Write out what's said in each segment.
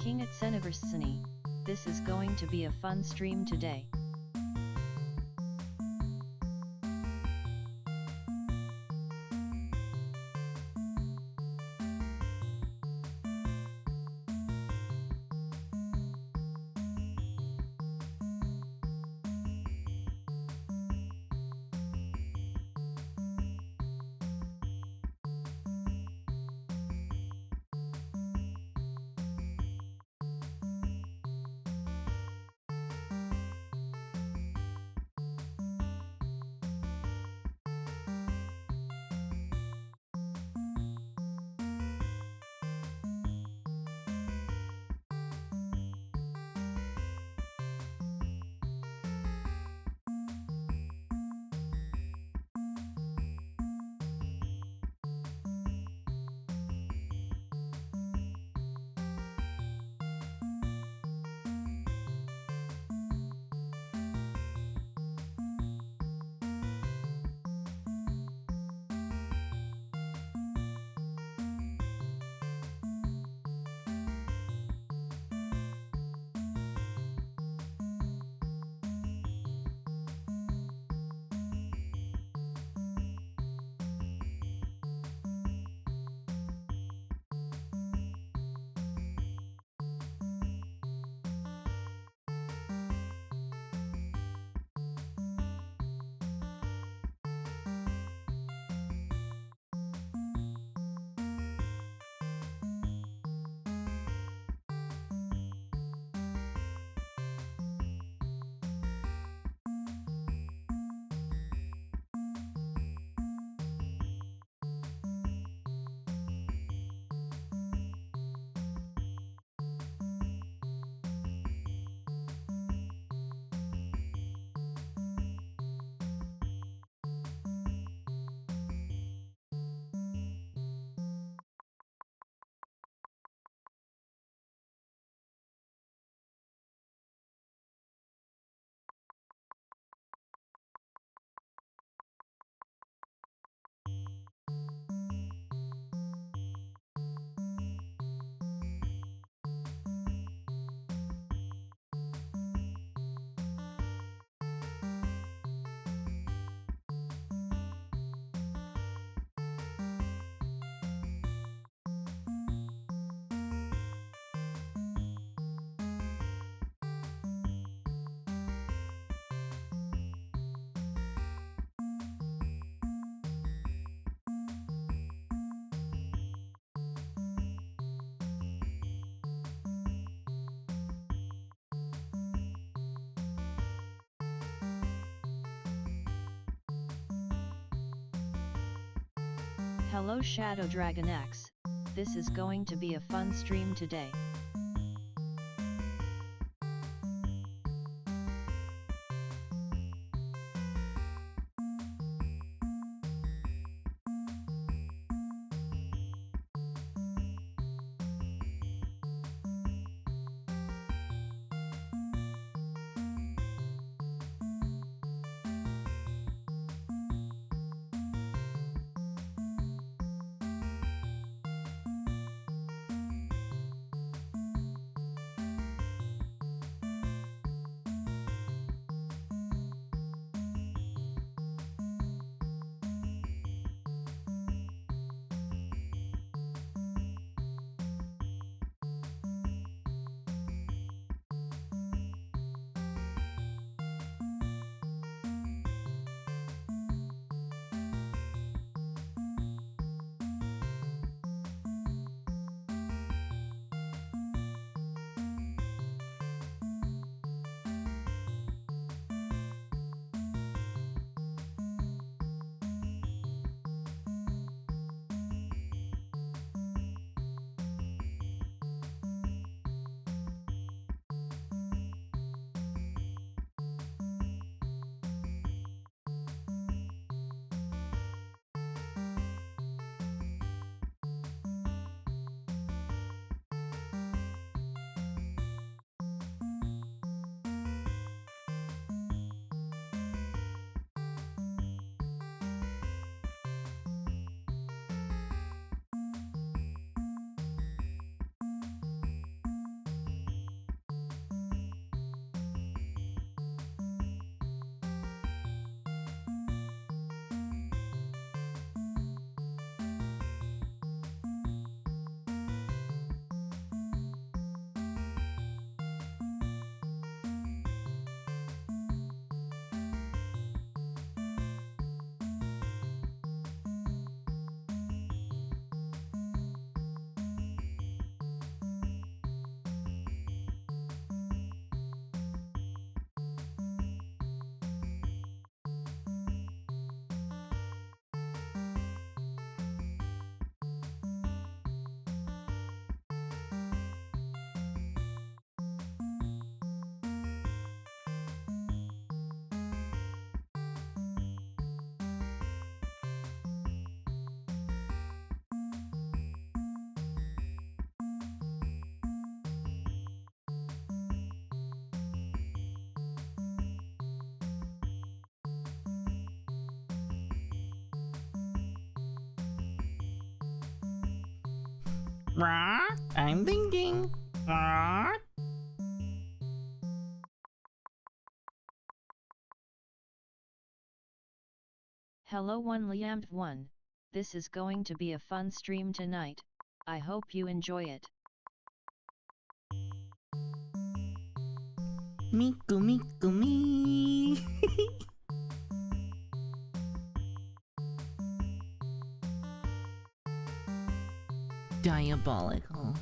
King at Satisfactory. This is going to be a fun stream today. Hello Shadow Dragon X, this is going to be a fun stream today. I'm thinking. Hello 1liamt1. This is going to be a fun stream tonight. I hope you enjoy it. Miku miku me. Diabolical.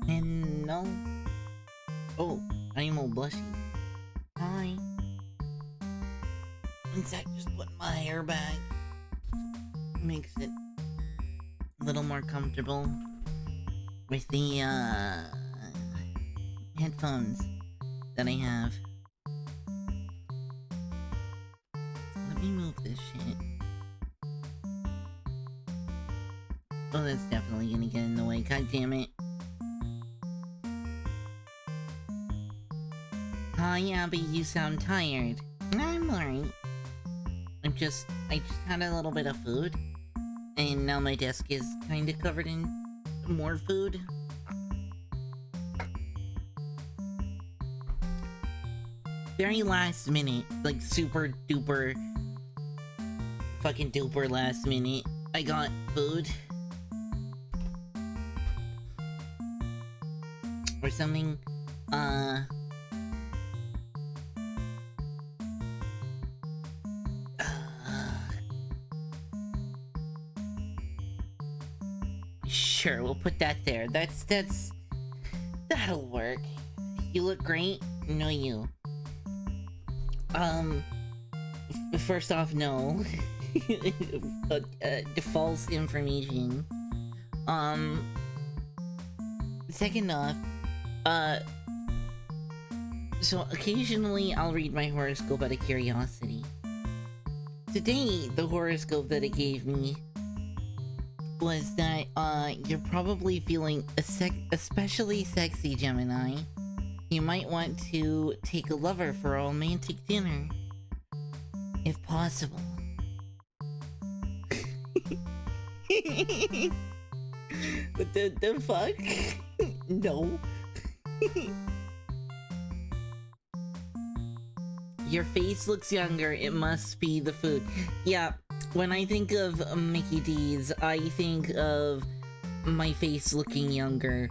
Hello. Oh, I'm all blushy. Hi. In fact, just put my hair back. Makes it a little more comfortable with the headphones that I have. Let me move this shit. Oh, that's definitely gonna get in the way. God damn it. Hi, Abby, you sound tired. I'm alright. I just had a little bit of food. And now my desk is kinda covered in more food. Very last minute, like super duper fucking duper last minute, I got food. Or something. Sure, we'll put that there. That'll work. You look great. No, you. First off, no. False information. Second off, so occasionally I'll read my horoscope out of curiosity. Today, the horoscope that it gave me was that, you're probably feeling especially sexy, Gemini. You might want to take a lover for a romantic dinner. If possible. What the fuck? No. Your face looks younger, it must be the food. Yeah, when I think of Mickey D's, I think of my face looking younger.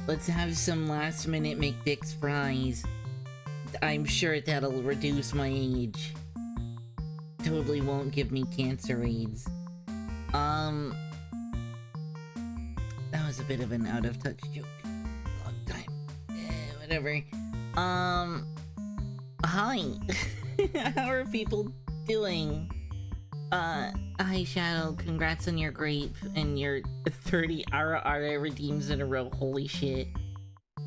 Let's have some last minute McDick's fries. I'm sure that'll reduce my age. Totally won't give me cancer AIDS. That was a bit of an out of touch joke. Long time. Whatever. Hi. How are people doing? Hi Shadow, congrats on your grape and your 30 Ara redeems in a row. Holy shit.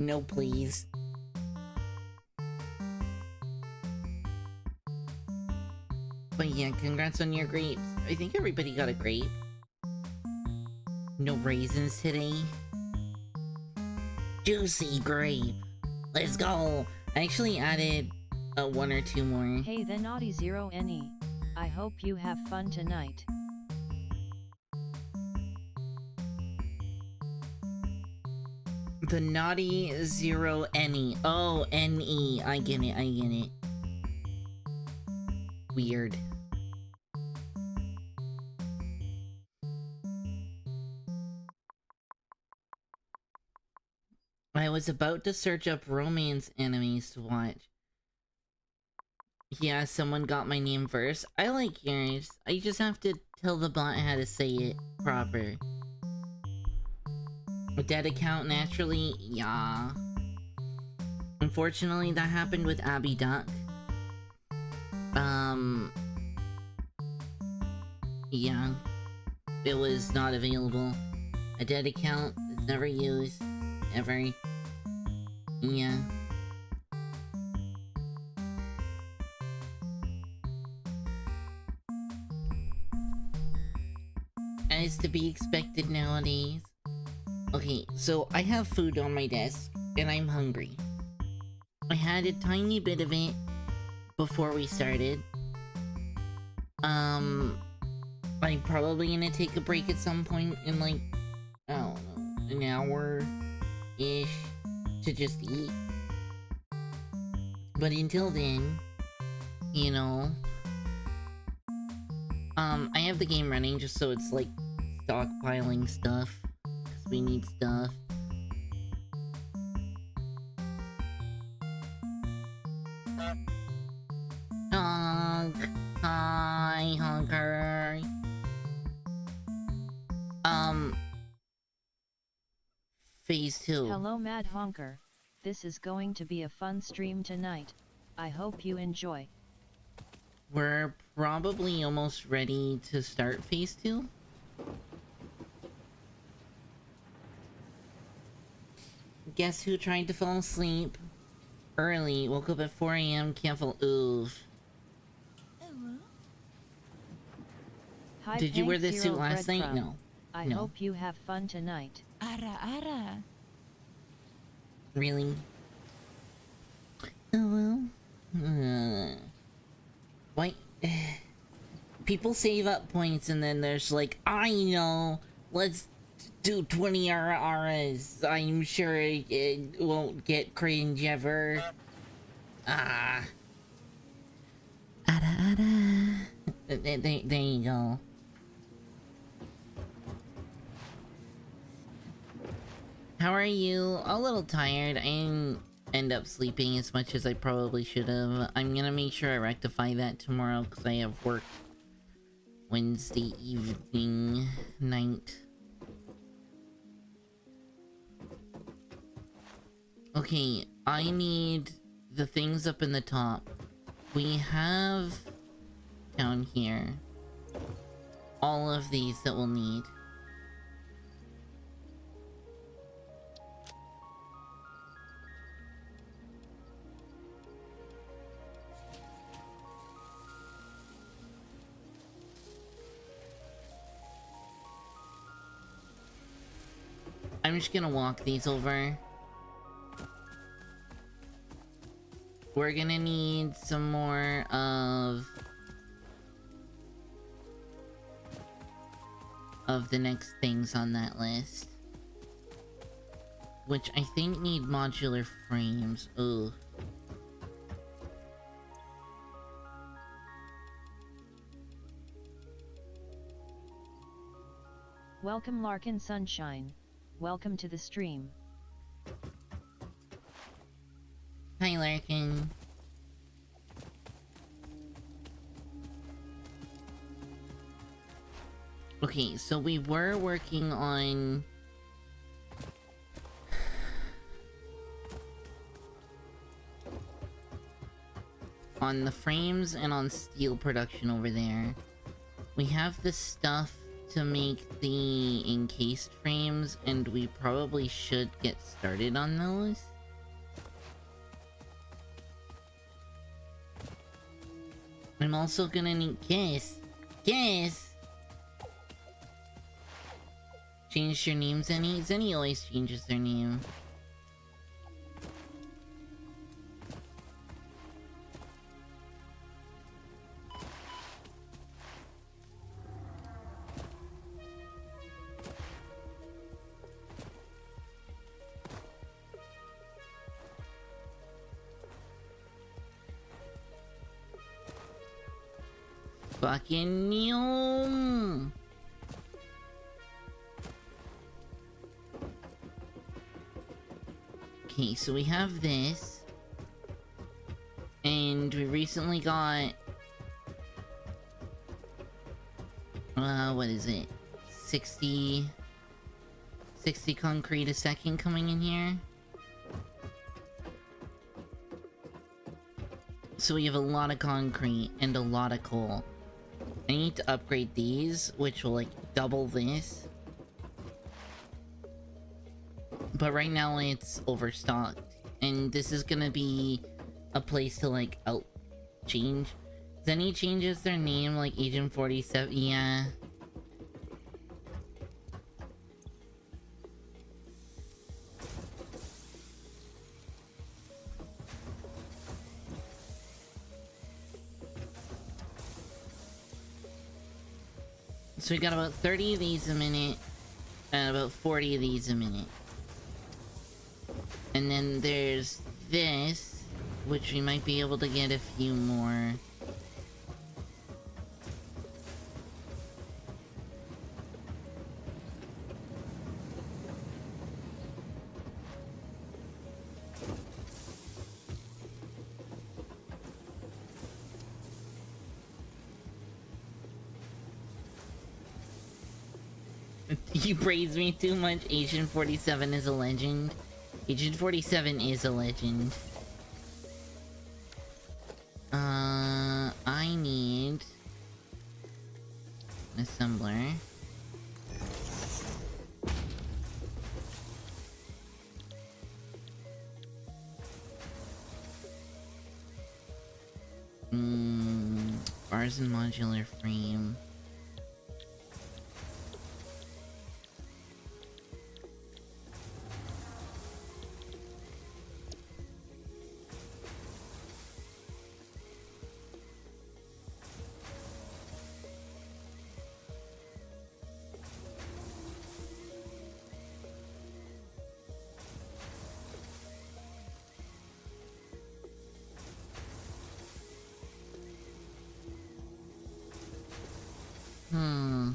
No, please. But yeah, congrats on your grapes. I think everybody got a grape. No raisins today. Juicy grape. Let's go. I actually added one or two more. Hey the naughty zero NE. I hope you have fun tonight. The naughty zero NE. Oh, NE. I get it. Weird. I was about to search up romance enemies to watch. Yeah, someone got my name first. I like yours. I just have to tell the bot how to say it proper. A dead account naturally? Yeah. Unfortunately, that happened with Abby Duck. Yeah. It was not available. A dead account is never used. Ever. Yeah. As to be expected nowadays. Okay, so I have food on my desk, and I'm hungry. I had a tiny bit of it before we started. I'm probably gonna take a break at some point in like, I don't know, an hour-ish to just eat. But until then, you know, I have the game running just so it's like stockpiling stuff, because we need stuff. Honk. Hi, honker. Phase 2. Hello Mad Honker. This is going to be a fun stream tonight. I hope you enjoy. We're probably almost ready to start phase 2. Guess who tried to fall asleep early, woke up at 4 a.m, can't fall. Oof. Hi, Did you wear Pank this suit Zero last night? Breadcrumb. No. I No. hope you have fun tonight. Ara ara. Really? Oh well. Why? People save up points and then there's like, I know, let's do 20 aras. I'm sure it won't get cringe ever. Ah. Ara ara. There you go. How are you? A little tired. I didn't end up sleeping as much as I probably should have. I'm gonna make sure I rectify that tomorrow because I have work Wednesday evening, night. Okay, I need the things up in the top. We have down here all of these that we'll need. I'm just gonna walk these over. We're gonna need some more of the next things on that list. Which I think need modular frames. Ugh. Welcome Larkin Sunshine. Welcome to the stream. Hi, Larkin. Okay, so we were working on the frames and on steel production over there. We have the stuff to make the encased frames, and we probably should get started on those. I'm also gonna need Kiss. Changed your name, Zenny? Zenny always changes their name. Fucking yum. Okay, so we have this. And we recently got... what is it? 60 concrete a second coming in here. So we have a lot of concrete and a lot of coal. I need to upgrade these, which will like double this. But right now it's overstocked. And this is gonna be a place to like change. Zenny changes their name like Agent 47, yeah. So we got about 30 of these a minute, and about 40 of these a minute. And then there's this, which we might be able to get a few more. You praise me too much. Agent 47 is a legend. Agent 47 is a legend. I need an assembler. doors and modular frame. Hmm.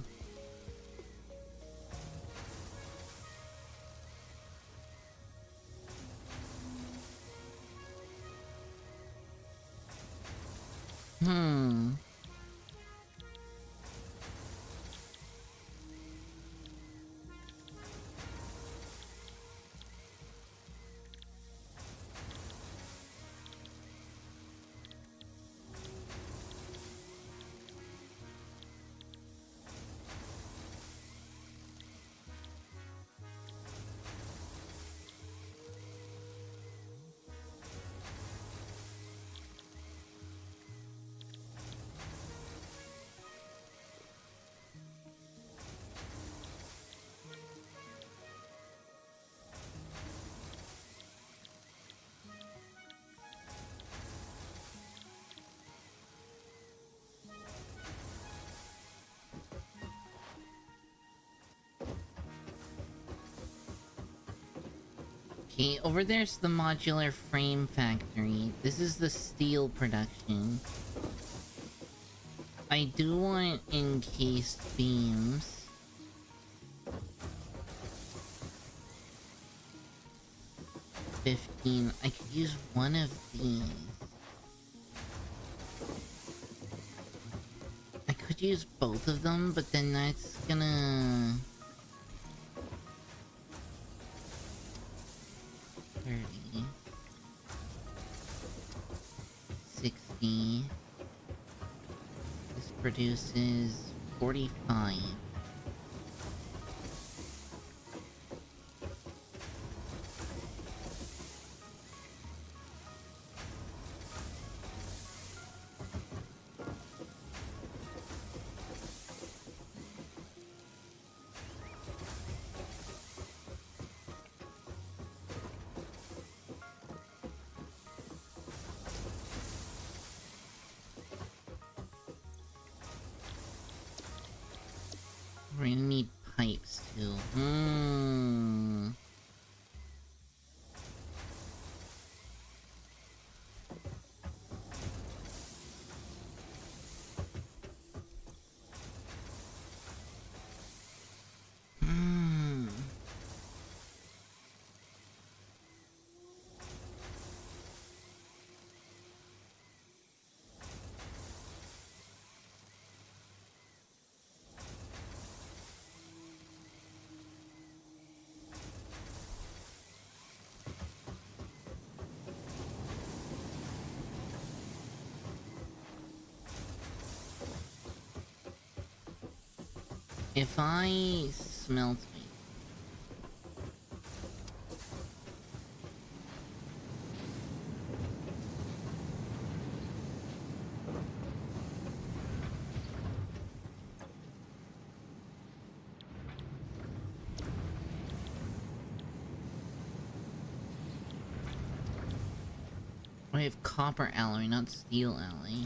Hmm. Okay, over there's the modular frame factory. This is the steel production. I do want encased beams. $15. I could use one of these. I could use both of them, but then that's gonna... 30. 60. This produces 45. We're gonna need pipes too. If I smelt... I have copper alloy, not steel alloy.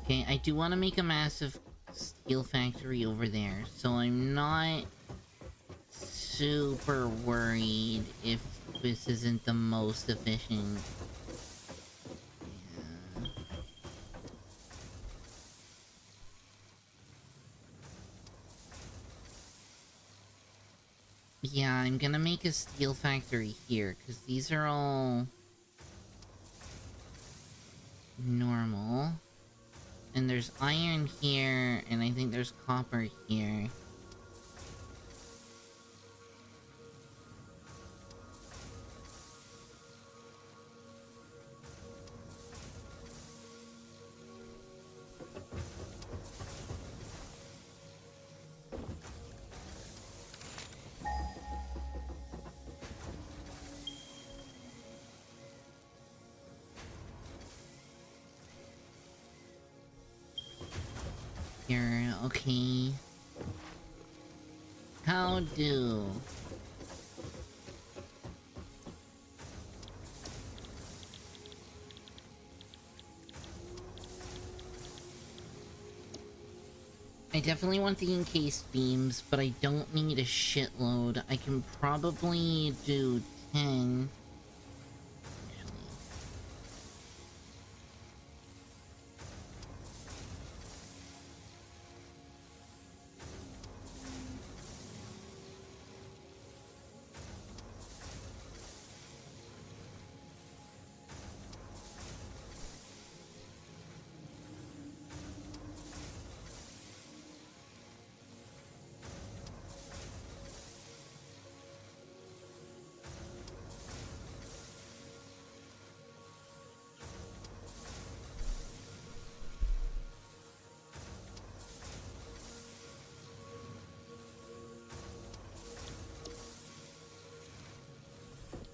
Okay, I do want to make a massive steel factory over there, so I'm not super worried if this isn't the most efficient. Yeah, I'm gonna make a steel factory here, because these are all normal. And there's iron here, and I think there's copper here. here. Okay. How do? I definitely want the encased beams, but I don't need a shitload. I can probably do 10.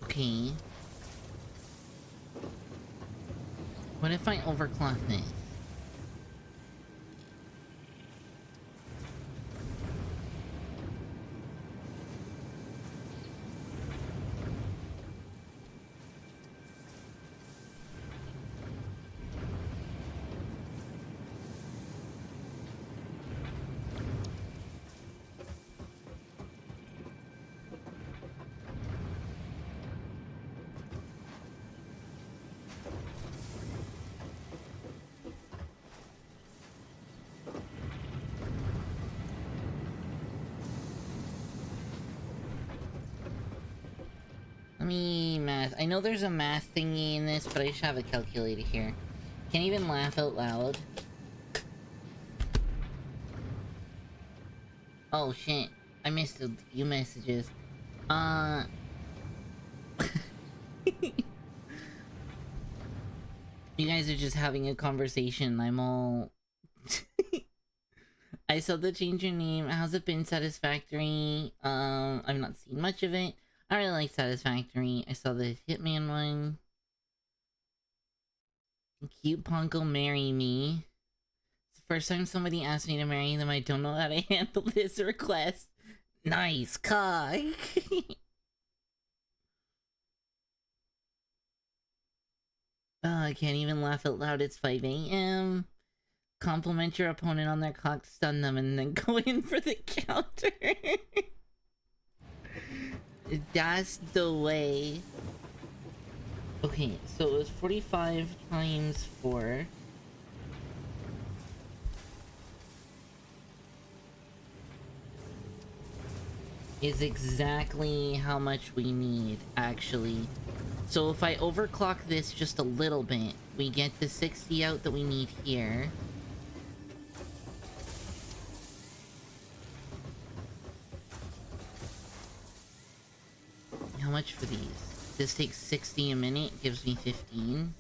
Okay. What if I overclock this? Let me math. I know there's a math thingy in this, but I just have a calculator here. Can't even laugh out loud. Oh shit. I missed a few messages. You guys are just having a conversation. I'm all... I saw the change your name. How's it been, Satisfactory? I've not seen much of it. I really like Satisfactory. I saw the Hitman one. Cute Ponko marry me. It's the first time somebody asked me to marry them. I don't know how to handle this request. Nice cock. I can't even laugh out loud. It's 5 a.m. Compliment your opponent on their cock, stun them, and then go in for the counter. That's the way. Okay, so it was 45 times 4. Is exactly how much we need, actually. So if I overclock this just a little bit, we get the 60 out that we need here. How much for these? This takes 60 a minute, gives me 15.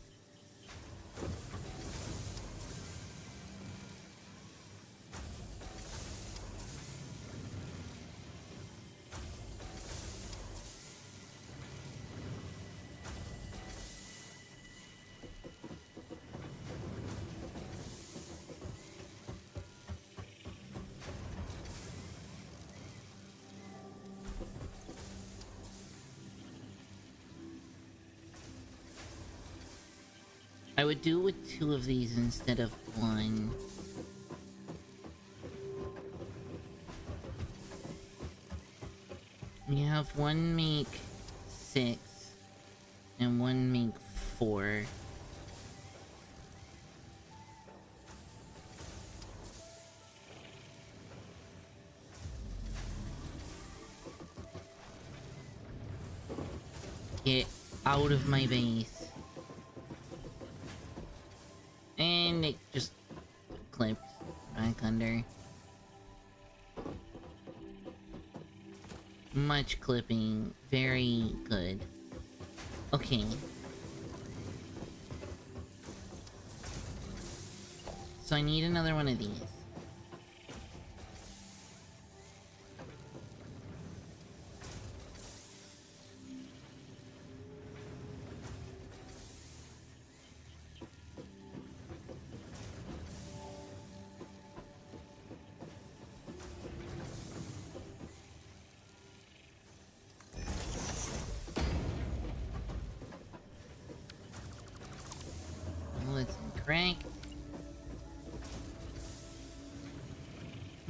I would do it with 2 of these instead of 1. We have 1 make 6 and 1 make 4. Get out of my base. And it just clipped back under. Much clipping. Very good. Okay. So I need another one of these.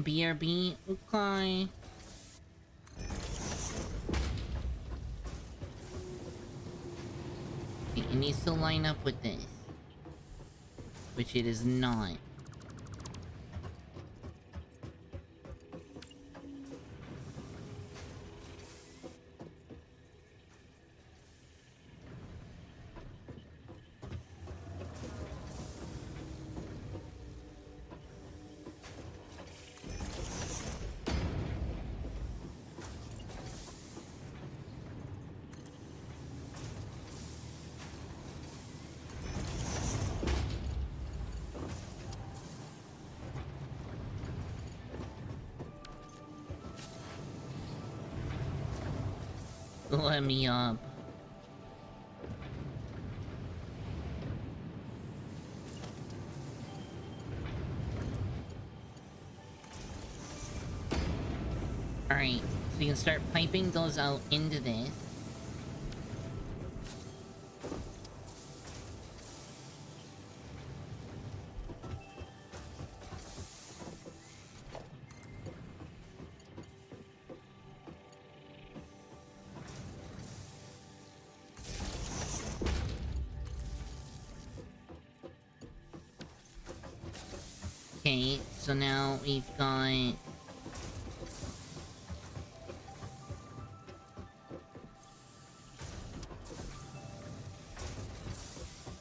BRB? Okay. It needs to line up with this. Which it is not. Let me up. Alright, so you can start piping those out into this. Okay, so now we've got...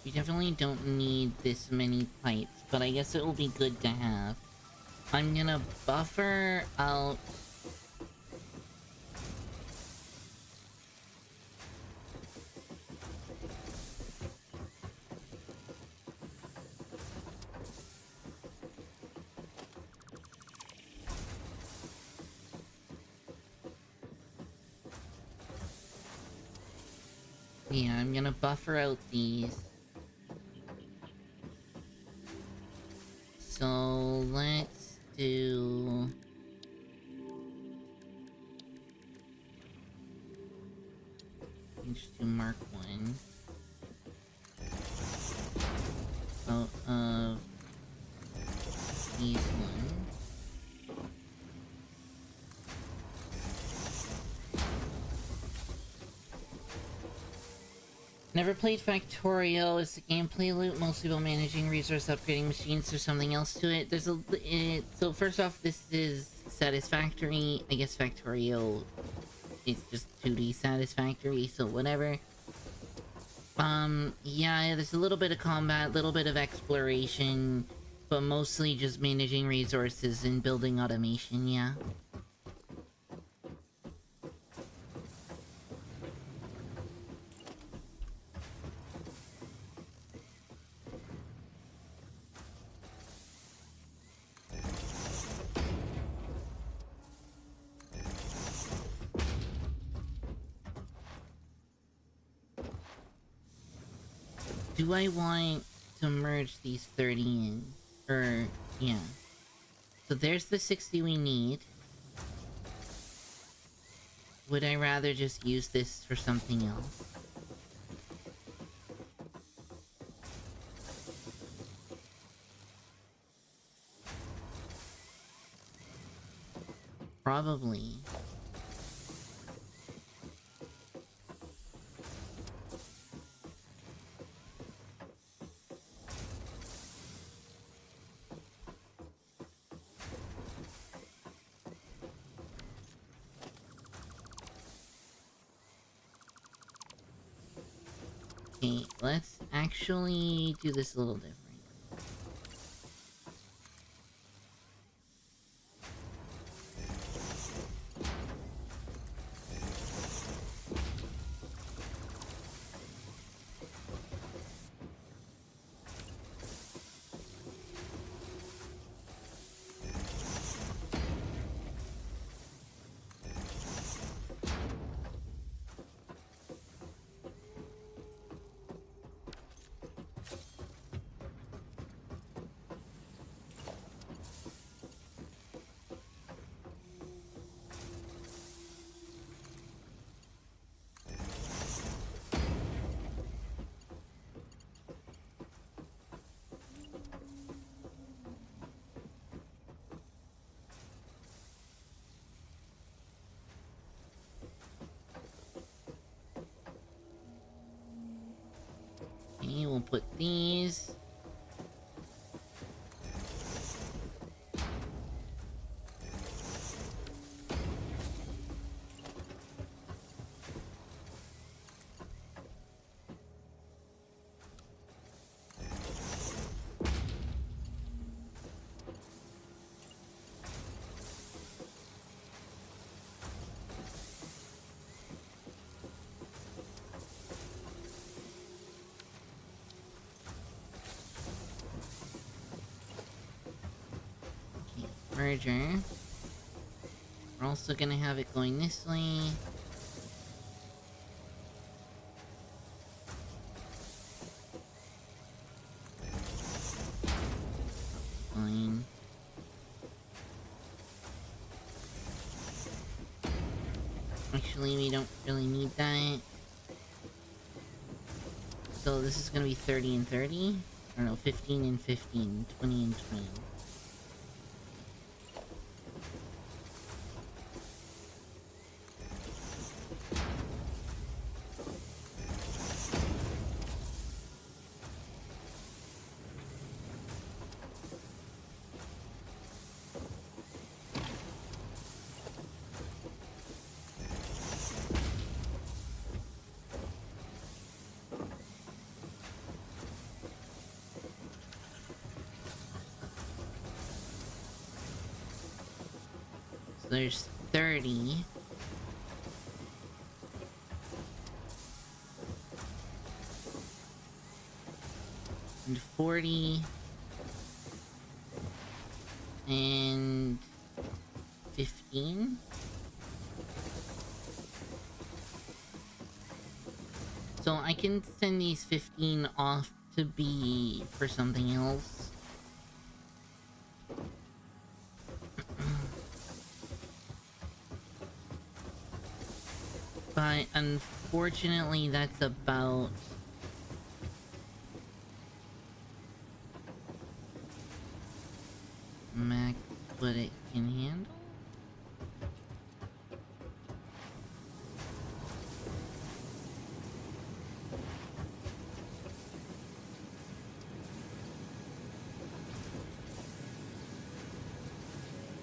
We definitely don't need this many pipes, but I guess it will be good to have. I'm gonna buffer out... Yeah, I'm gonna buffer out these. So let's do... Just do Mark 1. Out of these ones. Never played Factorio. It's a gameplay loop, mostly about managing resource, upgrading machines. There's something else to it. There's a... so first off, this is Satisfactory. I guess Factorio is just 2D Satisfactory, so whatever. Yeah, there's a little bit of combat, a little bit of exploration, but mostly just managing resources and building automation, yeah. Do I want to merge these 30 in? Or, yeah. So there's the 60 we need. Would I rather just use this for something else? Probably. Okay, let's actually do this a little different. put these. Merger. We're also gonna have it going this way. Fine. Actually, we don't really need that. So this is gonna be 30 and 30? Or no, 15 and 15, 20 and 20. There's 30. And 40. And 15. So I can send these 15 off to be for something else. But unfortunately, that's about max what it can handle.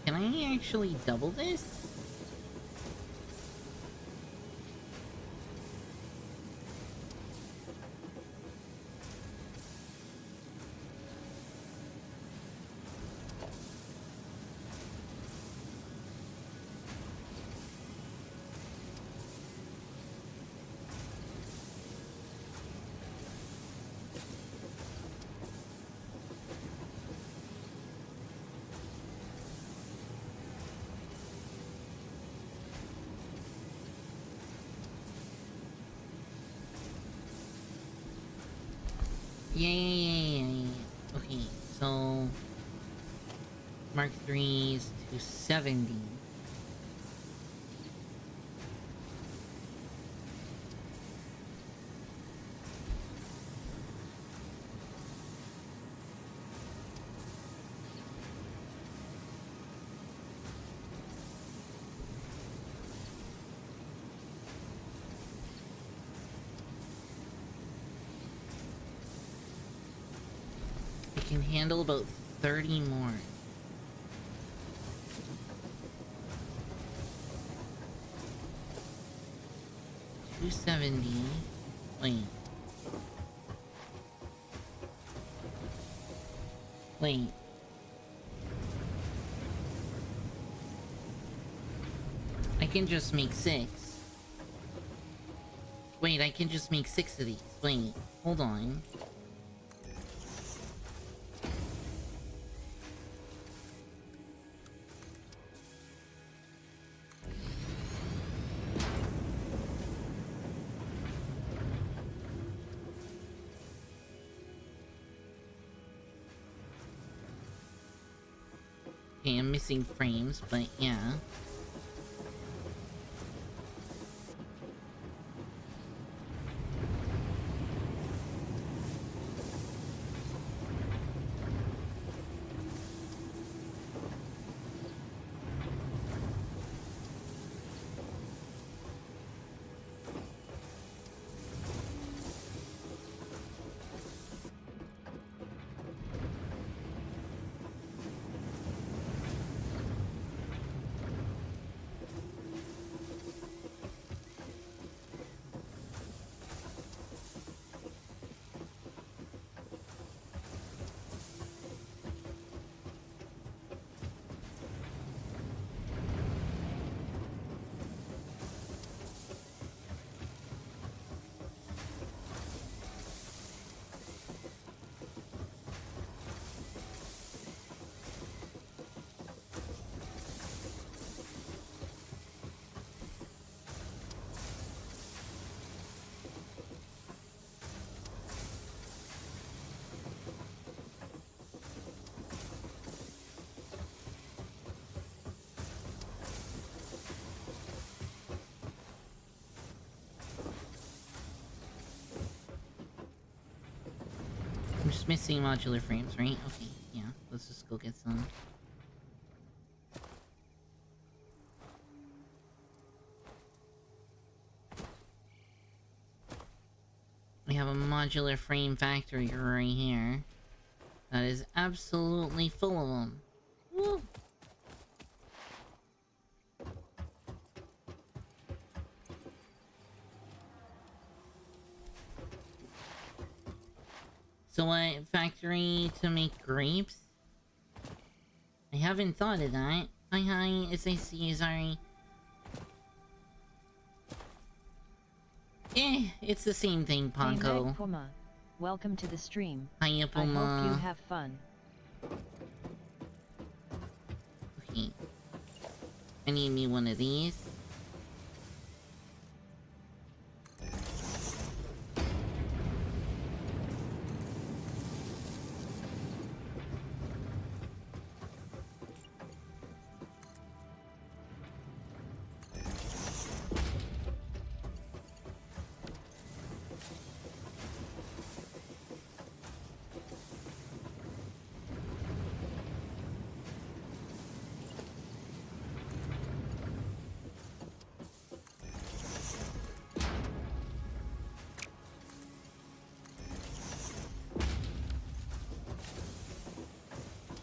Can I actually double this? Yeah. Okay, so Mark 3s to 70. It can handle about 30 more. $270. Wait. I can just make 6. Wait, I can just make 6 of these. Wait, hold on. Okay, I'm missing frames, but yeah. I'm just missing modular frames, right? Okay, yeah. Let's just go get some. We have a modular frame factory right here. That is absolutely full of them. Woo! So what, factory to make grapes? I haven't thought of that. Hi, SAC, sorry. It's the same thing, Ponko. Hey Puma, welcome to the stream. Hiya, Puma. I hope you have fun. Okay. I need me one of these.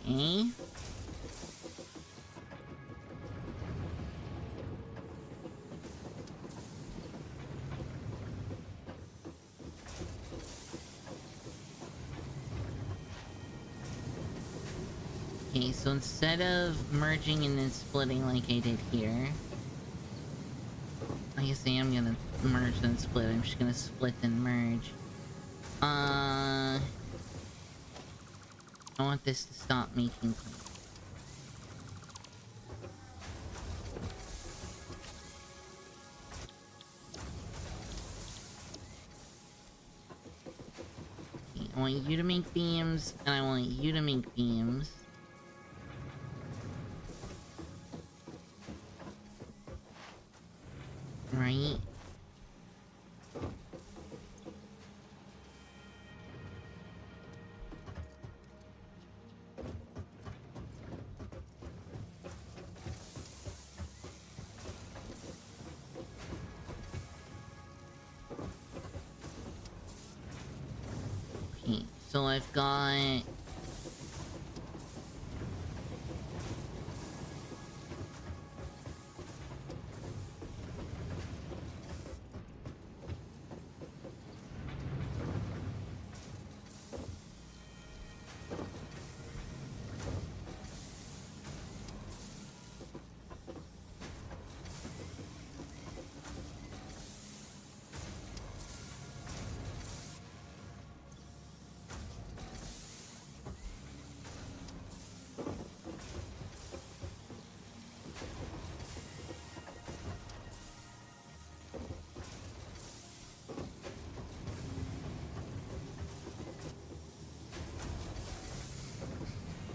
Okay. Okay, so instead of merging and then splitting like I did here, I guess I am gonna merge and split. I'm just gonna split and merge. I want this to stop making plates. Okay, I want you to make beams, and I want you to make beams. Right? Okay, so I've got...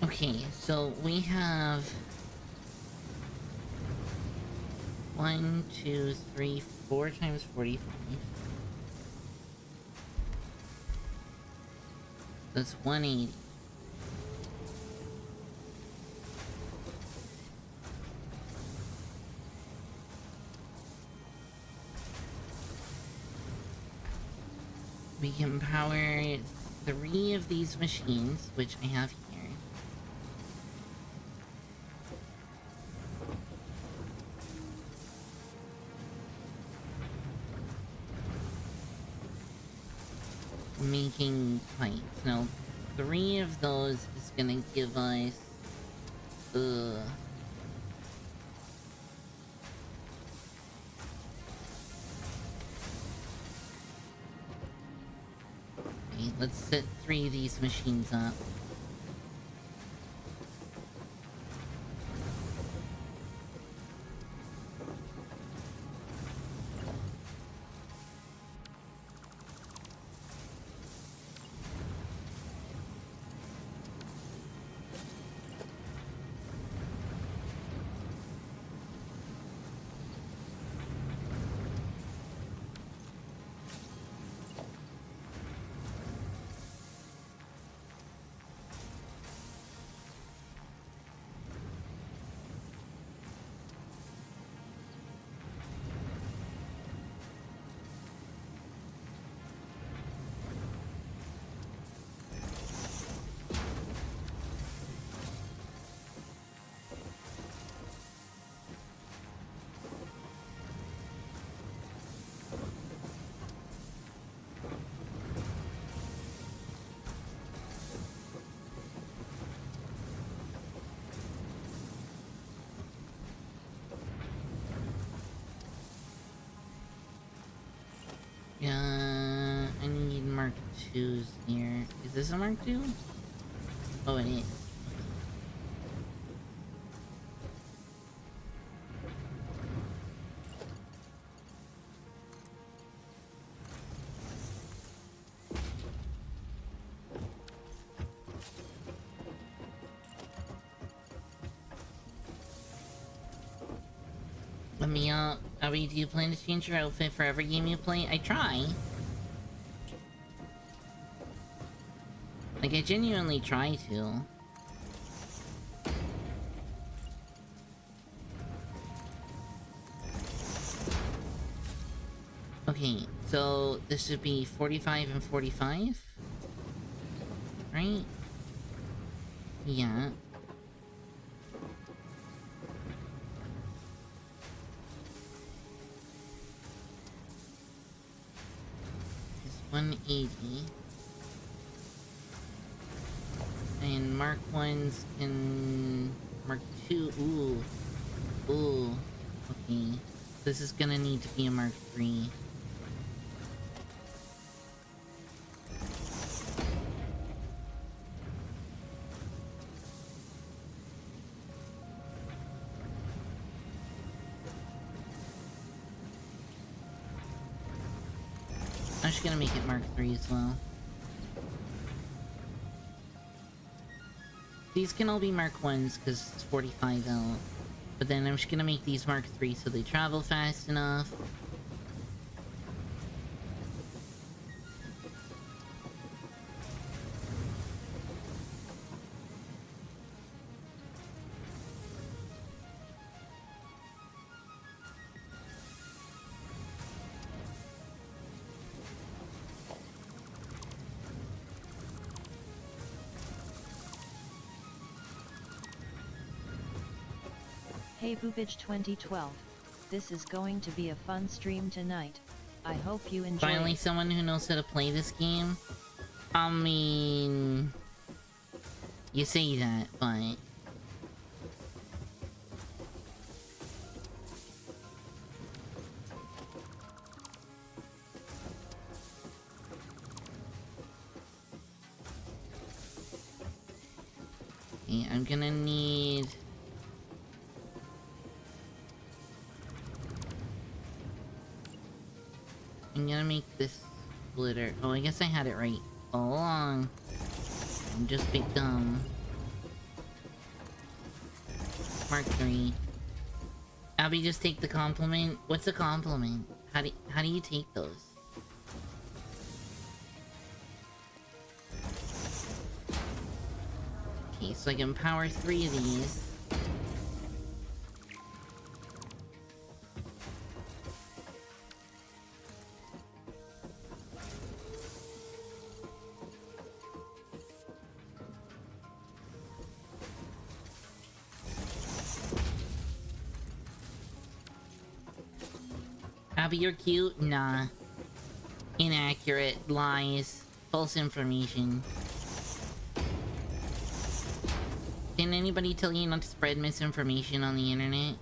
Okay, so we have 1, 2, 3, 4 times 45. That's 180. We can power 3 of these machines, which I have here. Making plates. Now, 3 of those is gonna give us... Okay, let's set 3 of these machines up. I need Mark 2s here. Is this a Mark 2? Oh, it is. Let me Abby, do you plan to change your outfit for every game you play? I try. Like, I genuinely try to. Okay, so this should be 45 and 45? Right? Yeah. It's 180. And Mark 1s can... Mark 2... Ooh. Ooh. Okay. This is gonna need to be a Mark 3. I'm just gonna make it Mark 3 as well. These can all be Mark 1s because it's 45 out. But then I'm just gonna make these Mark 3 so they travel fast enough. Hey Boopage 2012. This is going to be a fun stream tonight. I hope you enjoy Finally, it. someone who knows how to play this game. I mean... You say that, but... Okay, I'm gonna need... I'm gonna make this splitter. Oh, I guess I had it right all along. I'm just big dumb. Mark 3. Abby, just take the compliment. What's a compliment? How do you take those? Okay, so I can power 3 of these. Abby, you're cute? Nah. Inaccurate. Lies. False information. Didn't anybody tell you not to spread misinformation on the internet?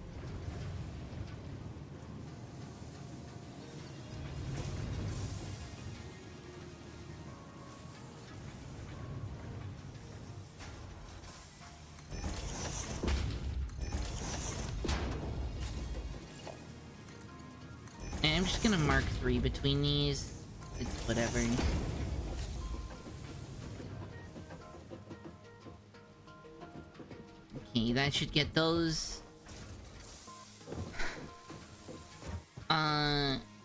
And I'm just gonna mark 3 between these. It's whatever. Okay, that should get those.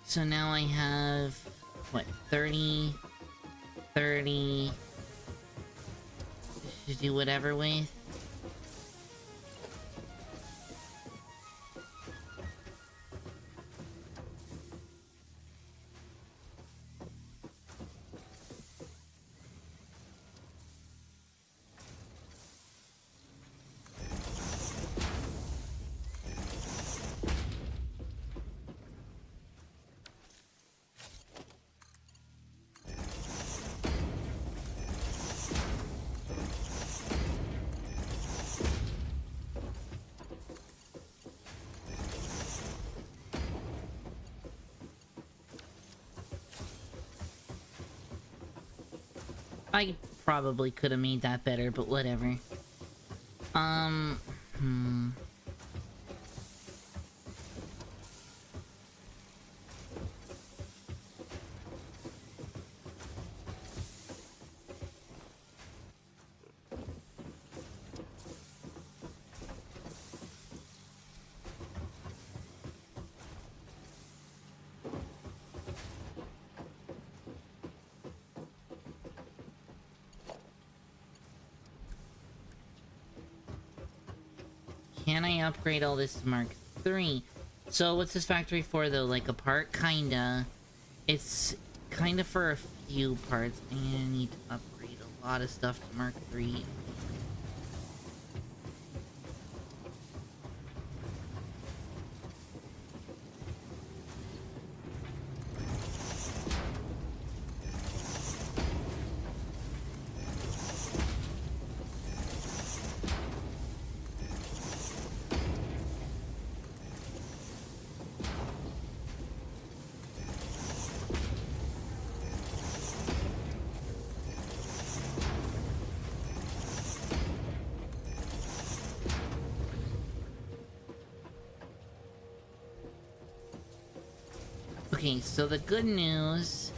So now I have... What, 30? 30... To do whatever with. I probably could have made that better, but whatever. Hmm. Can I upgrade all this to Mark 3? So what's this factory for though? Like a part? Kinda. It's kinda for a few parts. I need to upgrade a lot of stuff to Mark 3. Okay, so the good news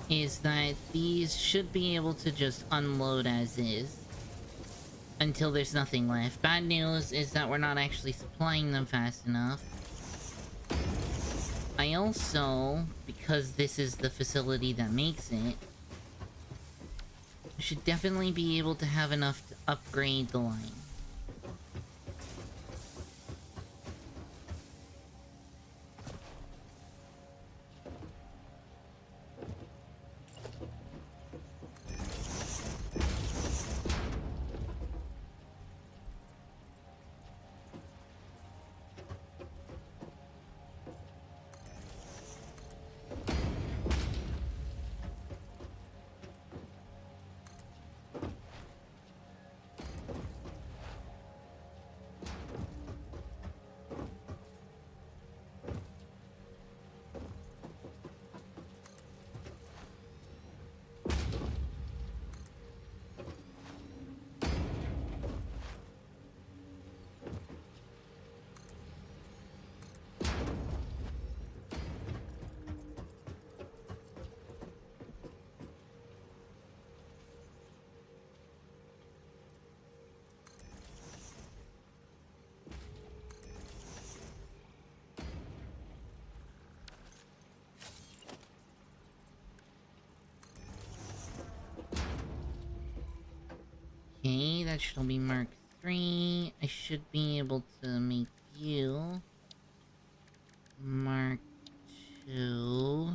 is that these should be able to just unload as is until there's nothing left. Bad news is that we're not actually supplying them fast enough. I also, because this is the facility that makes it, should definitely be able to have enough to upgrade the line. Okay, that should be Mark 3. I should be able to make you Mark 2.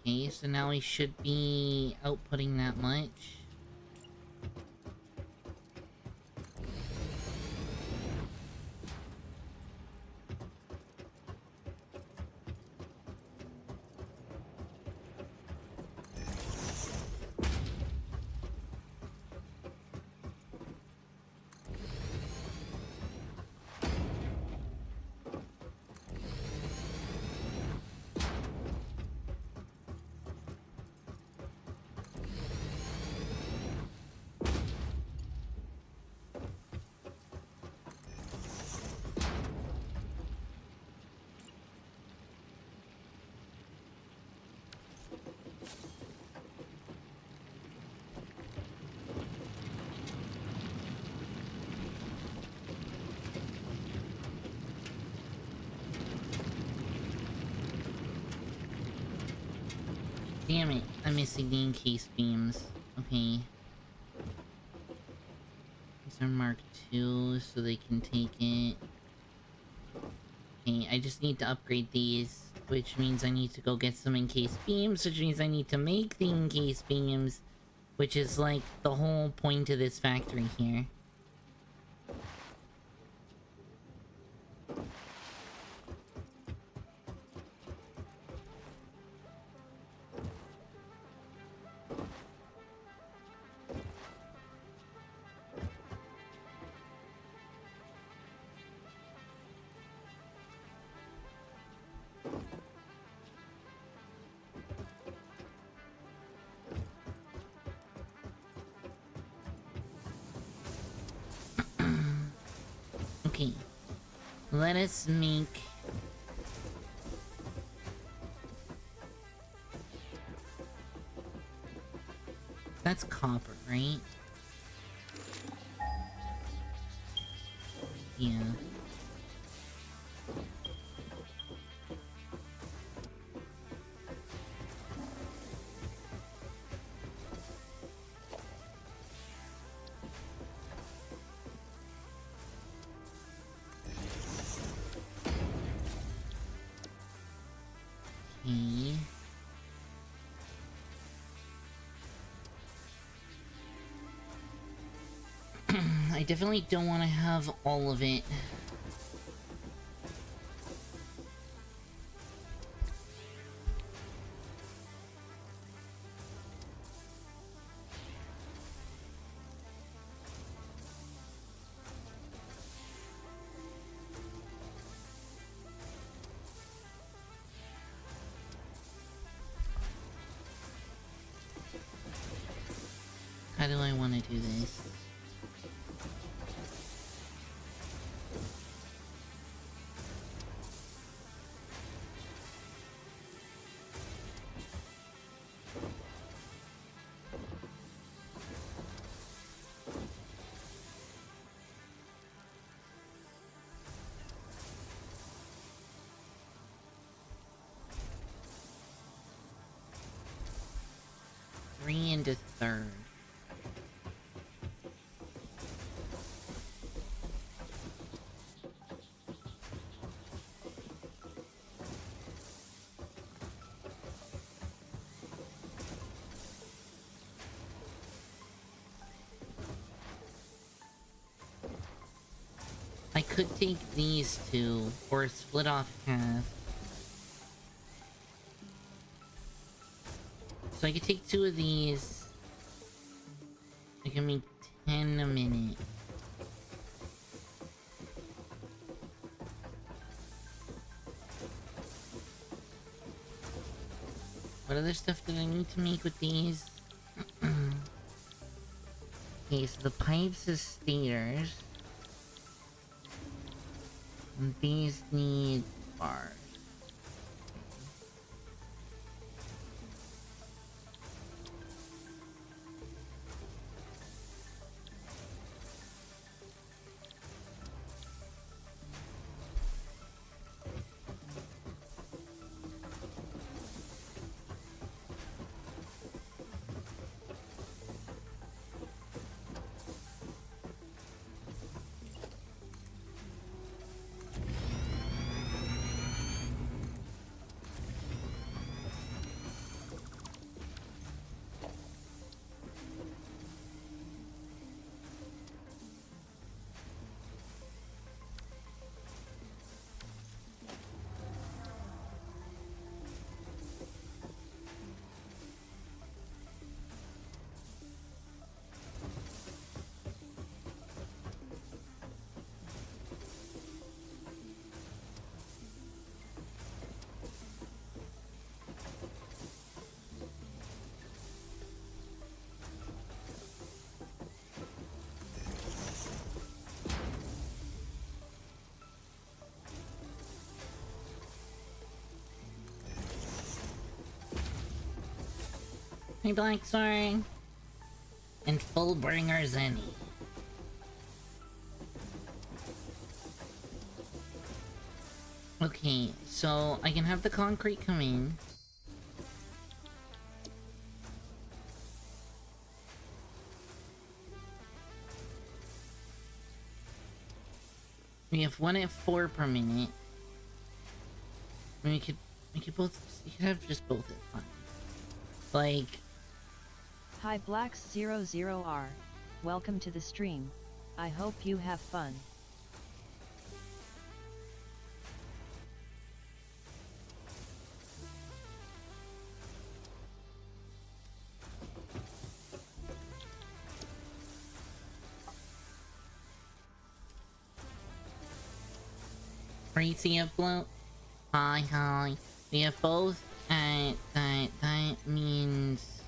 Okay, so now we should be outputting that much. Damn it, I'm missing the encased beams. Okay. These are Mark 2, so they can take it. Okay, I just need to upgrade these, which means I need to go get some encased beams, which means I need to make the encased beams, which is like the whole point of this factory here. Let us make... That's copper, right? Yeah. Okay. I definitely don't want to have all of it. How do I want to do this? Three and a third. I could take these two, or split off half. So I could take two of these. I can make 10 a minute. What other stuff did I need to make with these? Okay, so the pipes is stairs. And these need bars. Hey, Black Sword. And full bringers any. Okay, so I can have the concrete come in. We have one at 4 per minute. We could both. You could have just both at 5. Like. Hi Blacks00R. Welcome to the stream. I hope you have fun. Crazy upload. Hi. We have both at that means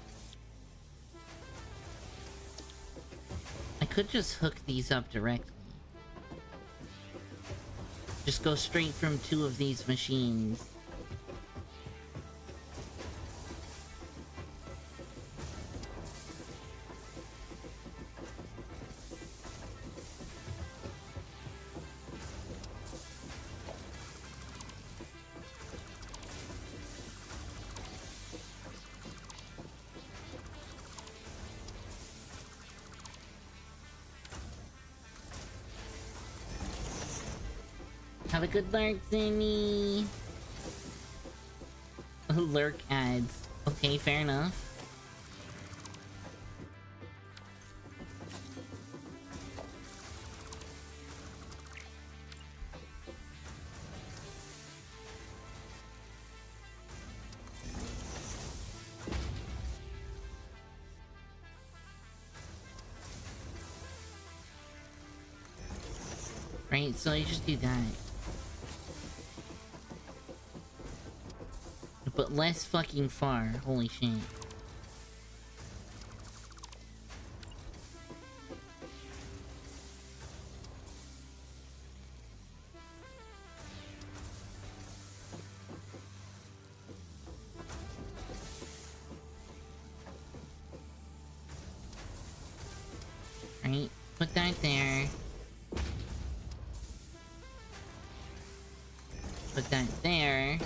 I could just hook these up directly. Just go straight from 2 of these machines. Have a good lurk, Zimmy. Lurk ads. Okay, fair enough. Right, so you just do that. But less fucking far. Holy shit. Right, put that there. Put that there.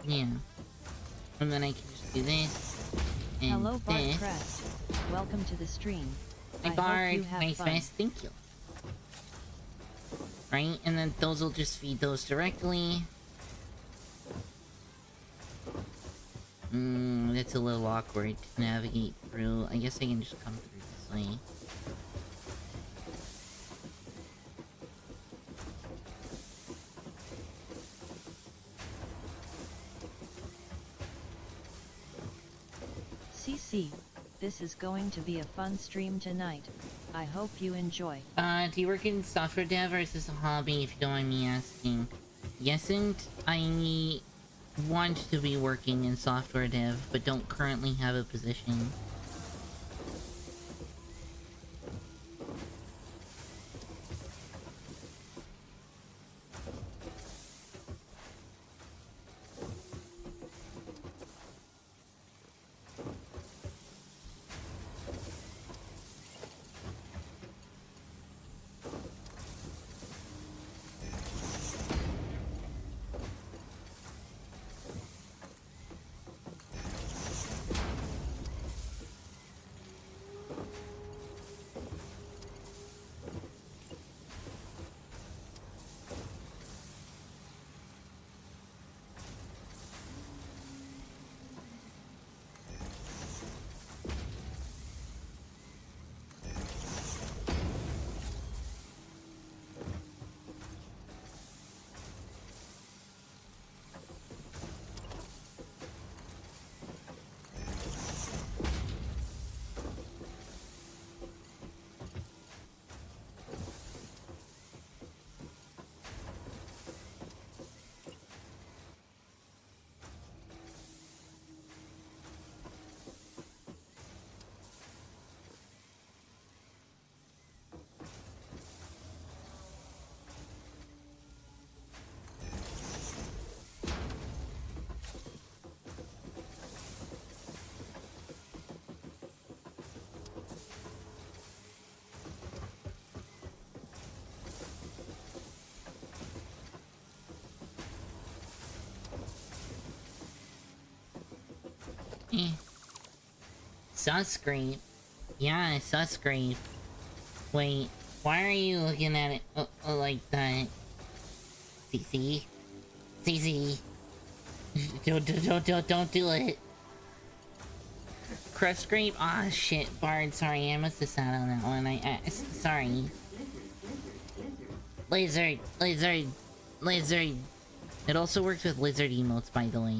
Yeah. And then I can just do this. And hello, Bart this. Crest. Welcome to the stream. Hi, Bard. Nice vest. Thank you. Right, and then those will just feed those directly. That's a little awkward to navigate through. I guess I can just come through this way. CC, this is going to be a fun stream tonight. I hope you enjoy. Do you work in software dev or is this a hobby, if you don't mind me asking? Yes, and I want to be working in software dev, but don't currently have a position. Suscrape? Yeah, Suscrape. Wait, why are you looking at it like that? CC? CC? Don't do it. Crust Scrape? Ah, shit, Bard, sorry, I must have sat on that one. Sorry. Lizard. It also works with lizard emotes, by the way.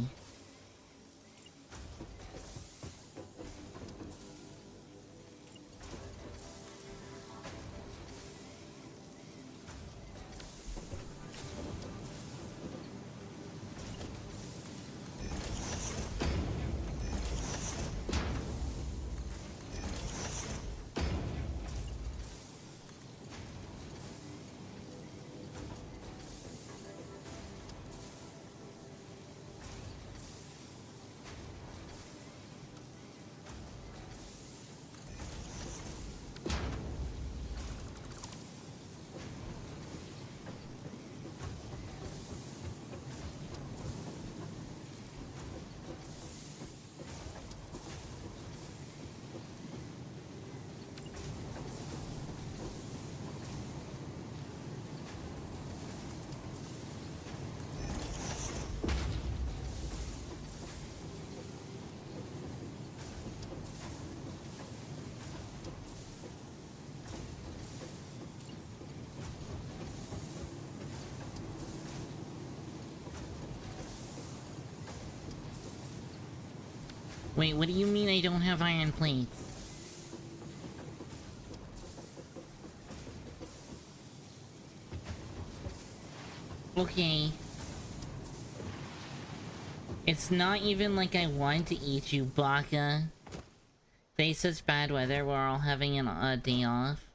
Wait, what do you mean I don't have iron plates? Okay. It's not even like I want to eat you, Baka. Face such bad weather, we're all having a day off.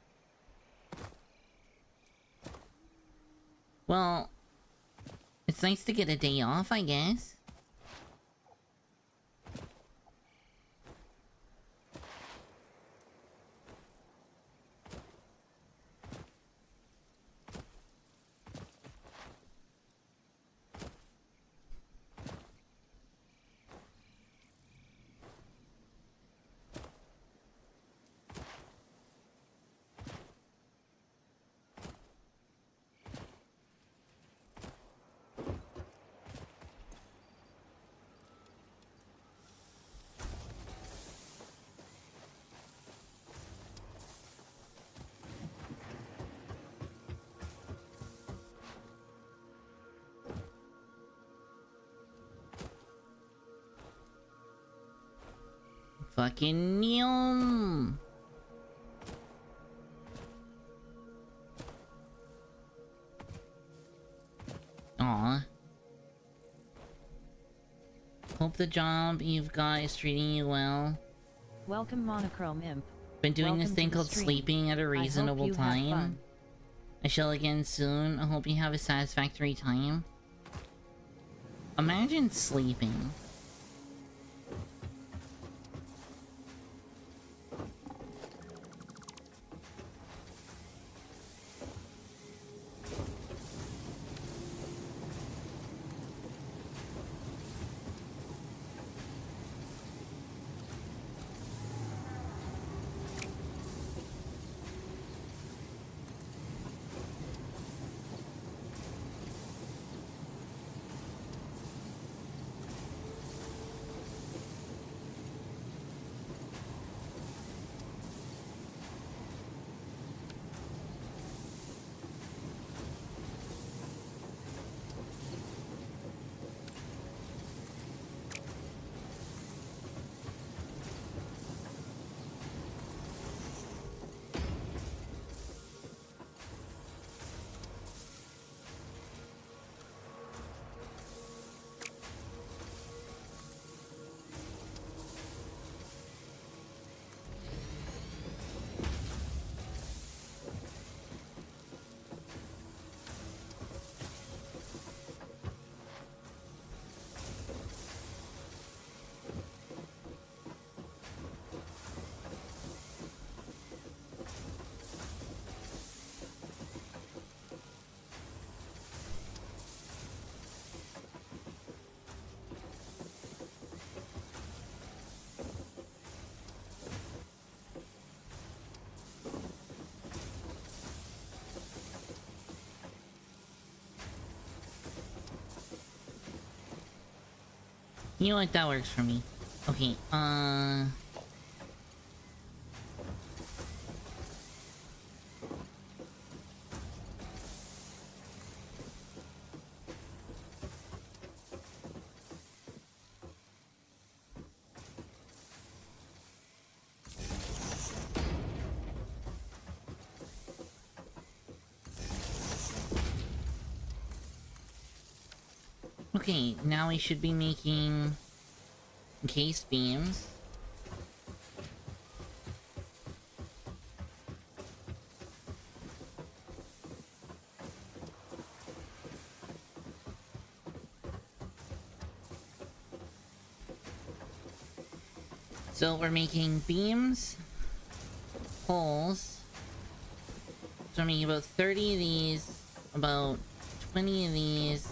Well, it's nice to get a day off, I guess. Fucking yum. Aw. Hope the job you've got is treating you well. Welcome, Monochrome Imp. Been doing Welcome this thing called stream. sleeping at a reasonable time. I shall again soon. I hope you have a satisfactory time. Imagine sleeping. You know what? That works for me. Okay, okay, now we should be making case beams. So we're making beams, poles. So we're making about 30 of these, about 20 of these,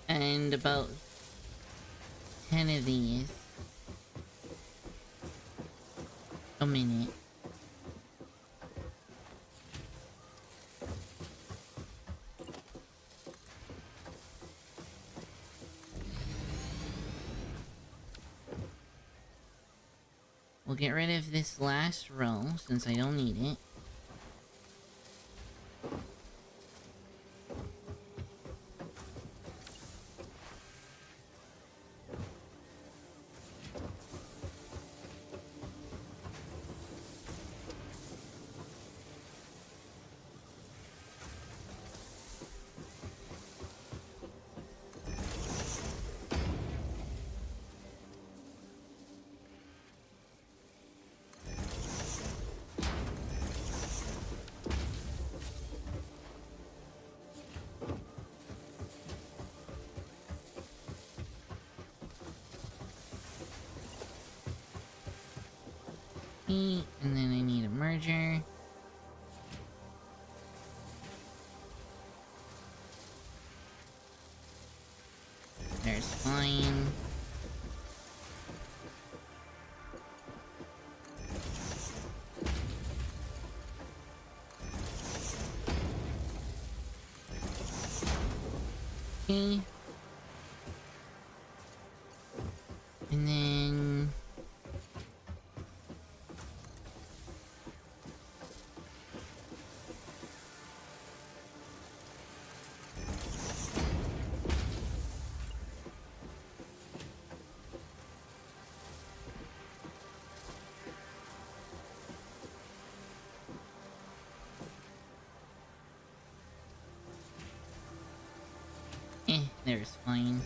and about 10 of these. A minute. We'll get rid of this last row since I don't need it. Okay, and then I need a merger. There's fine. Okay. And then... there's fine.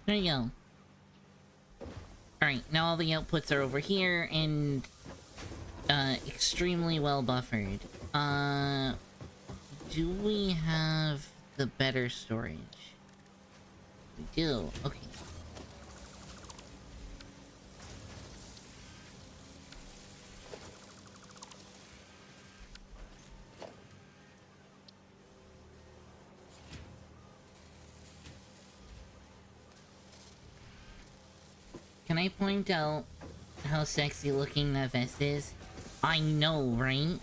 There you go. Alright, now all the outputs are over here, and... extremely well buffered. Do we have the better storage? We do, okay. Can I point out how sexy looking that vest is? I know, right?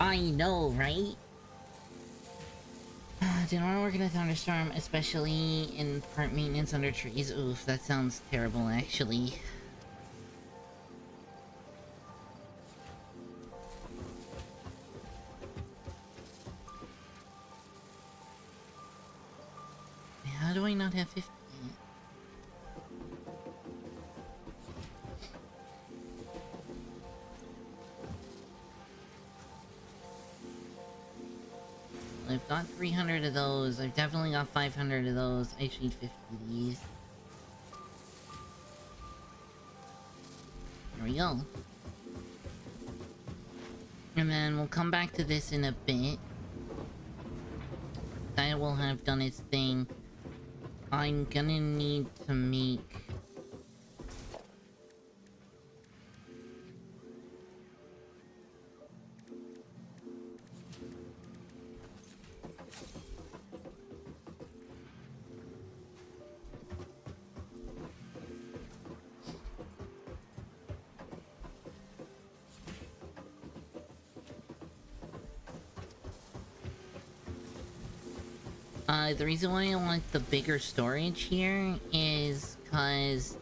I know, right? Didn't want to work in a thunderstorm, especially in part maintenance under trees. Oof, that sounds terrible, actually. How do I not have 50? I've got 300 of those. I've definitely got 500 of those. I just need 50 of these. There we go. And then we'll come back to this in a bit. That will have done its thing. I'm gonna need to make... the reason why I want the bigger storage here is because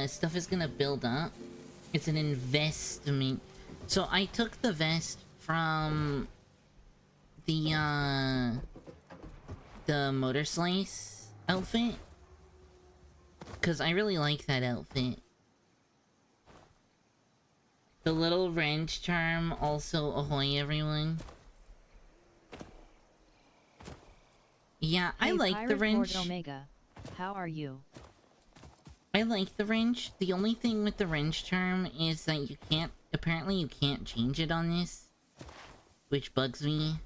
stuff is gonna build up. It's an investment. So I took the vest from the Motor Slice outfit because I really like that outfit. The little wrench charm also ahoy everyone. Yeah, I Hey, like the Pirate Lord wrench. Omega. How are you? I like the wrench. The only thing with the wrench term is that you can't... Apparently you can't change it on this. Which bugs me.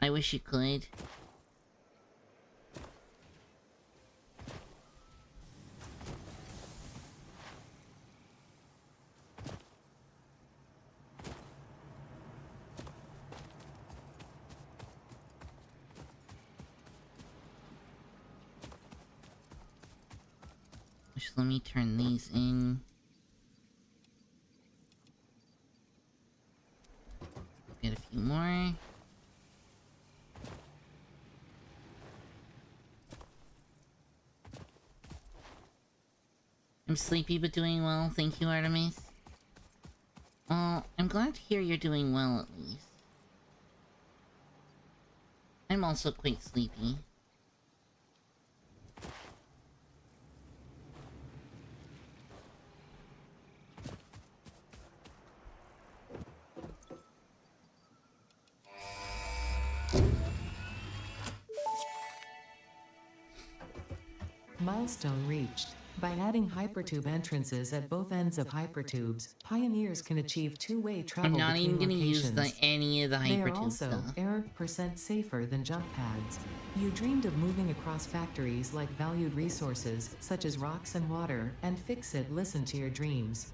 I wish you could. Just let me turn these in. Get a few more. I'm sleepy but doing well. Thank you, Artamis. I'm glad to hear you're doing well at least. I'm also quite sleepy. Milestone reached. By adding hypertube entrances at both ends of hypertubes, pioneers can achieve two-way travel I'm not even between gonna use locations. any of the They are hypertube also stuff. error% safer than jump pads. You dreamed of moving across factories like valued resources, such as rocks and water, and Fix-It listened to your dreams.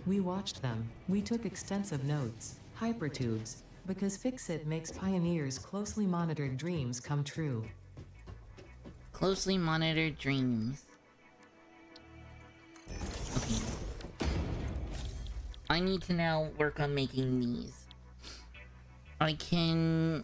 We watched them. We took extensive notes. Hypertubes. Because Fix-It makes pioneers' closely monitored dreams come true. Closely monitored dreams. Okay. I need to now work on making these. I can...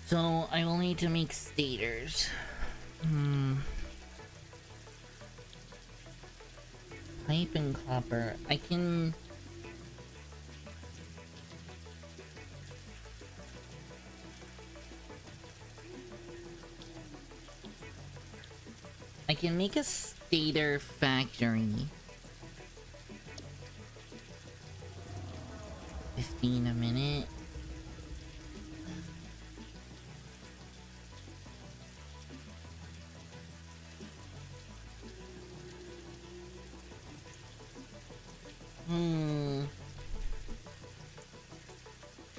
So, I will need to make stators. Pipe and copper. I can... I can make a stator factory. 15 a minute.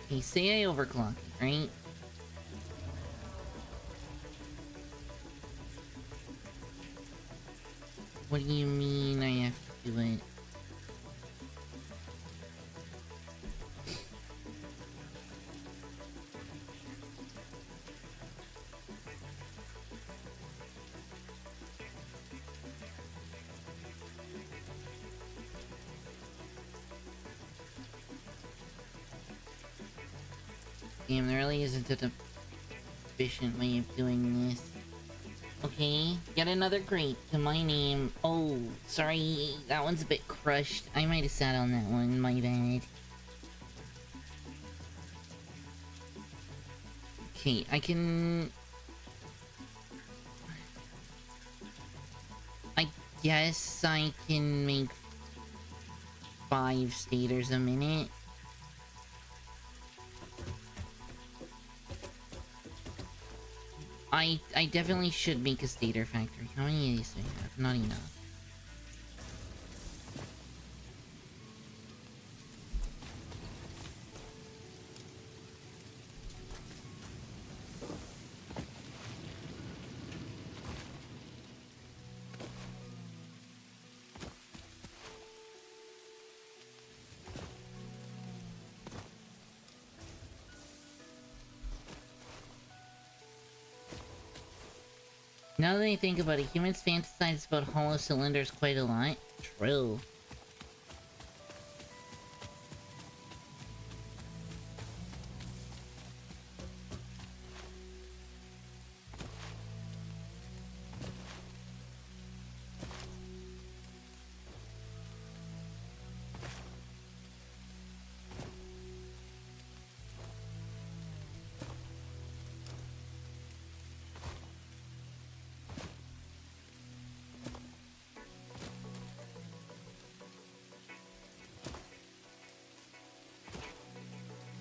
Okay, say I overclock it, right? What do you mean I have to do it? Damn, there really isn't an efficient way of doing this. Okay, yet another grate to my name. Oh, sorry, that one's a bit crushed. I might have sat on that one, my bad. Okay, I can... I guess I can make 5 stators a minute. I definitely should make a stator factory. How many of these do I have? Not enough. Now that I think about it, humans fantasize about hollow cylinders quite a lot. True.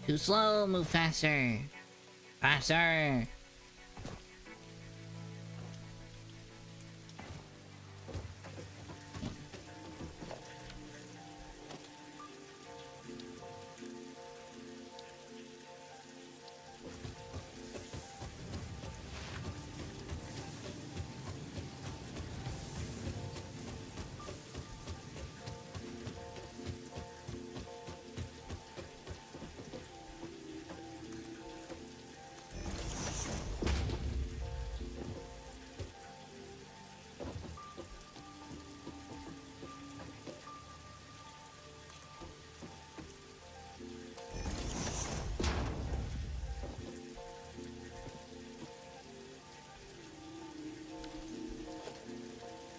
Too slow, move faster. Faster.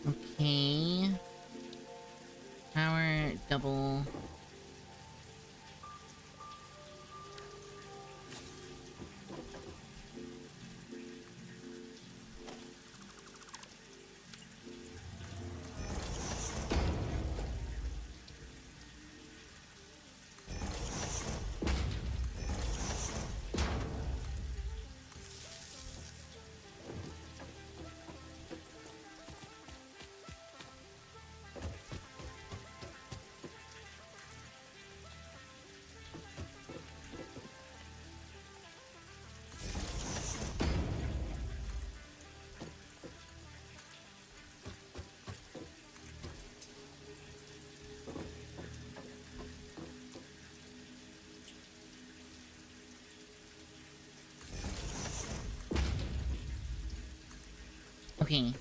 Okay. Power double. Okay.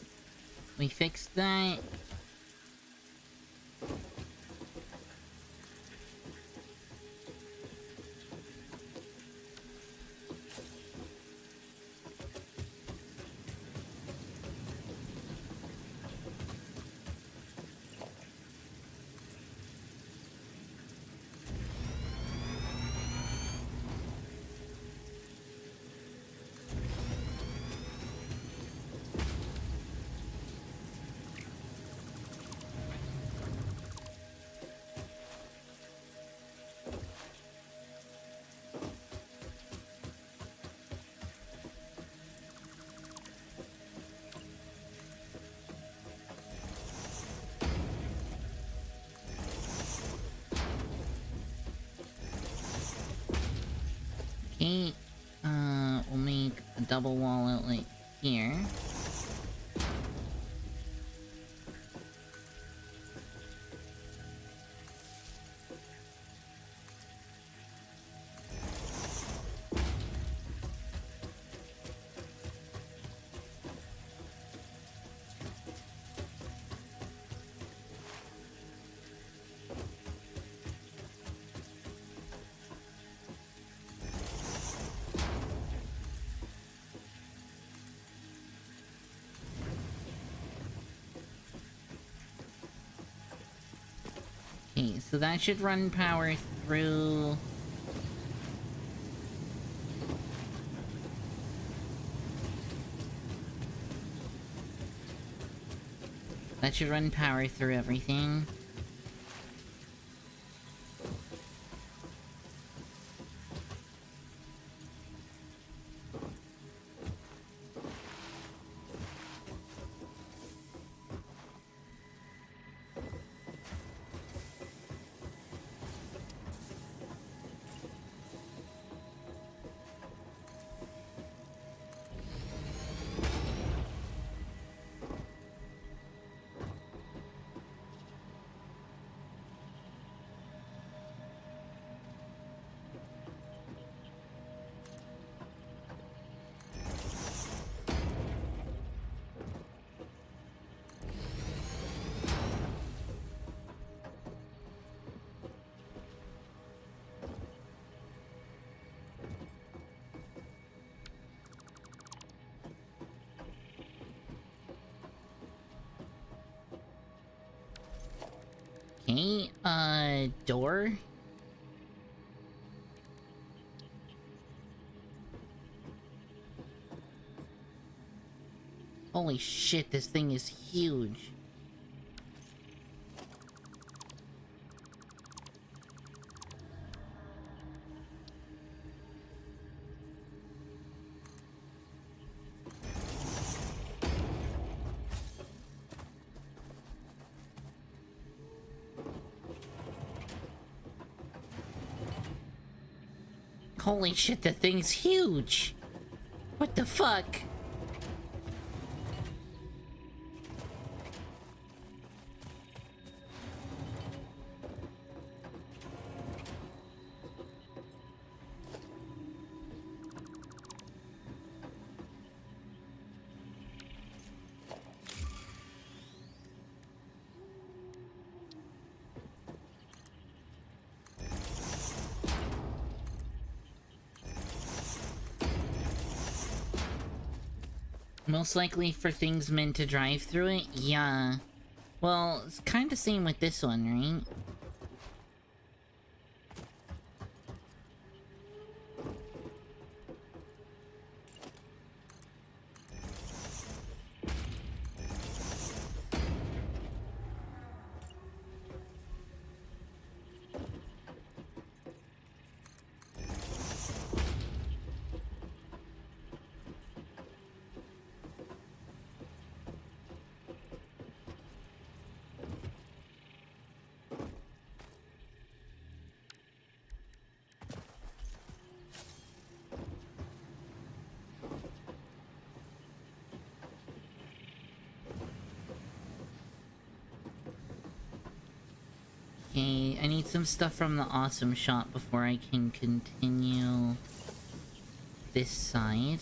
We fixed that. Okay, we'll make a double wall outlet here. Okay, so that should run power through... That should run power through everything. Okay, door. Holy shit, this thing is huge. Holy shit, the thing's huge! What the fuck? Most likely for things meant to drive through it? Yeah. Well, it's kind of same with this one, right? Okay, I need some stuff from the awesome shop before I can continue this side.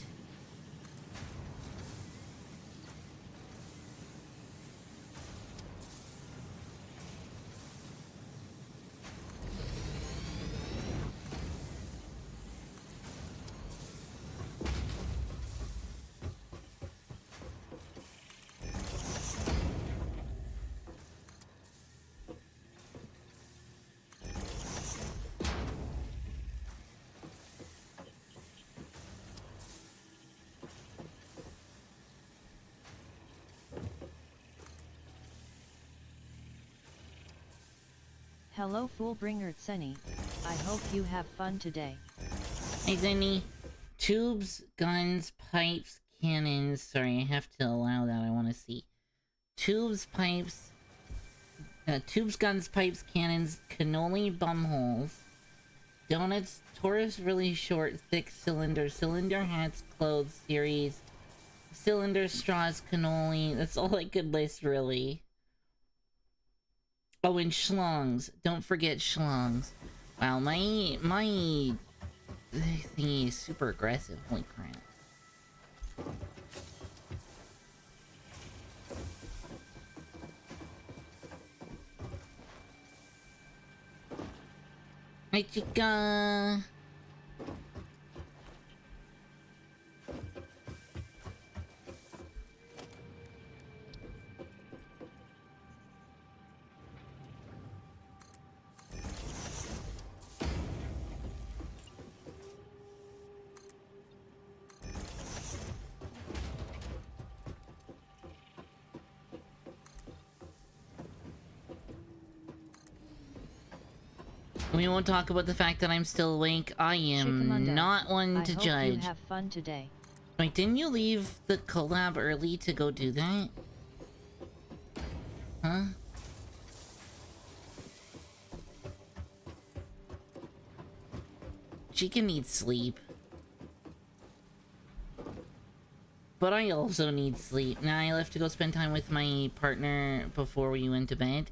Hello Foolbringer Tseni, I hope you have fun today. Hey Zenny. Tubes, guns, pipes, cannons. Sorry, I have to allow that. I want to see. Tubes, pipes... tubes, guns, pipes, cannons, cannoli, bumholes. Donuts, Taurus really short, thick cylinder, cylinder hats, clothes, series. Cylinder, straws, cannoli. That's all I could list, really. Oh, and schlongs. Don't forget schlongs. Wow, my thingy is super aggressive. Holy crap. Hi, chica. We won't talk about the fact that I'm still awake. I am Chickamundo, not one to I hope judge. you have fun today. Wait, didn't you leave the collab early to go do that? Huh? Chica needs sleep. But I also need sleep. Now I left to go spend time with my partner before we went to bed.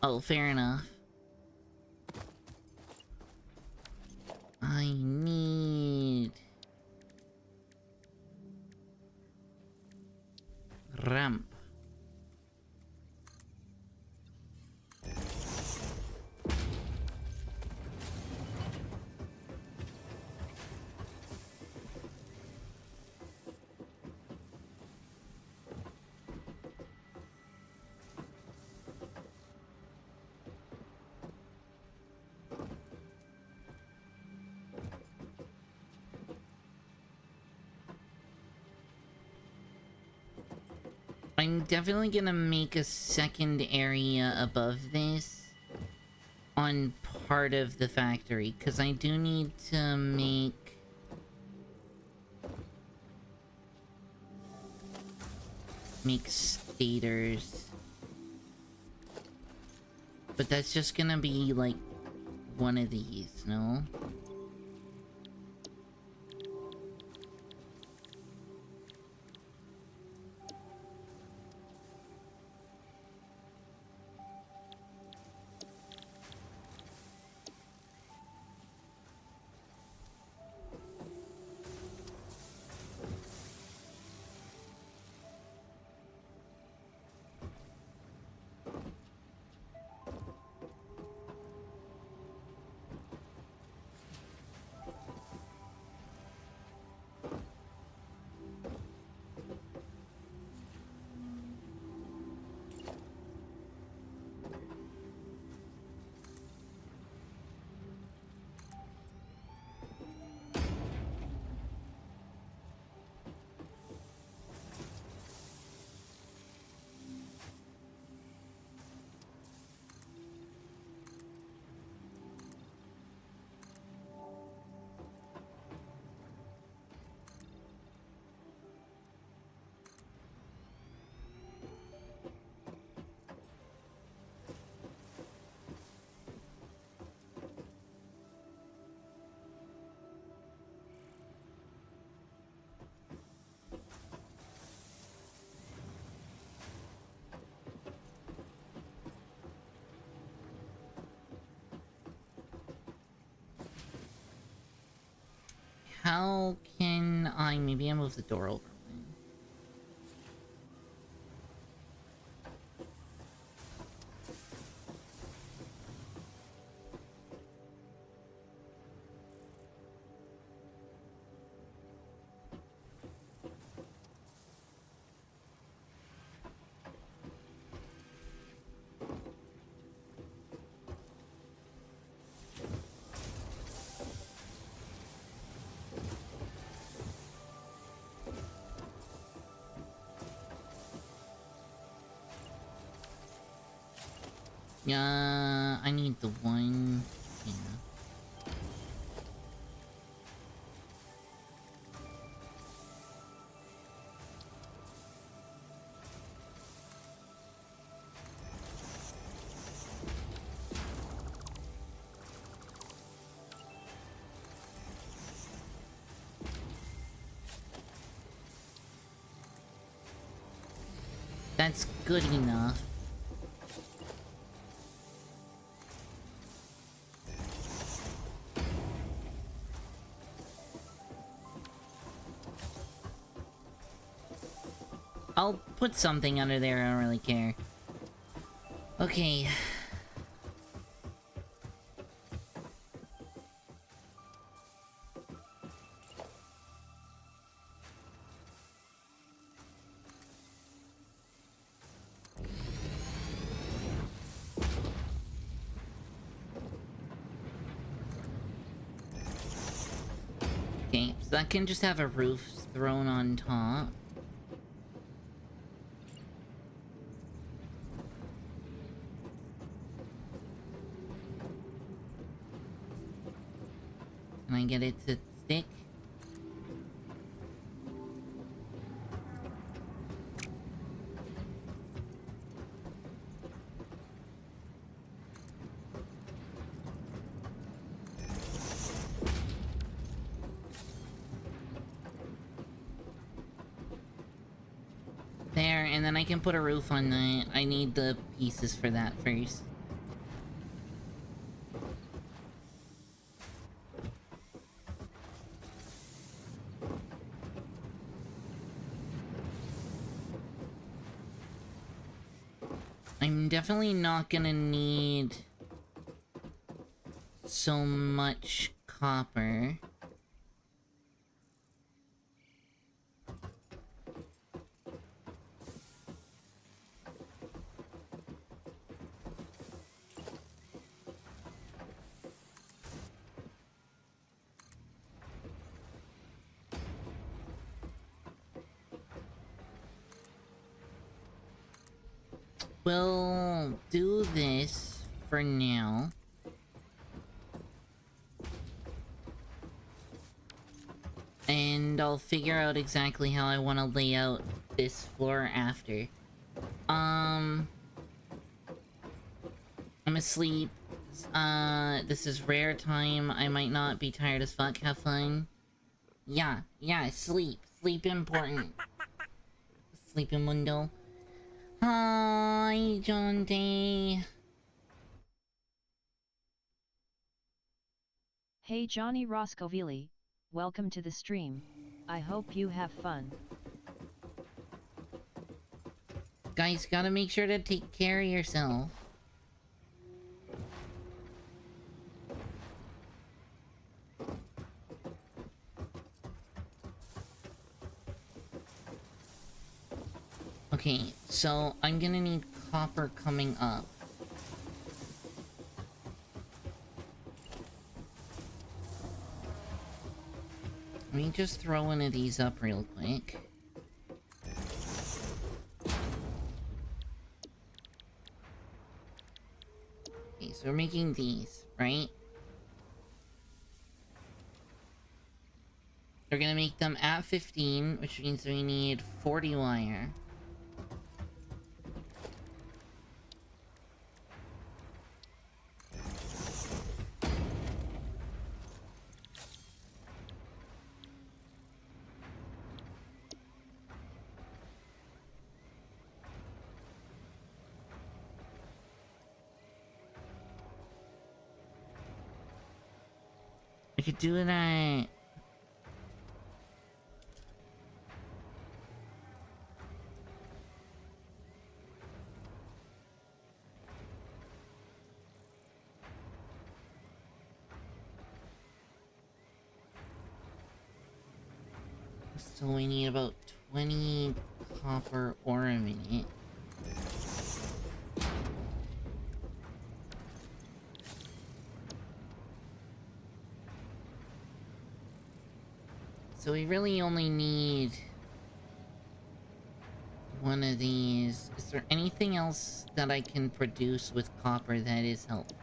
Oh, fair enough. I need... ramp. I'm definitely gonna make a second area above this on part of the factory, because I do need to make stators. But that's just gonna be like one of these, no? How can I... maybe I move the door over. I need the one... yeah. That's good enough. I'll put something under there, I don't really care. Okay. Okay, so that can just have a roof thrown on top. Can I get it to stick? There, and then I can put a roof on that. I need the pieces for that first. I'm definitely not gonna need so much copper. we'll do this for now. And I'll figure out exactly how I want to lay out this floor after. I'm asleep. This is rare time. I might not be tired as fuck. Have fun. Yeah, sleep. Sleep important. Sleep in window. Hi, John Day. Hey Johnny Roscovili, welcome to the stream. I hope you have fun. Guys, gotta make sure to take care of yourself. Okay, so I'm gonna need copper coming up. Let me just throw one of these up real quick. Okay, so we're making these, right? We're gonna make them at 15, which means we need 40 wire. I could do it at... So we need about 20 copper ore a minute. So we really only need one of these. Is there anything else that I can produce with copper that is helpful?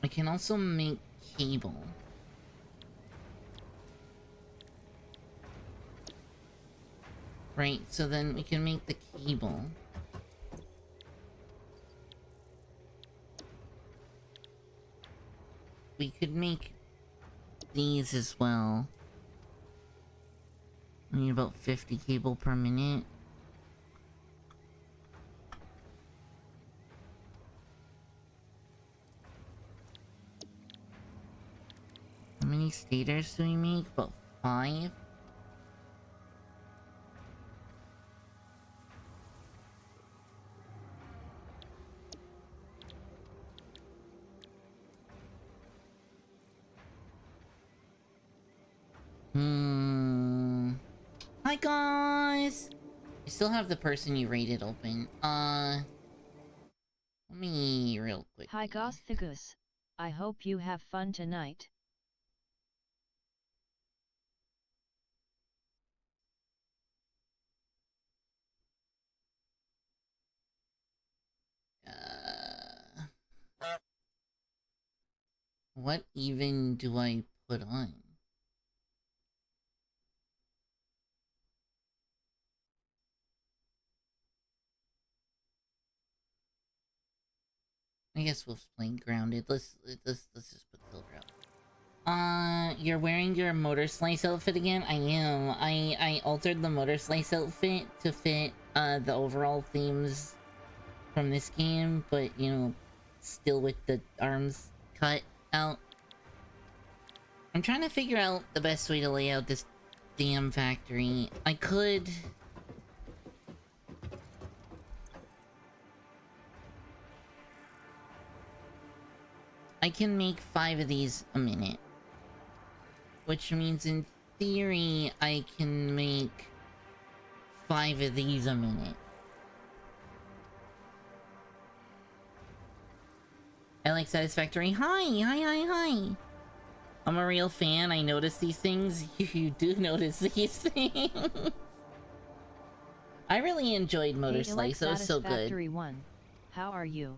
I can also make cable. Right, so then we can make the cable. We could make these as well. We need about 50 cable per minute. How many stators do we make? About 5? Hi guys! I still have the person you rated open. Let me real quick. Hi Gosthagus. I hope you have fun tonight. What even do I put on? I guess we'll play grounded. Let's just put silver out. You're wearing your motor slice outfit again? I am. I altered the motor slice outfit to fit the overall themes from this game, but you know, still with the arms cut out. I'm trying to figure out the best way to lay out this damn factory. I could... I can make 5 of these a minute. Which means in theory, I can make 5 of these a minute. I like Satisfactory. Hi. I'm a real fan. I notice these things. You do notice these things. I really enjoyed Motor Slice. That was so good. Satisfactory 1. How are you?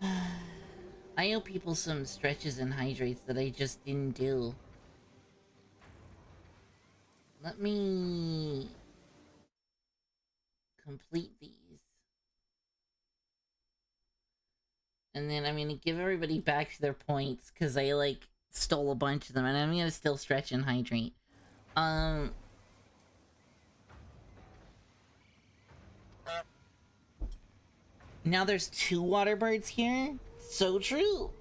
I owe people some stretches and hydrates that I just didn't do. Let me complete these. And then I'm gonna give everybody back their points because I like stole a bunch of them, and I'm gonna still stretch and hydrate. Now there's 2 water birds here. So true.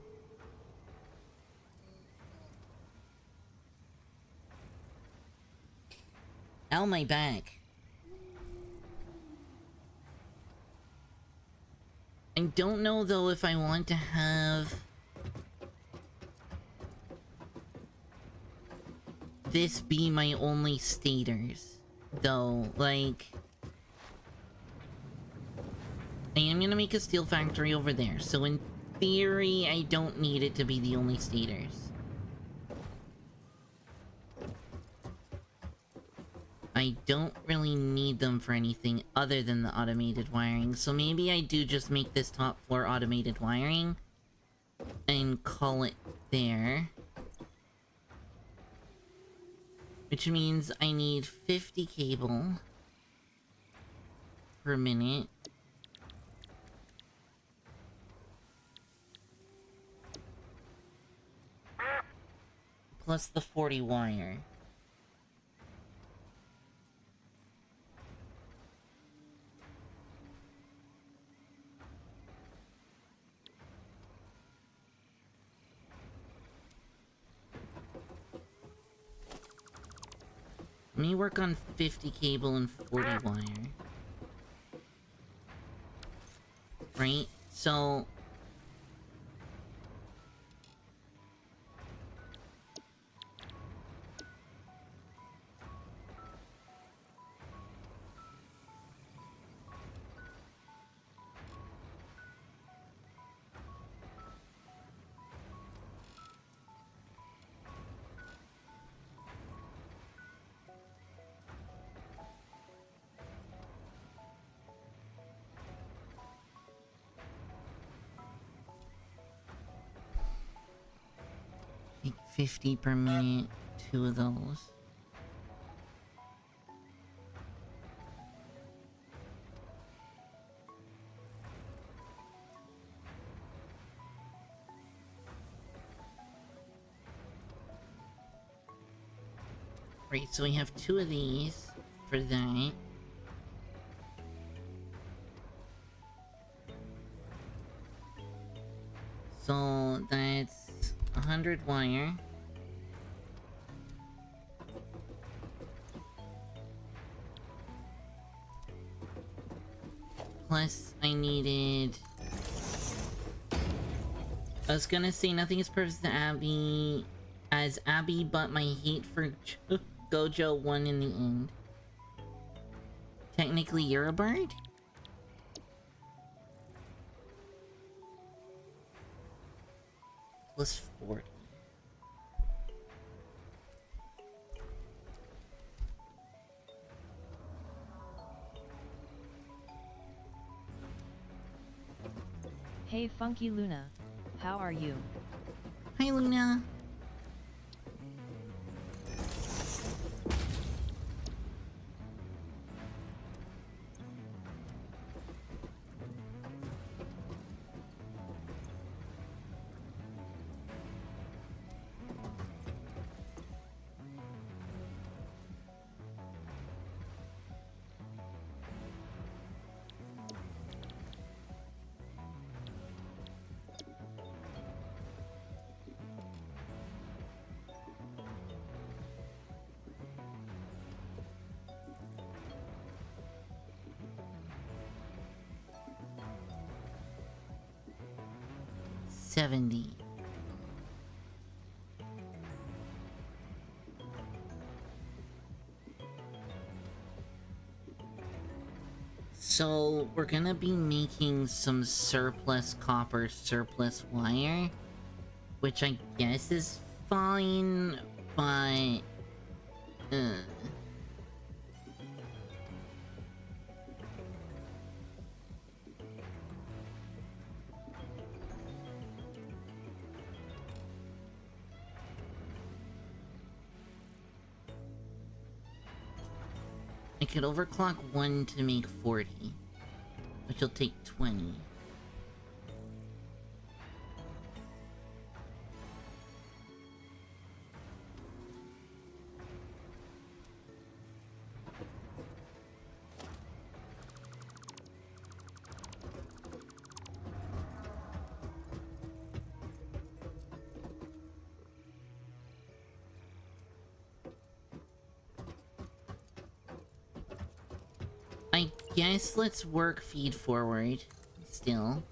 Ow, my back. I don't know though if I want to have this be my only stators, though. Like, I am gonna make a steel factory over there, so in theory I don't need it to be the only stators. I don't really need them for anything other than the automated wiring, so maybe I do just make this top floor automated wiring and call it there. Which means I need 50 cable per minute. Plus the 40 wire. Let me work on 50 cable and 40 wire. Right? So... like 50 per minute, 2 of those. Right, so we have 2 of these for that. So that's 100 wire. Plus I needed... I was gonna say nothing is perfect as Abby, but my hate for Gojo won in the end. Technically, you're a bird? Plus 40. Hey Funky Luna, how are you? Hi Luna. $70. So we're gonna be making some surplus copper, surplus wire, which I guess is fine, but I could overclock 1 to make 40, which will take 20. I guess let's work feed forward still.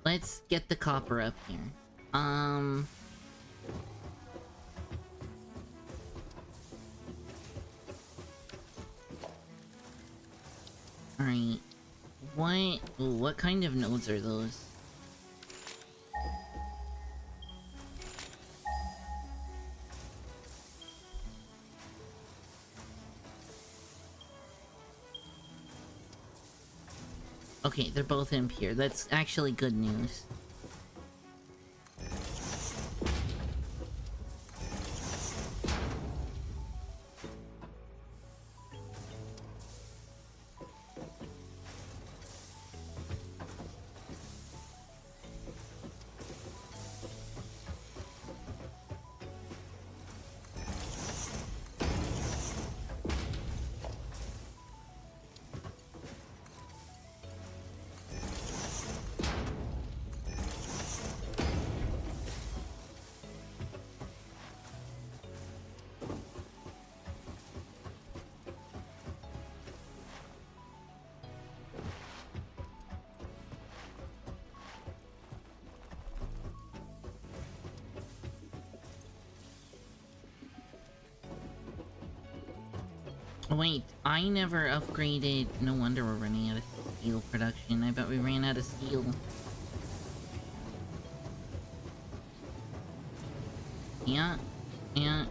Let's get the copper up here. Alright. What kind of nodes are those? Okay, they're both in here. That's actually good news. Wait, I never upgraded. No wonder we're running out of steel production. I bet we ran out of steel. Yeah. You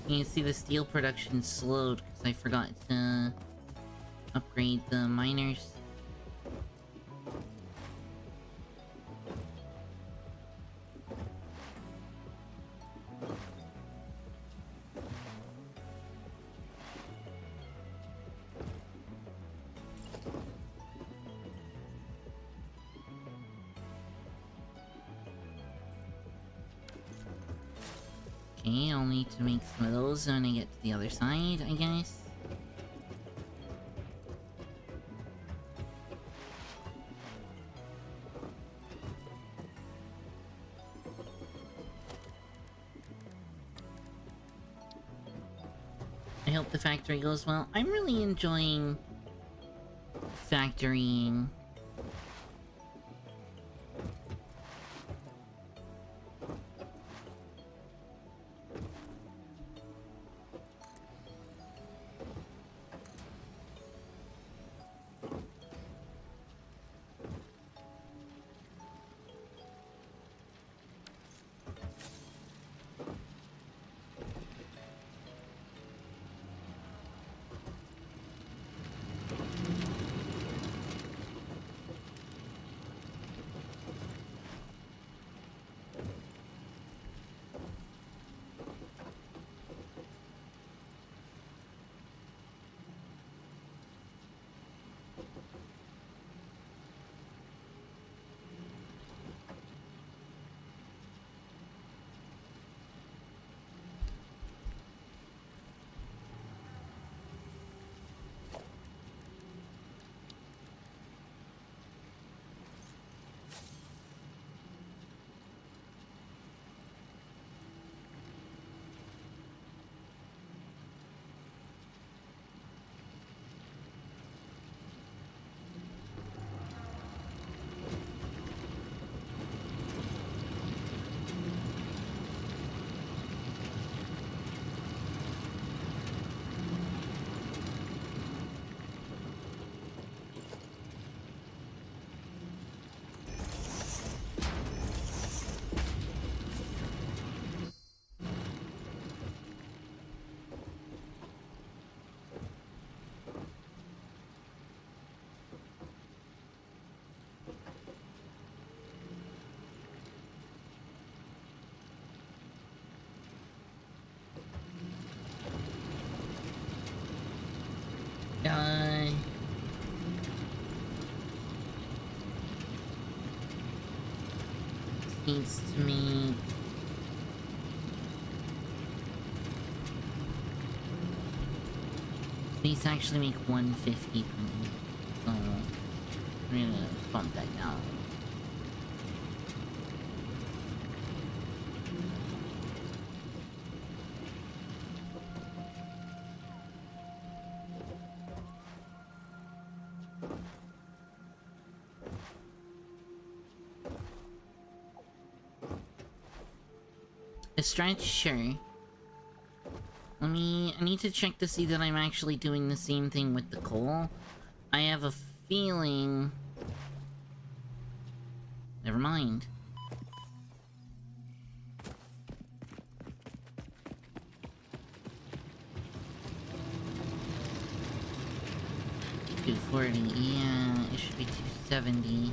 can see the steel production slowed because I forgot to upgrade the miners. Okay, I'll need to make some of those when I get to the other side, I guess. I hope the factory goes well. I'm really enjoying factorying. needs to make... These actually make 150 per minute. So, we're gonna bump that down. A stretch, sure. I need to check to see that I'm actually doing the same thing with the coal. I have a feeling... Never mind. $240, yeah, it should be $270.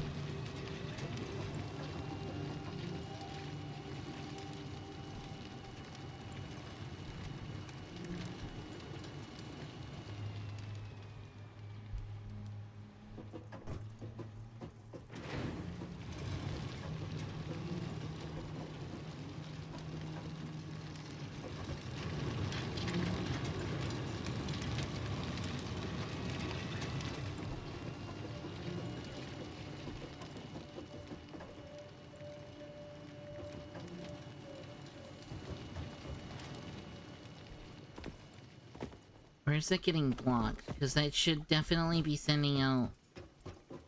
Where's that getting blocked? Because that should definitely be sending out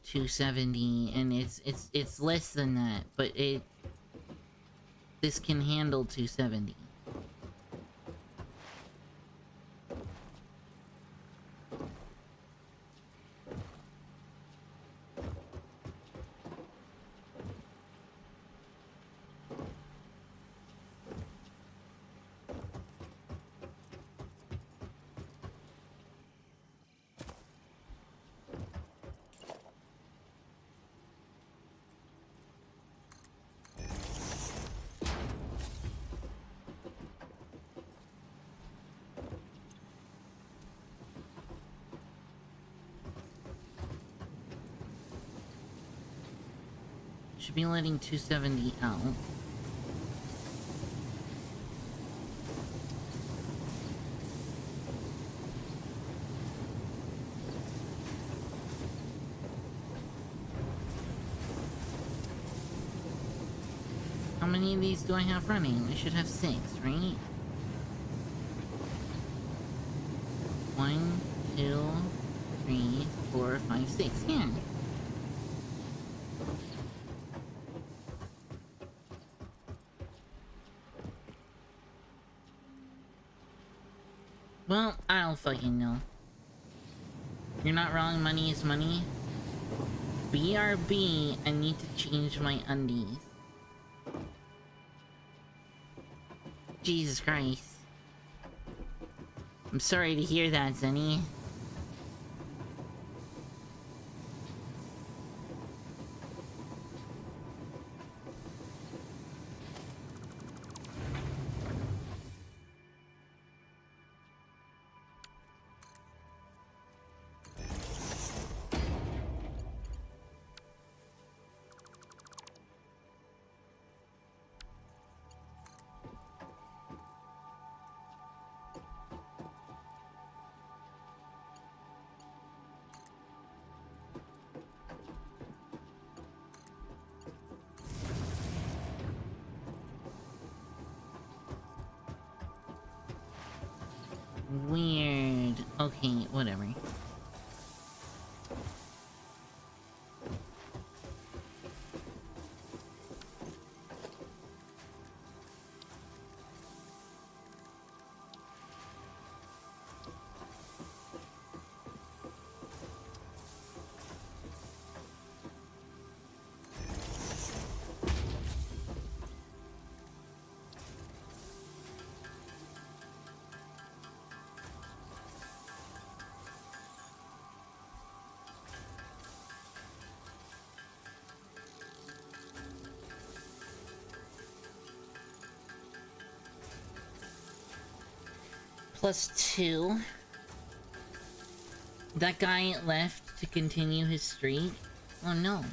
270, and it's less than that, but this can handle 270. Should be letting 270 out. How many of these do I have running? I should have 6, right? 1, 2, 3, 4, 5, 6. Yeah. Well, I don't fucking know. You're not wrong, money is money. BRB, I need to change my undies. Jesus Christ. I'm sorry to hear that, Zenny. Weird. Okay, whatever. +2. That guy left to continue his streak? Oh no.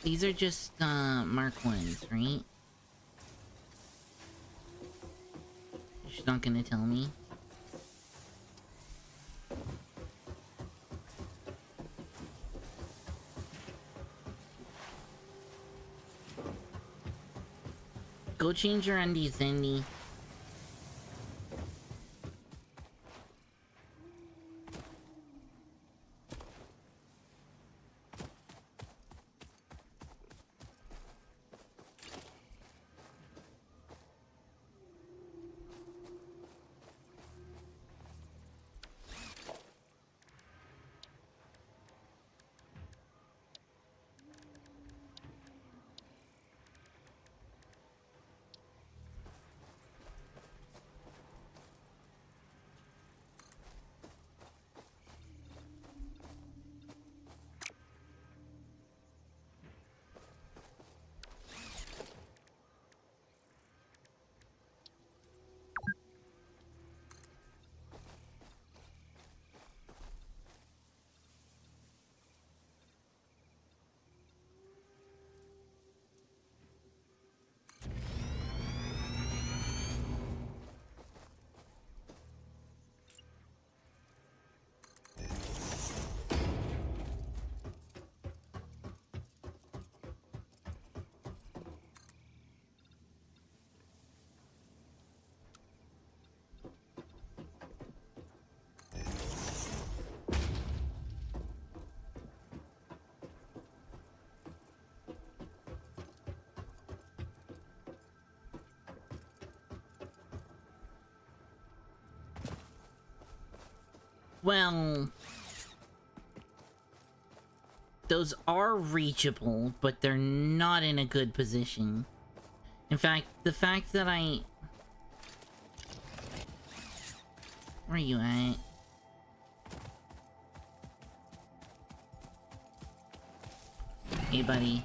These are just, Mark 1s, right? She's not gonna tell me. Go change your undies, Sandy. Well, those are reachable, but they're not in a good position. In fact, the fact that where are you at? Hey, buddy.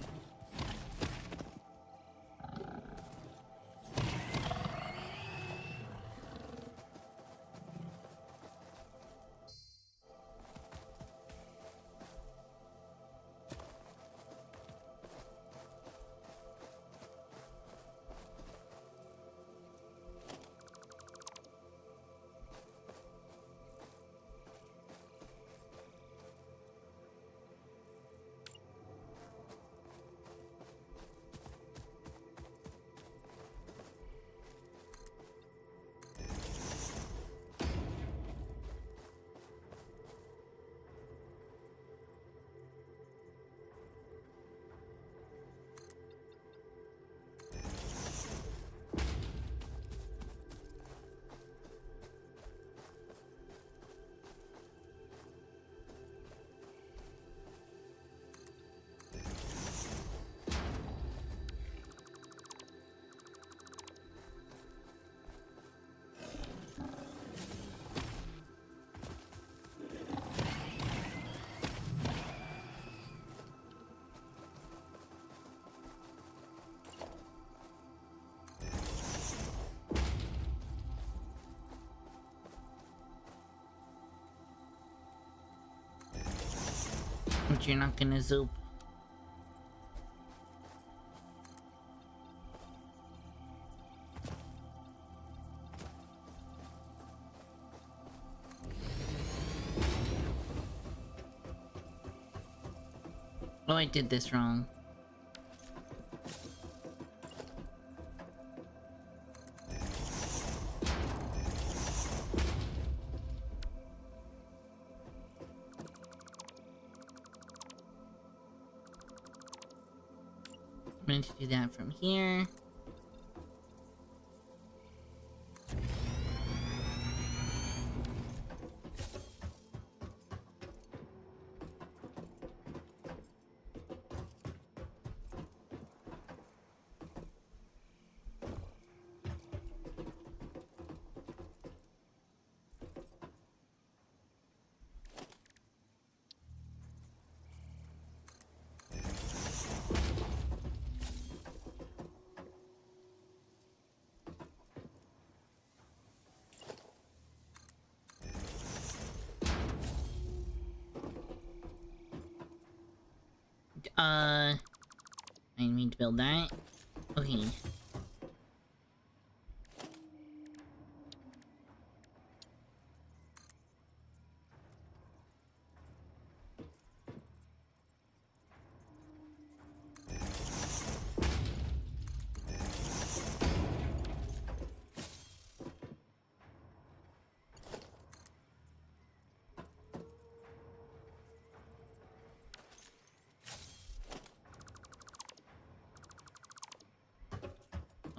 But you're not gonna zoop. Oh, I did this wrong. I'm going to do that from here. I didn't mean to build that. Okay.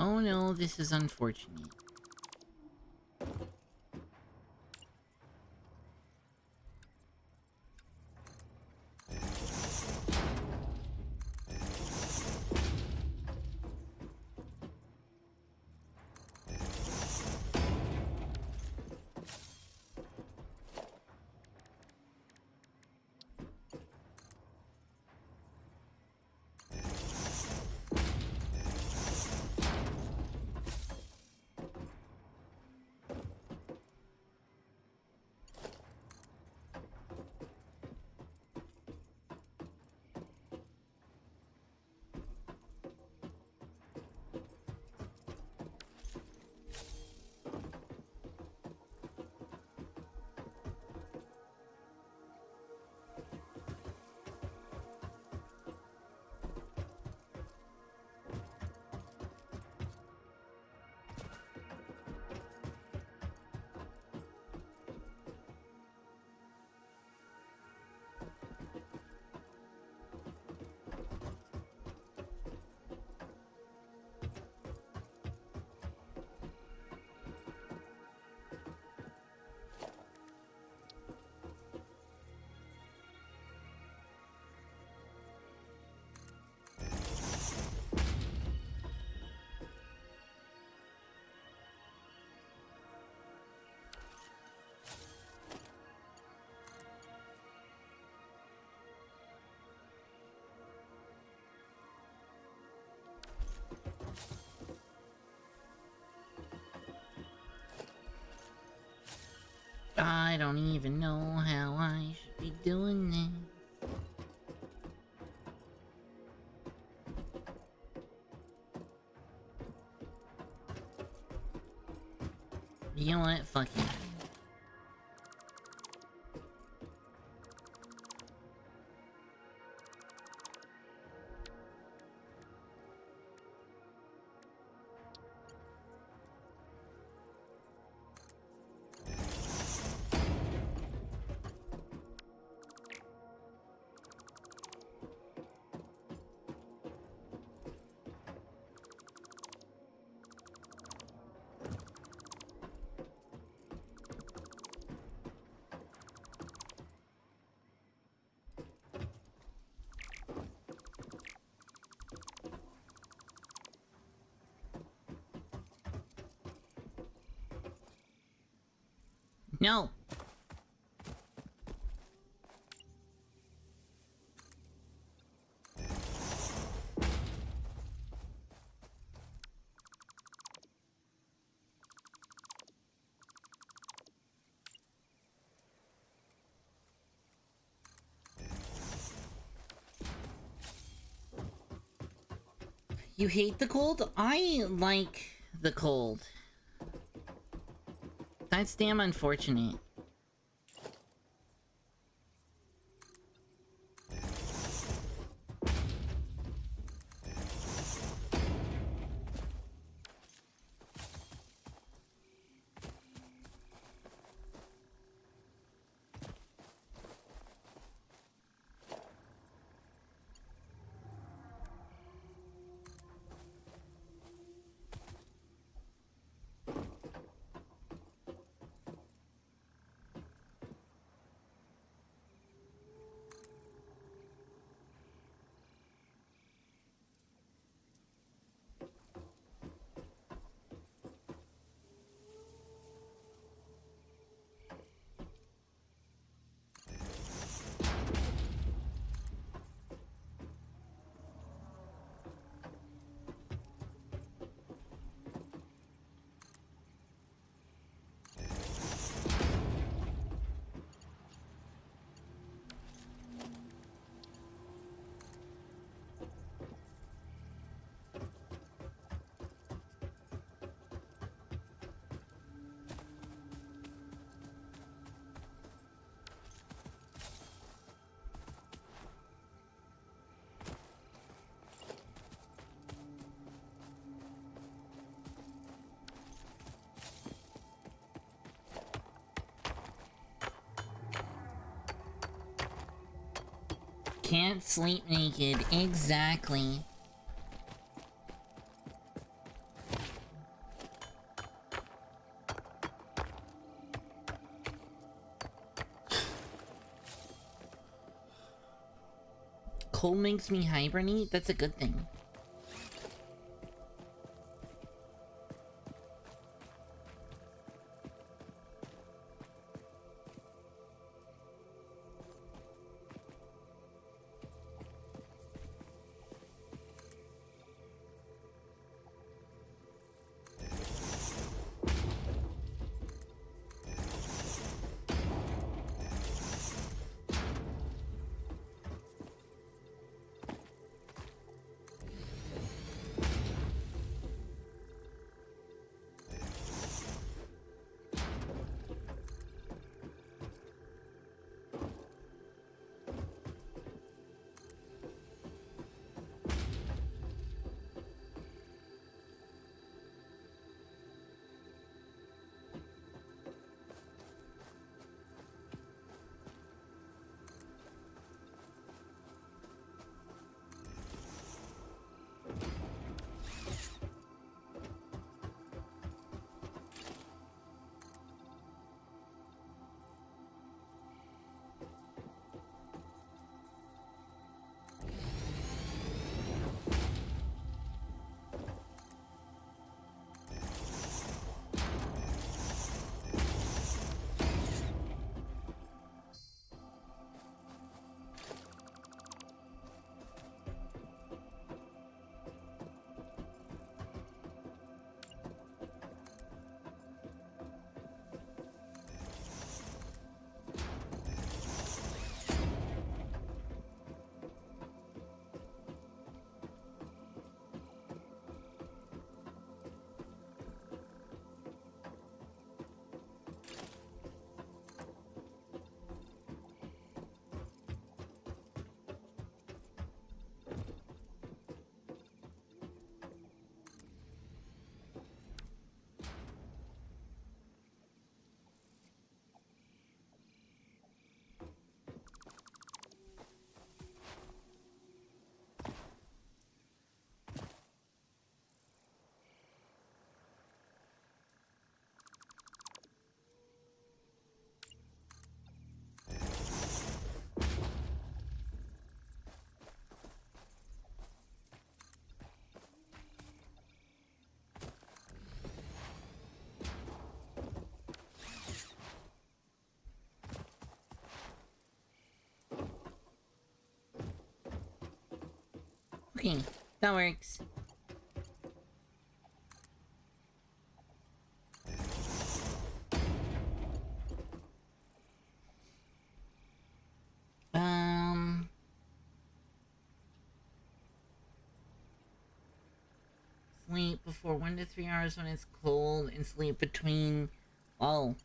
Oh no, this is unfortunate. I don't even know how I should be doing this. You know what? Fuck it. No! You hate the cold? I like the cold. That's damn unfortunate. can't sleep naked. Exactly. Cold makes me hibernate? That's a good thing. Okay, that works. Sleep before 1 to 3 hours when it's cold, and sleep between... Oh.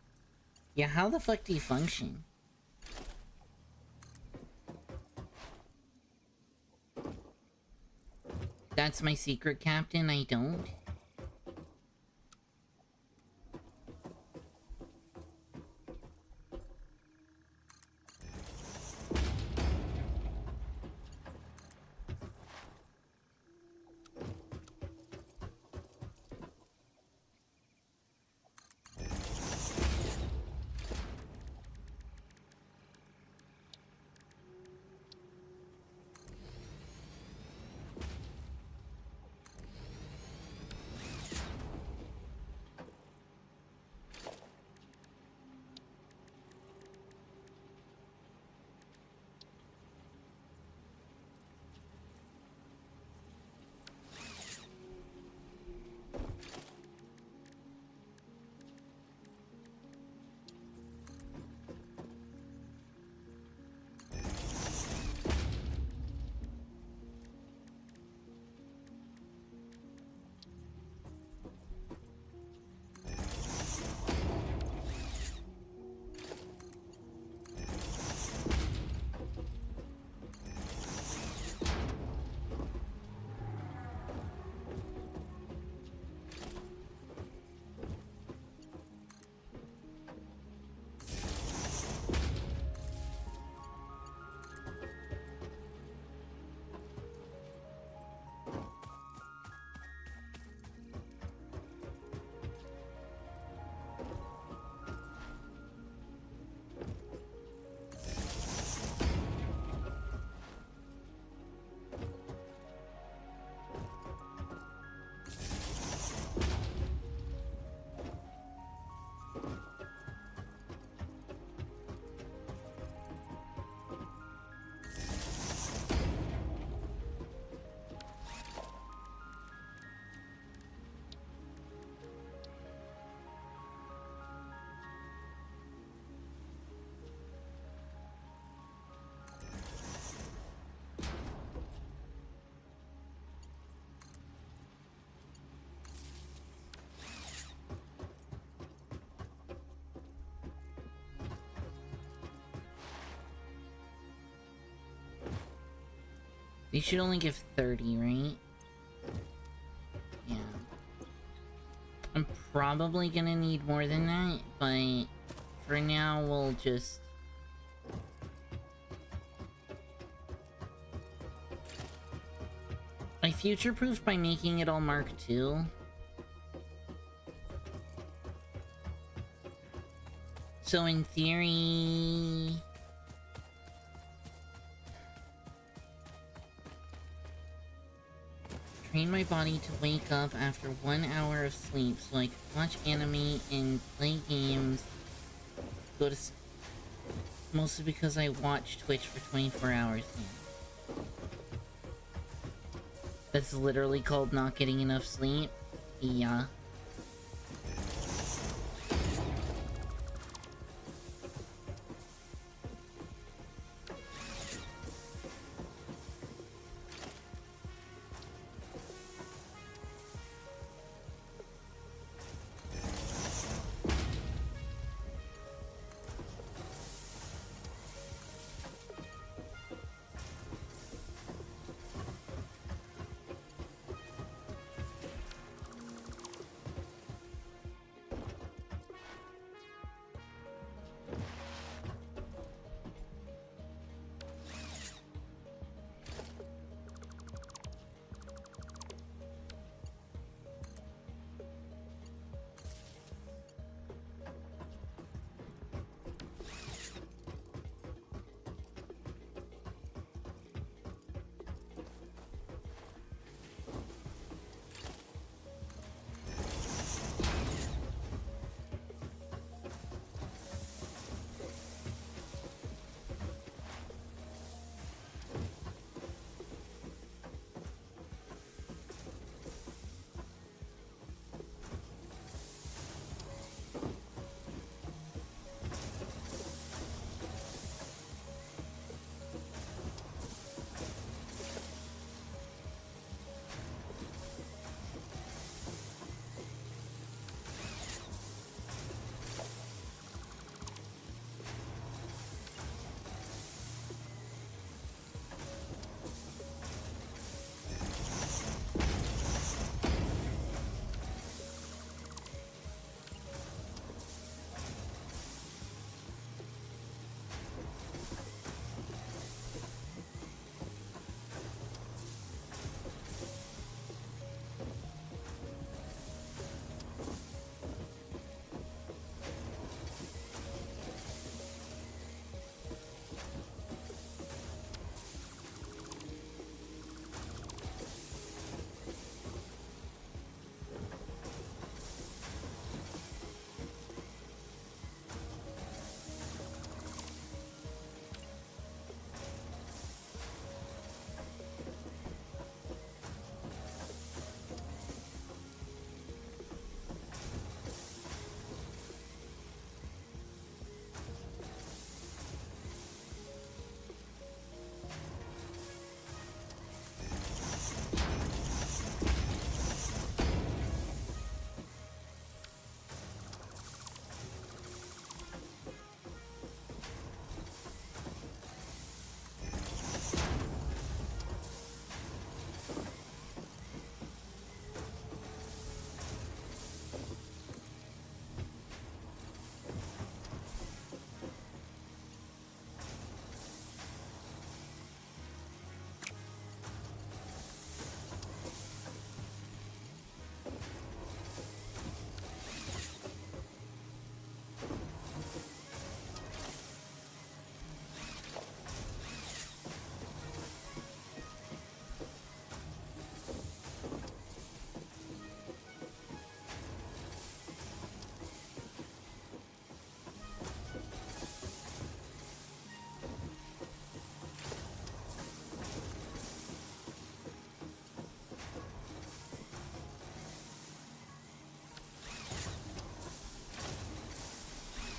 Yeah, how the fuck do you function? That's my secret, Captain. I don't. They should only give 30, right? Yeah. I'm probably gonna need more than that, but for now we'll just... I future-proofed by making it all Mark II. So in theory... Train my body to wake up after 1 hour of sleep so I can watch anime and play games. Go to mostly because I watch Twitch for 24 hours now. That's literally called not getting enough sleep? Yeah.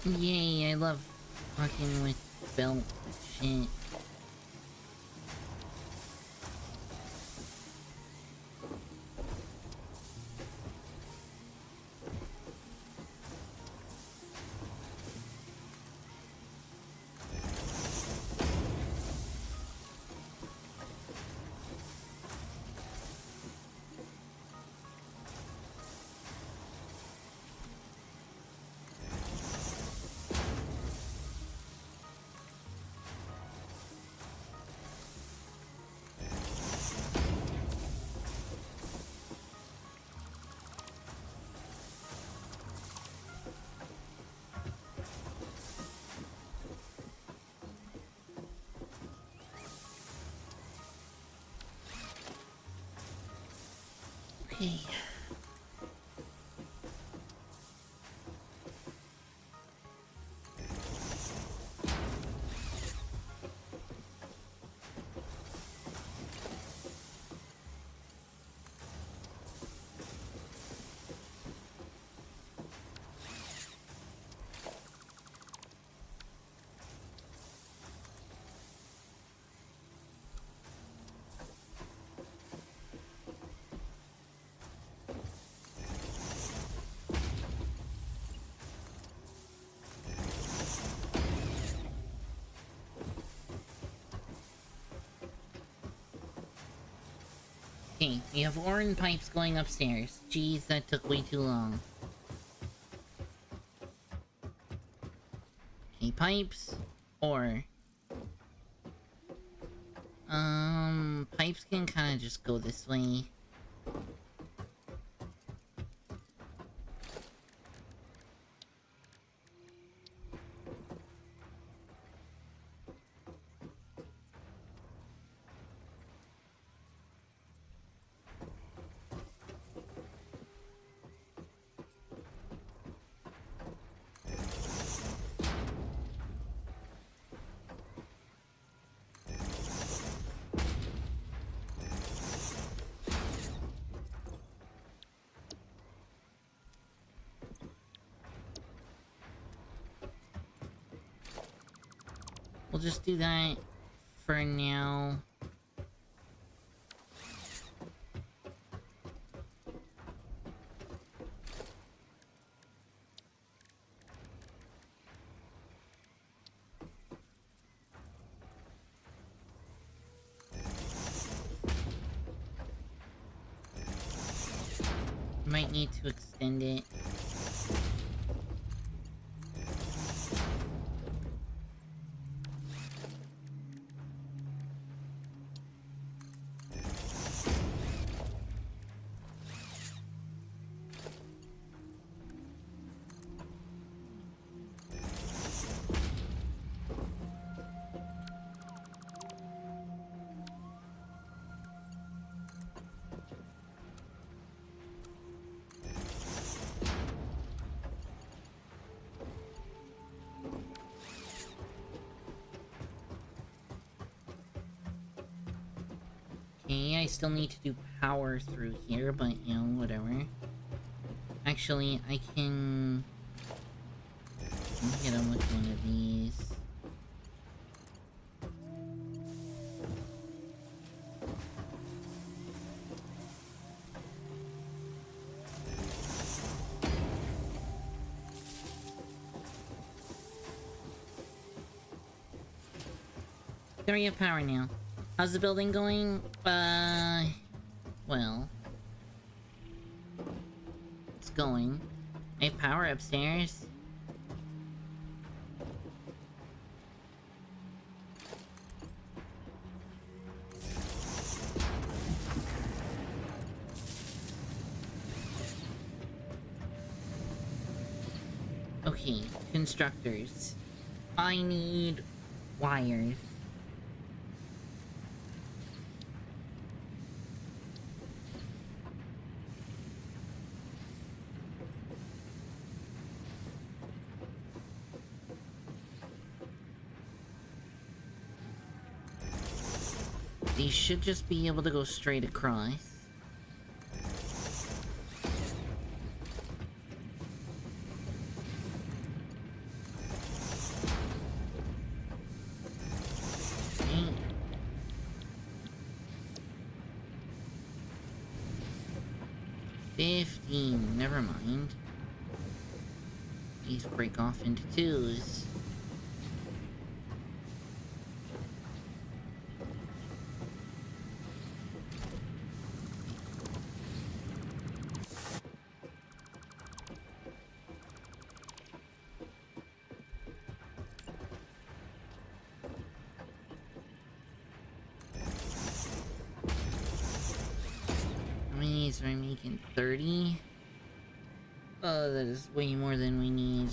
Yay, I love fucking with belt shit. Okay. Okay, we have ore and pipes going upstairs. Jeez, that took way too long. Okay, pipes. Ore. Pipes can kind of just go this way. We'll just do that for now. Might need to extend it. Okay, I still need to do power through here, but, you know, whatever. Actually, I can hit him with one of these. There we have power now. How's the building going? Well... it's going. I have power upstairs. Okay, constructors. I need wires. These should just be able to go straight across. Okay. 15, never mind. These break off into twos. Are we making 30? Oh, that is way more than we need.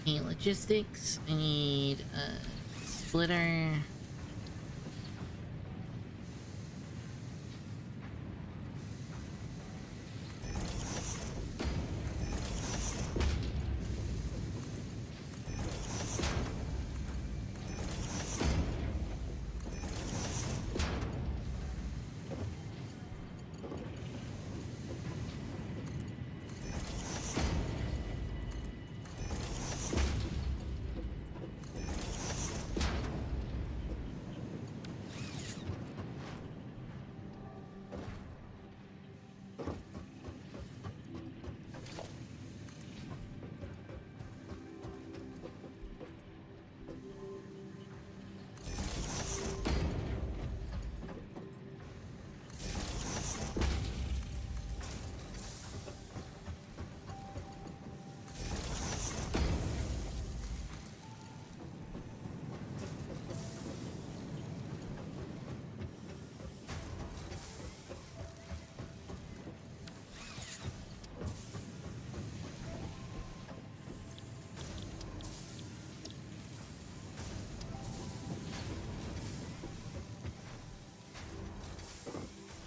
Okay, logistics. I need a splitter.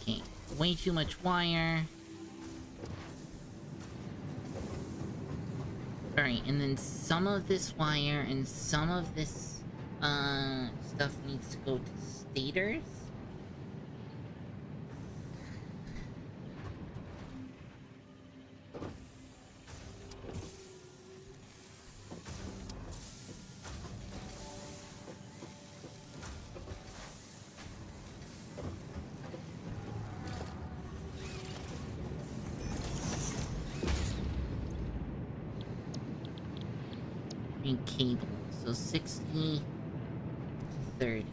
Okay, way too much wire. Alright, and then some of this wire and some of this, stuff needs to go to stators. And cable, so 60 to 30.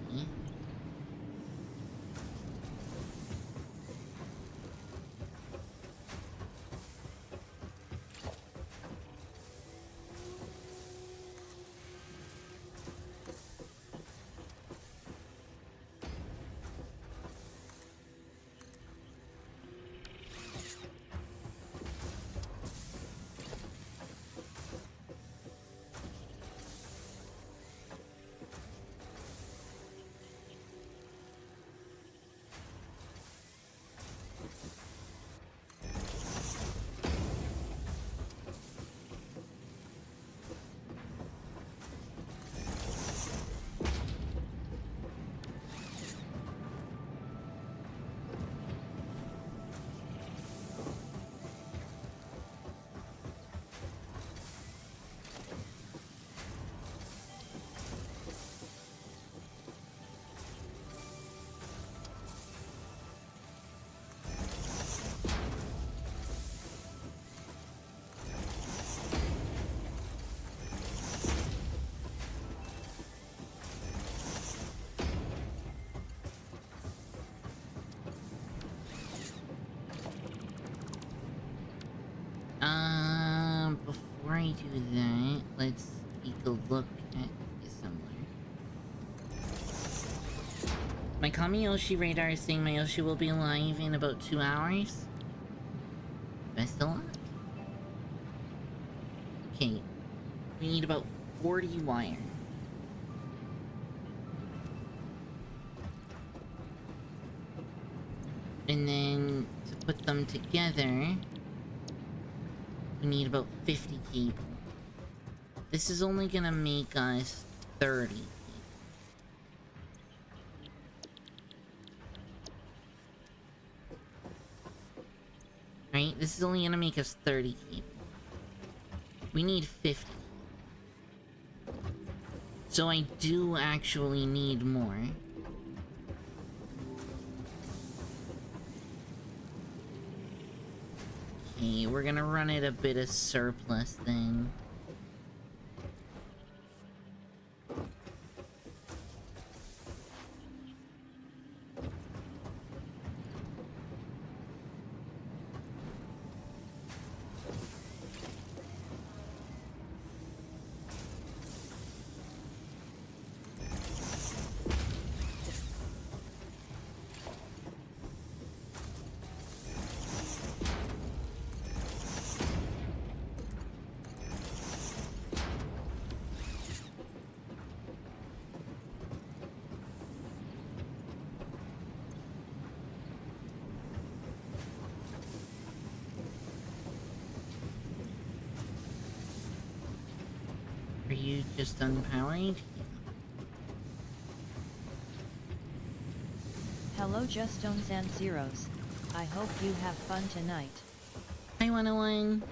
Before I do that, let's take a look at the assembler. My Kamiyoshi radar is saying my Yoshi will be alive in about 2 hours. Best of luck. Okay, we need about 40 wire. And then to put them together, we need about 50 cable. This is only gonna make us 30. Right? This is only gonna make us 30 cable. We need 50. So I do actually need more. Okay, we're gonna run it a bit of surplus then. Are you just unpowered? Hello Justones and Zeros. I hope you have fun tonight. Hi 101.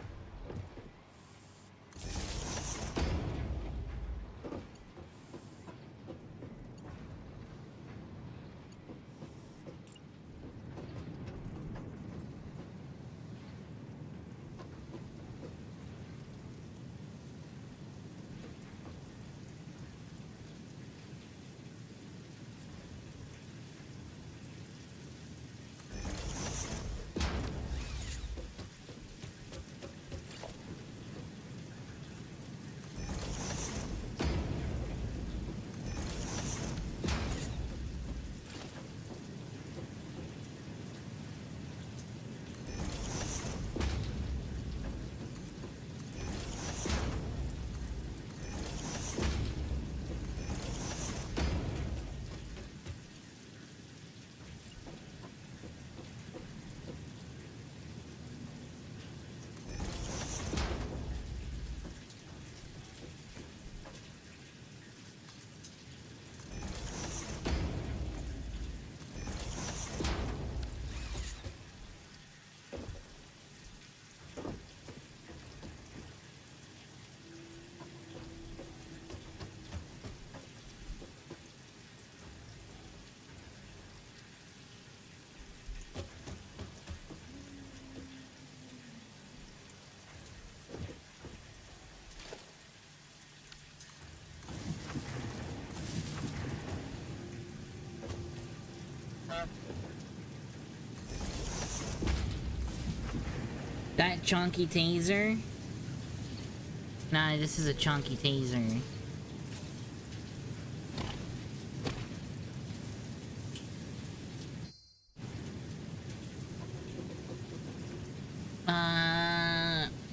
That chunky taser? Nah, this is a chunky taser.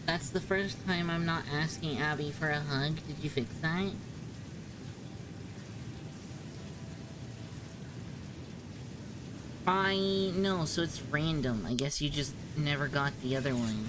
That's the first time I'm not asking Abby for a hug. Did you fix that? No, so it's random. I guess you just never got the other one.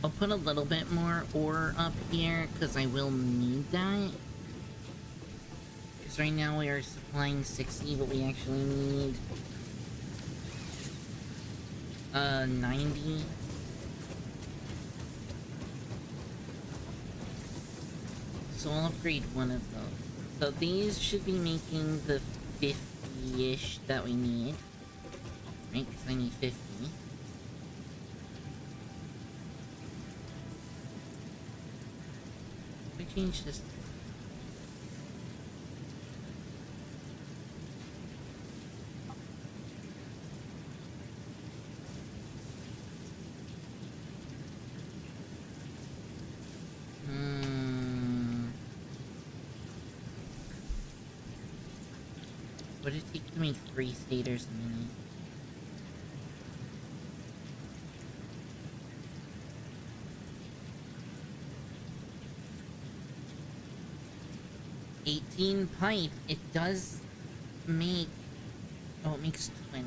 I'll put a little bit more ore up here, because I will need that. Because right now we are supplying 60, but we actually need 90. So I'll upgrade one of those. So these should be making the 50-ish that we need. Right, because I need 50. Change this. Would it take to make 3 stators a minute? Pipe, it does make... Oh, it makes 20.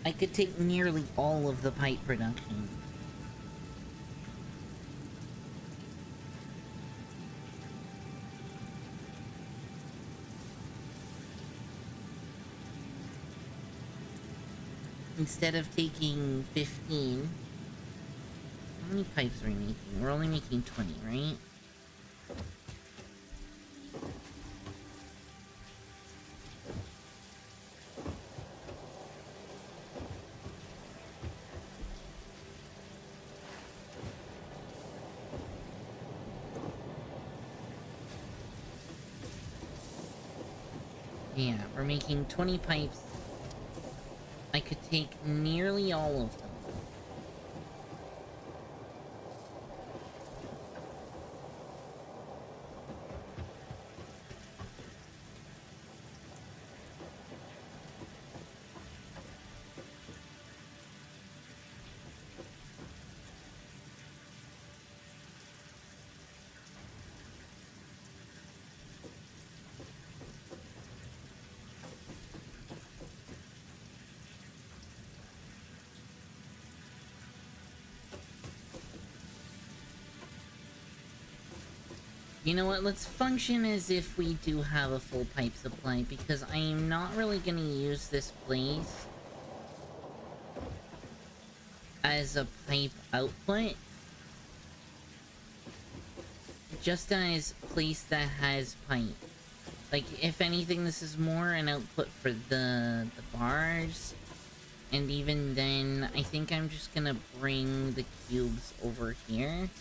I could take nearly all of the pipe production. Instead of taking 15... How many pipes are we making? We're only making 20, right? Yeah, we're making 20 pipes. I could take nearly all of them. You know what, let's function as if we do have a full pipe supply, because I am not really gonna use this place as a pipe output. Just as a place that has pipe. Like, if anything, this is more an output for the bars. And even then, I think I'm just gonna bring the cubes over here.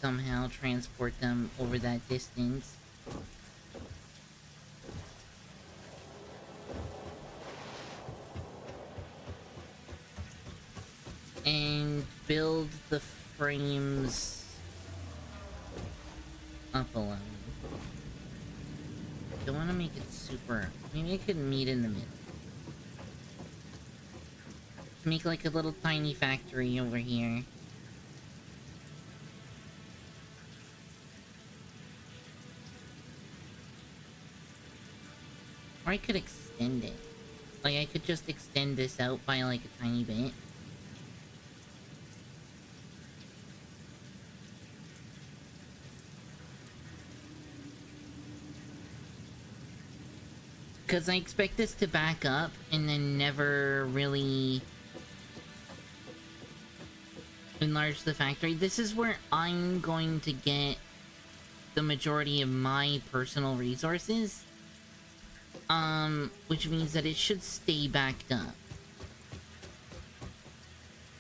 Somehow transport them over that distance. And build the frames up a little. Don't want to make it super... Maybe I could meet in the middle. Make like a little tiny factory over here. Or I could extend it. Like, I could just extend this out by like a tiny bit. Because I expect this to back up and then never really enlarge the factory. This is where I'm going to get the majority of my personal resources. Which means that it should stay backed up.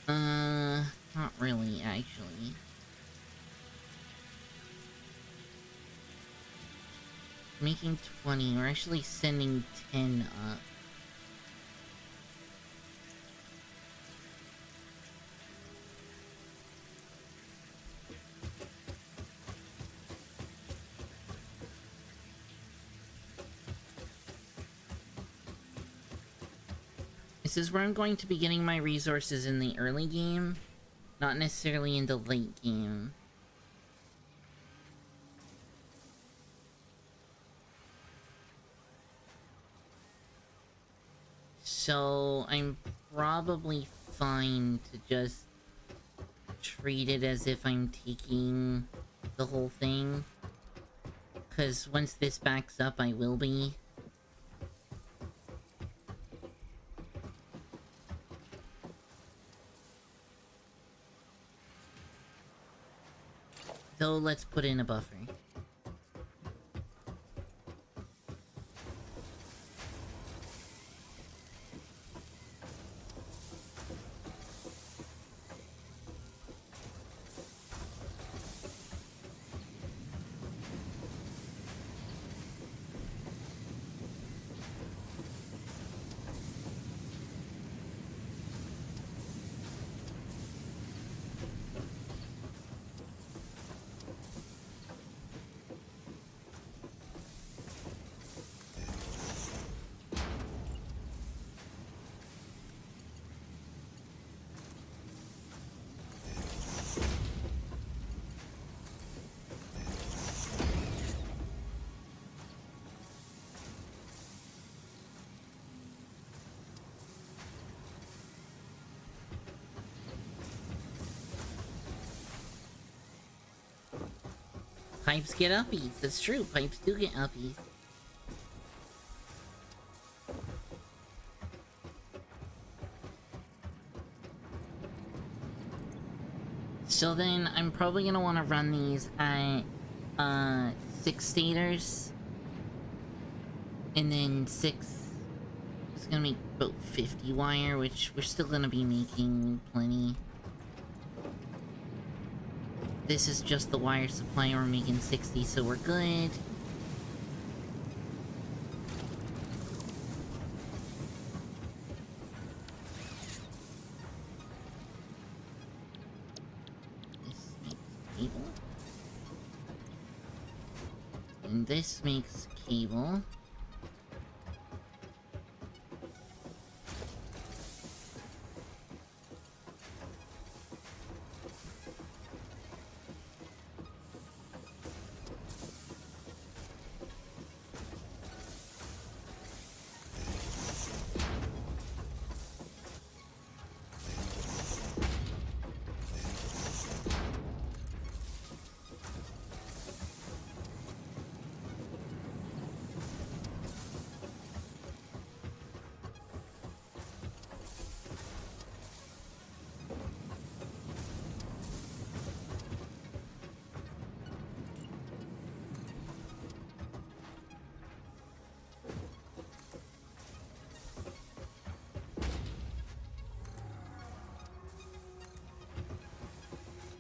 Not really, actually. Making 20, we're actually sending 10 up. This is where I'm going to be getting my resources in the early game, not necessarily in the late game. So I'm probably fine to just treat it as if I'm taking the whole thing. Because once this backs up, I will be. So let's put in a buffer. Pipes get uppies. That's true. Pipes do get uppies. So then, I'm probably gonna want to run these at 6 stators, and then 6. It's gonna make about 50 wire, which we're still gonna be making plenty. This is just the wire supply, we're making 60, so we're good. This makes cable. And this makes cable.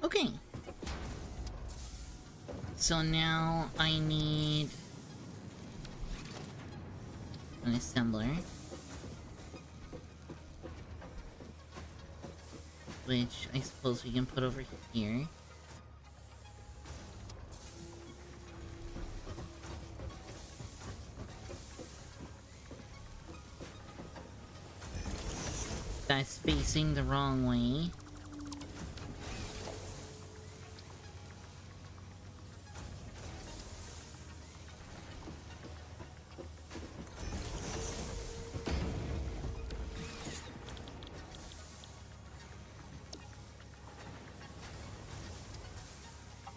Okay. So now I need an assembler, which I suppose we can put over here. That's facing the wrong way.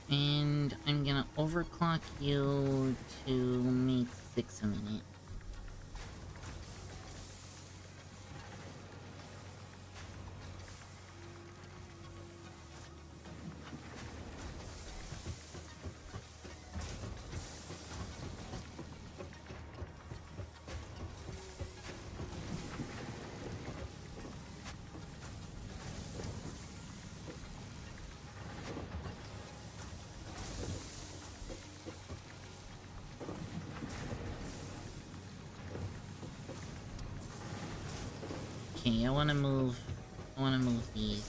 And I'm gonna overclock you to make 6 a minute. Okay, I wanna move these.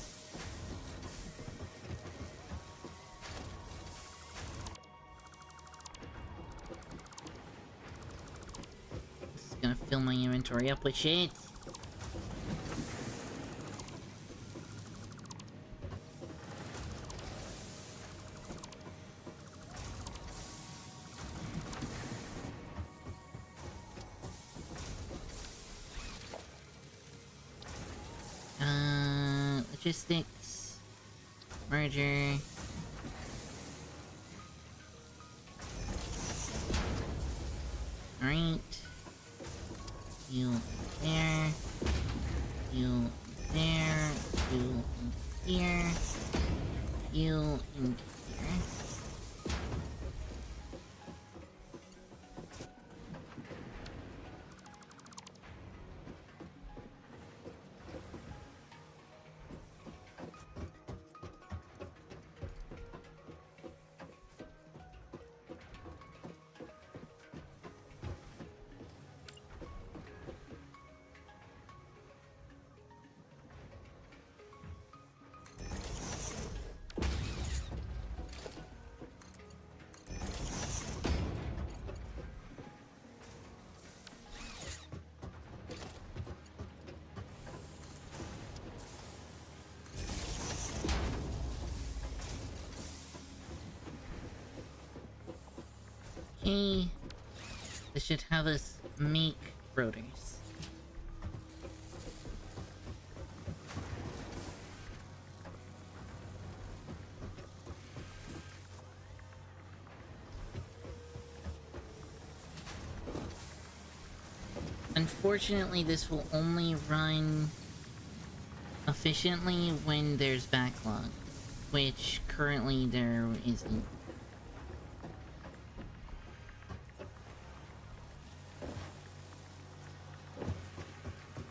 This is gonna fill my inventory up with shit. Logistics. Merger. Alright. You there. You there. You here. You in here. Okay. This should have us make rotors. Unfortunately, this will only run efficiently when there's backlog, which currently there isn't.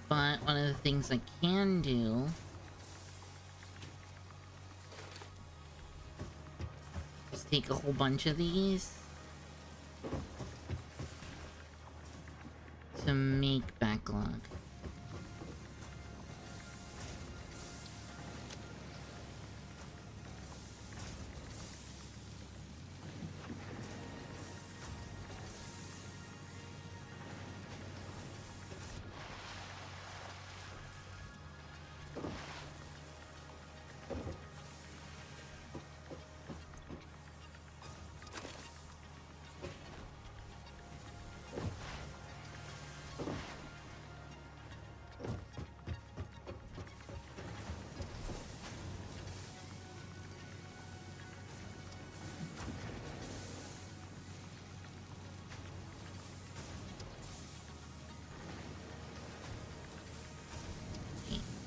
But one of the things I can do take a whole bunch of these to make backlog.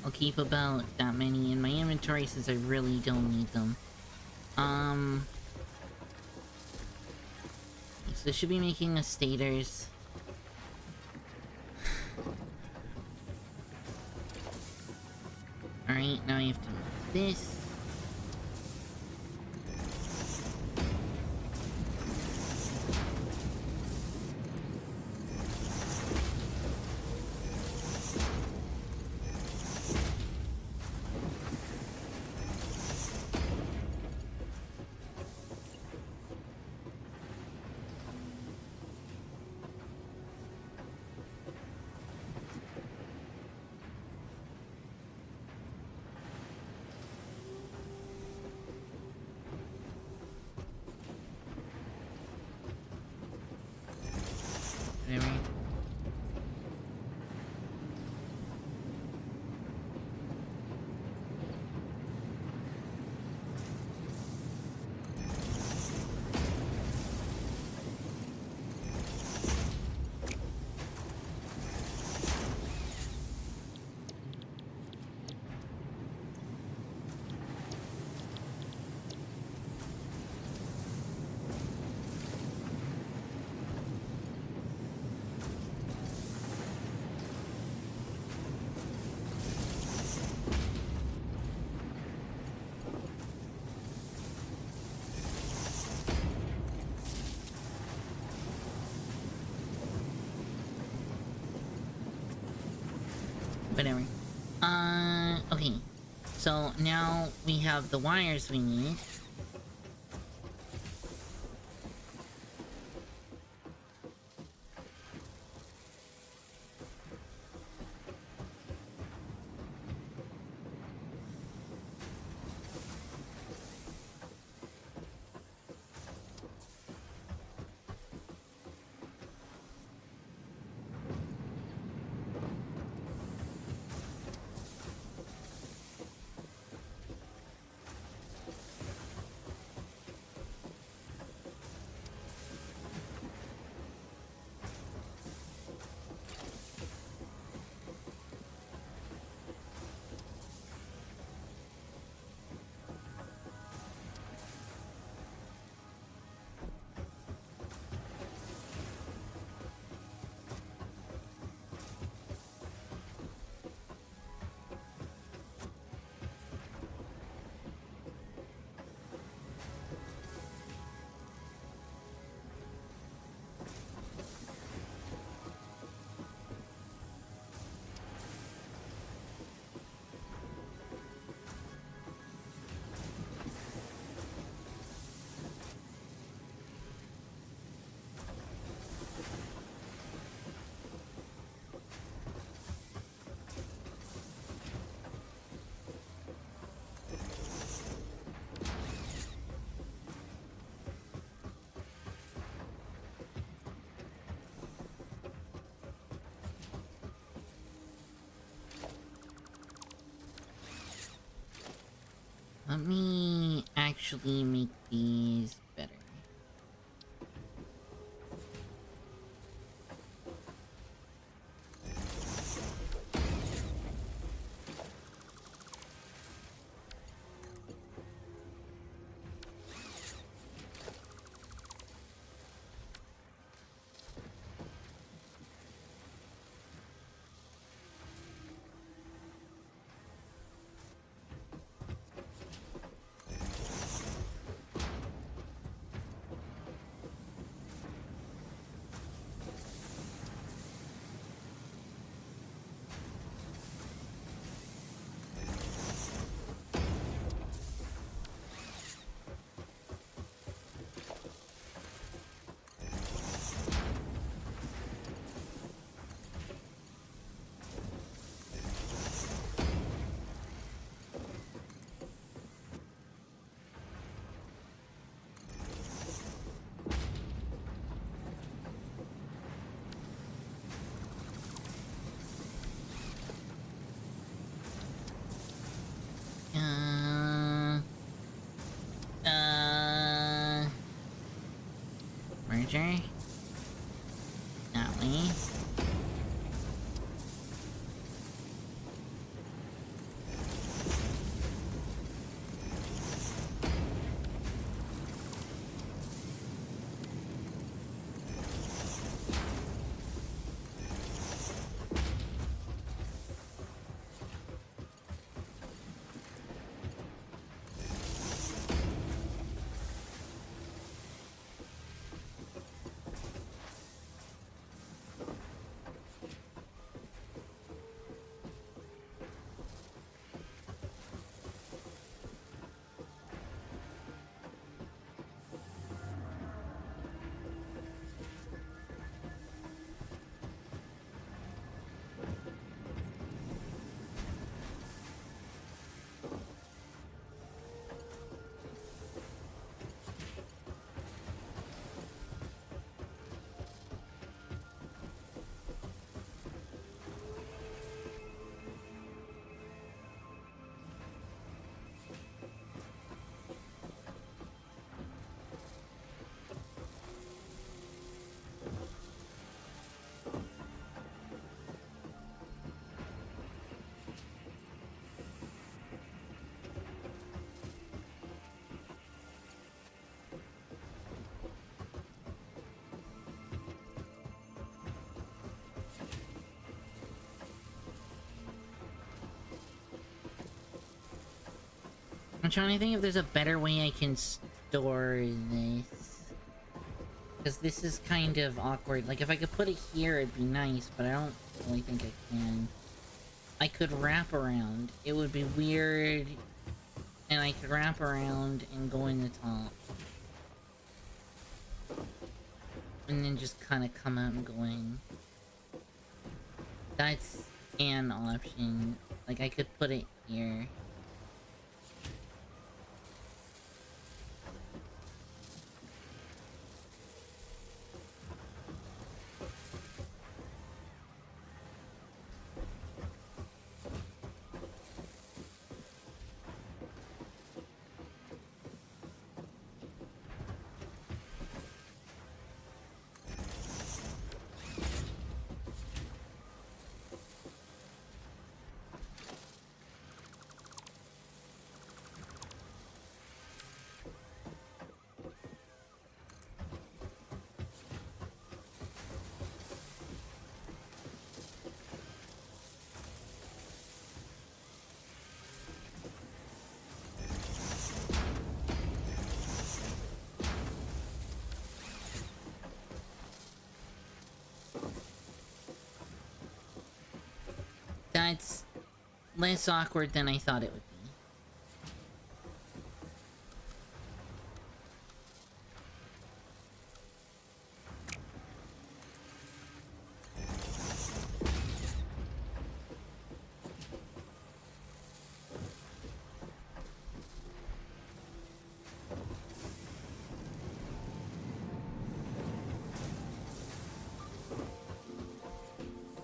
I'll keep about that many in my inventory since I really don't need them. So should be making us stators. Alright, now you have to make this. Whatever. Whatever. Okay. So now we have the wires we need. Let me actually make these better. Merger. That way. I'm trying to think if there's a better way I can store this. Because this is kind of awkward. Like, if I could put it here, it'd be nice, but I don't really think I can. I could wrap around. It would be weird. And I could wrap around and go in the top. And then just kind of come out and go in. That's an option. Like, I could put it here. That's less awkward than I thought it would be.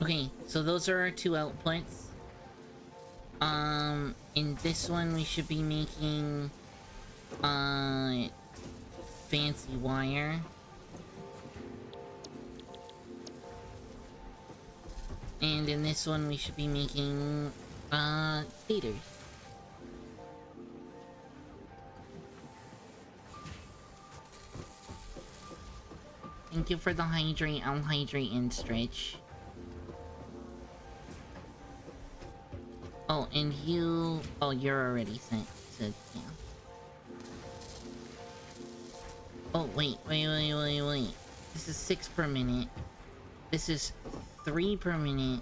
Okay, so those are our two outputs. In this one we should be making, fancy wire. And in this one we should be making, feeders. Thank you for the hydrate, I'll hydrate and stretch. Oh, and you... Oh, you're already sent, so, yeah. Oh, wait. This is 6 per minute. This is 3 per minute.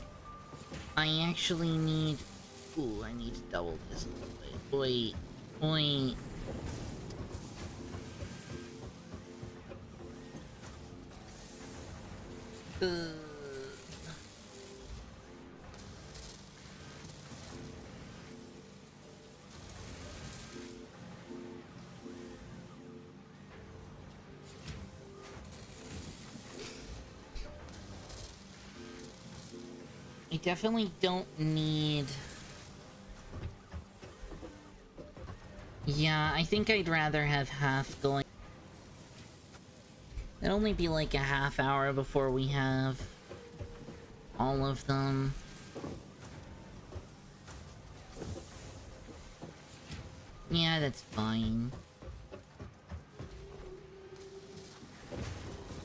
I actually need... Ooh, I need to double this a little bit. Wait. I definitely don't need... Yeah, I think I'd rather have half going... It'll only be like a half hour before we have all of them. Yeah, that's fine.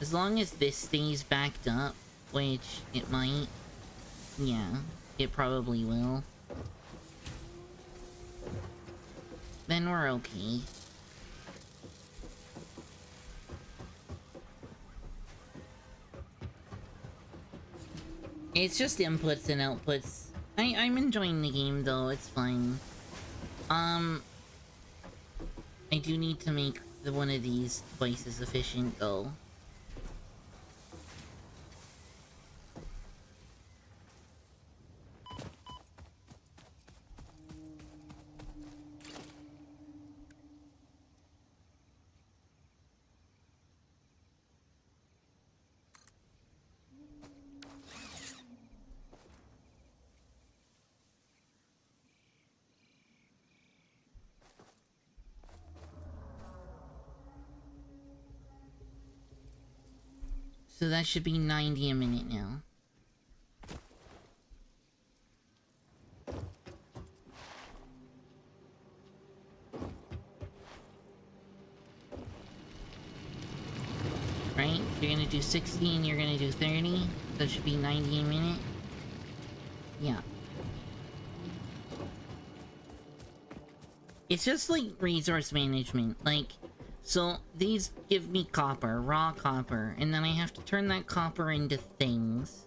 As long as this stays backed up, which it might. Yeah, it probably will. Then we're okay. It's just inputs and outputs. I'm enjoying the game though, it's fine. I do need to make one of these twice as efficient though. So that should be 90 a minute now. Right? So you're gonna do 60 and you're gonna do 30. That should be 90 a minute. Yeah. It's just like resource management. Like, so these give me copper, raw copper, and then I have to turn that copper into things.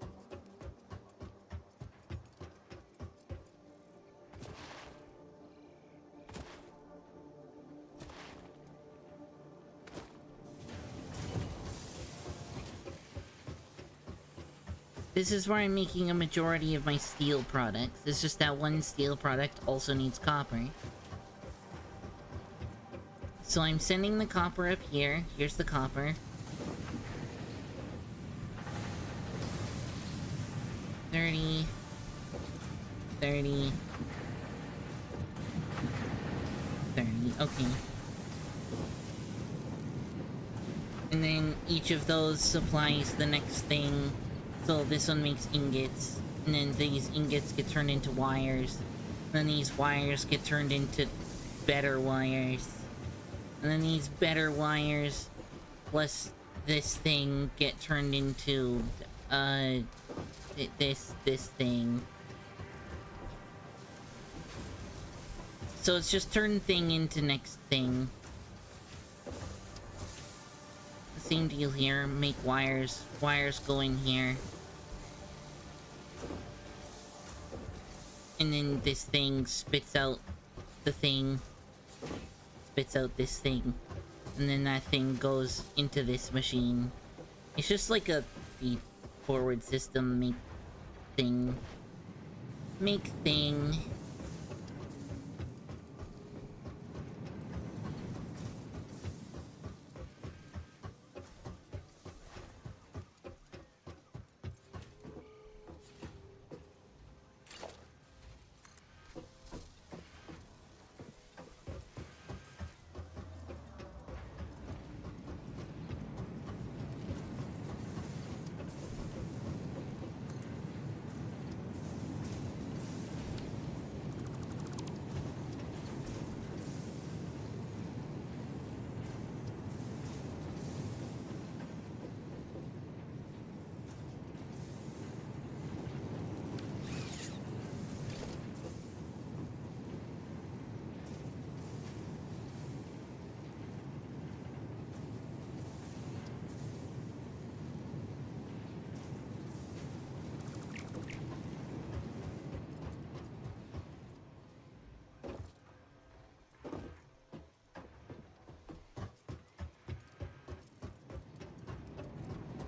This is where I'm making a majority of my steel products. It's just that one steel product also needs copper. So I'm sending the copper up here. Here's the copper. 30. 30. 30. Okay. And then each of those supplies the next thing. So this one makes ingots. And then these ingots get turned into wires. And then these wires get turned into better wires. And then these better wires, plus this thing, get turned into, this thing. So it's just turn thing into next thing. Same deal here, make wires. Wires go in here. And then this thing spits out the thing. Spits out this thing, and then that thing goes into this machine. It's just like a feed forward system. Make thing.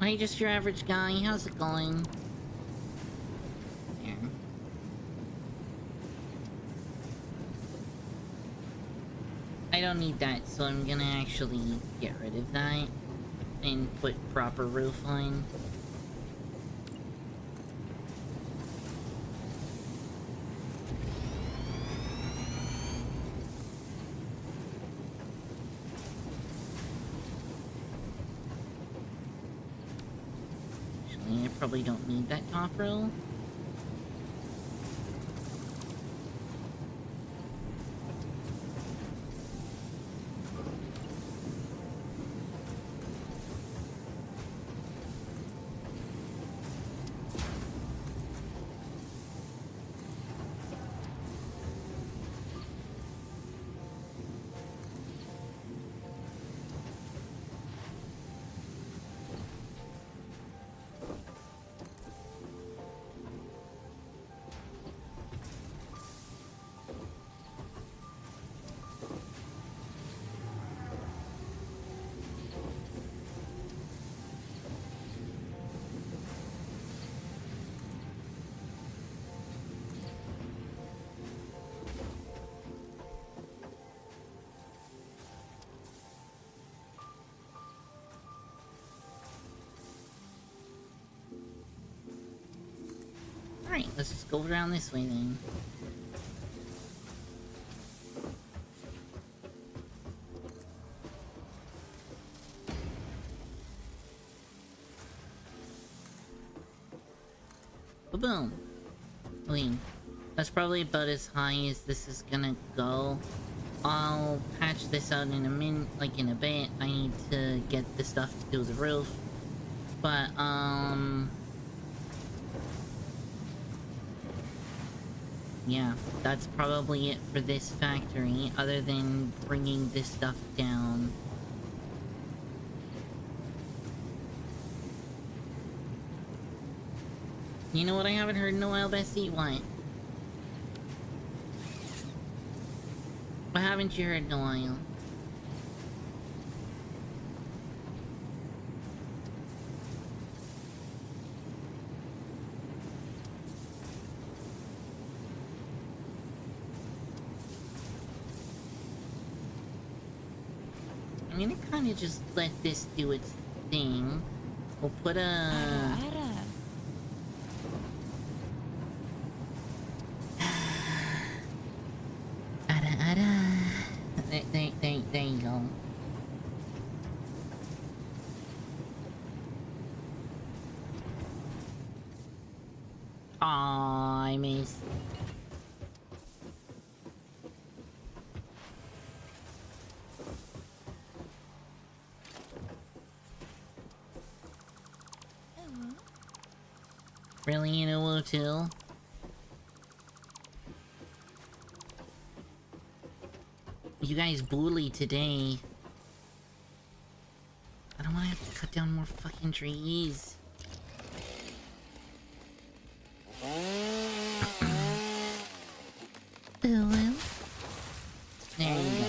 Hi, just your average guy. How's it going? There. I don't need that, so I'm gonna actually get rid of that and put proper roof on. honestly. I probably don't need that top row. Alright, let's just go around this way then. Boom. Wait, that's probably about as high as this is gonna go. I'll patch this out in a minute, like in a bit. I need to get the stuff to do the roof. But, yeah, that's probably it for this factory, other than bringing this stuff down. You know what I haven't heard in a while, Bessie? What? What haven't you heard in a while? I'm gonna kinda just let this do its thing. We'll put a... There you go. Aw, I missed. Really, in a woo too? You guys bully today. I don't want to have to cut down more fucking trees. There you go.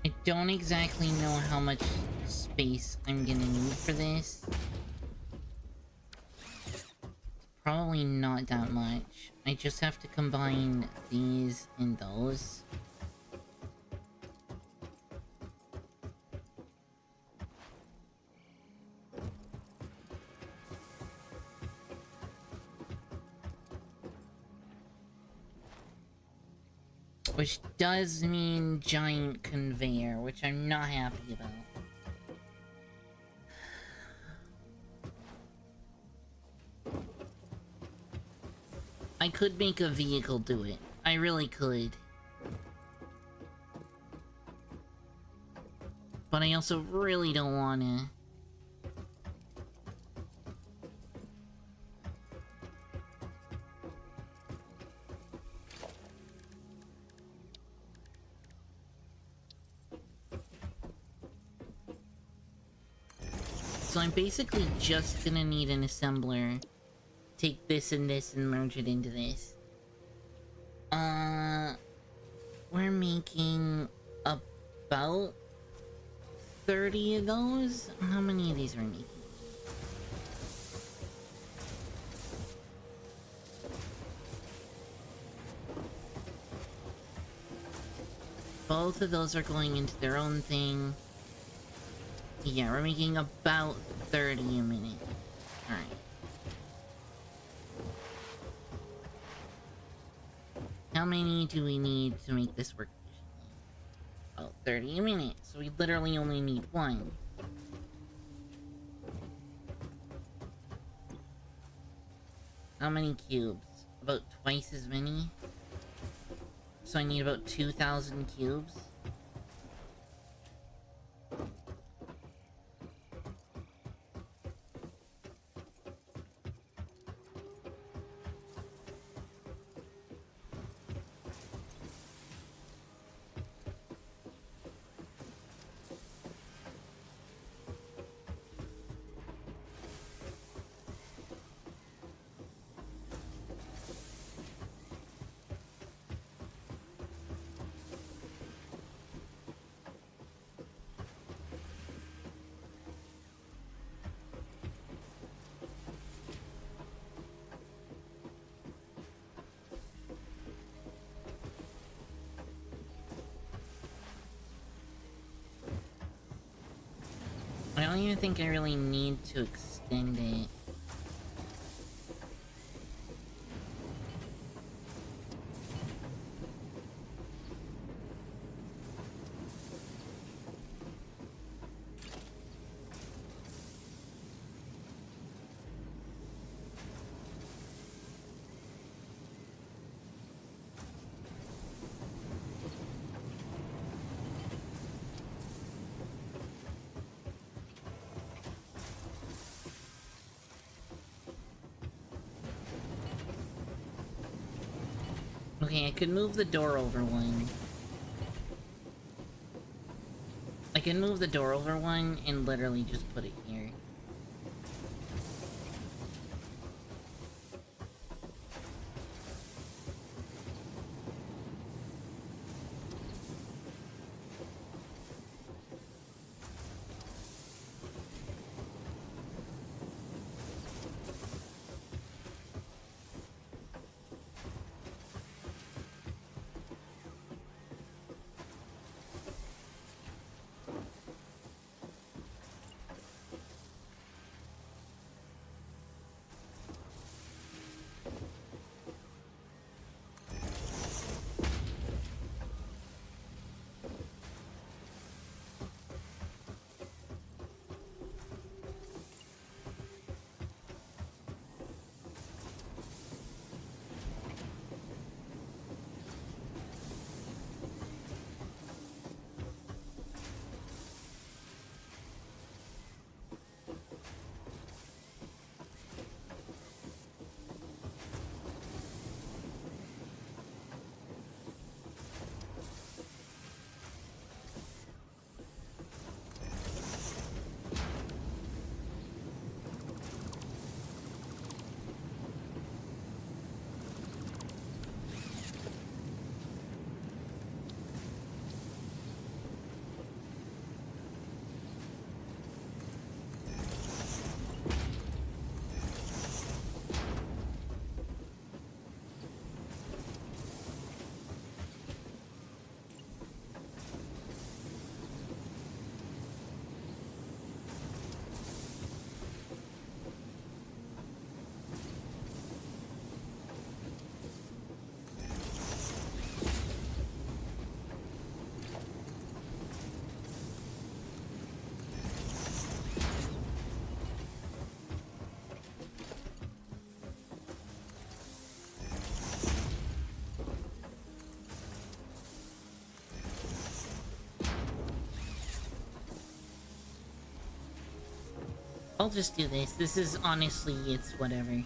I don't exactly know how much space I'm gonna need for this. Probably not that much. I just have to combine these and those. Which does mean giant conveyor, which I'm not happy about. I could make a vehicle do it. I really could. But I also really don't wanna. So I'm basically just gonna need an assembler take this and this and merge it into this. We're making about 30 of those? How many of these are we making? Both of those are going into their own thing. Yeah, we're making about 30 a minute. Alright. How many do we need to make this work efficiently? About 30 a minute, so we literally only need one. How many cubes? About twice as many? So I need about 2,000 cubes? I don't even think I really need to extend it. Okay, I could move the door over one. I can move the door over one and literally just put it here. I'll just do this. This is honestly, it's whatever.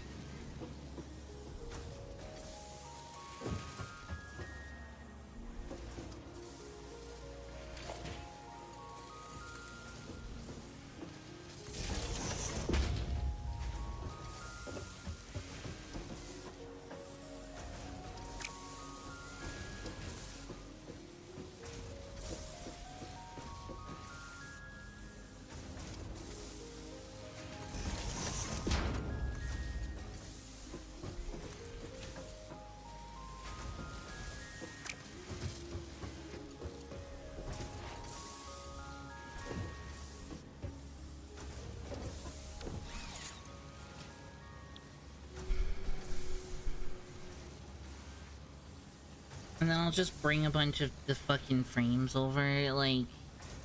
And then I'll just bring a bunch of the fucking frames over, like,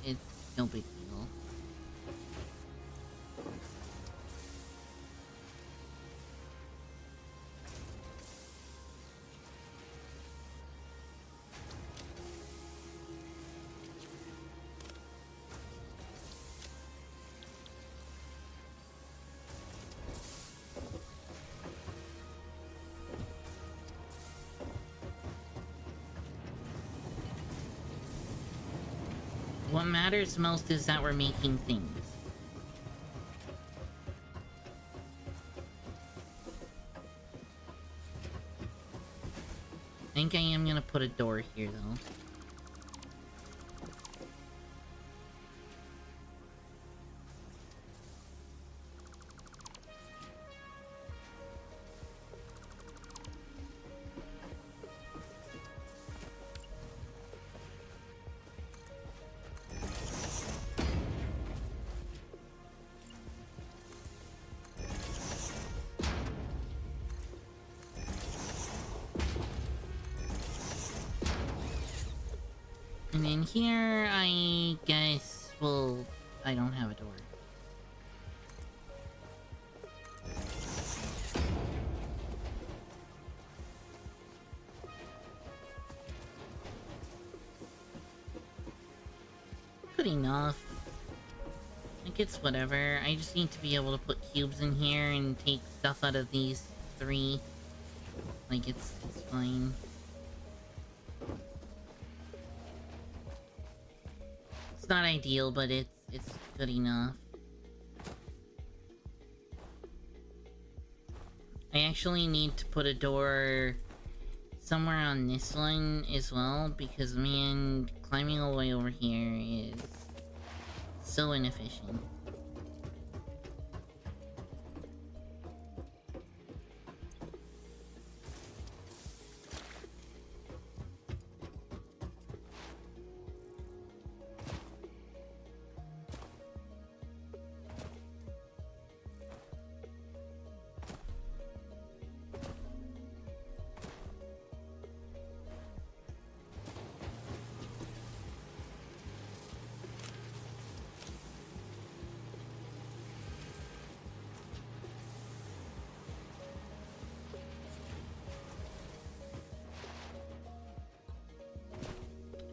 it's no big deal. What matters most is that we're making things. I think I am gonna put a door here, though. And in here, I guess, well, I don't have a door. Good enough. Like, it's whatever. I just need to be able to put cubes in here and take stuff out of these three. Like, it's fine. It's not ideal, but it's good enough. I actually need to put a door somewhere on this one as well, because, man, climbing all the way over here is so inefficient.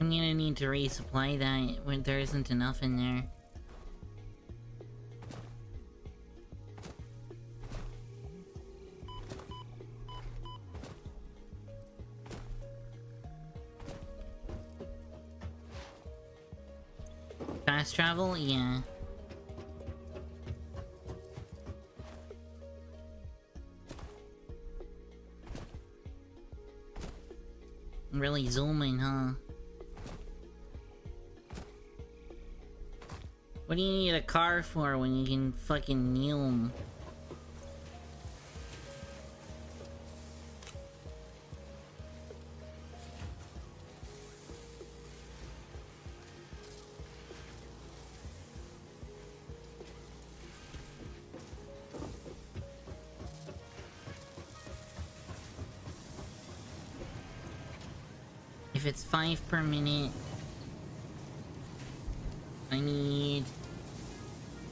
I'm gonna need to resupply that when there isn't enough in there. Fast travel? Yeah. Really zooming, huh? What do you need a car for when you can fucking kneel? If it's 5 per minute, I need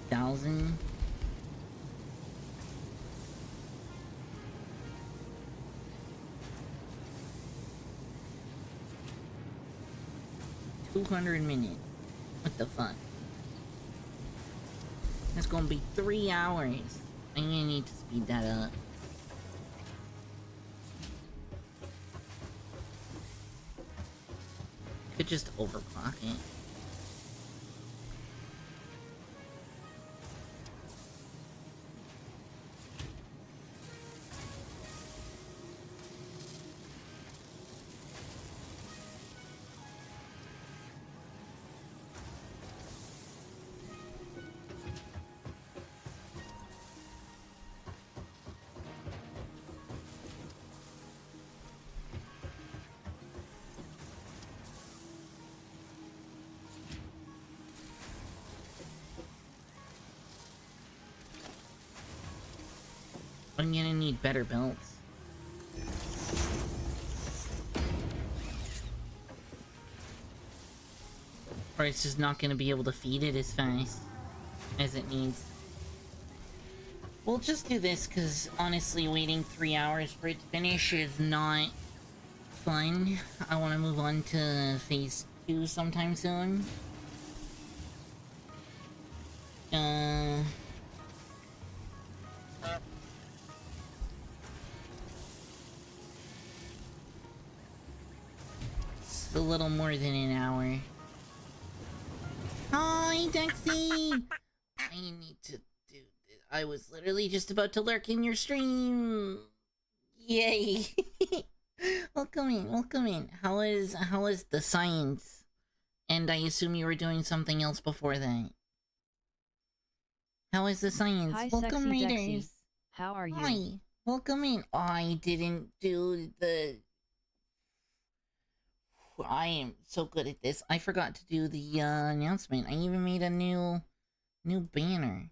1,000. $200 minutes. What the fuck? That's gonna be 3 hours. I'm gonna need to speed that up. Could just overclock it. I'm gonna need better belts. Or it's just not gonna be able to feed it as fast as it needs. We'll just do this, because honestly, waiting 3 hours for it to finish is not fun. I want to move on to phase 2 sometime soon. It's a little more than an hour. Hi, Dexy! I need to do this. I was literally just about to lurk in your stream. Yay! Welcome in, welcome in. How is the science? And I assume you were doing something else before that. How is the science? Hi, Welcome, Sexy readers. Dexy. How are you? Hi, welcome in. I didn't do the... I am so good at this. I forgot to do the announcement. I even made a new banner.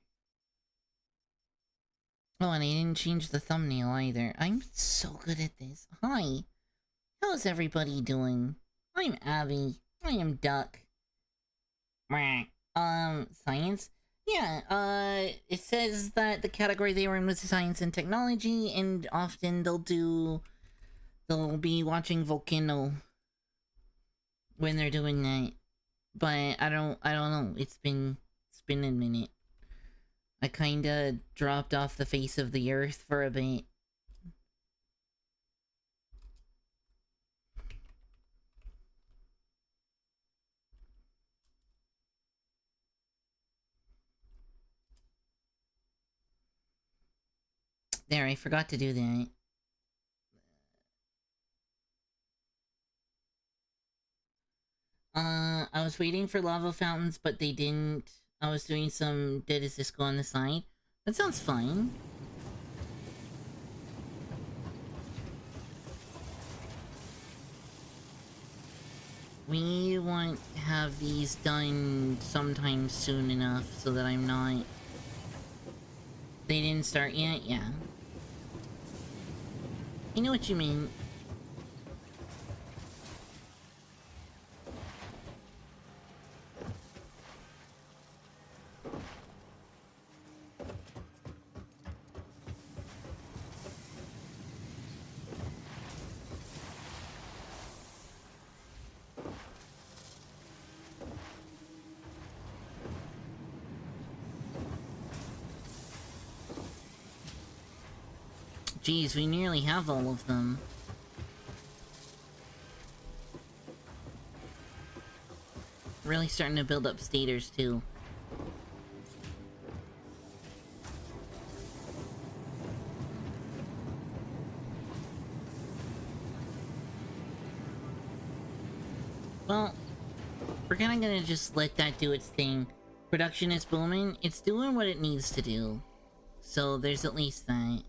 Oh, and I didn't change the thumbnail either. I'm so good at this. Hi. How's everybody doing? I'm Abby. I am Duck. Science? Yeah, it says that the category they were in was science and technology, and often they'll be watching Volcano when they're doing that. But I don't know. It's been a minute. I kinda dropped off the face of the earth for a bit. There, I forgot to do that. I was waiting for lava fountains, but they didn't. I was doing some Dead as Disco on the side. That sounds fine. We want to have these done sometime soon enough so that I'm not... They didn't start yet? Yeah. I know what you mean. Geez, we nearly have all of them. Really starting to build up staters too. Well, we're kinda gonna just let that do its thing. Production is booming. It's doing what it needs to do. So there's at least that.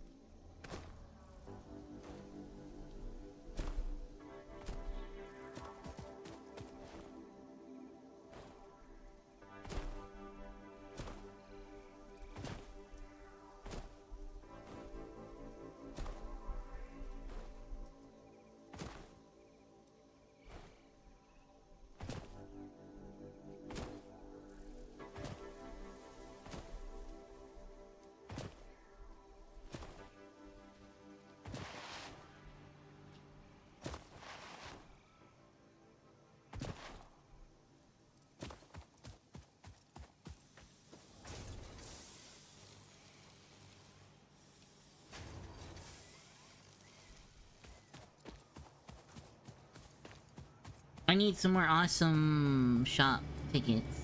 I need some more awesome shop tickets.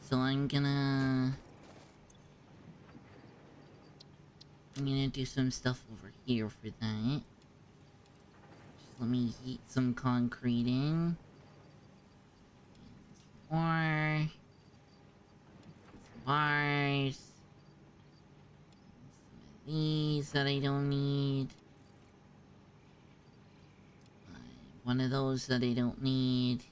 So I'm gonna do some stuff over here for that. Just let me heat some concrete in. Some more. Some bars. Some of these that I don't need. One of those that I don't need.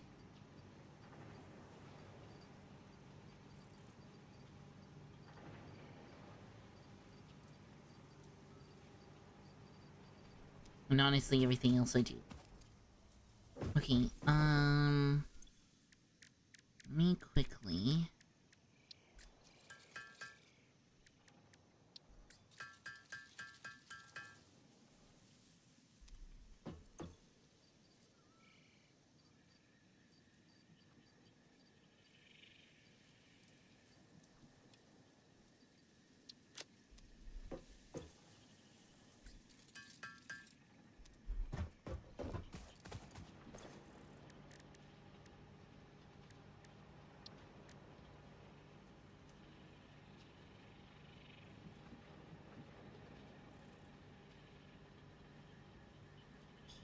And honestly, everything else I do. Okay, me quickly.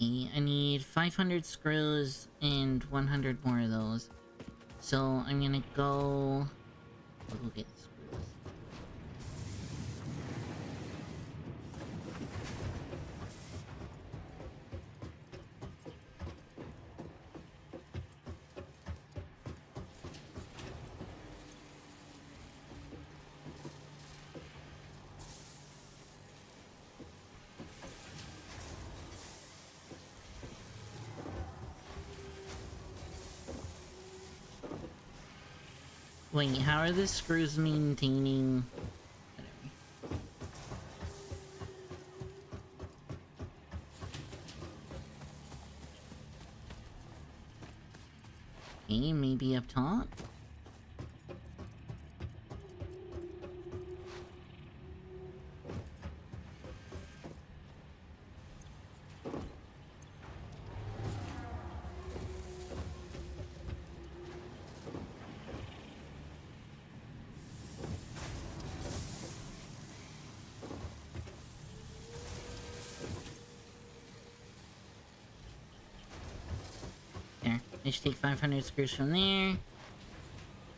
Okay, I need 500 screws and 100 more of those. So I'm gonna go... I'll go get screws. Wait, how are the screws maintaining... Okay, maybe up top? There. I should take 500 screws from there.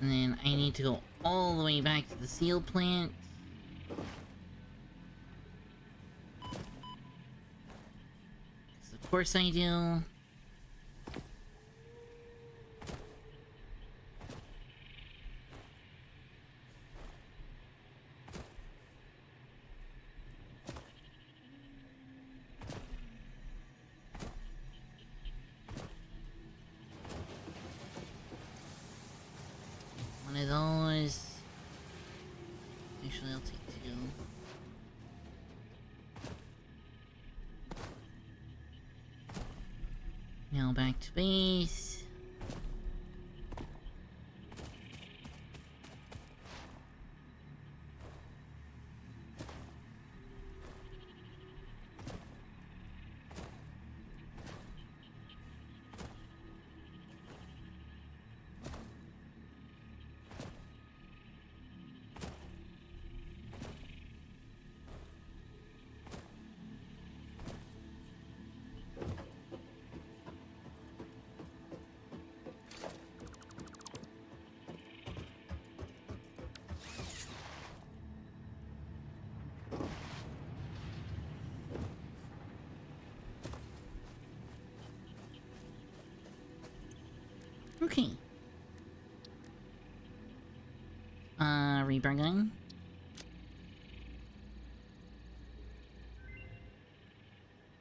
And then I need to go all the way back to the seal plant. 'Cause of course I do. One of those. Actually, I'll take two. Now back to base. Okay. Rebar gun.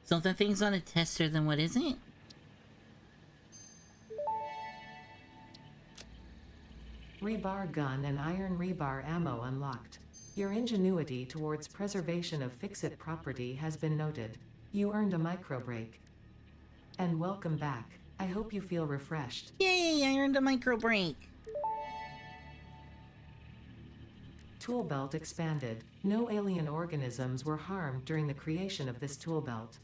So if that thing's on a tester, then what is it? Rebar gun and iron rebar ammo unlocked. Your ingenuity towards preservation of fix-it property has been noted. You earned a micro break. And welcome back. I hope you feel refreshed. Yay, I earned a micro break. Tool belt expanded. No alien organisms were harmed during the creation of this tool belt.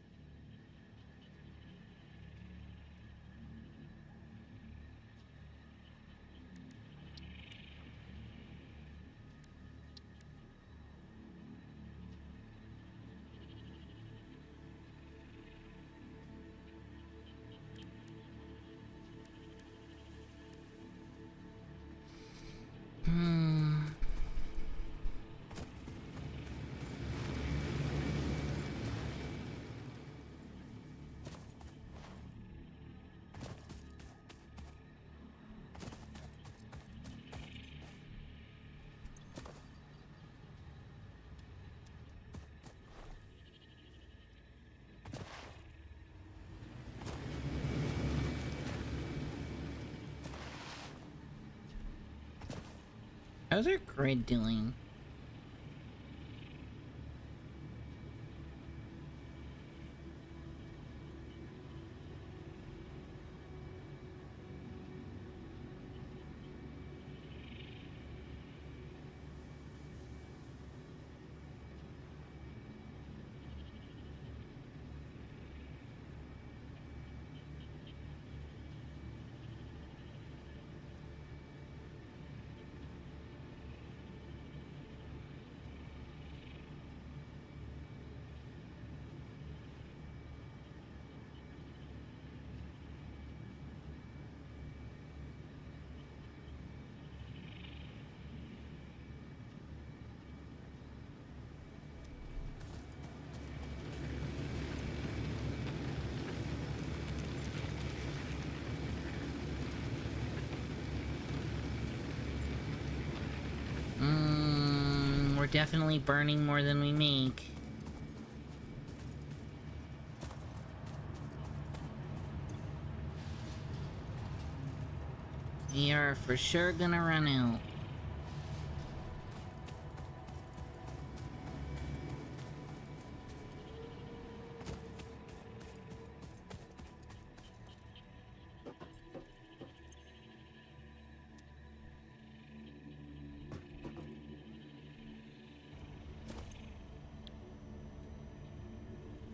How's our grid doing? We're definitely burning more than we make. We are for sure gonna run out.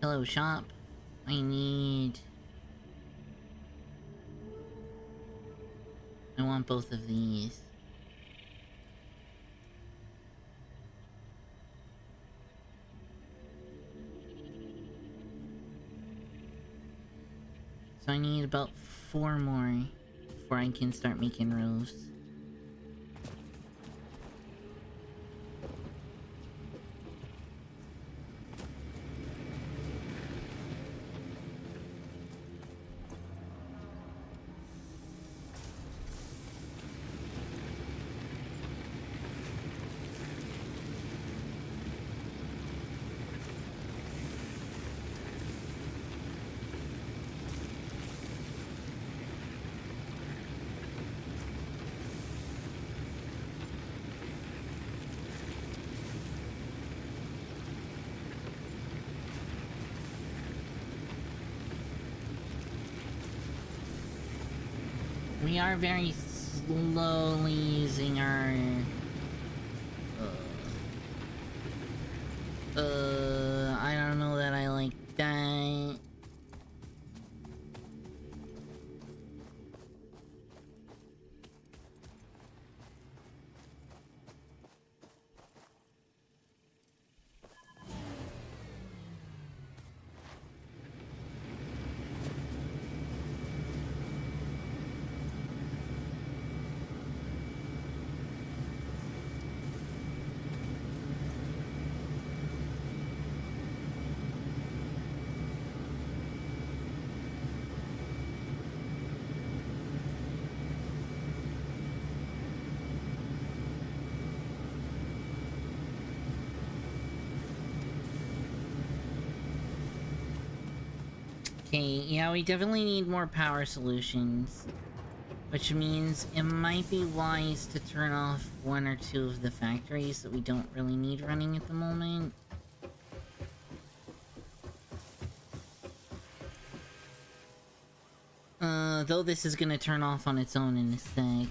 Hello, shop. I want both of these. So I need about 4 more before I can start making roofs. We are very slowly using our... I don't know that I like that. Okay, yeah, we definitely need more power solutions. Which means it might be wise to turn off 1 or 2 of the factories that we don't really need running at the moment. Though this is gonna turn off on its own in a sec.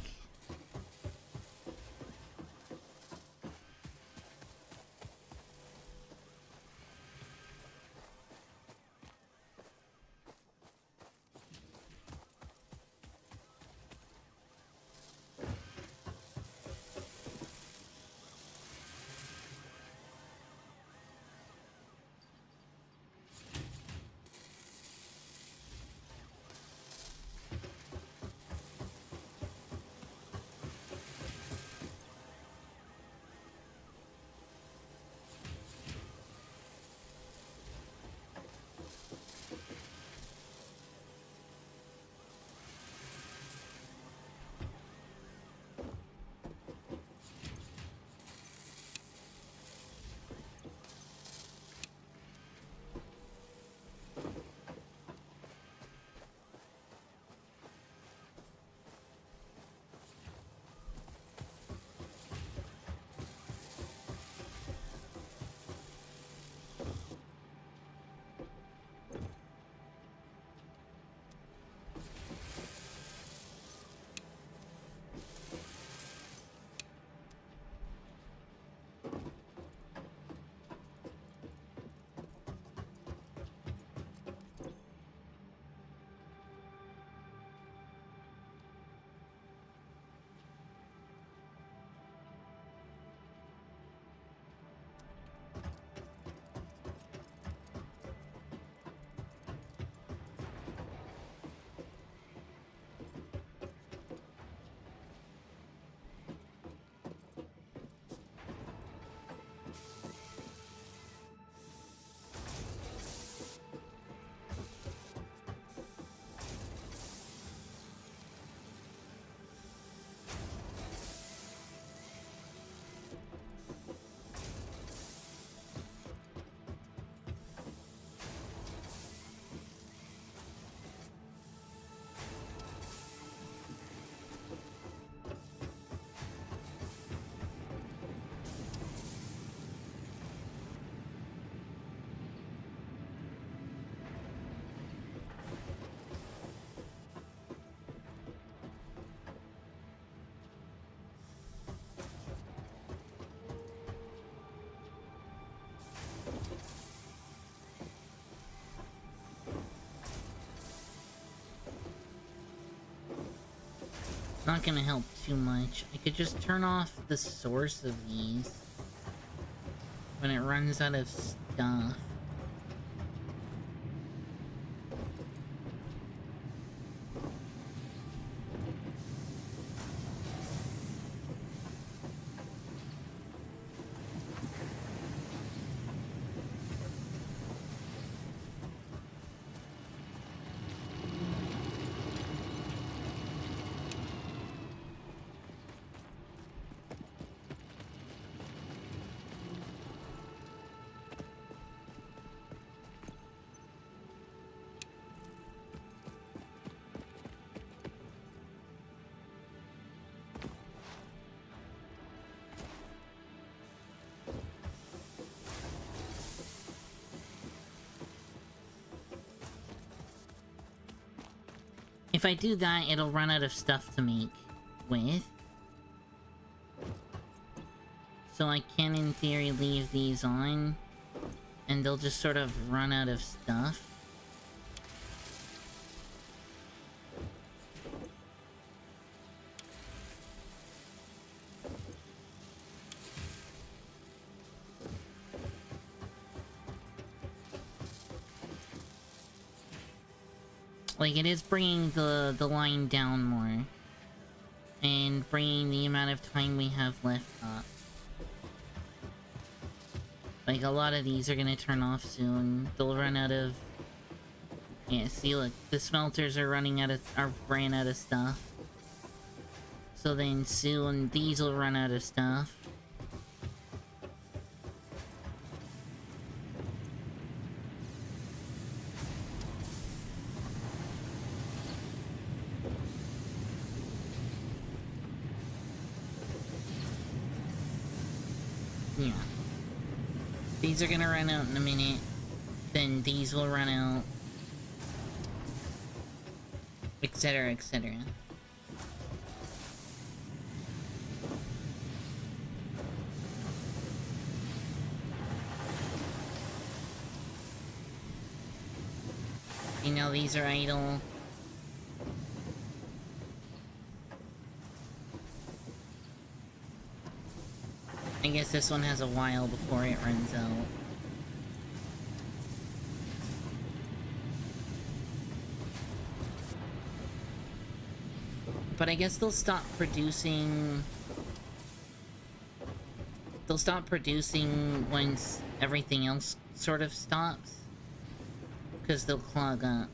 Not gonna help too much. I could just turn off the source of these when it runs out of stuff. If I do that, it'll run out of stuff to make with. So I can, in theory, leave these on, and they'll just sort of run out of stuff. Like, it is bringing the line down more. And bringing the amount of time we have left up. Like, a lot of these are gonna turn off soon. They'll run out of... Yeah, see, look. The smelters are ran out of stuff. So then soon, these will run out of stuff. Yeah. These are gonna run out in a minute. Then these will run out. Etc, etc. You know, these are idle. I guess this one has a while before it runs out. But I guess they'll stop producing... They'll stop producing once everything else sort of stops. Because they'll clog up.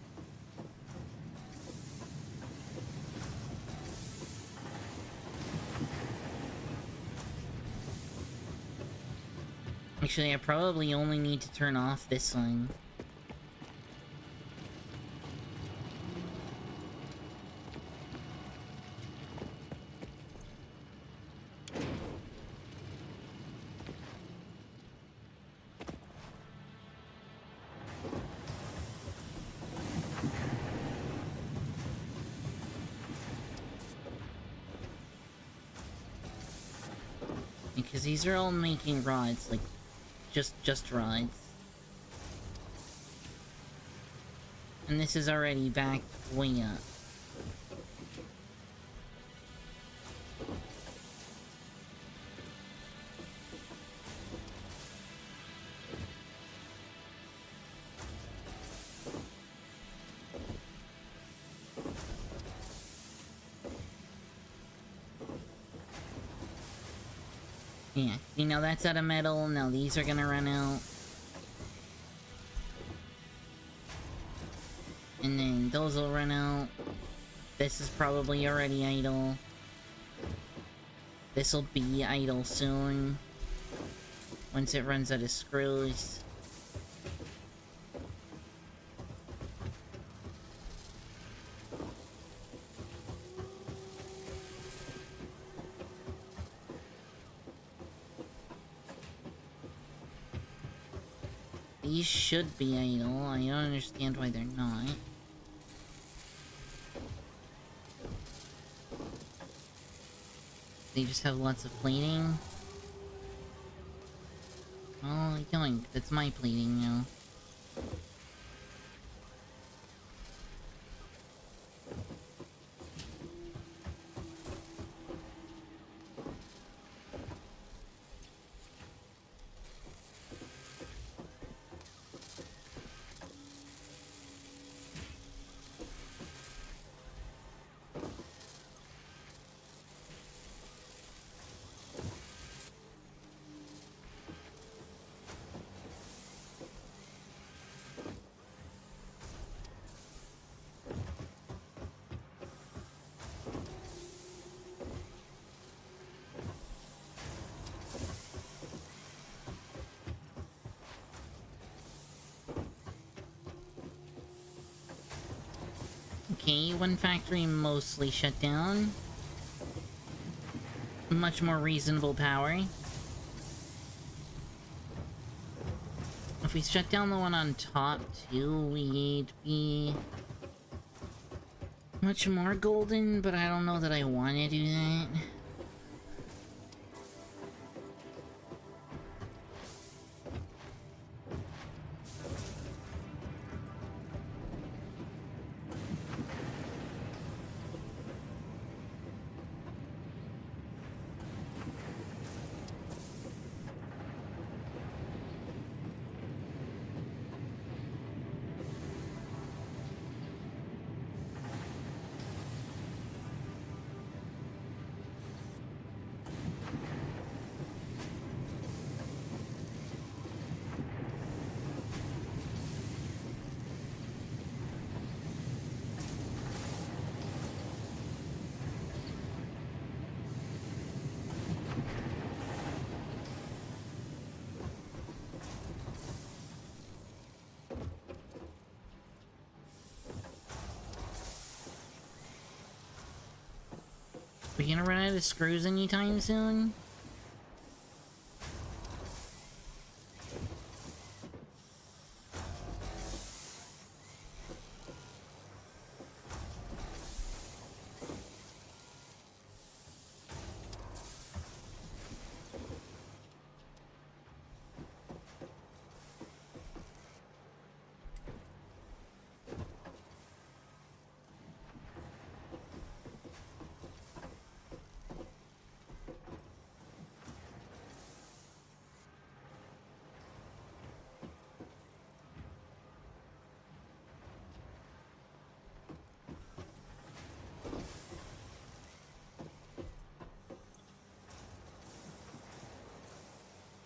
Actually, I probably only need to turn off this one. Because these are all making rods, like, just rods. And this is already back way up. Yeah, you know, that's out of metal. Now these are gonna run out. And then those will run out. This is probably already idle. This will be idle soon. Once it runs out of screws. These should be idle. I don't understand why they're not. They just have lots of plating. Oh, yoink. That's my plating now. Okay, one factory mostly shut down. Much more reasonable power. If we shut down the one on top too, we'd be much more golden, but I don't know that I want to do that. We gonna run out of screws anytime soon?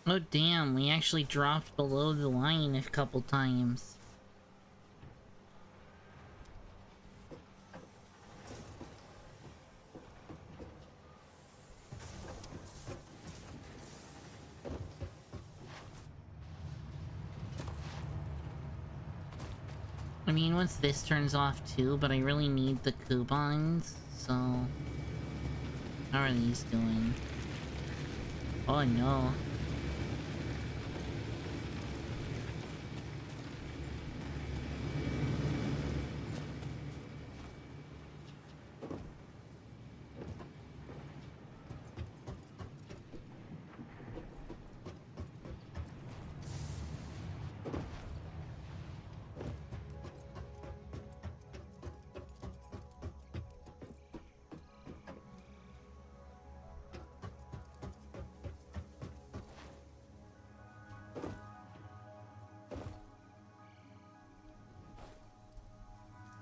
Oh damn, we actually dropped below the line a couple times. I mean, once this turns off too, but I really need the coupons, so... How are these doing? Oh no.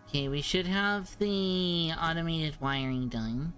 Okay, we should have the automated wiring done.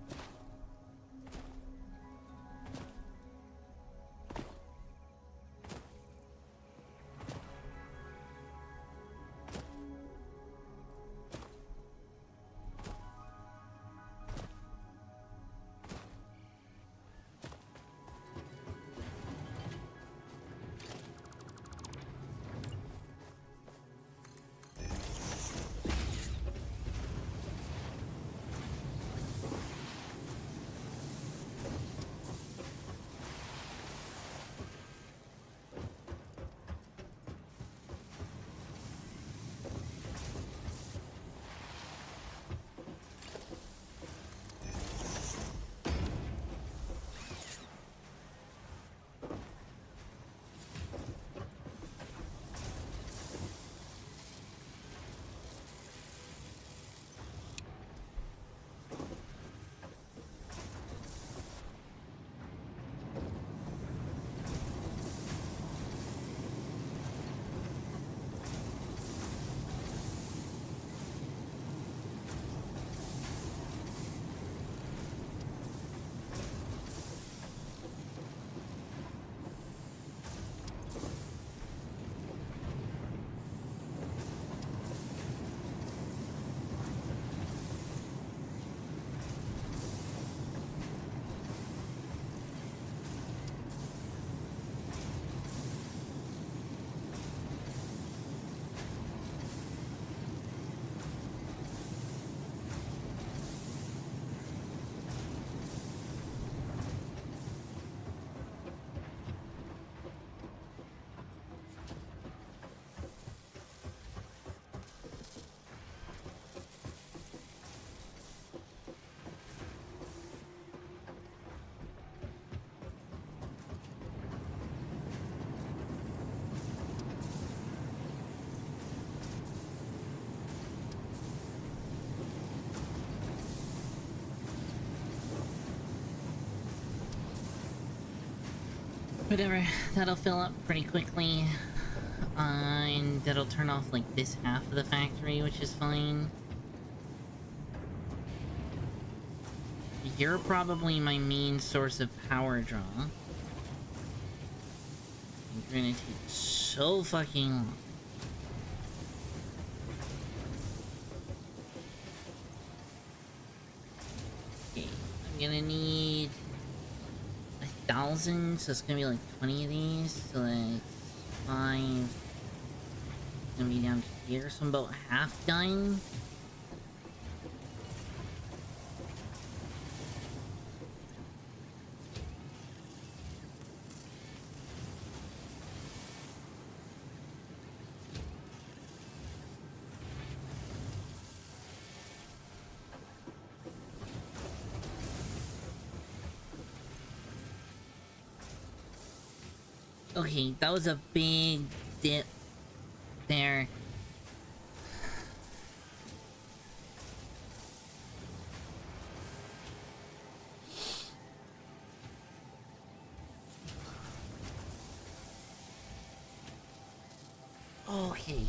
Whatever, that'll fill up pretty quickly. And that'll turn off, like, this half of the factory, which is fine. You're probably my main source of power draw. You're gonna take so fucking long. Okay, I'm gonna need 1,000, so it's gonna be like 20 of these, so that's 5. Gonna be down to here, so I'm about half done. Okay, that was a big dip there. Okay.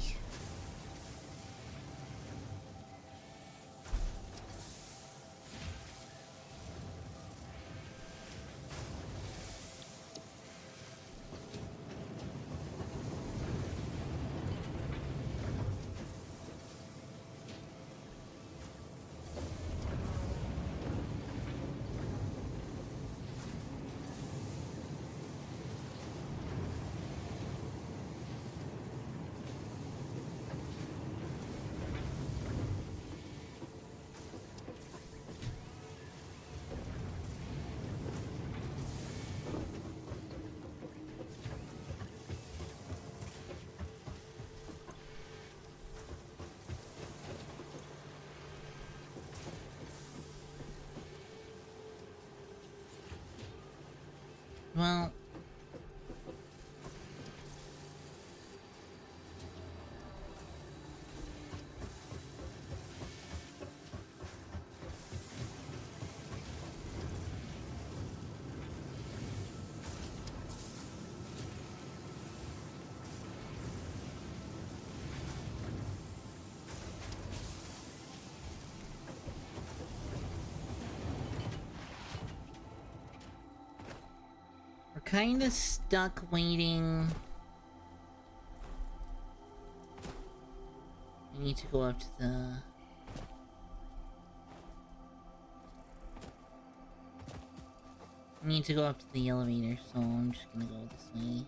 Well, we're kind of stuck waiting. I need to go up to the... I need to go up to the elevator, so I'm just gonna go this way.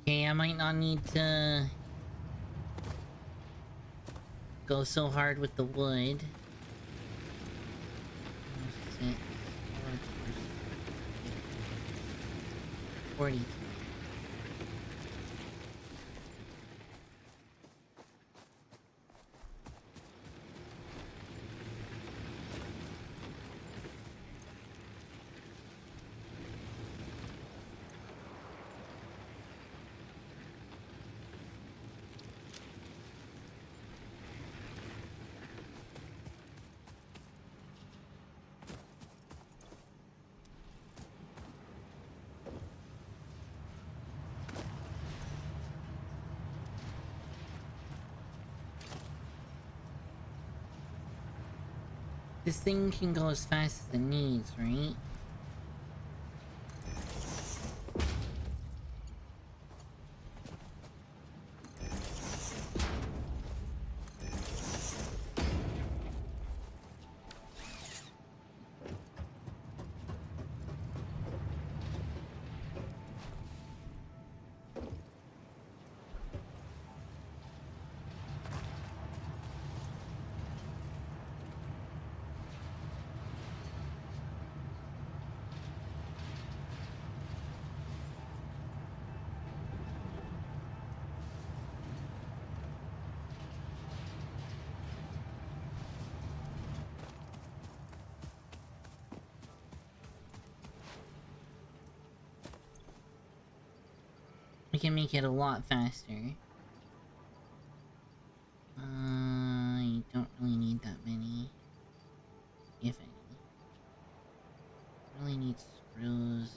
Okay, I might not need to go so hard with the wood. 40. This thing can go as fast as it needs, right? We can make it a lot faster. I don't really need that many. If any. Really need screws.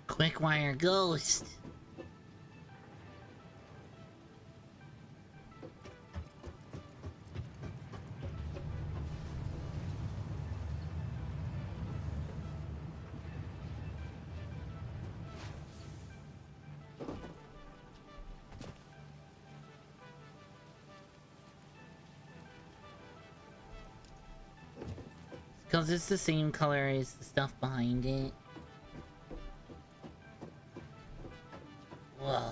Quick wire ghost. Because it's the same color as the stuff behind it. Whoa.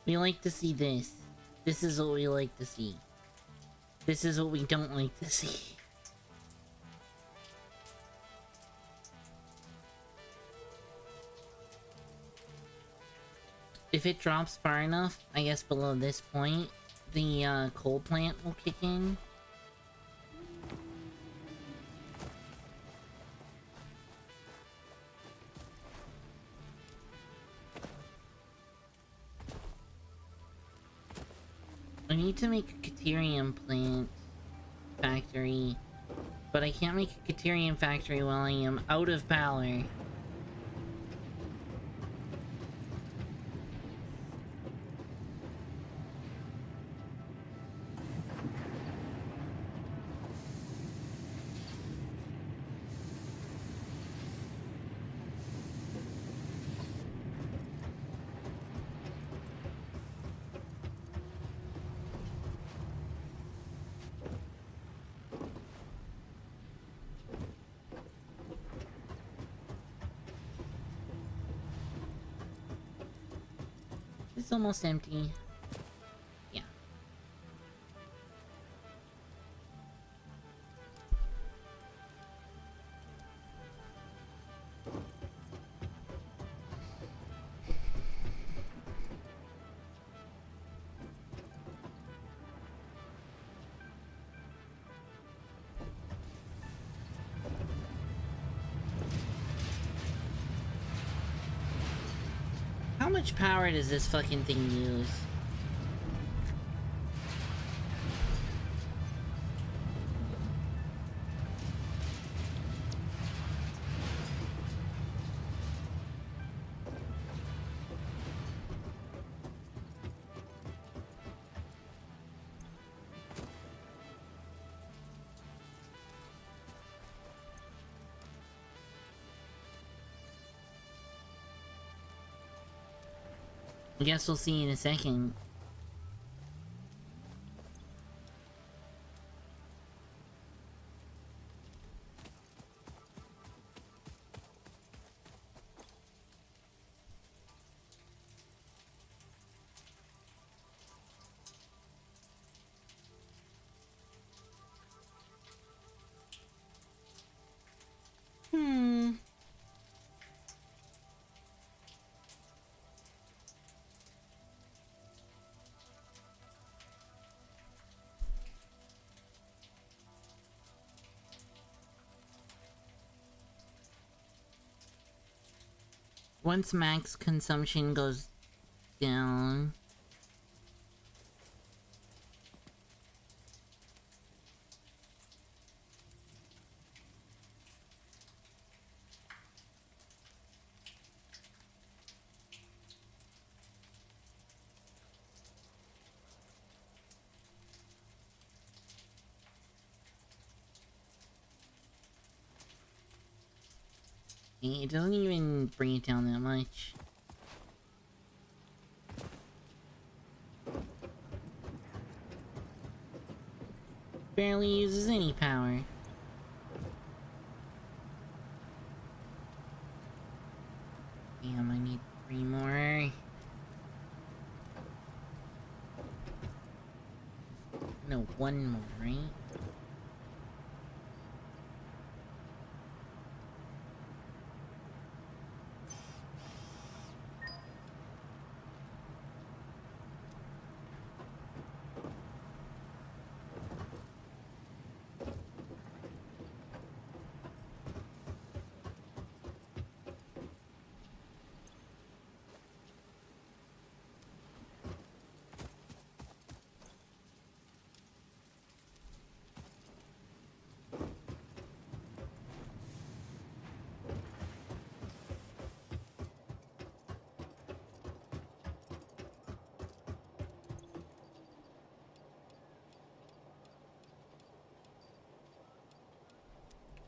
We like to see this. This is what we like to see. This is what we don't like to see. If it drops far enough, I guess below this point, the coal plant will kick in. I need to make a Caterium plant factory, but I can't make a Caterium factory while I am out of power. It's almost empty. Yeah. How much power does this fucking thing use? I guess we'll see in a second. Once max consumption goes down... It doesn't even bring it down that much. Barely uses any power. Damn, I need 3 more. No, 1 more, right?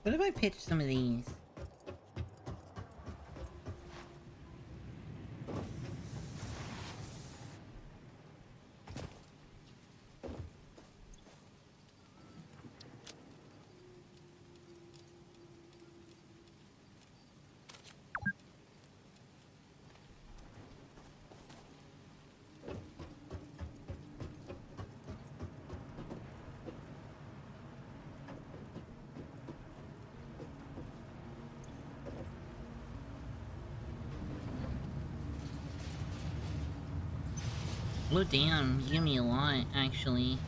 What if I pitch some of these? Oh damn, you give me a lot, actually.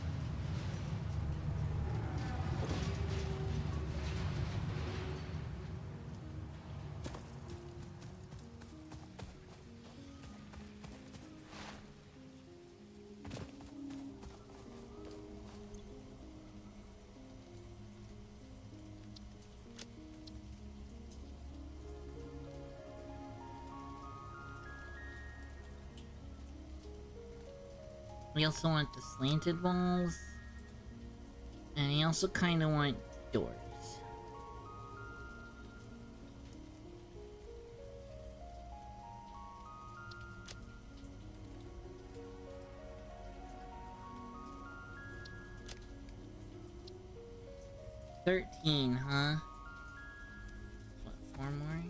We also want the slanted walls. And I also kind of want doors. $13, huh? What, 4 more?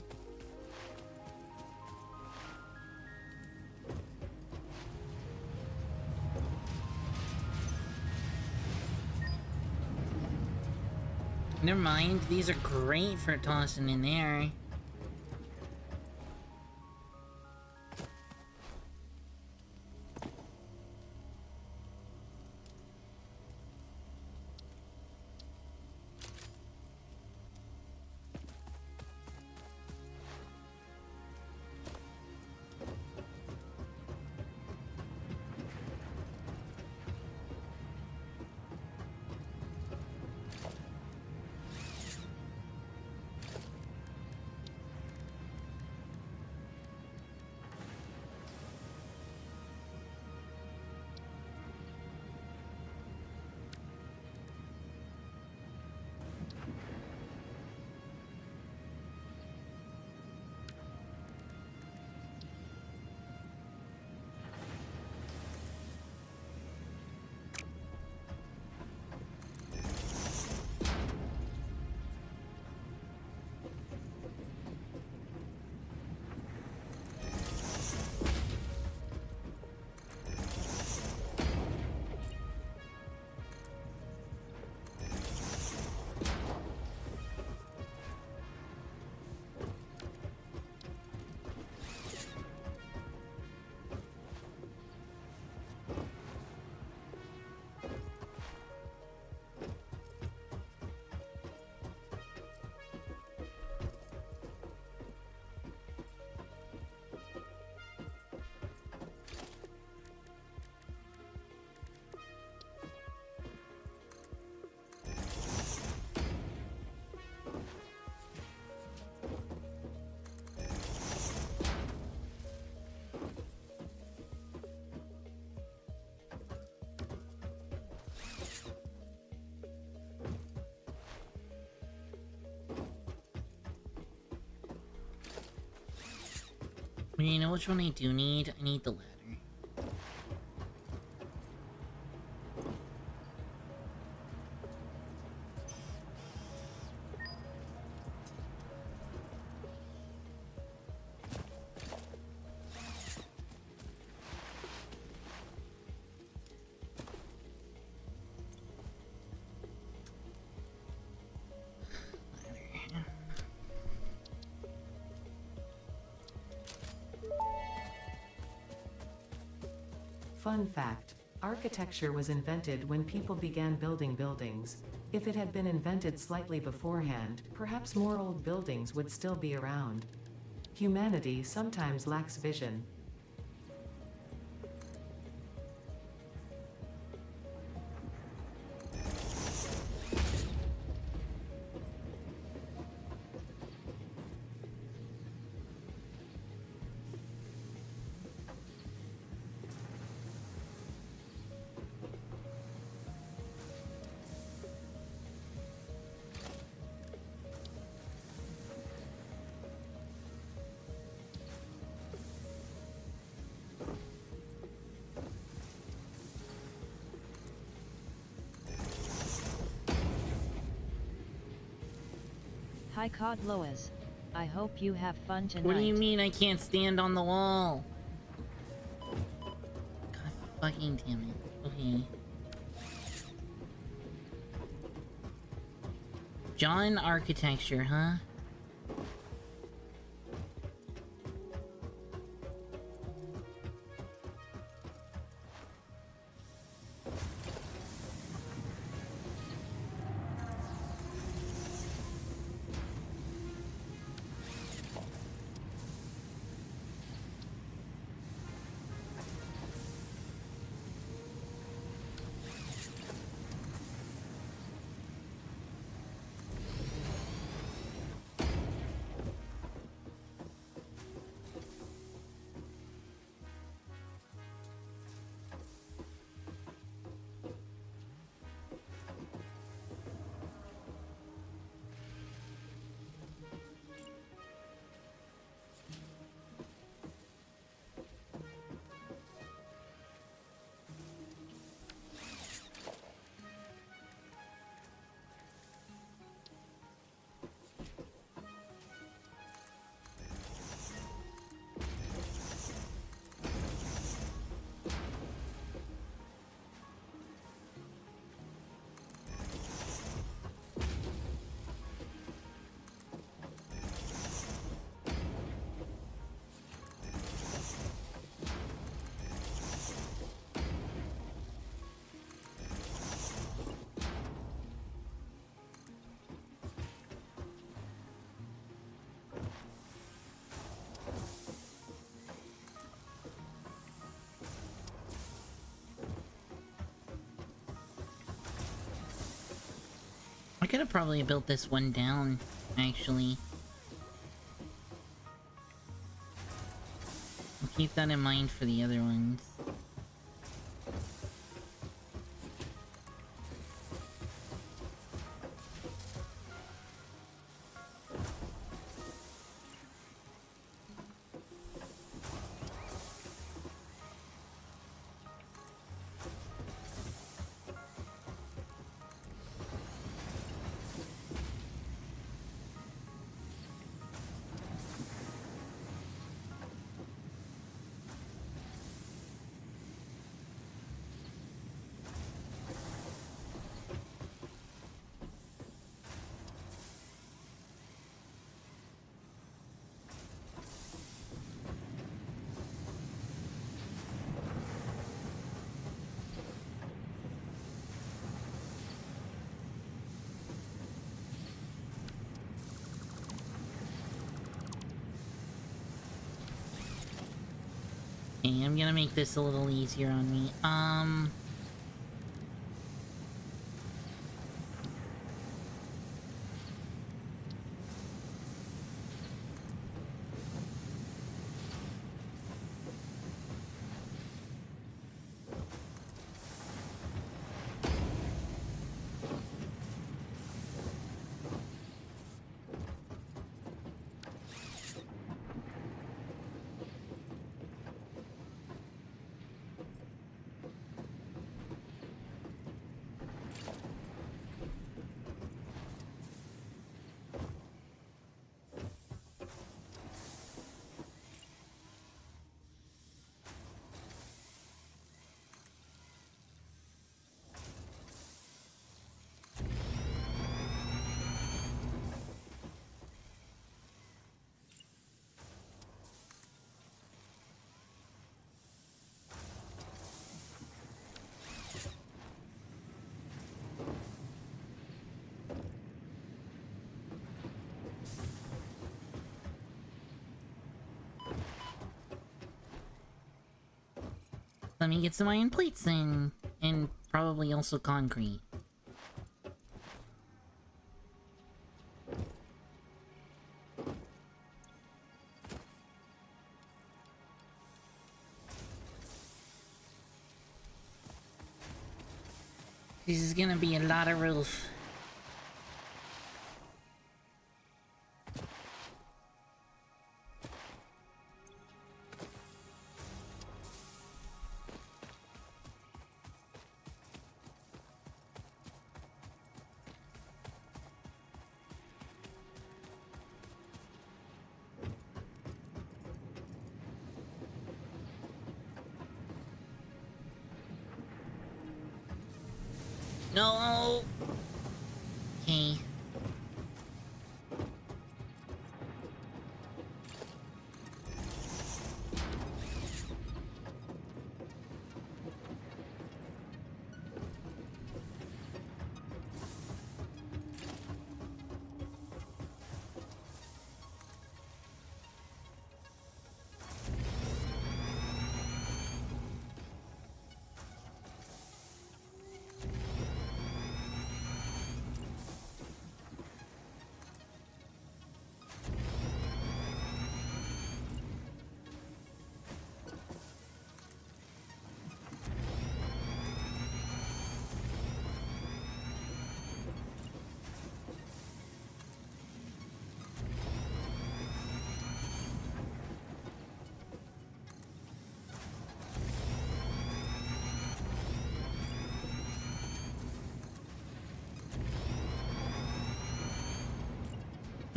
Never mind, these are great for tossing in there. Well, you know which one I do need? I need the ladder. Fun fact: architecture was invented when people began building buildings. If it had been invented slightly beforehand, perhaps more old buildings would still be around. Humanity sometimes lacks vision. Hi Cod Lois. I hope you have fun tonight. What do you mean I can't stand on the wall? God fucking damn it. Okay. John Architecture, huh? I could have probably built this one down, actually. I'll keep that in mind for the other ones. Okay, I'm gonna make this a little easier on me. let me get some iron plates then. And probably also concrete. This is gonna be a lot of roof. No. Okay.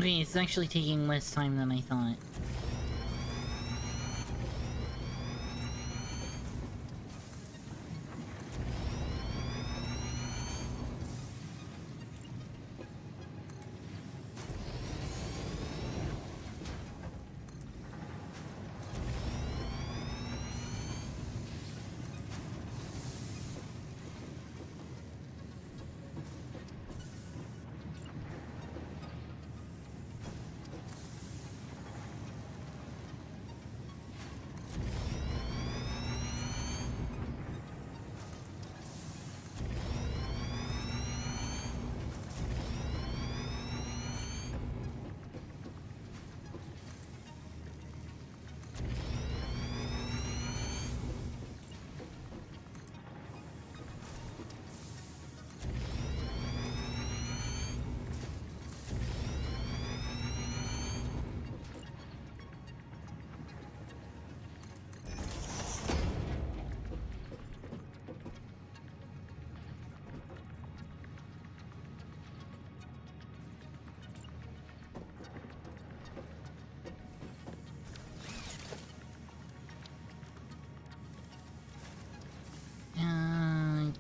Okay, it's actually taking less time than I thought.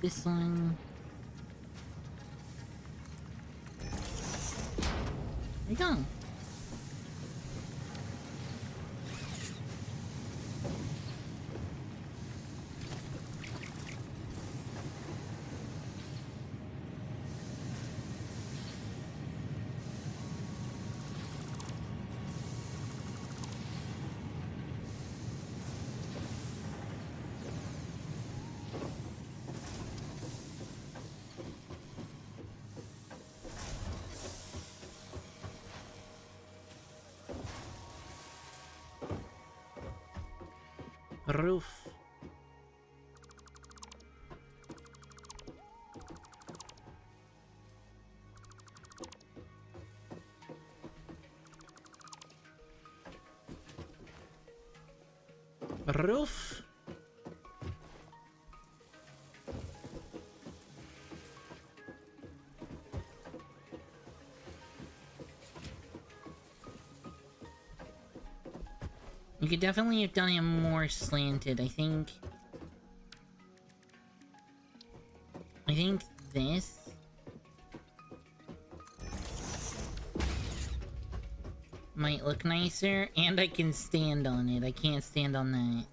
This one. There you go. Roof. Roof. You could definitely have done it more slanted, I think this might look nicer, and I can stand on it. I can't stand on that.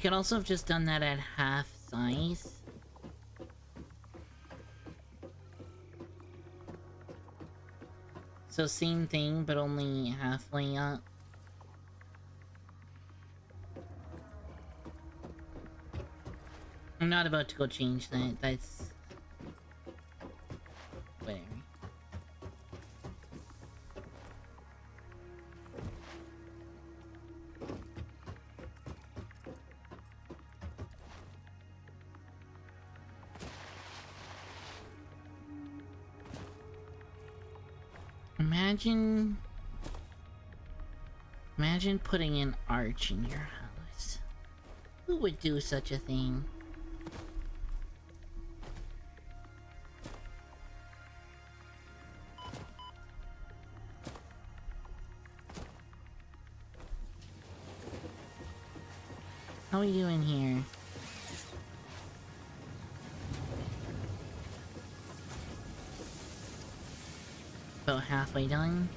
could also have just done that at half size. So same thing, but only halfway up. I'm not about to go change that. That's... whatever. Imagine putting an arch in your house. Who would do such a thing? How are we doing here? About halfway done.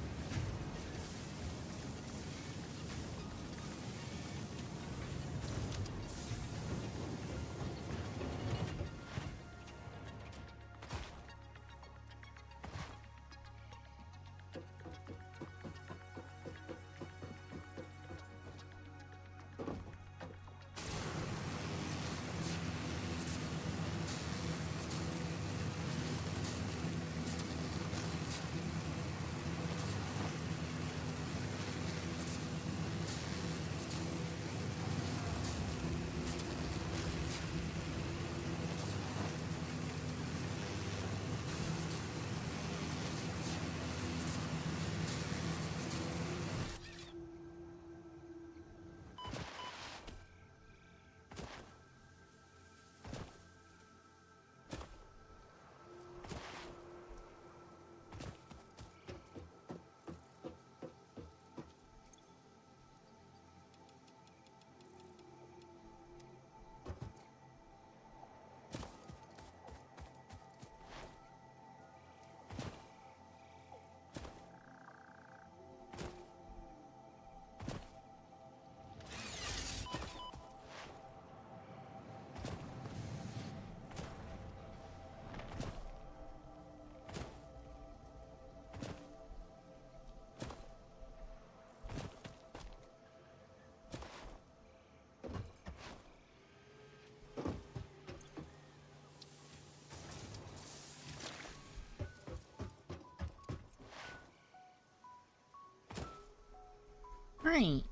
Right.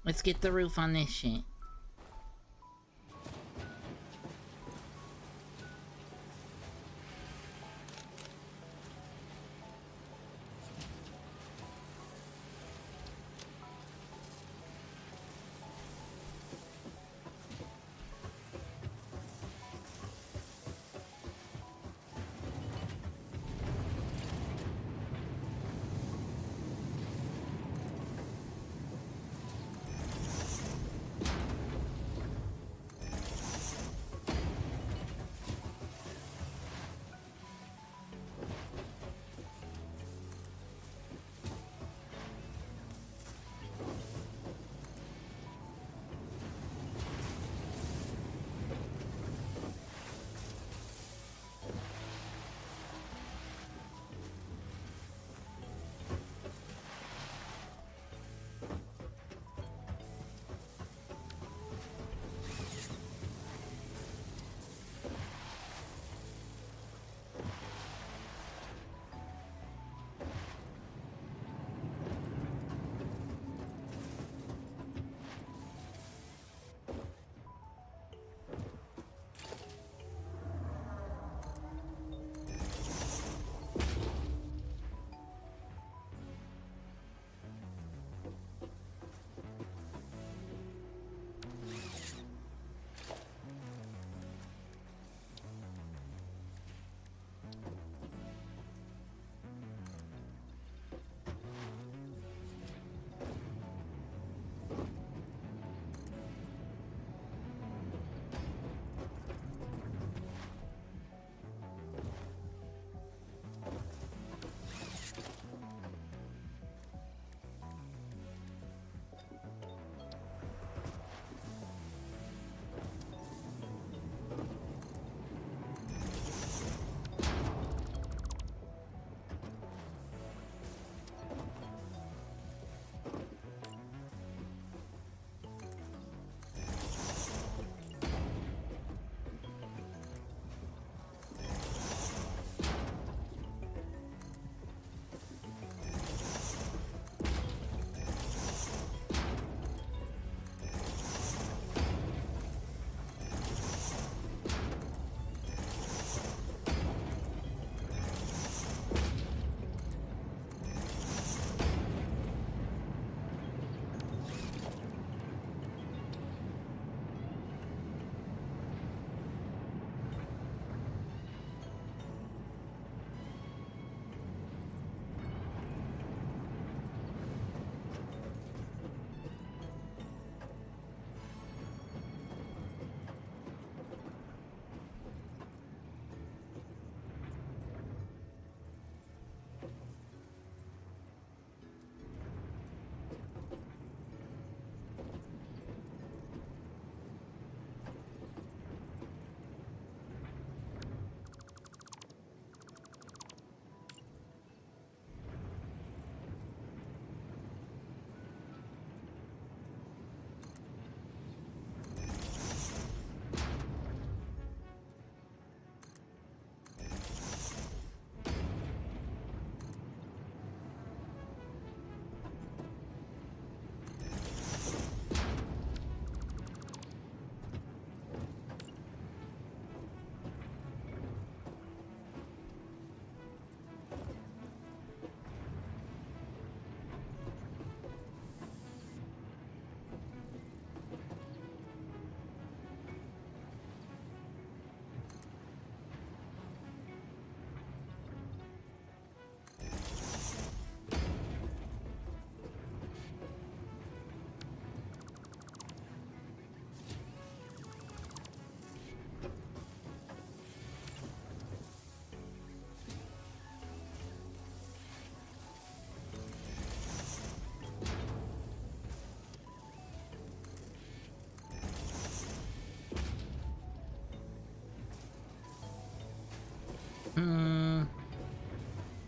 Let's get the roof on this shit.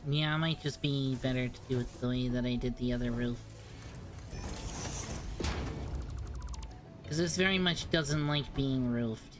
Yeah, it might just be better to do it the way that I did the other roof. Because this very much doesn't like being roofed.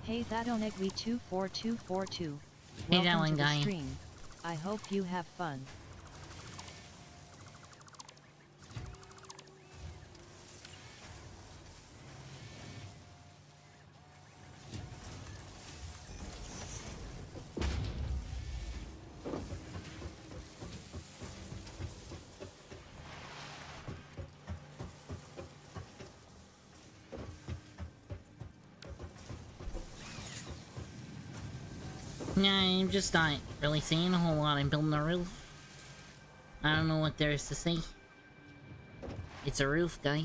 Hey Thatonegwe24242. Hey, that Welcome one to the guy. stream. I hope you have fun. Nah, I'm just not really saying a whole lot. I'm building a roof. I don't know what there is to say. It's a roof, guy.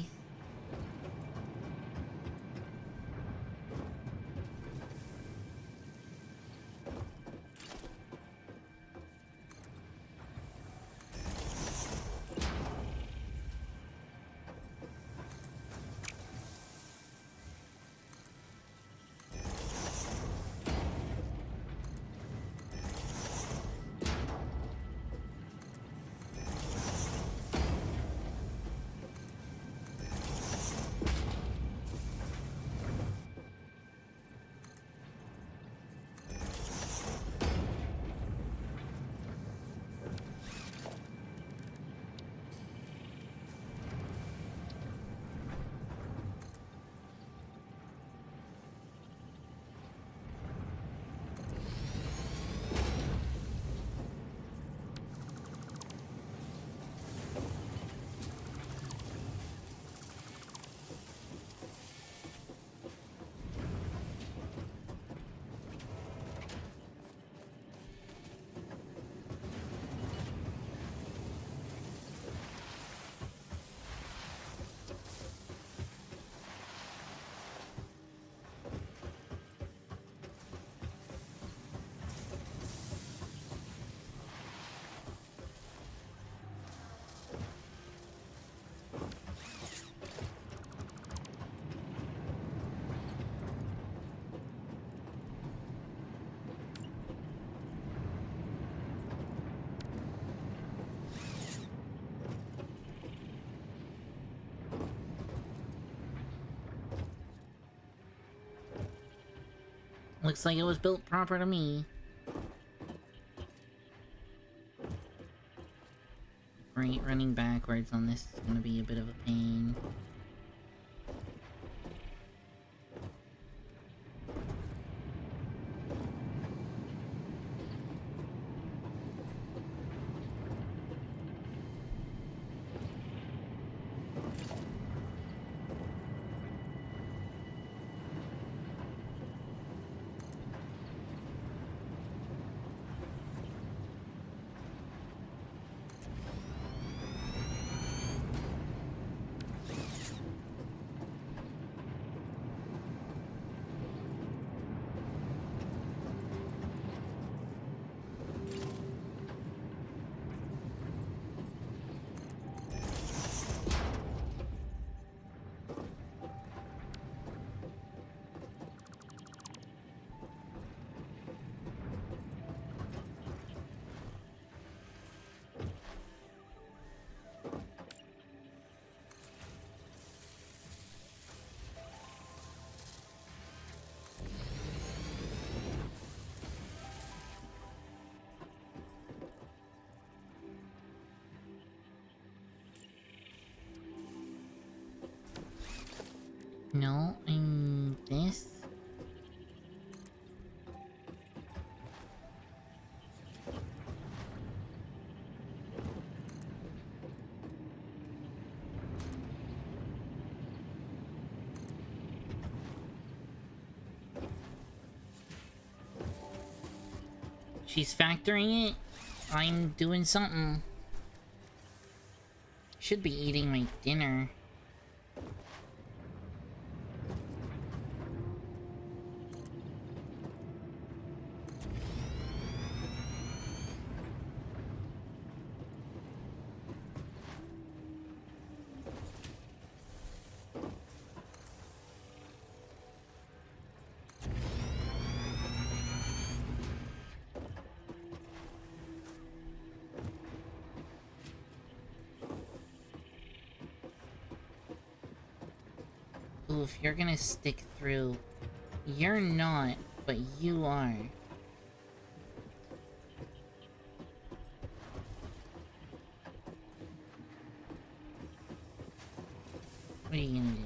Looks like it was built proper to me. Right, running backwards on this is gonna be a bit of a pain. No, I'm this. She's factoring it. I'm doing something. Should be eating my dinner. Ooh, if you're gonna stick through... You're not, but you are. What are you gonna do?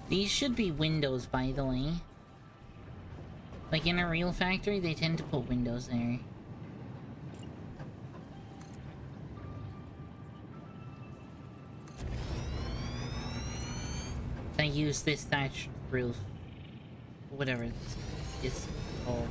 These should be windows, by the way. Like in a real factory, they tend to put windows there. I use this thatched roof. Whatever this is called.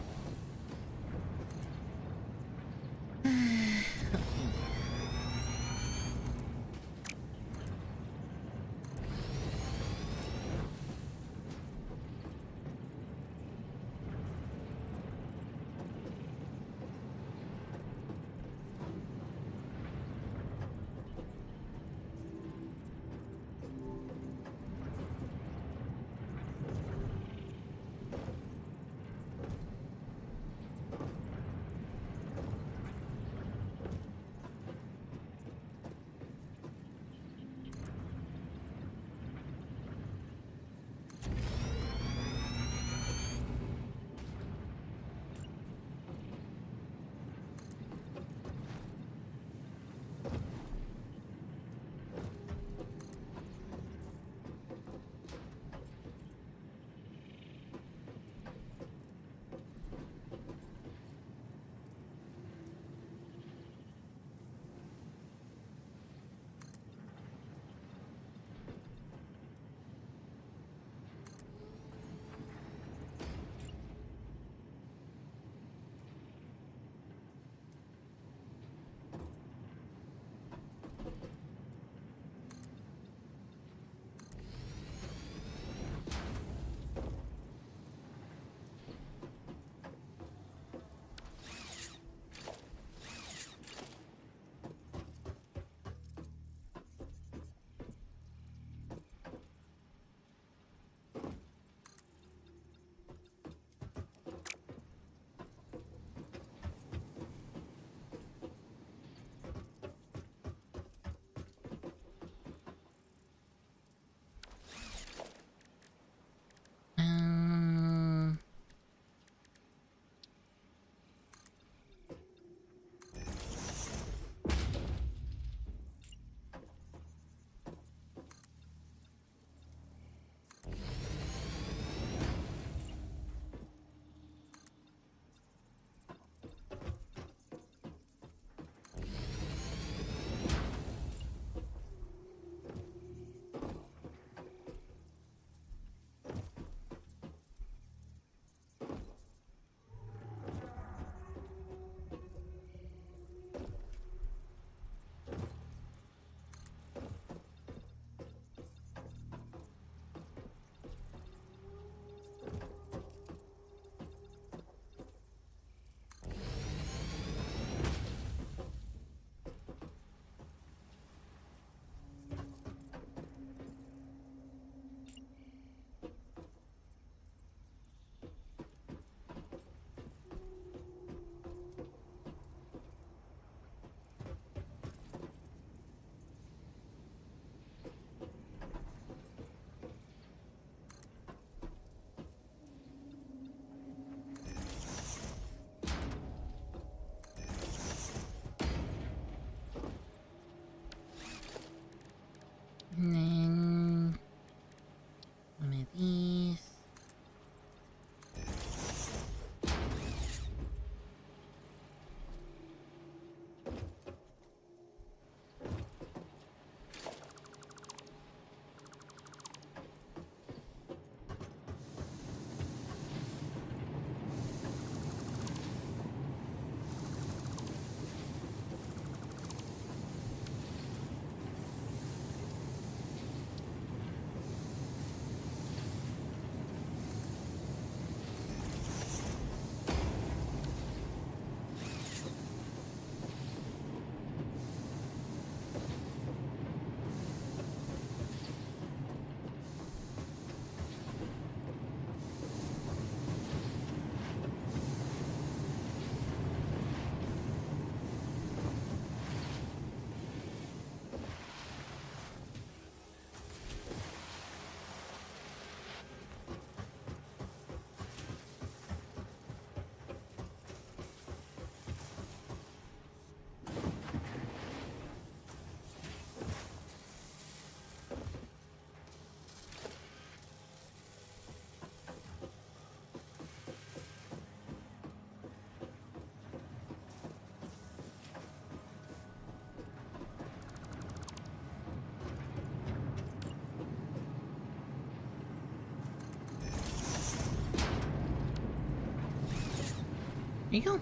you go.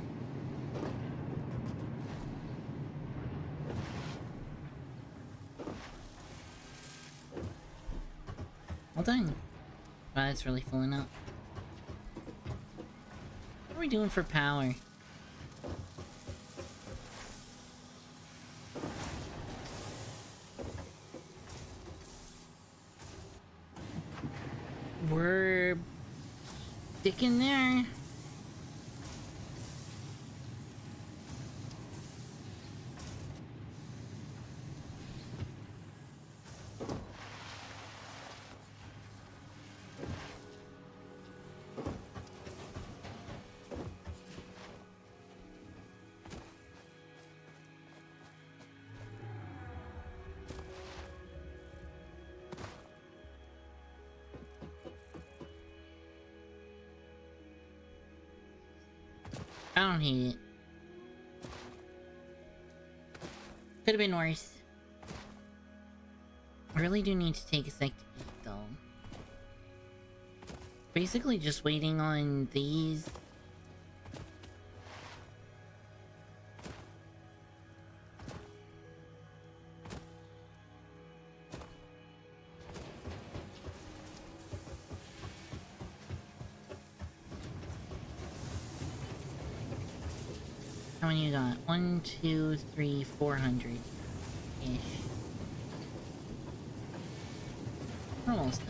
Well done. Wow, it's really filling up. What are we doing for power? We're sticking there. I don't hate it. Could have been worse. I really do need to take a sec to eat, though. Basically just waiting on these. How many you got? 1, 2, 3, 400-ish. Almost done.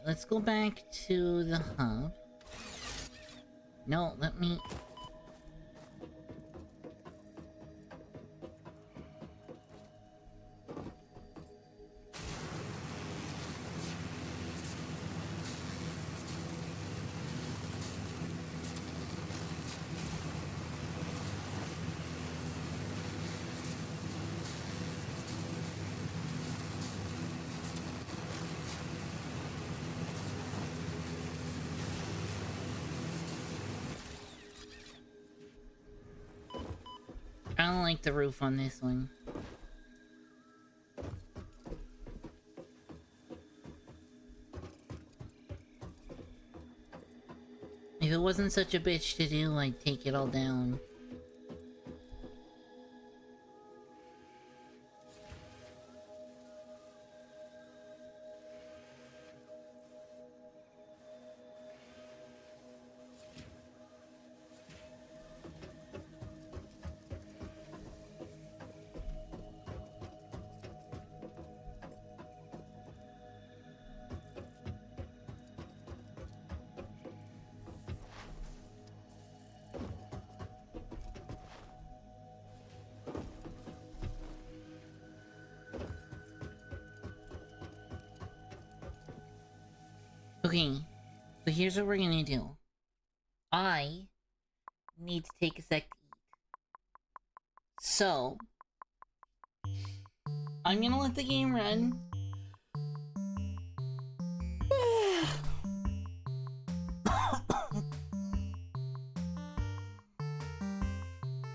Let's go back to the hub. No, let me... I don't like the roof on this one. If it wasn't such a bitch to do, I'd take it all down. Okay, so here's what we're gonna do. I need to take a sec to eat. So, I'm gonna let the game run.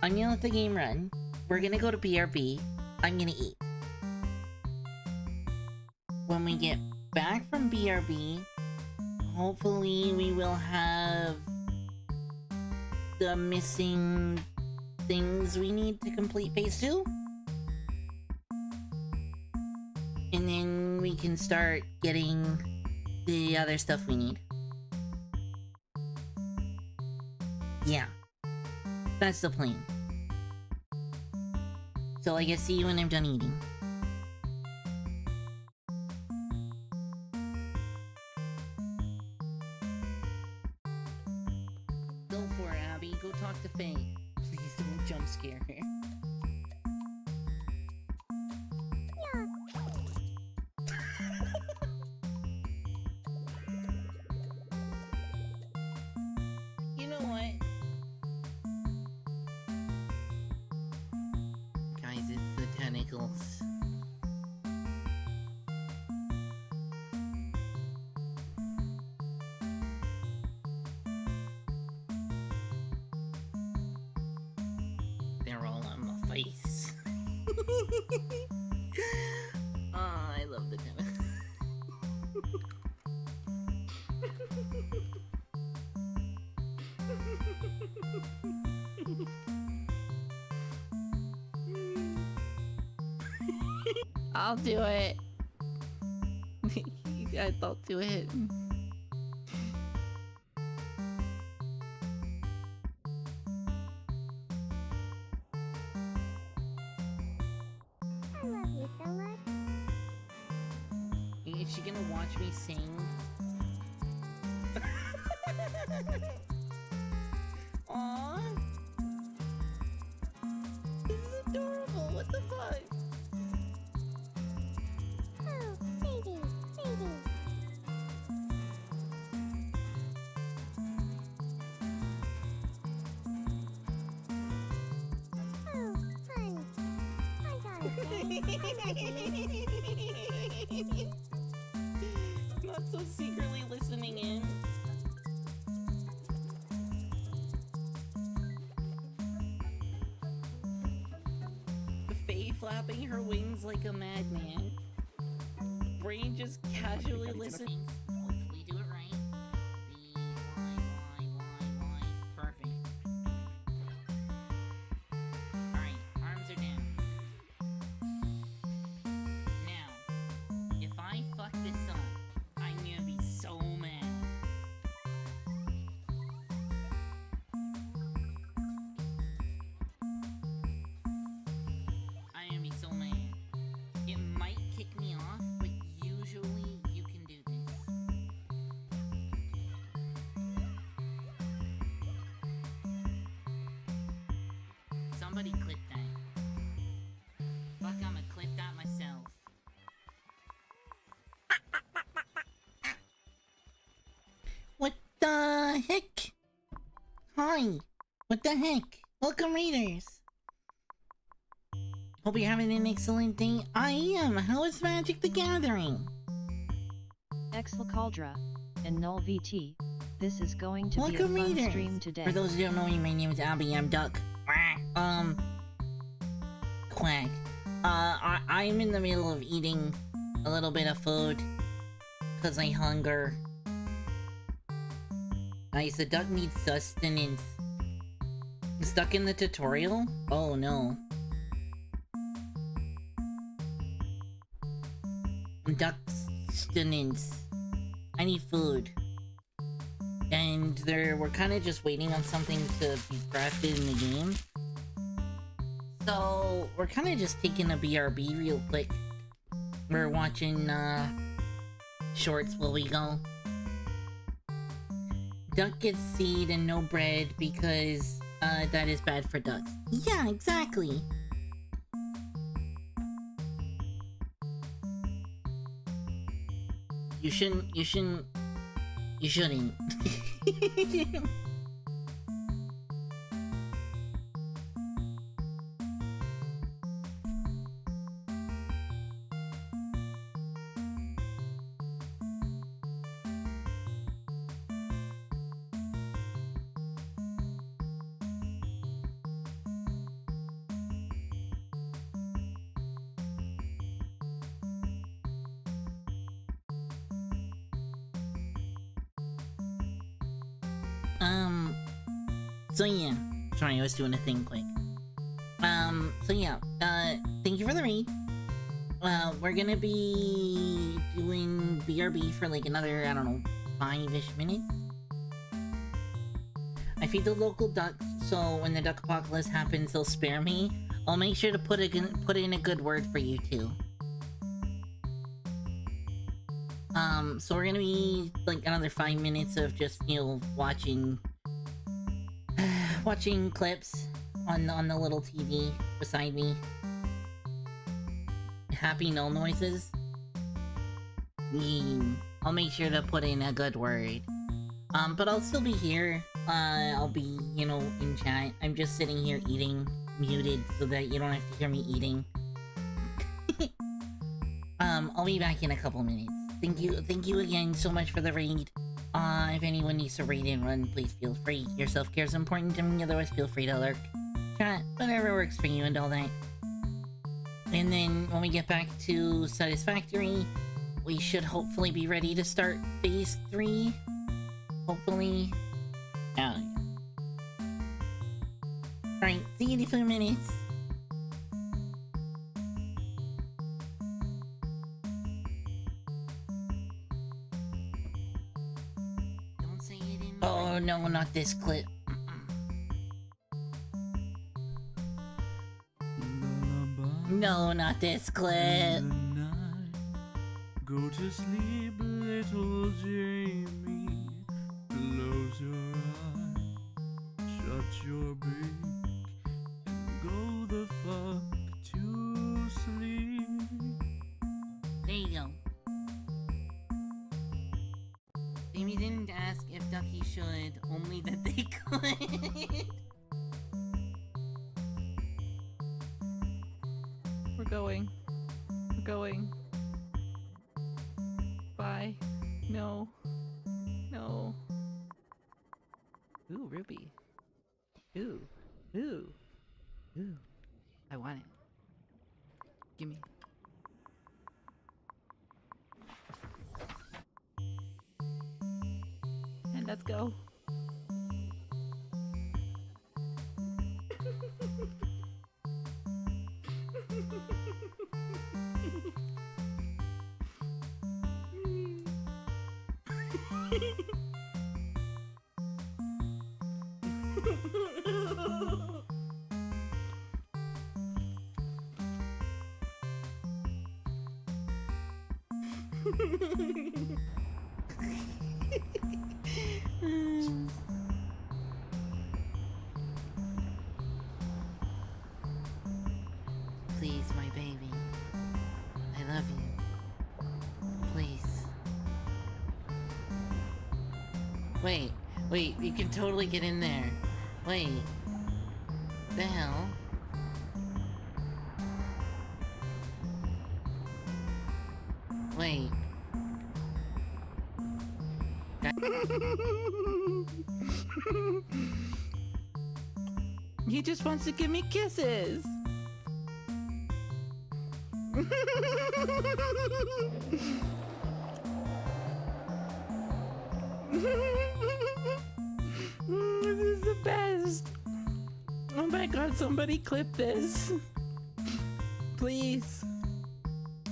I'm gonna let the game run. We're gonna go to BRB. I'm gonna eat. When we get back from BRB, hopefully we will have the missing things we need to complete phase 2. And then we can start getting the other stuff we need. Yeah. That's the plan. So I guess see you when I'm done eating. Go for it, Abby. Go talk to Faye. Please don't jump scare her. giggles. They're all on my face. Oh, I love the kind of... I'll do it. I thought to it. I love you so much. Is she gonna watch me sing? Aww. This is adorable. What the fuck? Oh, baby, baby. Oh, hun. I gotta say, I love you. Not so secretly listening in. Faye flapping her wings like a madman. Brain just casually listening. Hopefully do it right. B, Y. Perfect. Alright, arms are down. Now, if I fuck this up, I'm gonna be so mad. I am gonna be so mad. It might kick me off, but usually you can do this. Somebody clip that. Fuck, I'ma clip that myself. What the heck? Hi. What the heck? Welcome, readers. Hope you're having an excellent day. I am. How is Magic the Gathering? Exlacaldra, and Null VT. This is going to be a Welcome, fun readers. stream today. For those who don't know me, my name is Abby. I'm Duck. Quack. I'm in the middle of eating a little bit of food. Cause I hunger. Nice, the duck needs sustenance. Stuck in the tutorial? Oh no. Duck sustenance. I need food. And we're kind of just waiting on something to be crafted in the game. So, we're kind of just taking a BRB real quick. We're watching, shorts while we go. Duck gets seed and no bread because, that is bad for ducks. Yeah, exactly. You shouldn't. So yeah. Sorry, I was doing a thing quick. So yeah, thank you for the read. We're gonna be doing BRB for like another, I don't know, 5-ish minutes. I feed the local ducks, so when the duck apocalypse happens, they'll spare me. I'll make sure to put in a good word for you too. So we're gonna be like another 5 minutes of just, you know, watching clips on the little TV beside me. Happy null noises. I'll make sure to put in a good word. But I'll still be here. I'll be, you know, in chat. I'm just sitting here eating, muted, so that you don't have to hear me eating. I'll be back in a couple minutes. Thank you again so much for the raid. If anyone needs to raid and run, please feel free. Your self-care is important to me, otherwise feel free to lurk. Chat, whatever works for you and all that. And then when we get back to Satisfactory, we should hopefully be ready to start phase 3. Hopefully. Oh, yeah. Alright, see you in a few minutes. Don't say it in. Oh no, not this clip. No, not this clip. Go to sleep, little Jamie. Close your eyes, shut your beak, and go the fuck to sleep. There you go. Jamie didn't ask if Ducky should, only that they could. We're going. We're going. Bye. No. No. Ooh, Ruby. Ooh. Ooh. Ooh. I want it. Gimme. And let's go. Please, my baby. I love you. Please. Wait, you can totally get in there. Wait. The hell? Wait. He just wants to give me kisses. This is the best. Oh my god, somebody clip this. Please.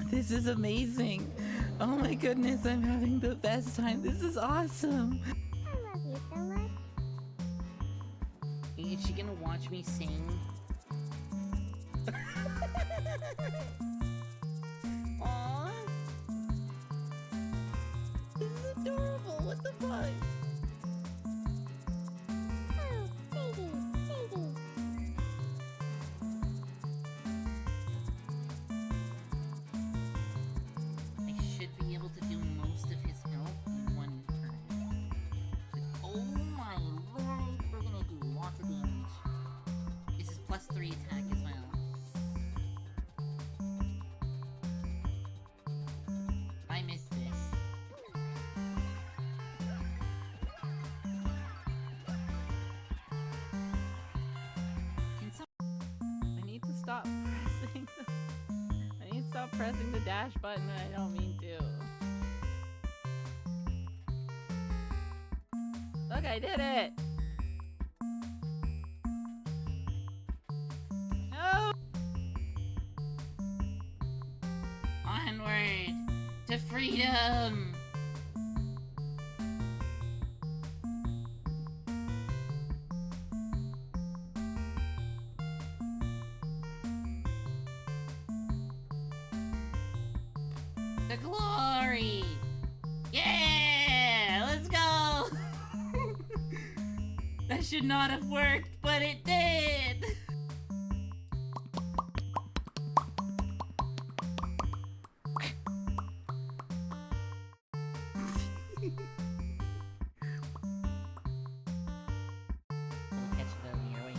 This is amazing. Oh my goodness, I'm having the best time. This is awesome. I love you so much. Is she gonna watch me sing? Aww. This is adorable. What the fuck? Oh, baby, baby. I should be able to do most of his health in one turn. But oh my lord, we're gonna do lots of damage. This is +3 attack as well. I missed this. Can some I need to stop pressing I need to stop pressing the dash button and I don't mean to. Look, I did it! No! onward to freedom! The glory! Yeah! Let's go! That should not have worked, but it did! We'll catch it over here, wait.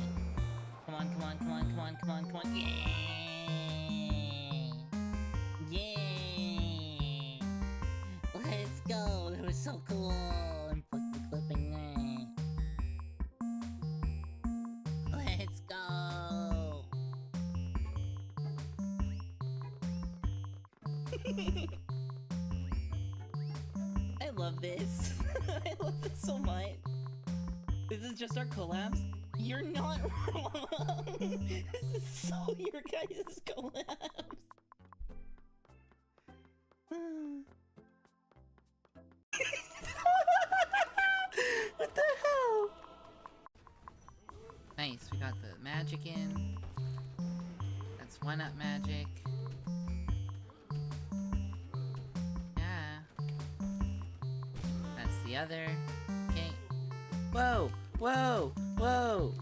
Come on, come on, come on, come on, come on, come on. Yeah! so cool. I'm fucking clipping that. Let's go. I love this. I love this so much. This is just our collabs? You're not wrong. This is so your guys' collabs. What the hell? Nice, we got the magic in. That's one up magic. Yeah. That's the other. Okay. Whoa! Whoa! Whoa!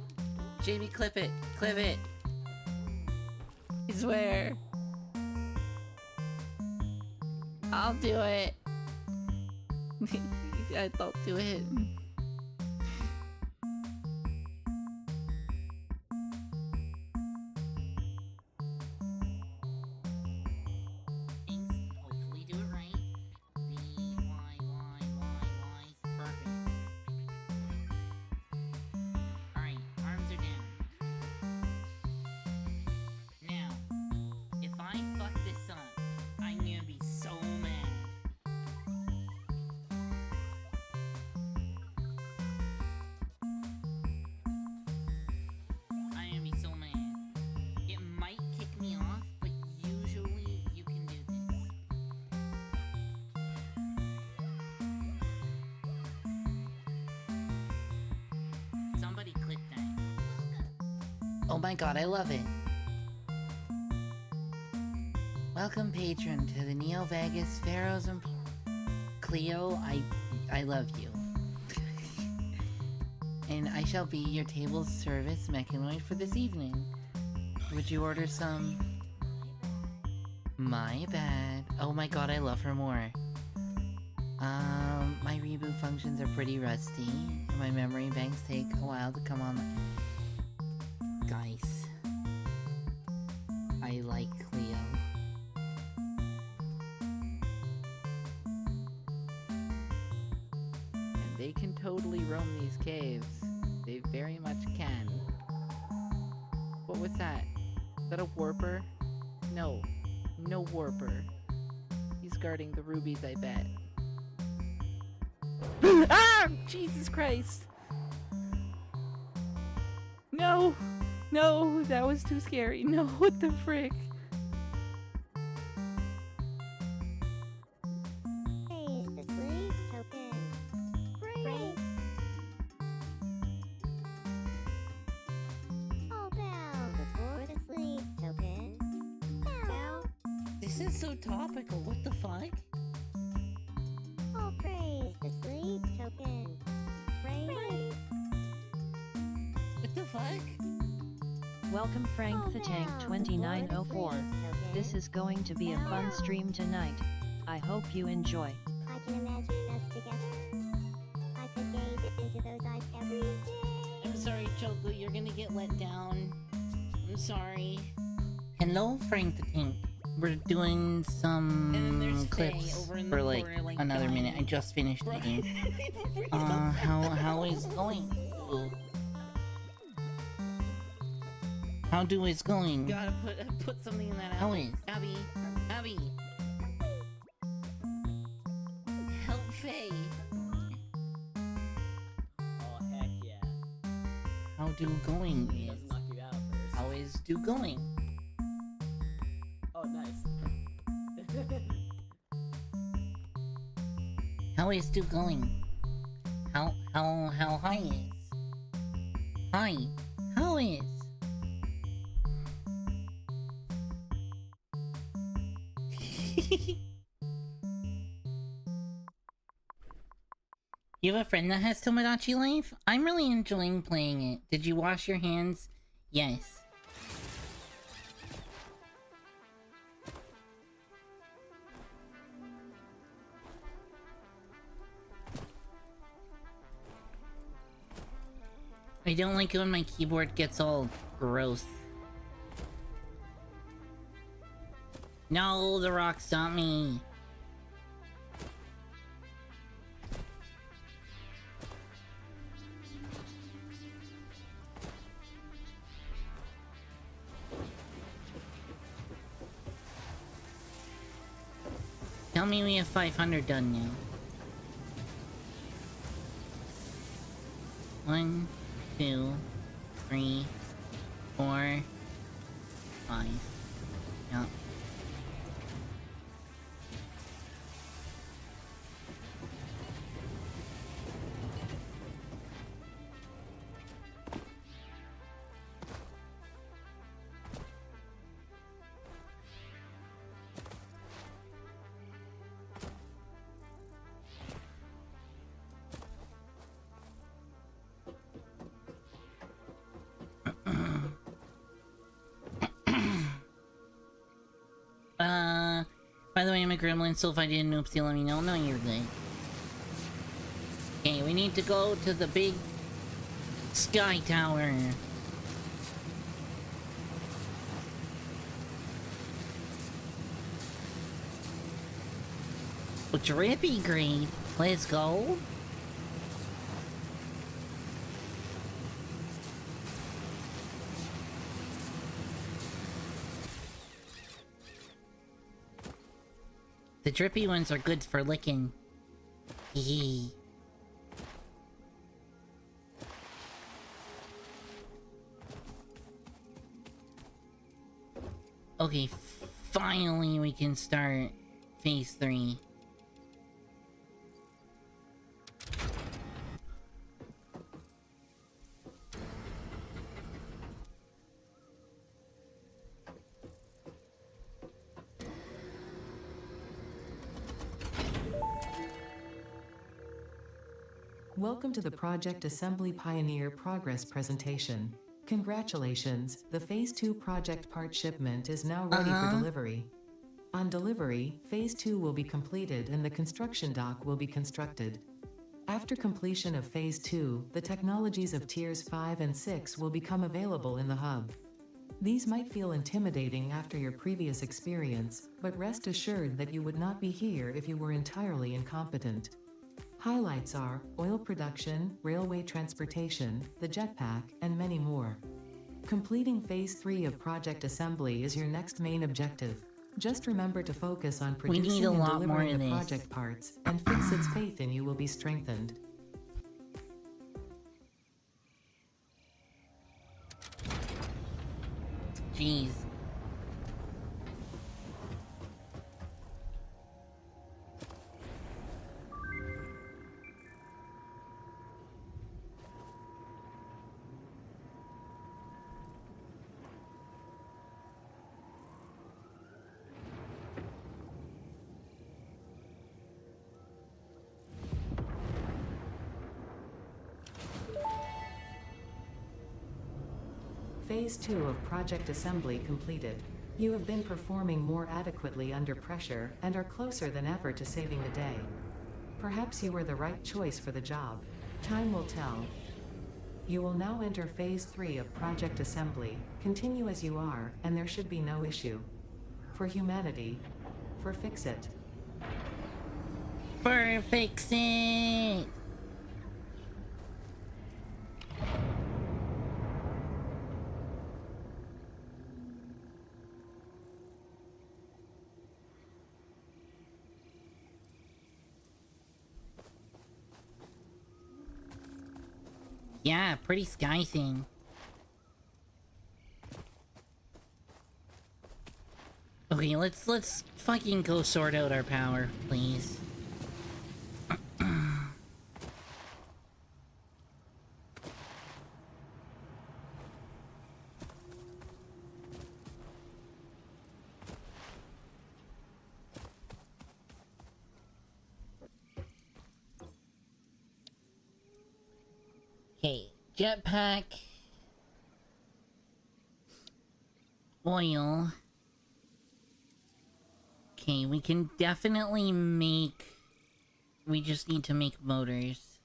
Jamie, clip it! Clip it! I swear. I'll do it. I don't do it. Thanks. Hopefully do it right. Y. Perfect. Alright, arms are down. Now, if I fuck this up, I'm gonna be so mad. I'm gonna be so mad. It might kick me off, but usually you can do this. Somebody click that. Oh my god, I love it. Welcome, patron, to the Neo Vegas Pharaohs and Cleo. I love you. And I shall be your table service mechanoid for this evening. Would you order some? My bad. Oh my god, I love her more. My reboot functions are pretty rusty, and my memory banks take a while to come on. Guys, I like Cleo. And they can totally roam these caves. They very much can. What was that? Is that a warper? No. No warper. He's guarding the rubies, I bet. Ah! Jesus Christ! No! No! That was too scary. No, what the frick? Praise the sleep token. Praise. All bells before the sleep token. Bell. This is so topical, what the fuck? All praise the sleep token. Praise. What the fuck? Welcome Frank the Tank 2904. This is going to be a fun stream tonight. I hope you enjoy. I can imagine us together. I could gaze into those eyes every day. I'm sorry, Choco, you're gonna get let down. I'm sorry. Hello, Frank the Tank. We're doing And then there's some Faye clips over in the for like corner, like, another dying. minute. I just finished Bro. eating. How is going? How do it's going? Gotta put something in that How apple. is? Abby. Help Faye. Oh, heck yeah. How do going He is? doesn't knock you out first. How is do going? Oh, nice. How is do going? How high is? Hi. How is? You have a friend that has Tomodachi Life? I'm really enjoying playing it. Did you wash your hands? Yes. I don't like it when my keyboard gets all gross. No, the rock stopped me. tell me we have 500 done now. 1, 2, 3, 4, 5. Yeah. By the way, I'm a gremlin, so if I didn't oopsie, let me know. No, you're good. Okay, we need to go to the big sky tower. Oh, drippy great. Let's go. The drippy ones are good for licking. Hee. Okay, finally we can start phase 3. Welcome to the Project Assembly Pioneer Progress presentation. Congratulations, the Phase 2 project part shipment is now ready for delivery. On delivery, Phase 2 will be completed and the construction dock will be constructed. After completion of Phase 2, the technologies of Tiers 5 and 6 will become available in the hub. These might feel intimidating after your previous experience, but rest assured that you would not be here if you were entirely incompetent. Highlights are oil production, railway transportation, the jetpack, and many more. Completing Phase 3 of Project Assembly is your next main objective. Just remember to focus on producing and delivering the project parts, and Fixit's faith in you will be strengthened. Jeez. Phase 2 of Project Assembly completed. You have been performing more adequately under pressure and are closer than ever to saving the day. Perhaps you were the right choice for the job. Time will tell. You will now enter Phase 3 of Project Assembly. Continue as you are, and there should be no issue. For humanity. For Fixit. For Fixit! Yeah, pretty sky thing. Okay, let's fucking go sort out our power, please. Okay, jetpack. Oil. Okay, we can definitely make... We just need to make motors.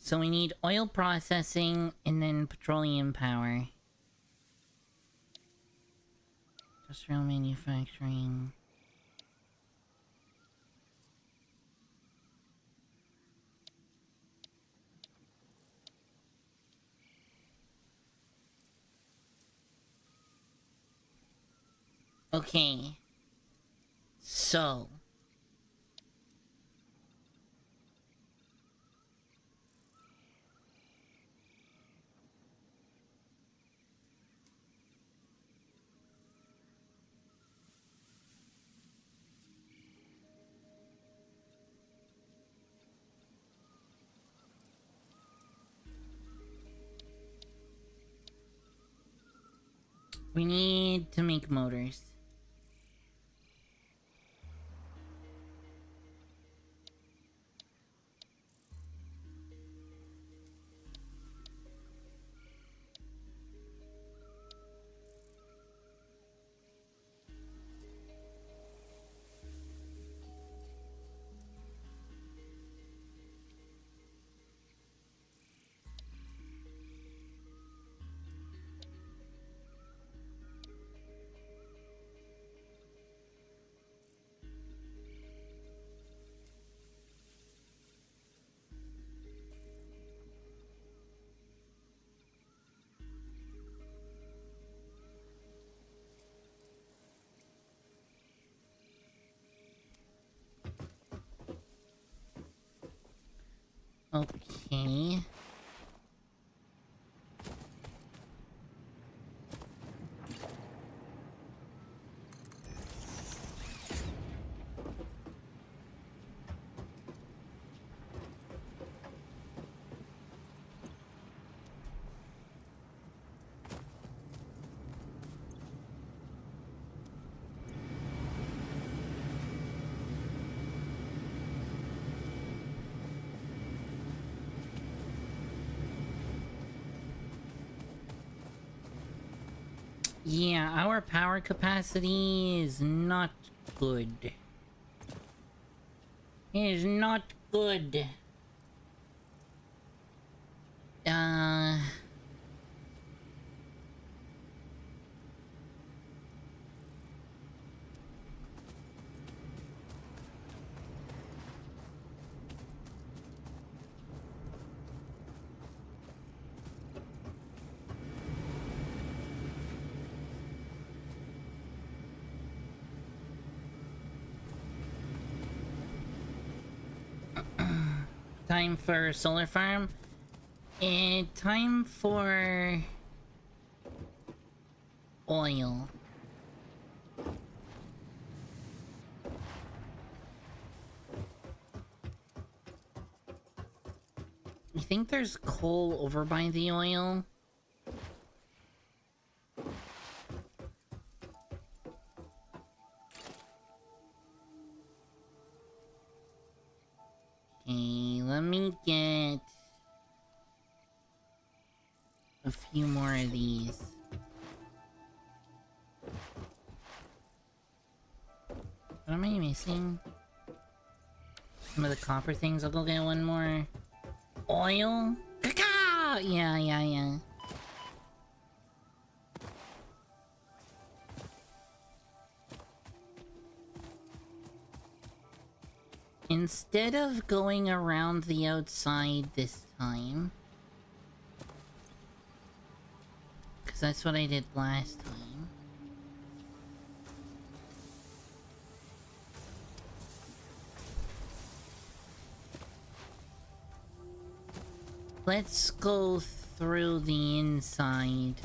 So we need oil processing and then petroleum power. Industrial manufacturing. Okay. So. We need to make motors. Okay. Yeah, our power capacity is not good. It is not good. Uh... Time for solar farm. And time for oil. You think there's coal over by the oil? Okay, let me get a few more of these. What am I missing? Some of the copper things. I'll go get one more. Oil? Cacao! Yeah. Instead of going around the outside this time, because that's what I did last time. Let's go through the inside.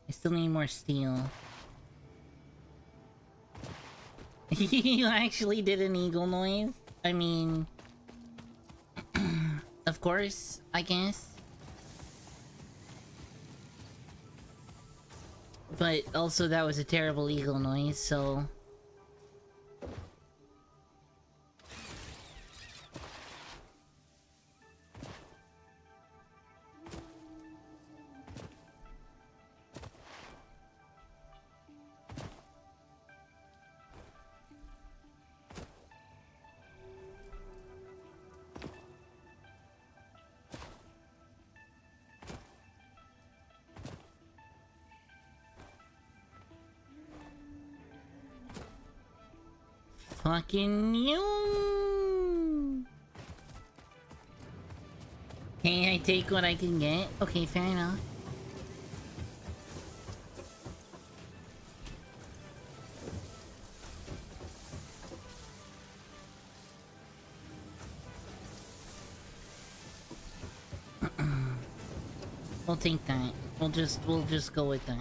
I still need more steel. You actually did an eagle noise? I mean... of course, I guess. But also that was a terrible eagle noise, so... Fucking you! Hey, I take what I can get. Okay, fair enough. We'll take that. We'll just go with that.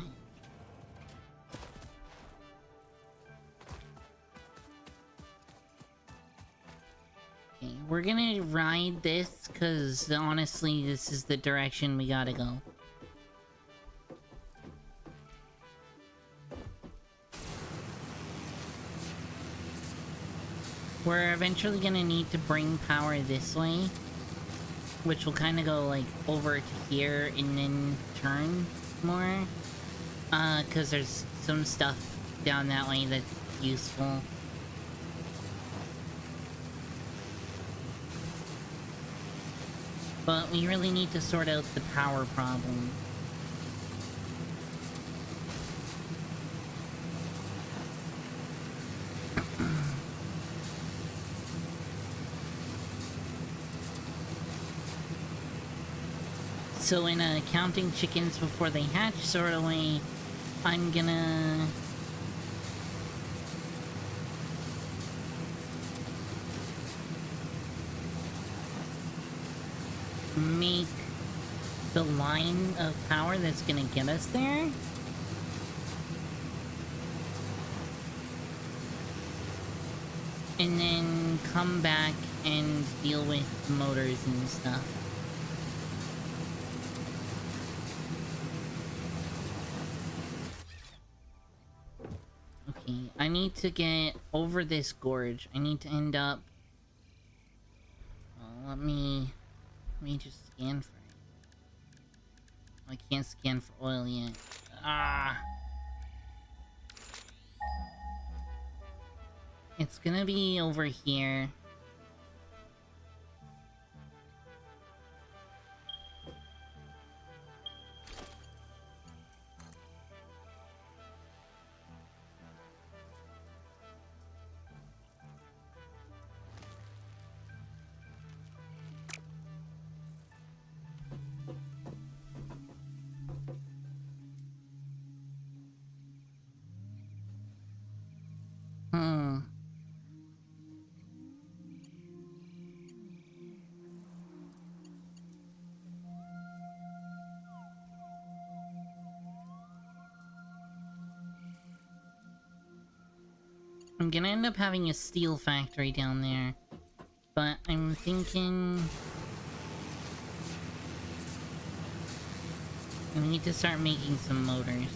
Okay, we're gonna ride this, cause honestly, this is the direction we gotta go. We're eventually gonna need to bring power this way, which will kind of go like over to here and then turn more. Cause there's some stuff down that way that's useful. But we really need to sort out the power problem. So in a counting chickens before they hatch sort of way, I'm gonna... make the line of power that's gonna get us there. And then come back and deal with motors and stuff. Okay, I need to get over this gorge. I need to end up... Well, let me just scan for it. I can't scan for oil yet. Ah! It's gonna be over here. I'm gonna end up having a steel factory down there. But I'm thinking... I need to start making some motors.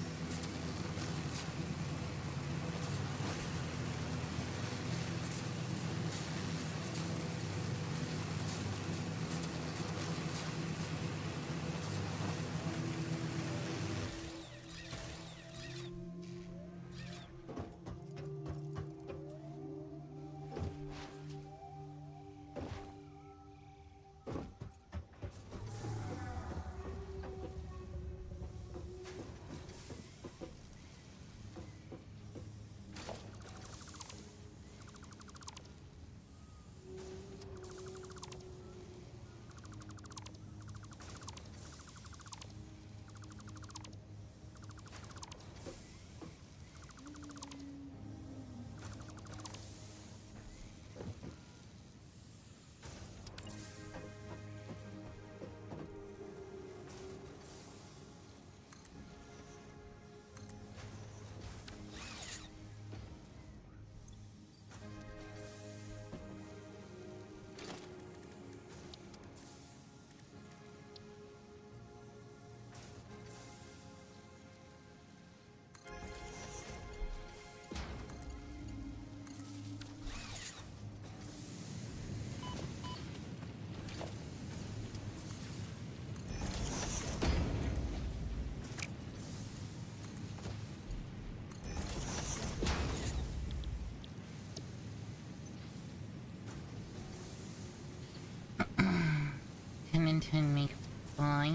And 10 make 5.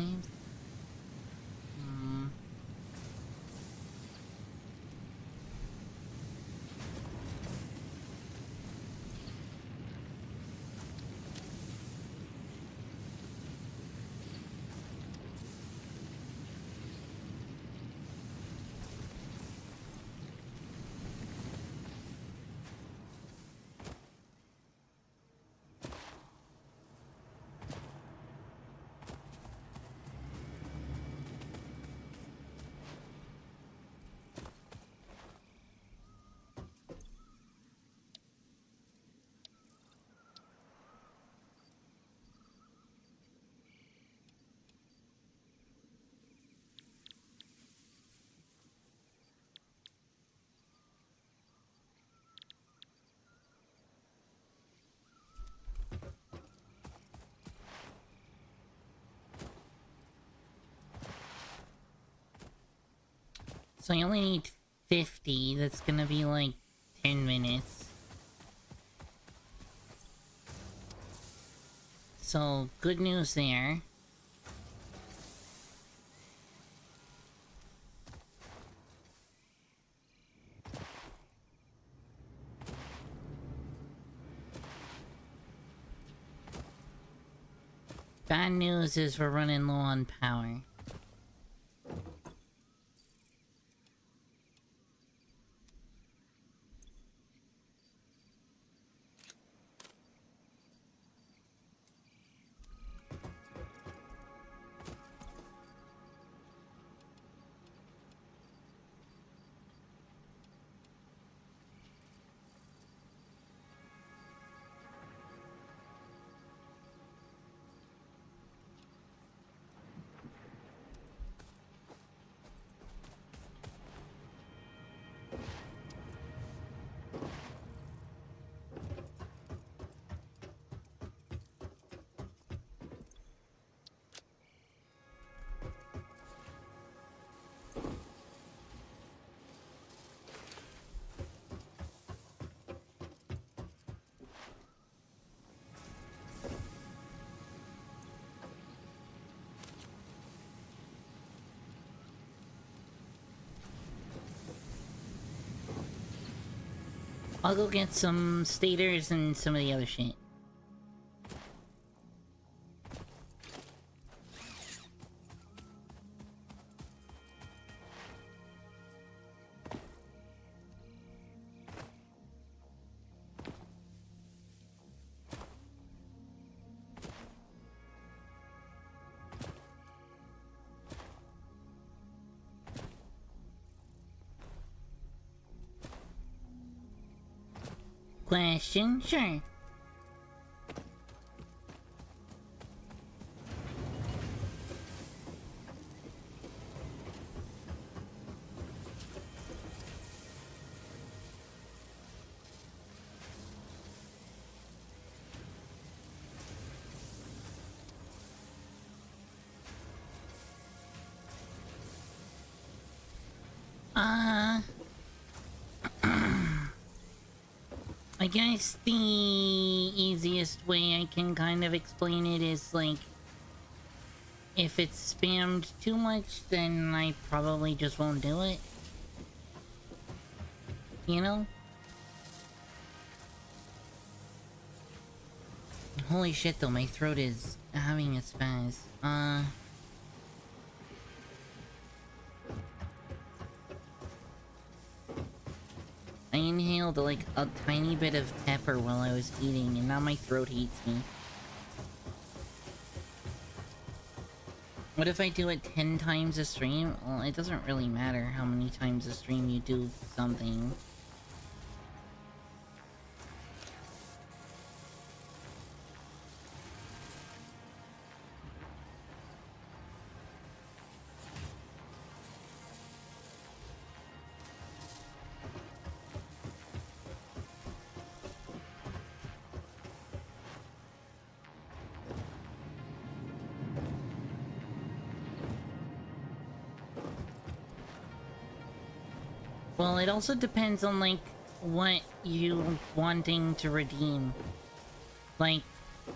So I only need 50. That's gonna be like 10 minutes. So, good news there. Bad news is we're running low on power. I'll go get some stators and some of the other shit. Question? Sure. I guess the easiest way I can kind of explain it is like, if it's spammed too much, then I probably just won't do it. You know? Holy shit though, my throat is having a spaz. I inhaled like a tiny bit of pepper while I was eating, and now my throat hates me. What if I do it 10 times a stream? Well, it doesn't really matter how many times a stream you do something. Well, it also depends on, like, what you wanting to redeem. Like,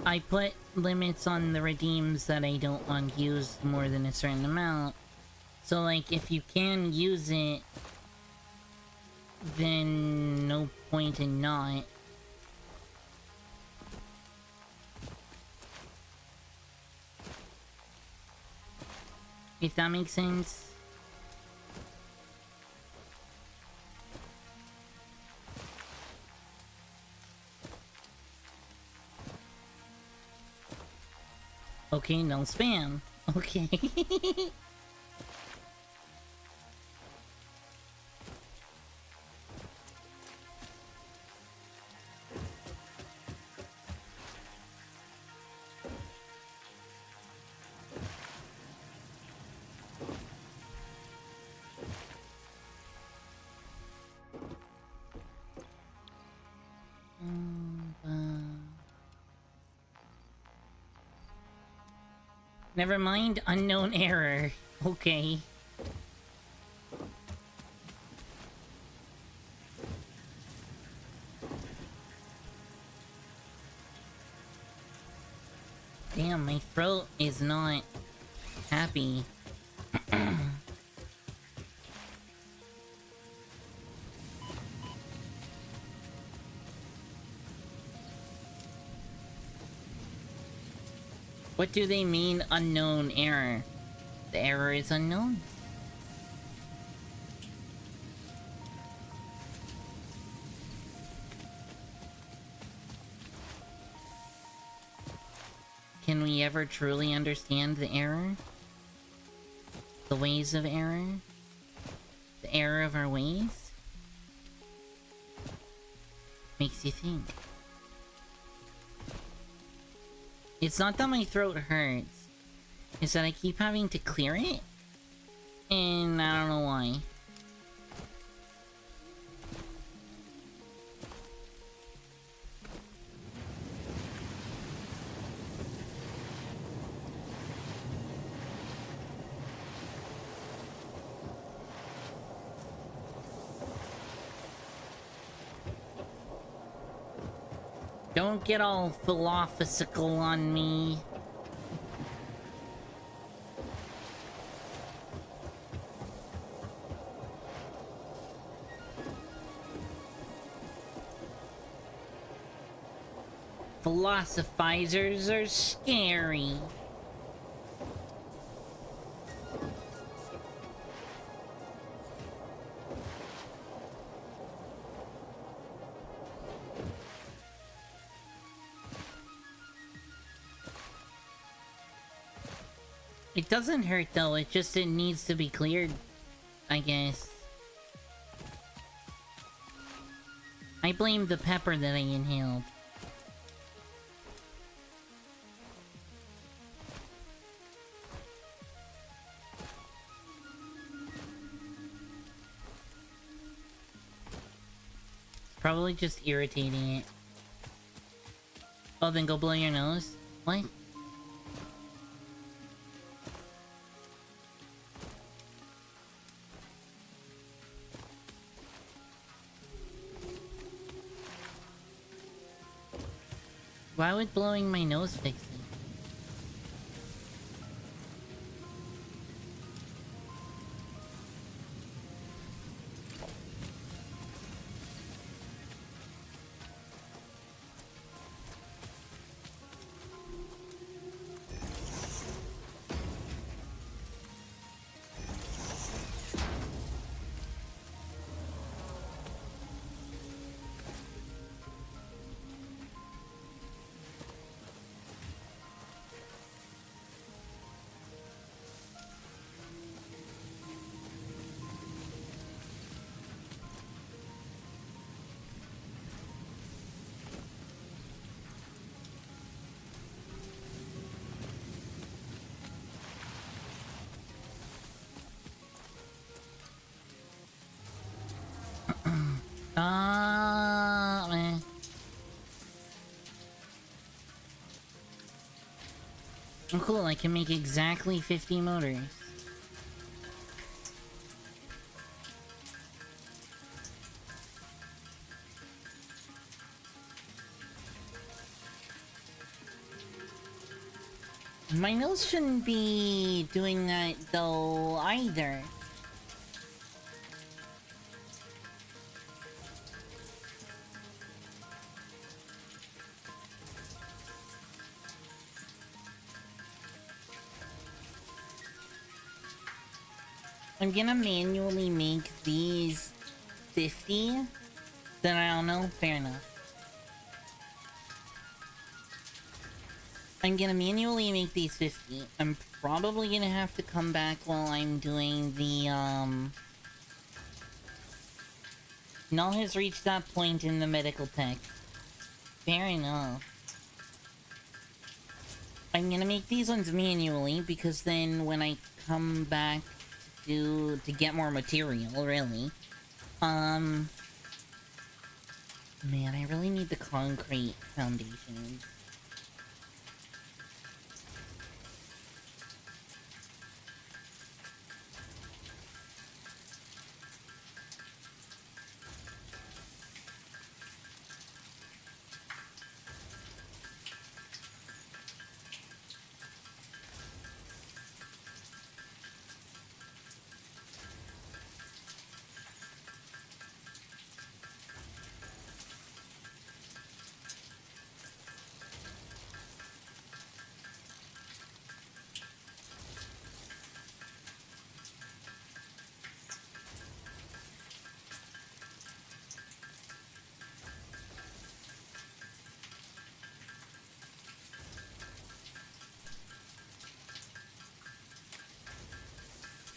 I put limits on the redeems that I don't want used more than a certain amount. So, like, if you can use it, then no point in not. If that makes sense. Okay, no spam. Okay. Never mind, unknown error. Okay. Damn, my throat is not happy. What do they mean, unknown error? The error is unknown? Can we ever truly understand the error? The ways of error? The error of our ways? Makes you think. It's not that my throat hurts. It's that I keep having to clear it. And I don't know why. Don't get all philosophical on me. Philosophizers are scary. It doesn't hurt though, it needs to be cleared, I guess. I blame the pepper that I inhaled. Probably just irritating it. Oh, then go blow your nose? What? Why would blowing my nose fix it? Man. Oh, cool, I can make exactly 50 motors. My nose shouldn't be doing that though either. I'm gonna manually make these 50. Then I don't know, fair enough. I'm gonna manually make these 50. I'm probably gonna have to come back while I'm doing the, Null has reached that point in the medical tech. Fair enough. I'm gonna make these ones manually, because then when I come back to get more material, really. Man, I really need the concrete foundation.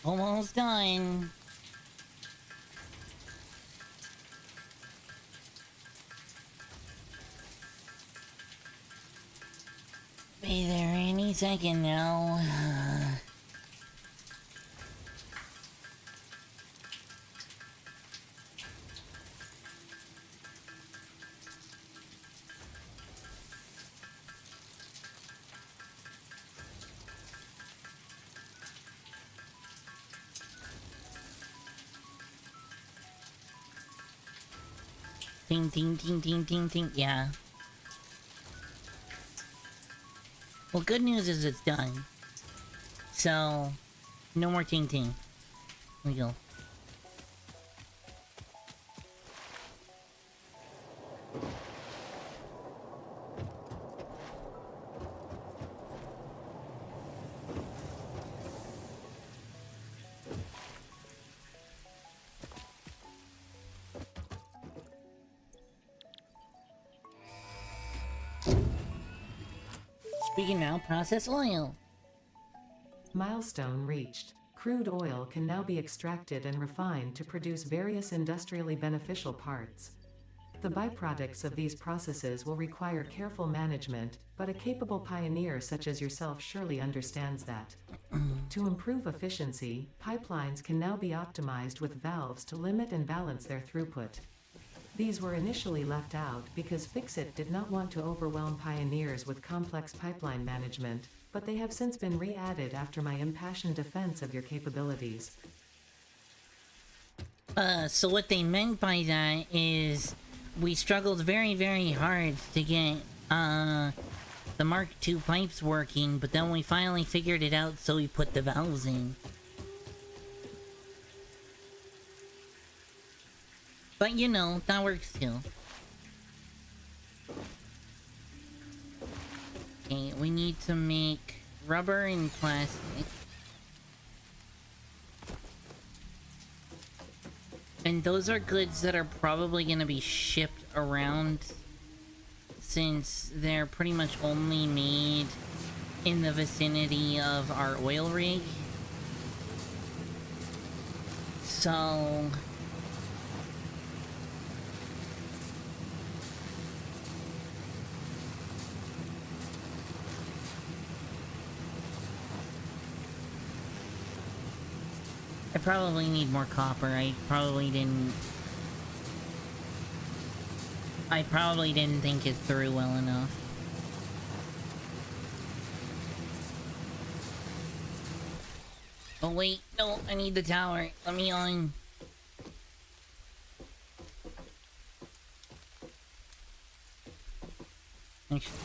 Almost done. Be there any second now. Ting, ting, ting, ting, ting, ting. Yeah. Well, good news is it's done. So, no more ting ting. Here we go. We can now process oil. Milestone reached. Crude oil can now be extracted and refined to produce various industrially beneficial parts. The byproducts of these processes will require careful management, but a capable pioneer such as yourself surely understands that. To improve efficiency, pipelines can now be optimized with valves to limit and balance their throughput. These were initially left out because Fixit did not want to overwhelm pioneers with complex pipeline management, but they have since been re-added after my impassioned defense of your capabilities. So what they meant by that is we struggled very, very hard to get, the Mark II pipes working, but then we finally figured it out, so we put the valves in. But you know, that works too. Okay, we need to make rubber and plastic. And those are goods that are probably gonna be shipped around, since they're pretty much only made in the vicinity of our oil rig. So I probably need more copper. I probably didn't think it through well enough. Oh wait, no, I need the tower. Let me on. Actually,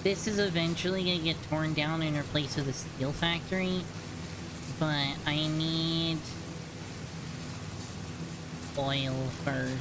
this is eventually gonna get torn down and replaced with a steel factory, but I need oil first.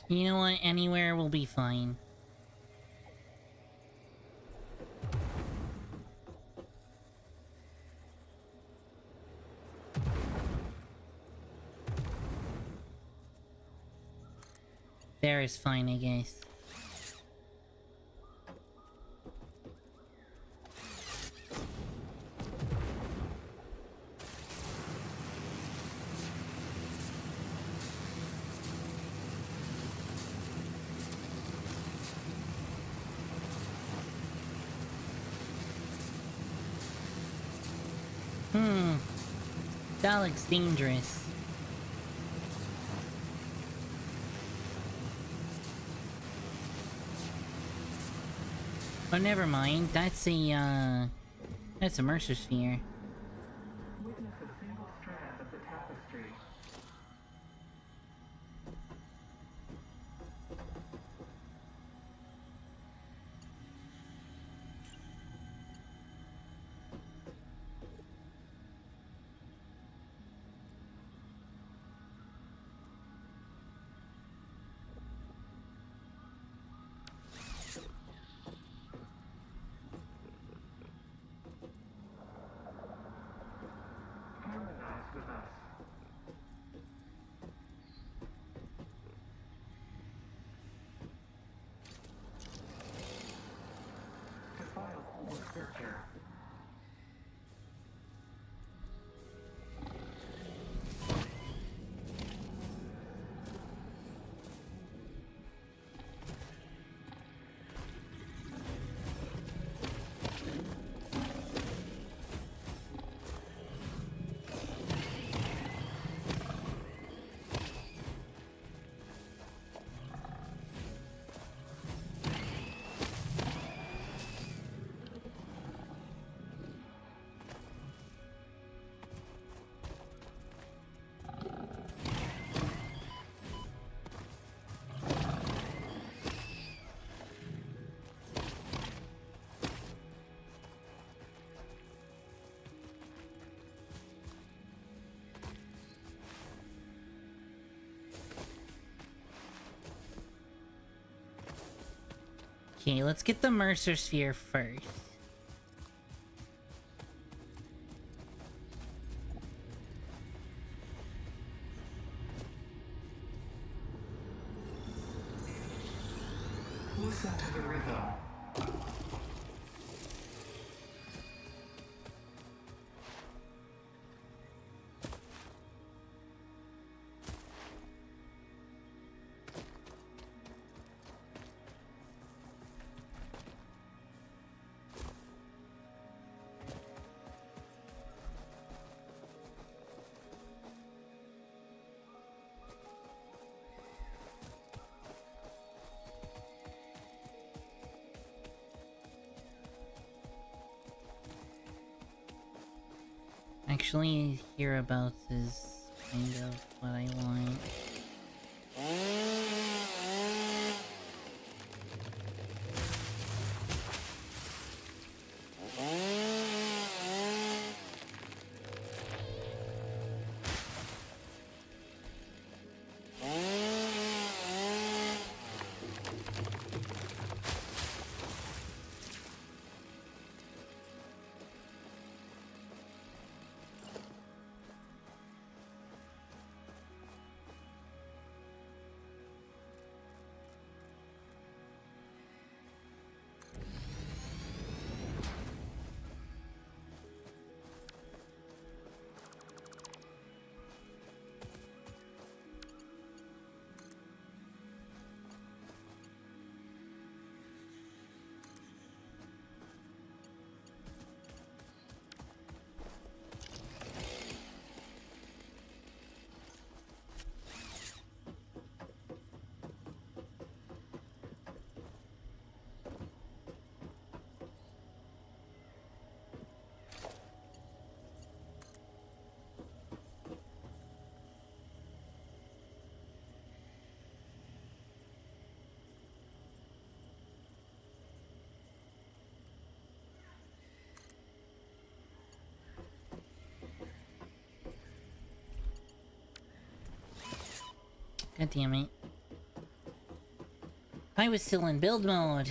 You know what? Anywhere will be fine. There is fine, I guess. That looks dangerous. Oh, never mind. That's a Mercer sphere. Witness a single strand of the tapestry. Harmonize with us. Defile the scripture. Okay, let's get the Mercer sphere first. Listen to the rhythm. Actually, hereabouts is kind of what I want. God damn it. I was still in build mode.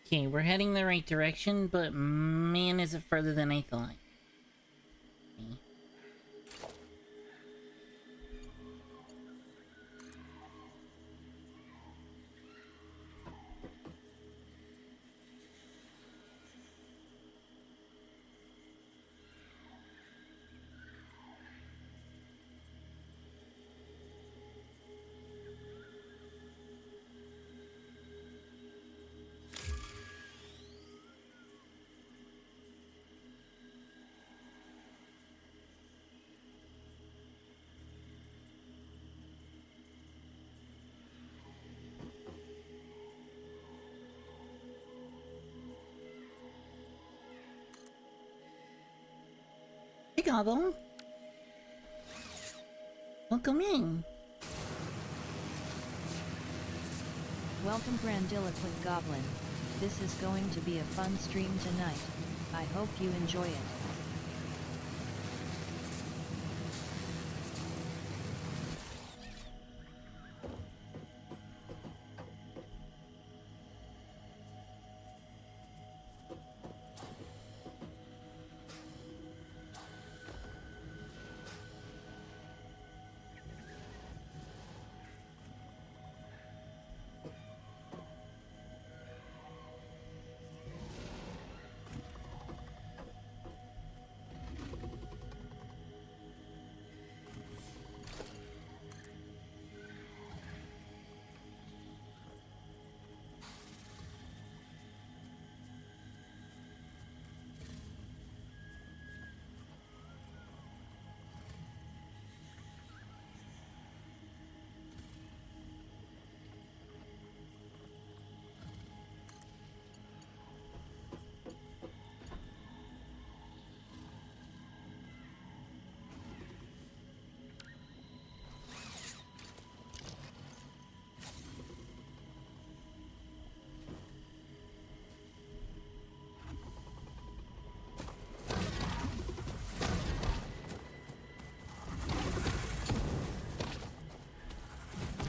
Okay, we're heading the right direction, but man, is it further than I thought. Okay. Hey, Gobble. Welcome in. Welcome Grandiloquent Goblin. This is going to be a fun stream tonight. I hope you enjoy it.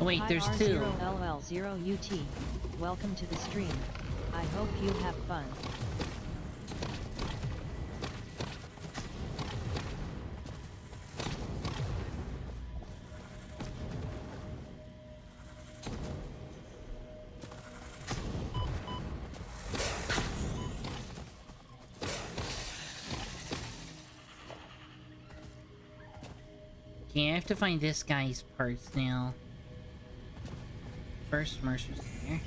Oh, wait, there's two. IR0LL0UT. Welcome to the stream. I hope you have fun. Okay, I have to find this guy's parts now. First, Mercer's here.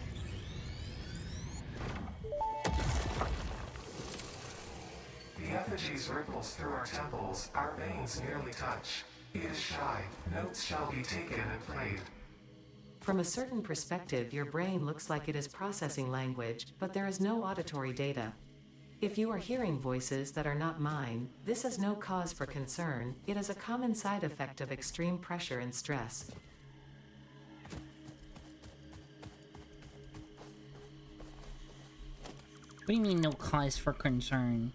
The effigies ripples through our temples, our veins nearly touch. He is shy, notes shall be taken and played. From a certain perspective, your brain looks like it is processing language, but there is no auditory data. If you are hearing voices that are not mine, this is no cause for concern. It is a common side effect of extreme pressure and stress. What do you mean, no cause for concern?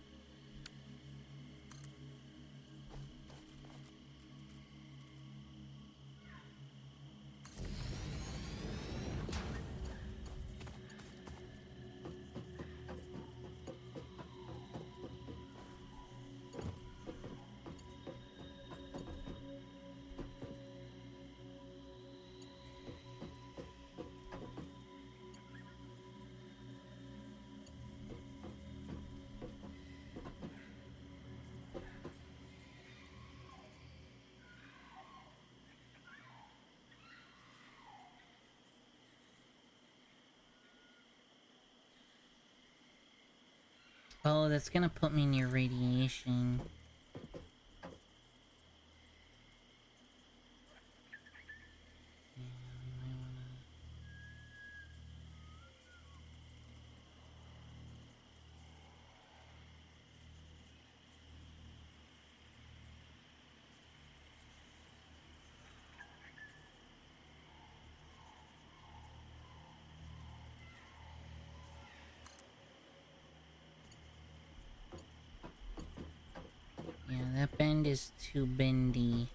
Oh, that's gonna put me near radiation. Yeah, that bend is too bendy.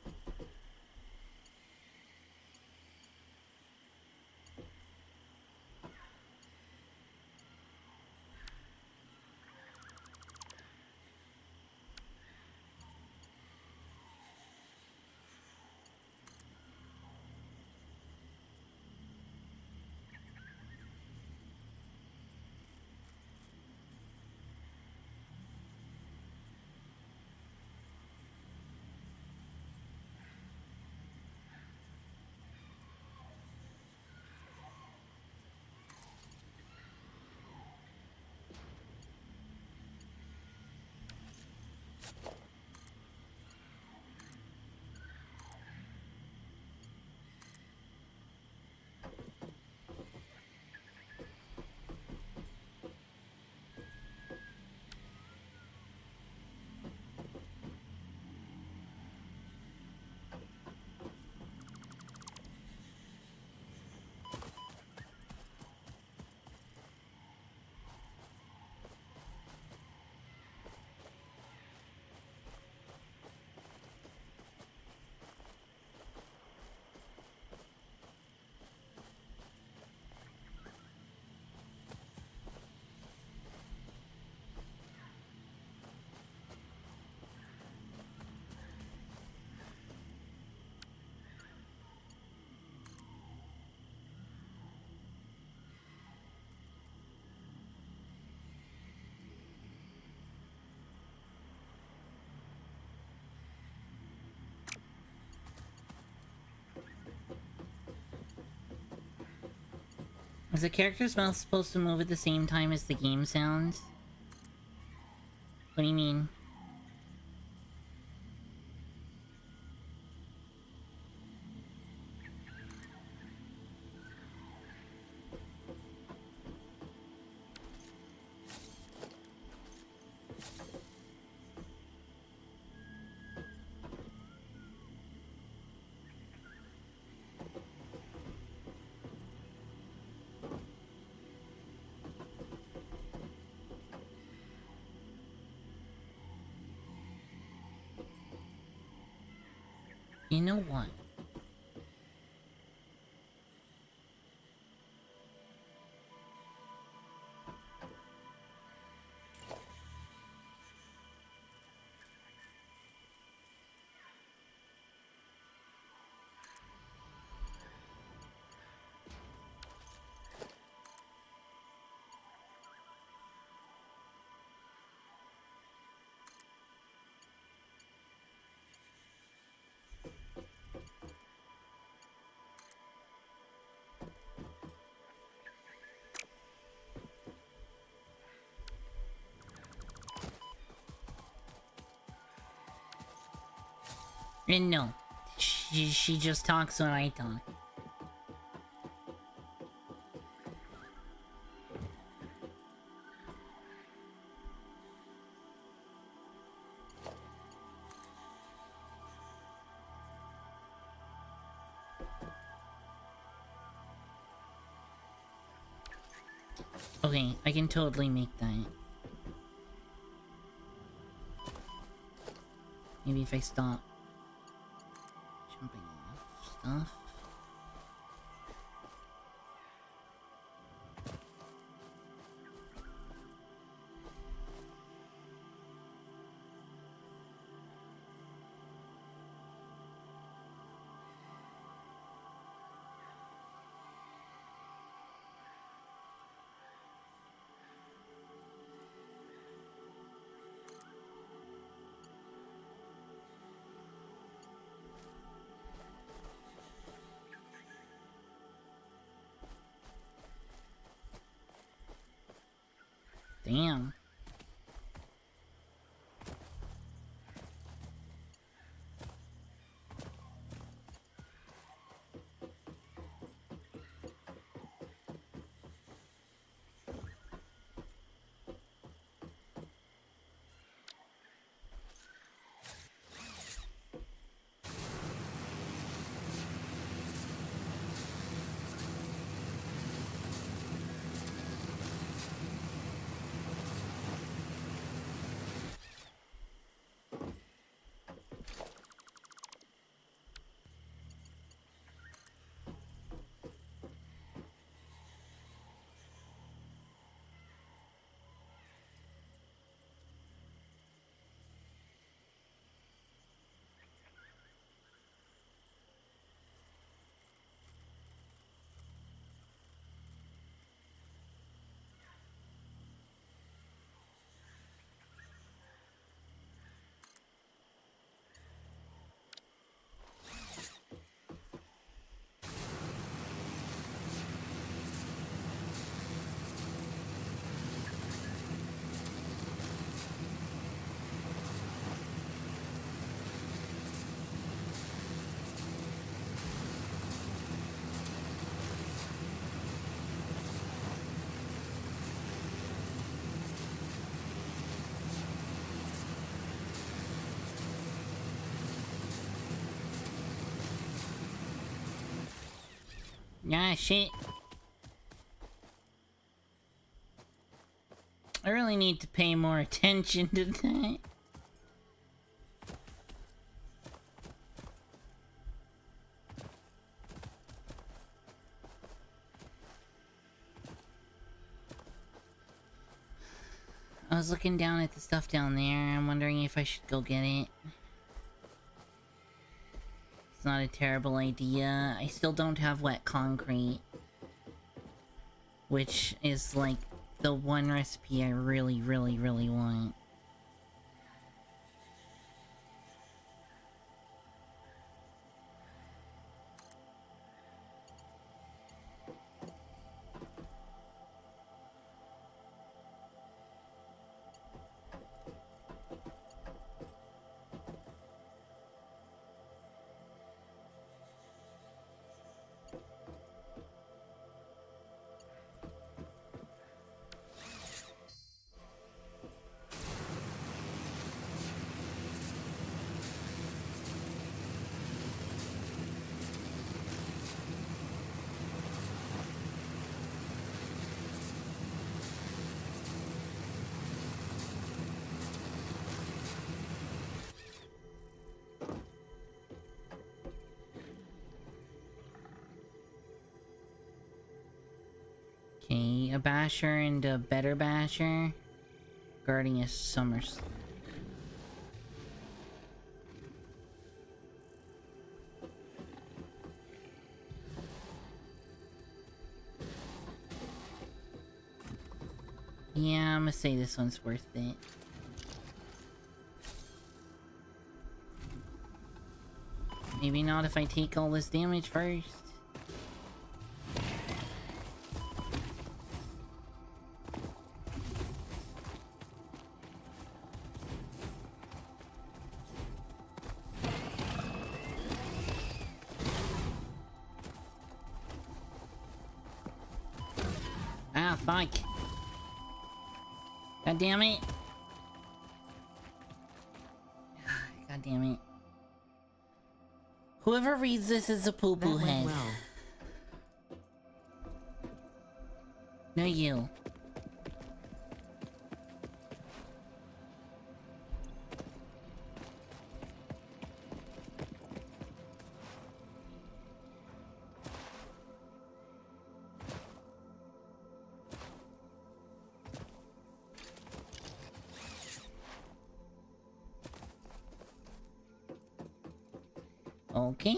Is the character's mouth supposed to move at the same time as the game sounds? What do you mean? You know what? And no, she just talks when I talk. Okay, I can totally make that. Maybe if I stop jumping off stuff. Damn. Nah, shit. I really need to pay more attention to that. I was looking down at the stuff down there. I'm wondering if I should go get it. It's not a terrible idea. I still don't have wet concrete, which is like the one recipe I really, really, really want. Okay, a basher and a better basher. Guarding a summer slot. Yeah, I'm gonna say this one's worth it. Maybe not if I take all this damage first. Ah, fuck. God damn it. God damn it. Whoever reads this is a poo-poo That went head. well. No, you. Okay.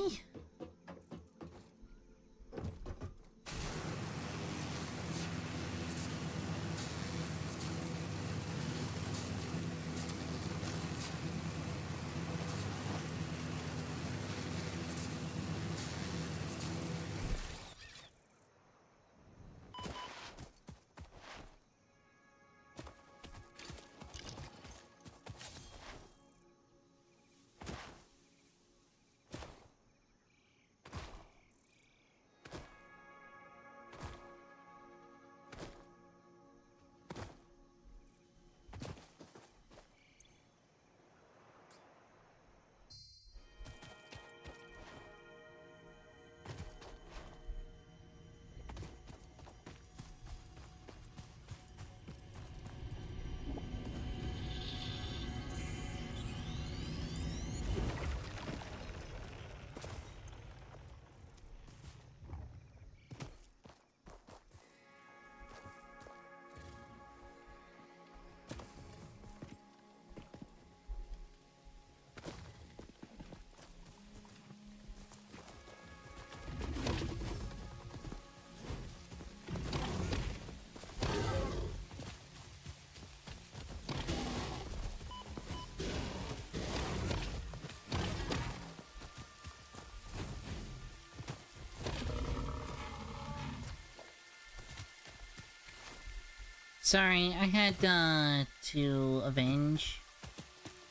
Sorry, I had to avenge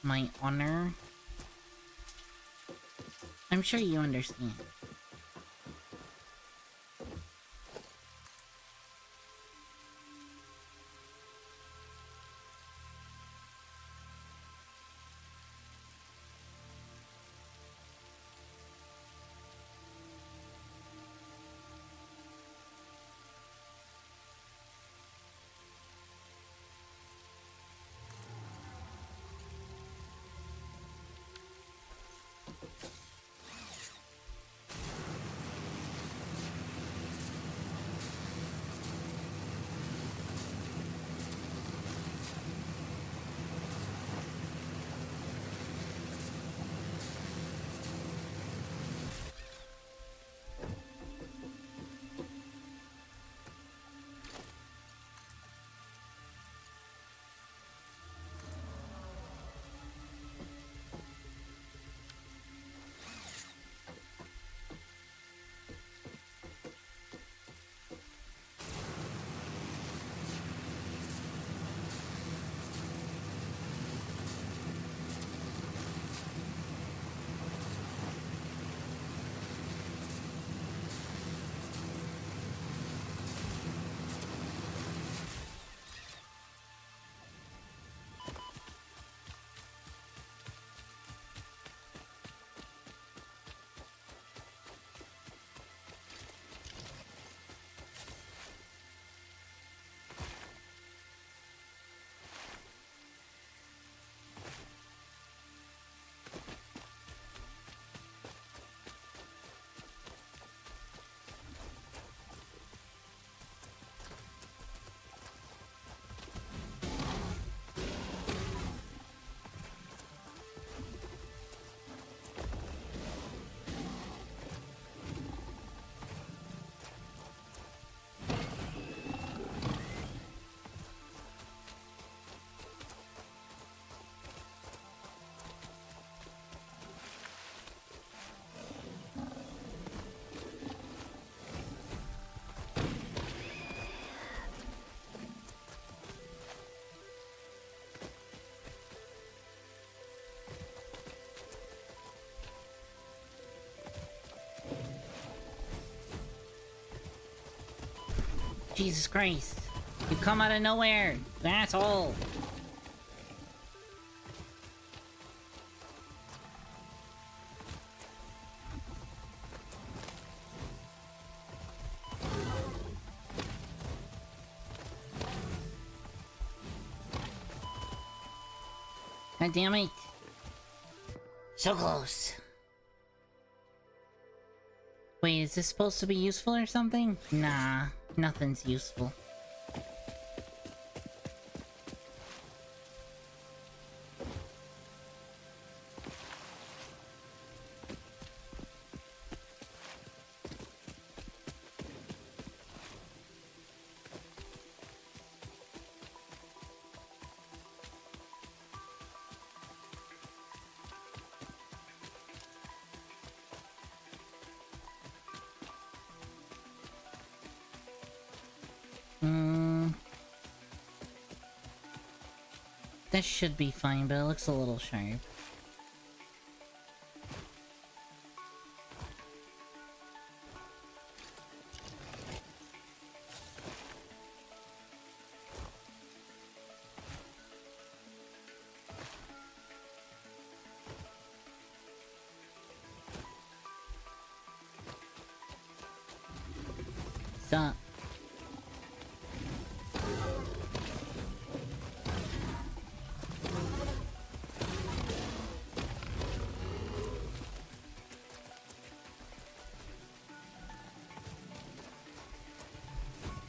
my honor. I'm sure you understand. Jesus Christ. You come out of nowhere, you asshole. God damn it. So close. Wait, is this supposed to be useful or something? Nah, nothing's useful. That should be fine, but it looks a little sharp. Stop.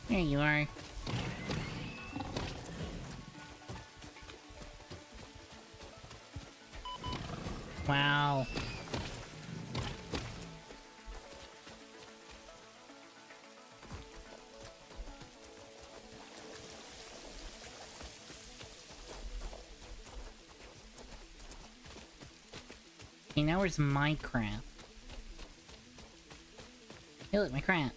There you are. Wow. Okay, now where's my crap? Hey, look, my crap.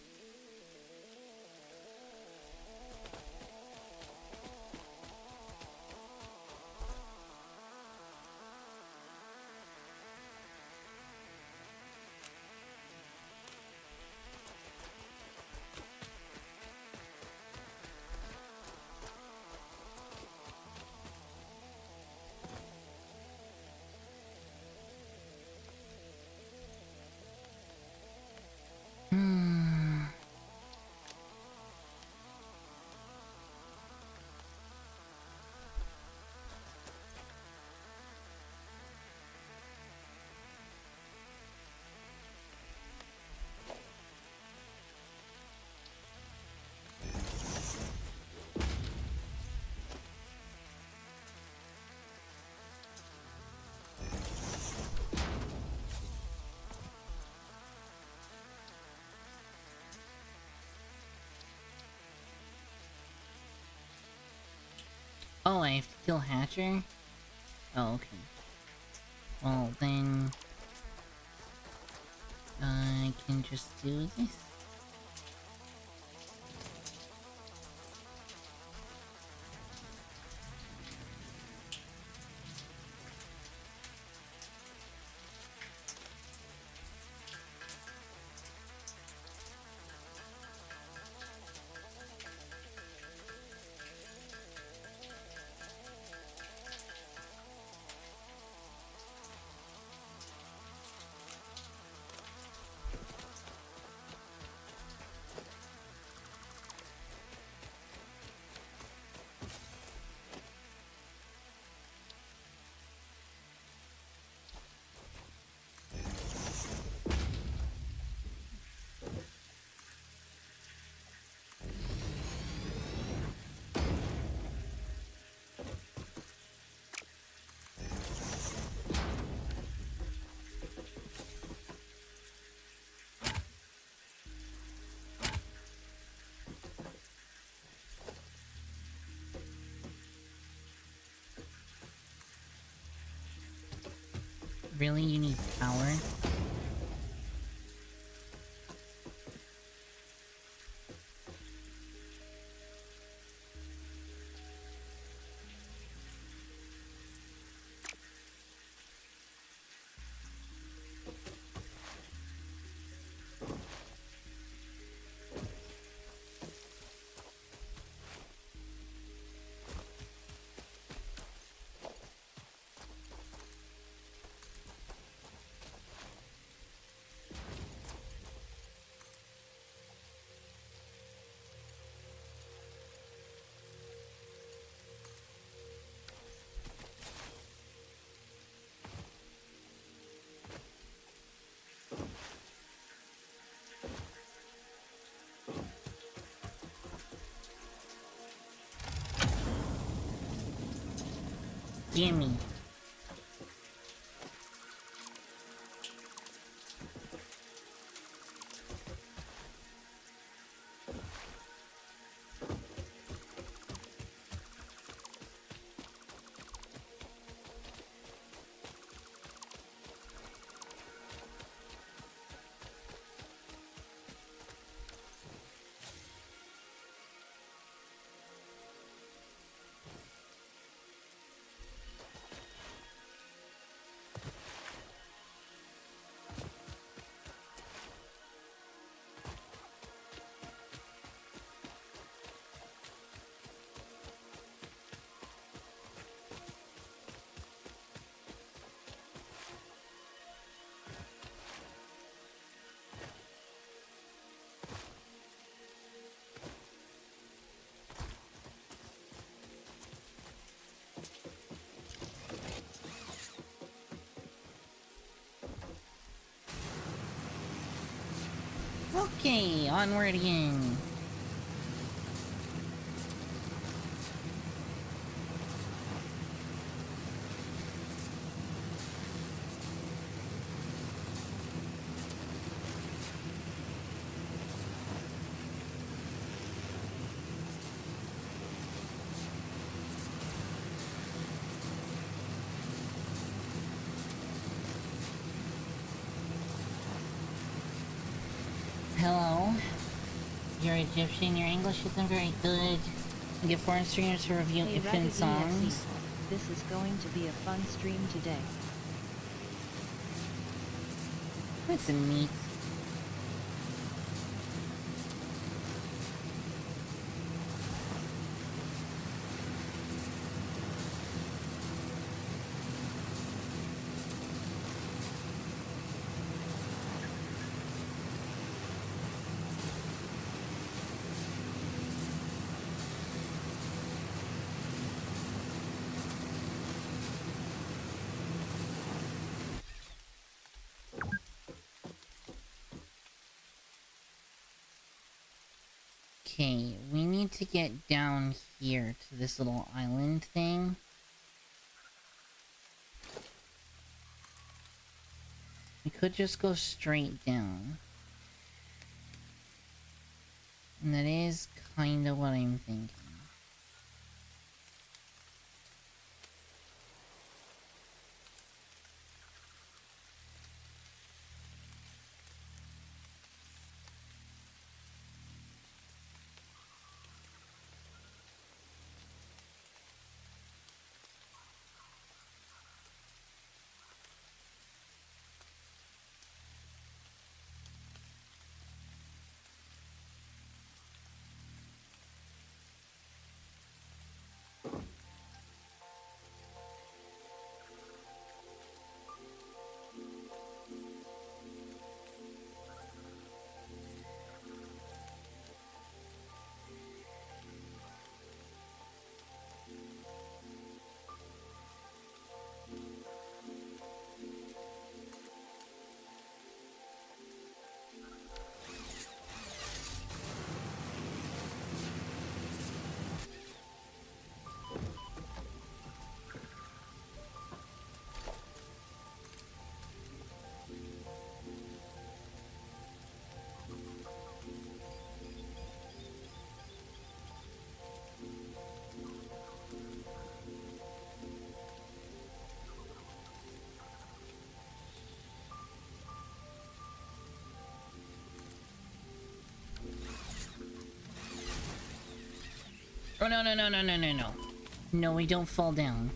Oh, I have to kill Hatcher? Oh, okay. Well, then... I can just do this. Really? You need power? Gimme. Okay, onward again. Hello. You're Egyptian, your English isn't very good. I get foreign streamers to review Hey, Egyptian Rabbit songs. EXE. This is going to be a fun stream today. That's neat. Okay, we need to get down here to this little island thing. We could just go straight down. And that is kind of what I'm thinking. Oh, no, no, no, no, no, no, no. No, we don't fall down.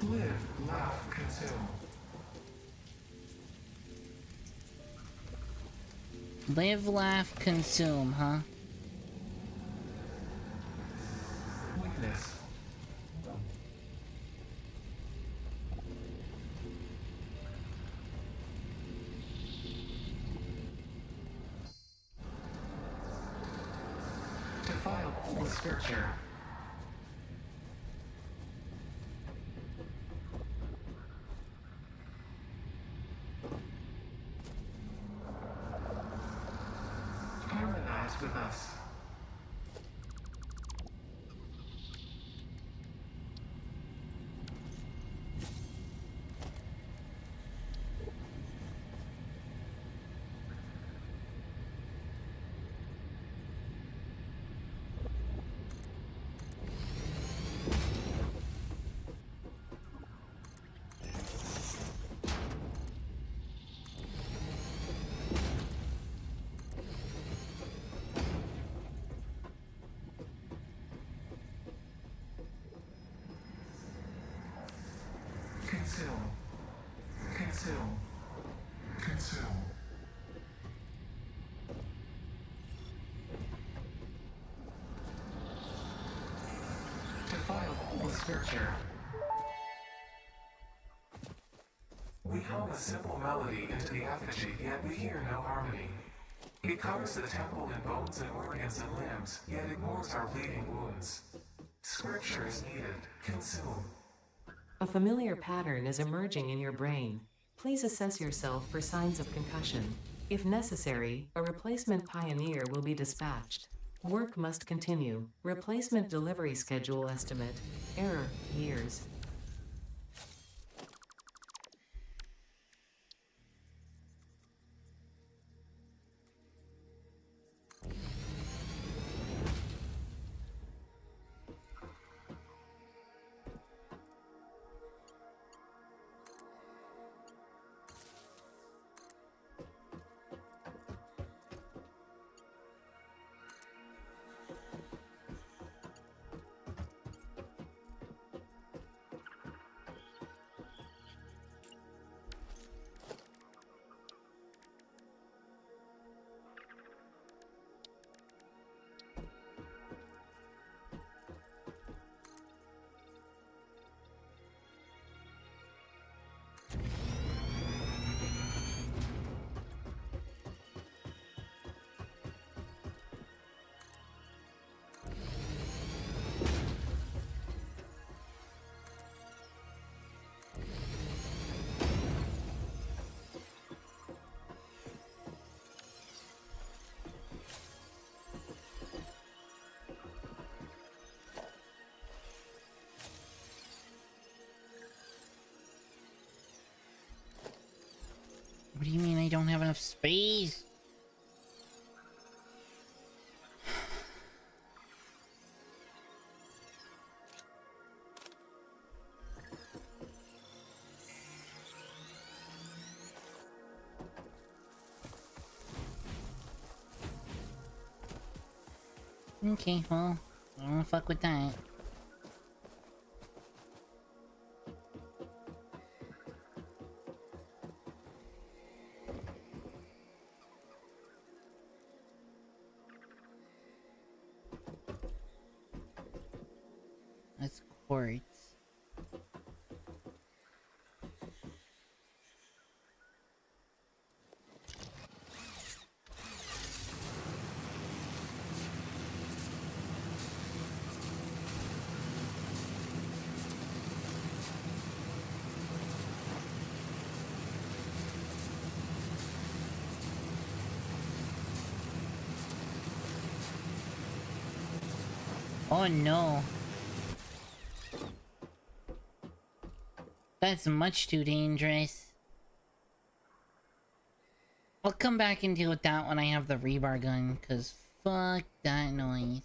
Live, laugh, consume. Live, laugh, consume, huh? Weakness. Defile with scripture. Consume. Consume. Consume. Defiable scripture. We hum a simple melody into the effigy, yet we hear no harmony. It covers the temple in bones and organs and limbs, yet ignores our bleeding wounds. Scripture is needed. Consume. A familiar pattern is emerging in your brain. Please assess yourself for signs of concussion. If necessary, a replacement pioneer will be dispatched. Work must continue. Replacement delivery schedule estimate. Error, years. What do you mean I don't have enough space? Okay, well, I don't fuck with that. That's quartz. Oh no. That's much too dangerous. I'll come back and deal with that when I have the rebar gun, cause fuck that noise.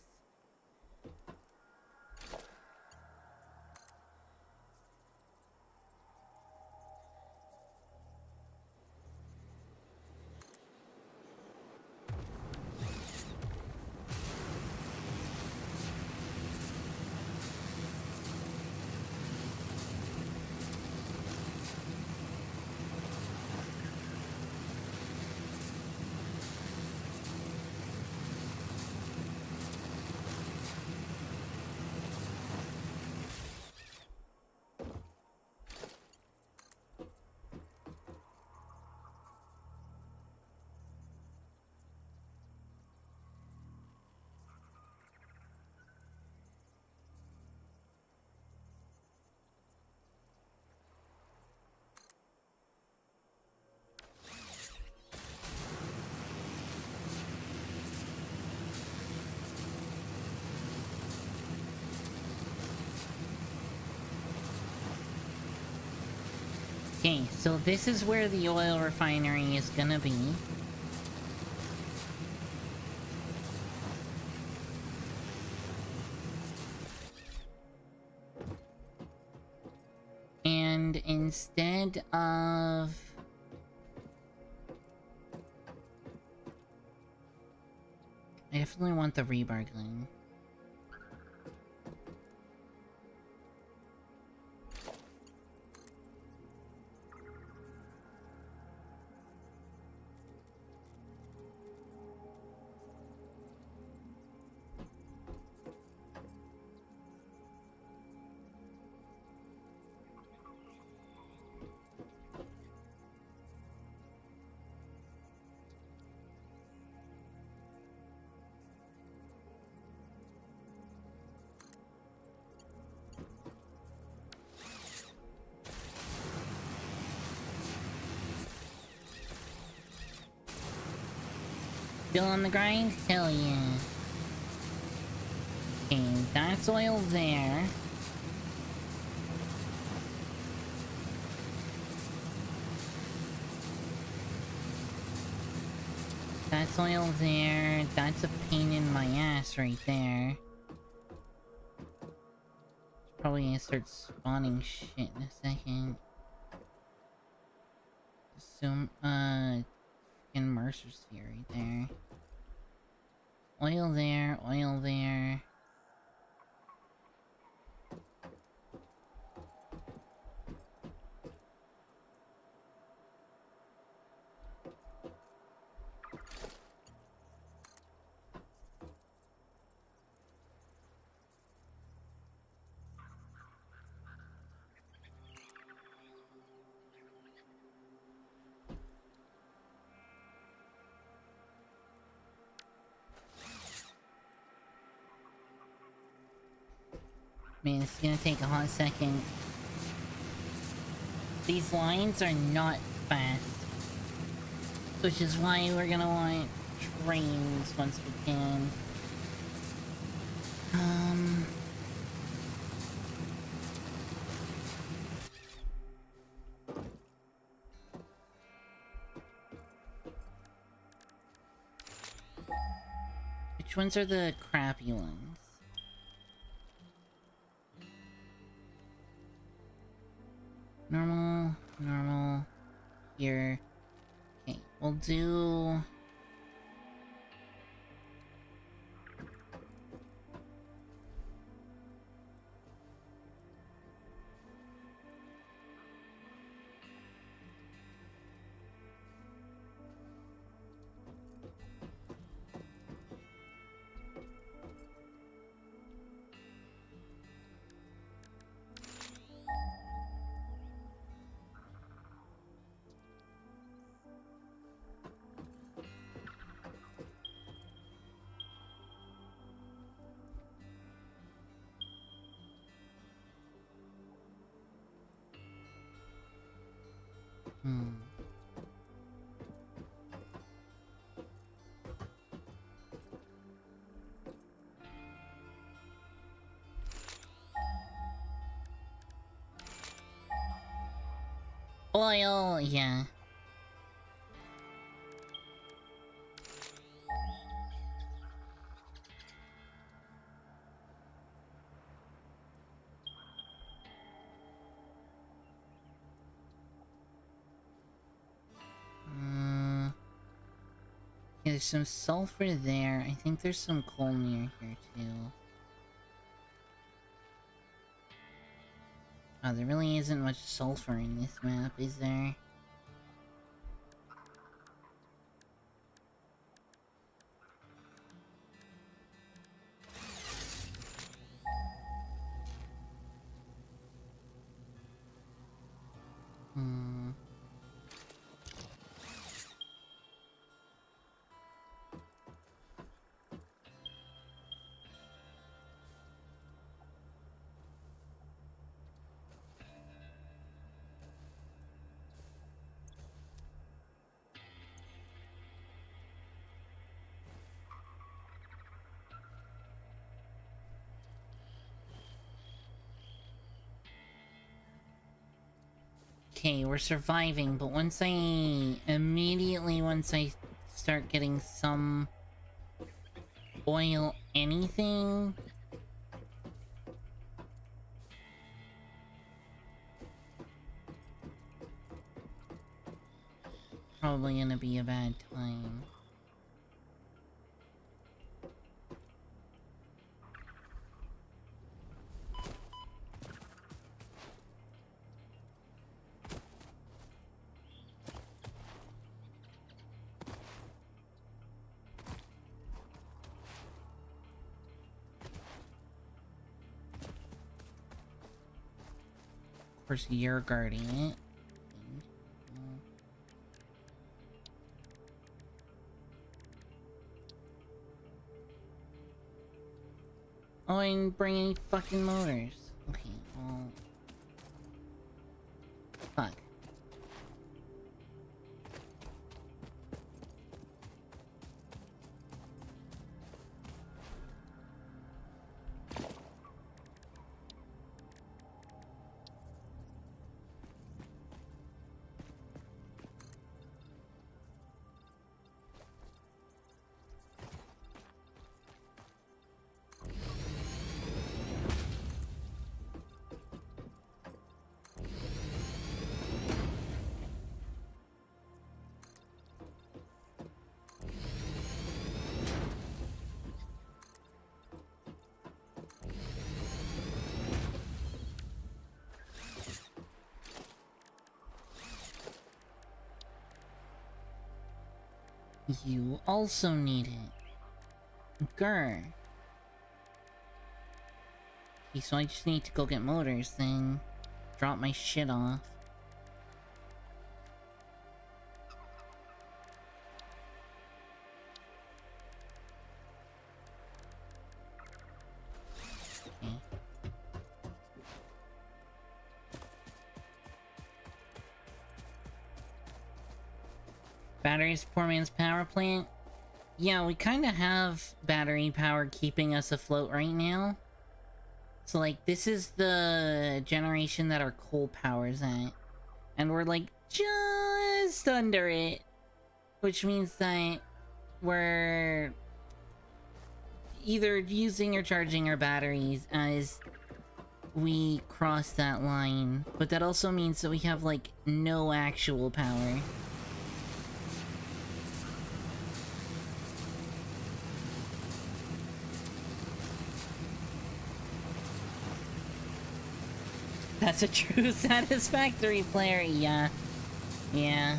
Okay, so this is where the oil refinery is gonna be. And instead of... I definitely want the rebar gun. Still on the grind? Hell yeah. Okay, that's oil there. That's oil there. That's a pain in my ass right there. Probably gonna start spawning shit in a second. Assume, freaking Mercer sphere right there. Oil there, oil there. Man, it's gonna take a hot second. These lines are not fast. Which is why we're gonna want trains once we can. Which ones are the crappy ones? Normal, normal, here. Okay, we'll do... Oil, yeah. There's some sulfur there. I think there's some coal near here too. Oh, there really isn't much sulfur in this map, is there? Okay, we're surviving, but once I start getting some oil anything, probably gonna be a bad time. Of course, you're guarding it. Oh, I didn't bring any fucking motors. Okay, well... Fuck. You also need it. Grr. Okay, so I just need to go get motors, then drop my shit off. Okay. Batteries, poor man's power plant. Yeah, we kind of have battery power keeping us afloat right now. So, like, this is the generation that our coal power's at. And we're, like, just under it. Which means that we're either using or charging our batteries as we cross that line. But that also means that we have, like, no actual power. That's a true Satisfactory player, yeah. Yeah.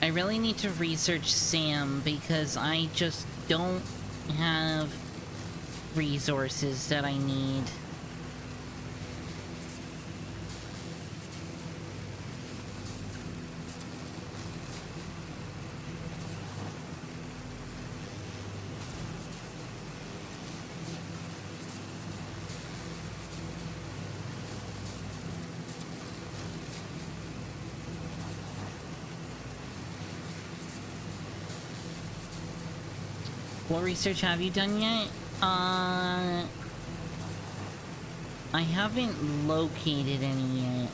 I really need to research Sam because I just don't have resources that I need. What research have you done yet? I haven't located any yet.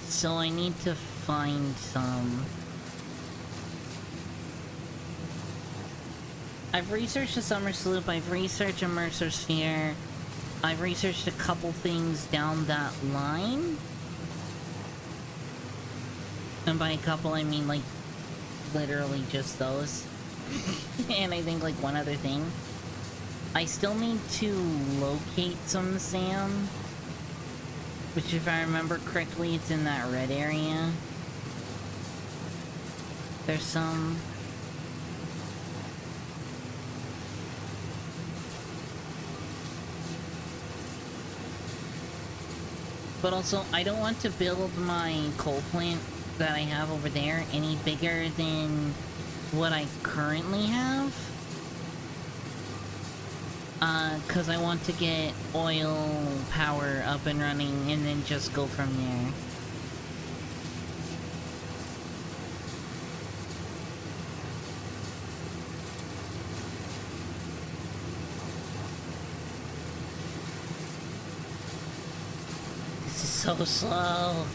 So I need to find some. I've researched the Summer Sloop, I've researched a Mercer Sphere, I've researched a couple things down that line. And by a couple I mean like literally just those. And I think like one other thing. I still need to locate some Sam. Which if I remember correctly, it's in that red area. There's some. But also, I don't want to build my coal plant that I have over there any bigger than what I currently have. Cause I want to get oil power up and running and then just go from there. This is so slow.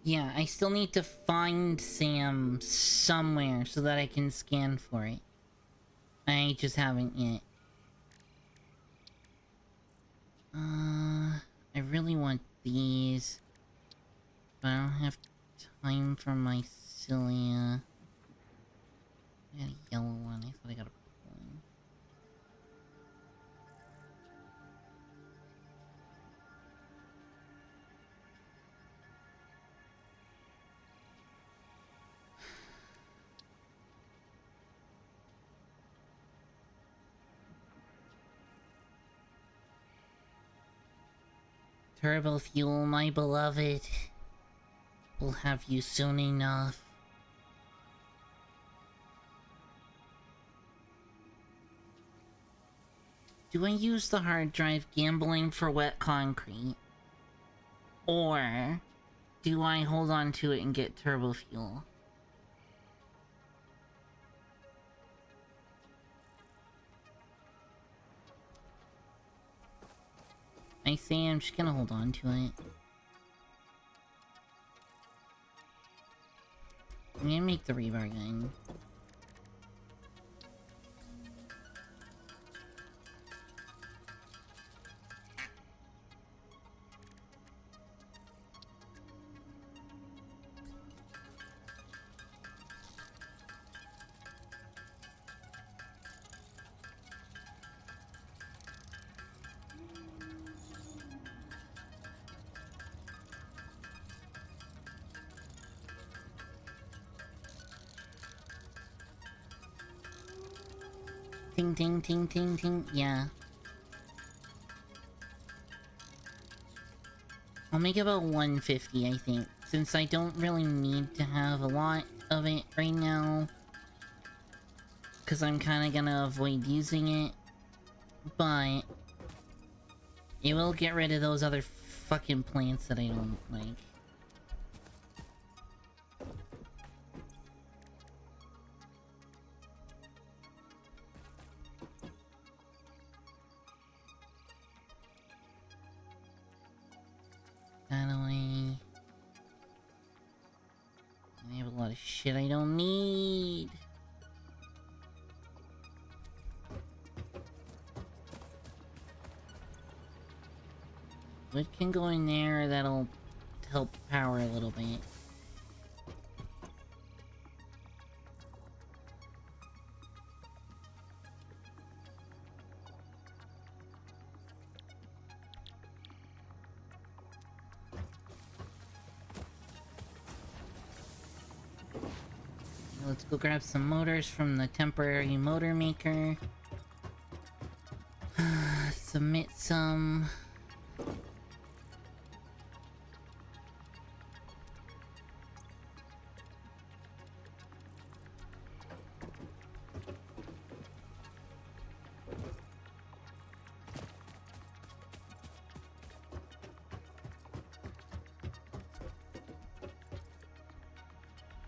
Yeah, I still need to find Sam somewhere so that I can scan for it. I just haven't yet. I really want these. But I don't have time for my Cilia. I got a yellow one, I thought I got a purple one. Turbo fuel, my beloved. We'll have you soon enough. Do I use the hard drive gambling for wet concrete? Or do I hold on to it and get turbo fuel? I say I'm just gonna hold on to it. I'm gonna make the rebar gun. Ting ting ting ting ting, yeah. I'll make about 150, I think, since I don't really need to have a lot of it right now. Because I'm kind of gonna avoid using it. But it will get rid of those other fucking plants that I don't like. That away. I have a lot of shit I don't need. Wood can go in there, that'll help power a little bit. Let's go grab some motors from the temporary motor maker. Submit some.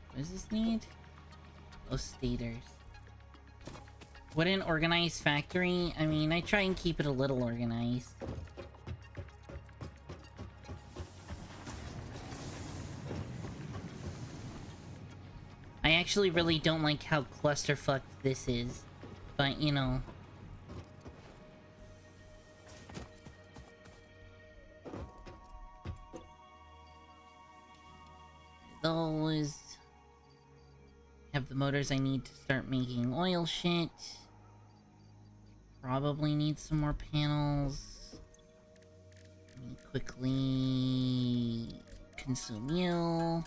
What does this need? Those stators. What an organized factory? I mean, I try and keep it a little organized. I actually really don't like how clusterfucked this is. But, you know. Those have the motors I need to start making oil shit. Probably need some more panels. Let me quickly consume you.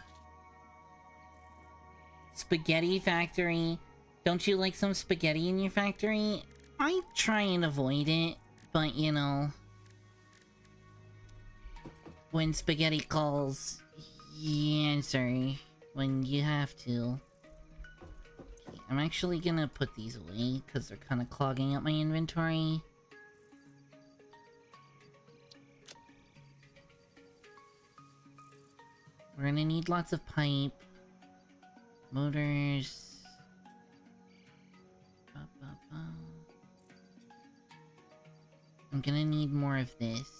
Spaghetti factory. Don't you like some spaghetti in your factory? I try and avoid it, but you know, when spaghetti calls, you answer when you have to. Okay, I'm actually gonna put these away because they're kind of clogging up my inventory. We're gonna need lots of pipe. Motors. I'm gonna need more of this.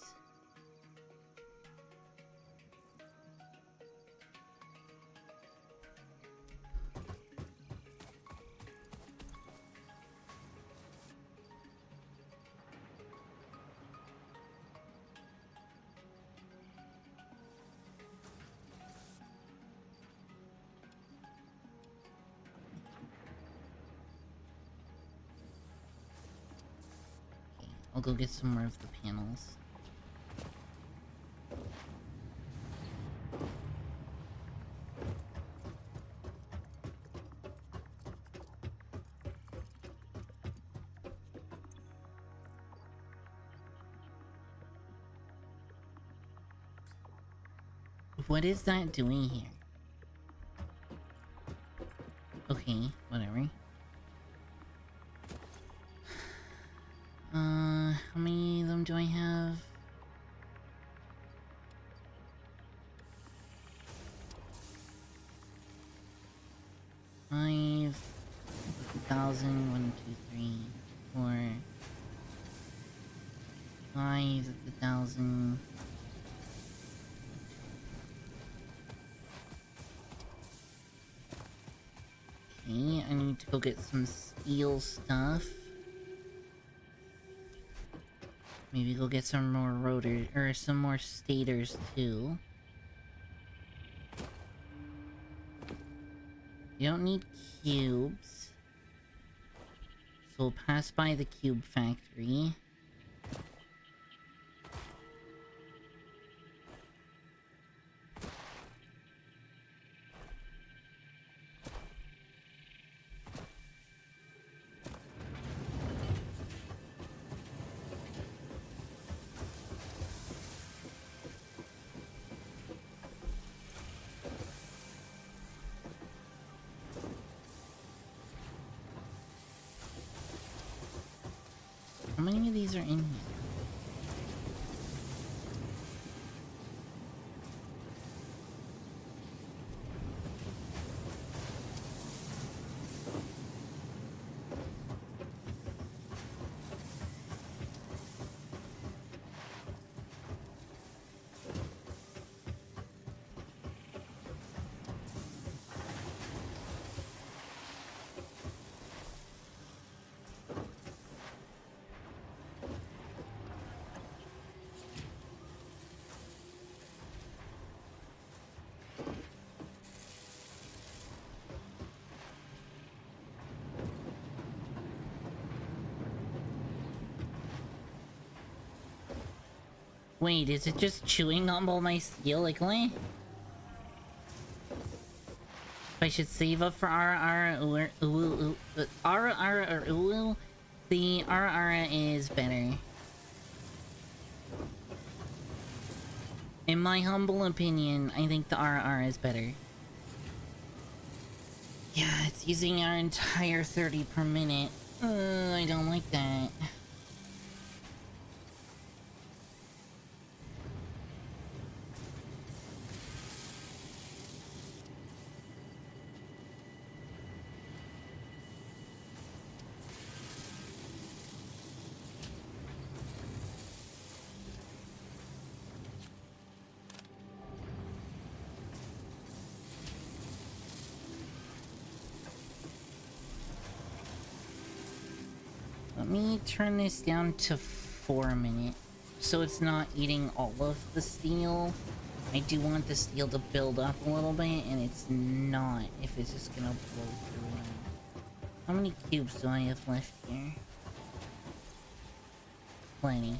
I'll go get some more of the panels. What is that doing here? Okay, whatever. How many of them do I have? 5,000, 1, 2, 3, 4. 5, that's 1,000. Okay, I need to go get some steel stuff. Maybe go get some more rotors, or some more stators too. You don't need cubes. So we'll pass by the cube factory. How many of these are in here? Wait, is it just chewing on all my steel, like what? I should save up for RR or the RR is better. In my humble opinion, I think the RR is better. Yeah, it's using our entire 30 per minute. I don't like that. Let me turn this down to 4 minutes, so it's not eating all of the steel. I do want the steel to build up a little bit, and it's not if it's just gonna blow through. How many cubes do I have left here? Plenty.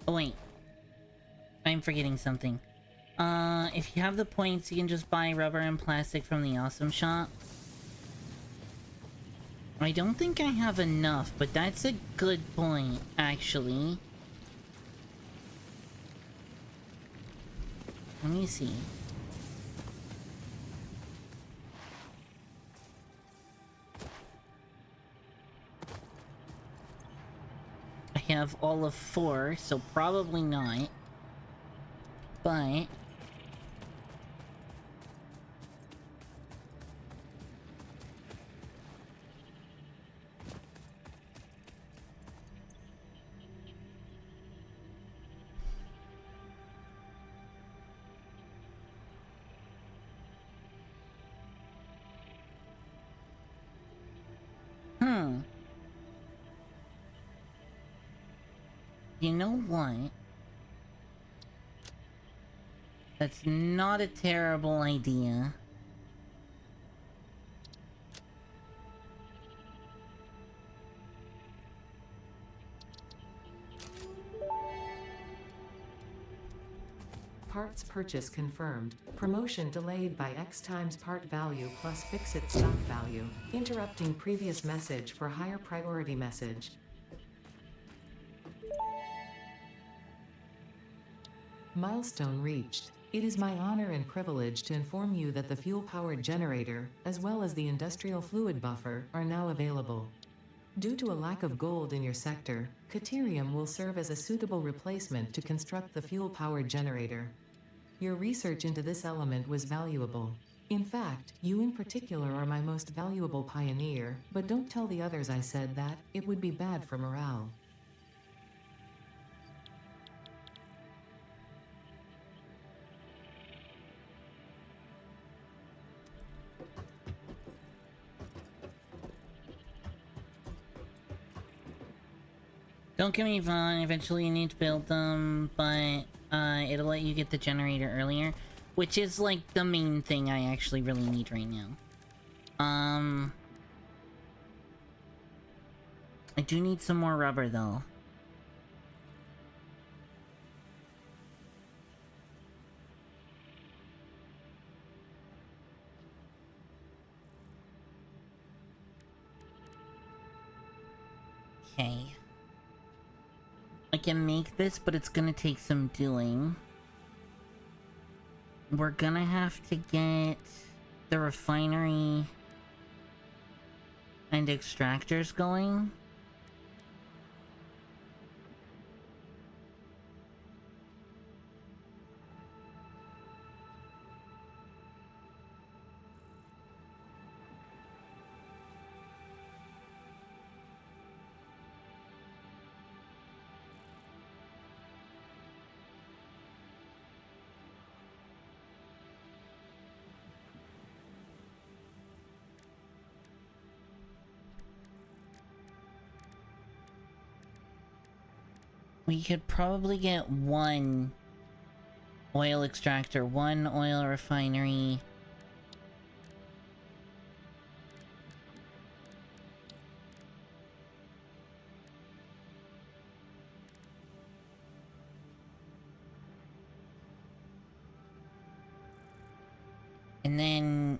Oh wait, I'm forgetting something. If you have the points, you can just buy rubber and plastic from the awesome shop. I don't think I have enough, but that's a good point, actually. Let me see. I have all of 4, so probably not. But You know what? That's not a terrible idea. Parts purchase confirmed. Promotion delayed by X times part value plus fix-it stock value. Interrupting previous message for higher priority message. Milestone reached. It is my honor and privilege to inform you that the fuel-powered generator, as well as the industrial fluid buffer, are now available. Due to a lack of gold in your sector, Caterium will serve as a suitable replacement to construct the fuel-powered generator. Your research into this element was valuable. In fact, you in particular are my most valuable pioneer, but don't tell the others I said that, it would be bad for morale. Don't get me wrong, eventually you need to build them, but it'll let you get the generator earlier, which is like the main thing I actually really need right now. I do need some more rubber though. Okay. I can make this, but it's gonna take some doing. We're gonna have to get the refinery and extractors going. We could probably get one oil extractor, one oil refinery. And then...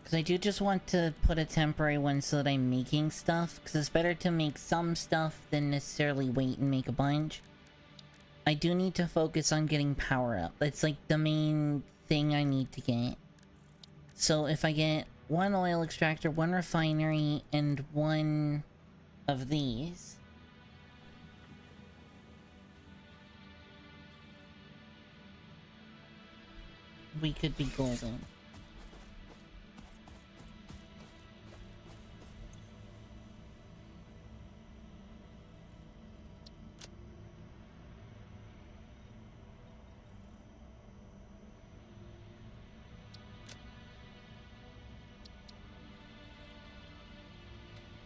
Because I do just want to put a temporary one so that I'm making stuff. Because it's better to make some stuff than necessarily wait and make a bunch. I do need to focus on getting power up. That's like the main thing I need to get. So if I get one oil extractor, one refinery, and one of these... we could be golden.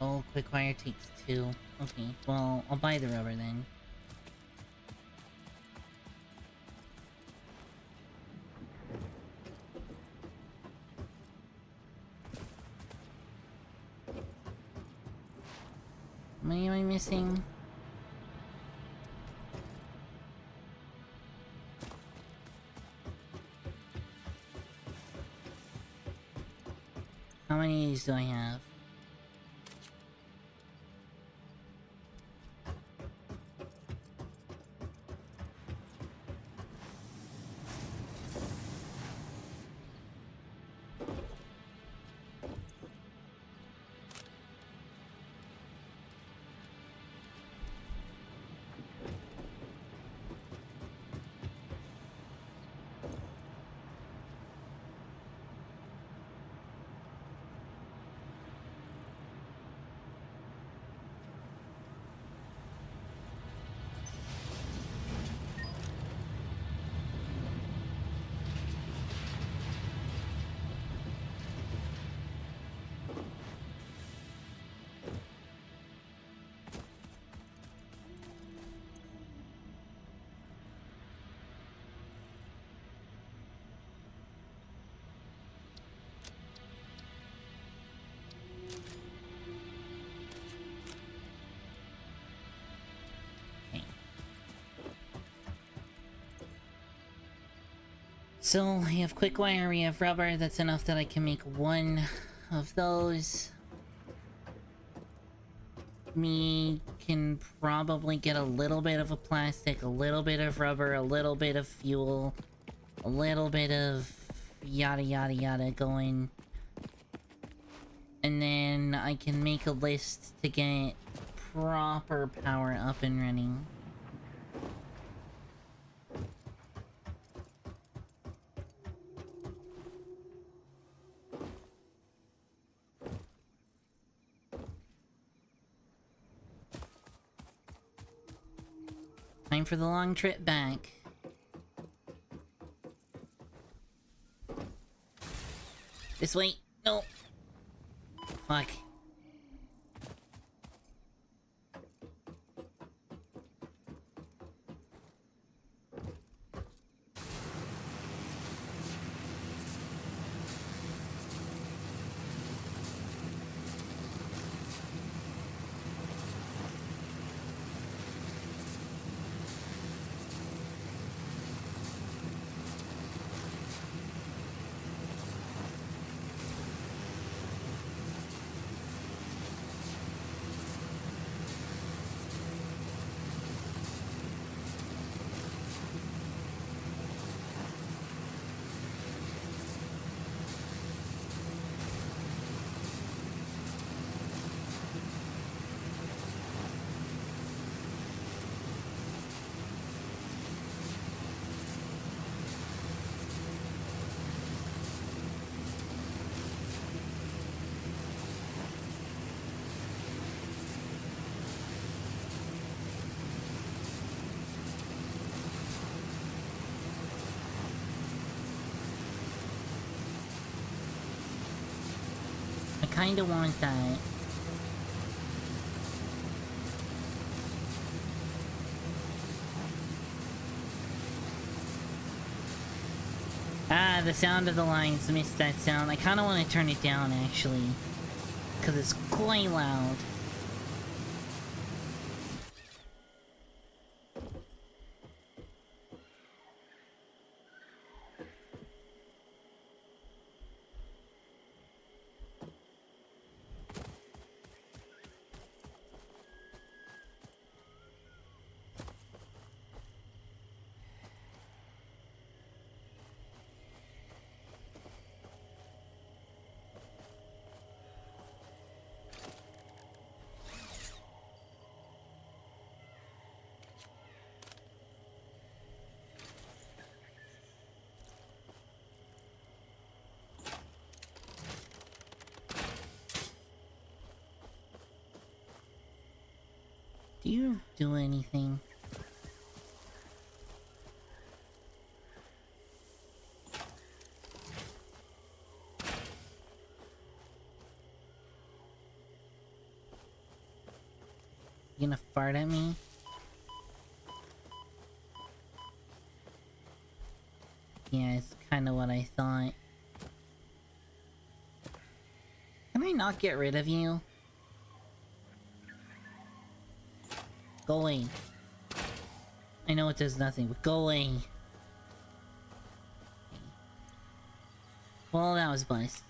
Oh, quick wire takes 2. Okay, well, I'll buy the rubber then. How many am I missing? How many of these do I have? So, we have quick wire, we have rubber, that's enough that I can make one of those. We can probably get a little bit of a plastic, a little bit of rubber, a little bit of fuel, a little bit of yada yada yada going. And then I can make a list to get proper power up and running. Time for the long trip back. This way. No. Fuck. I kinda want that. Ah, the sound of the lines, missed that sound. I kinda want to turn it down, actually. Because it's quite loud. Do you do anything? You gonna fart at me? Yeah, it's kinda what I thought. Can I not get rid of you? Go away. I know it does nothing, but go away. Well, that was blessed.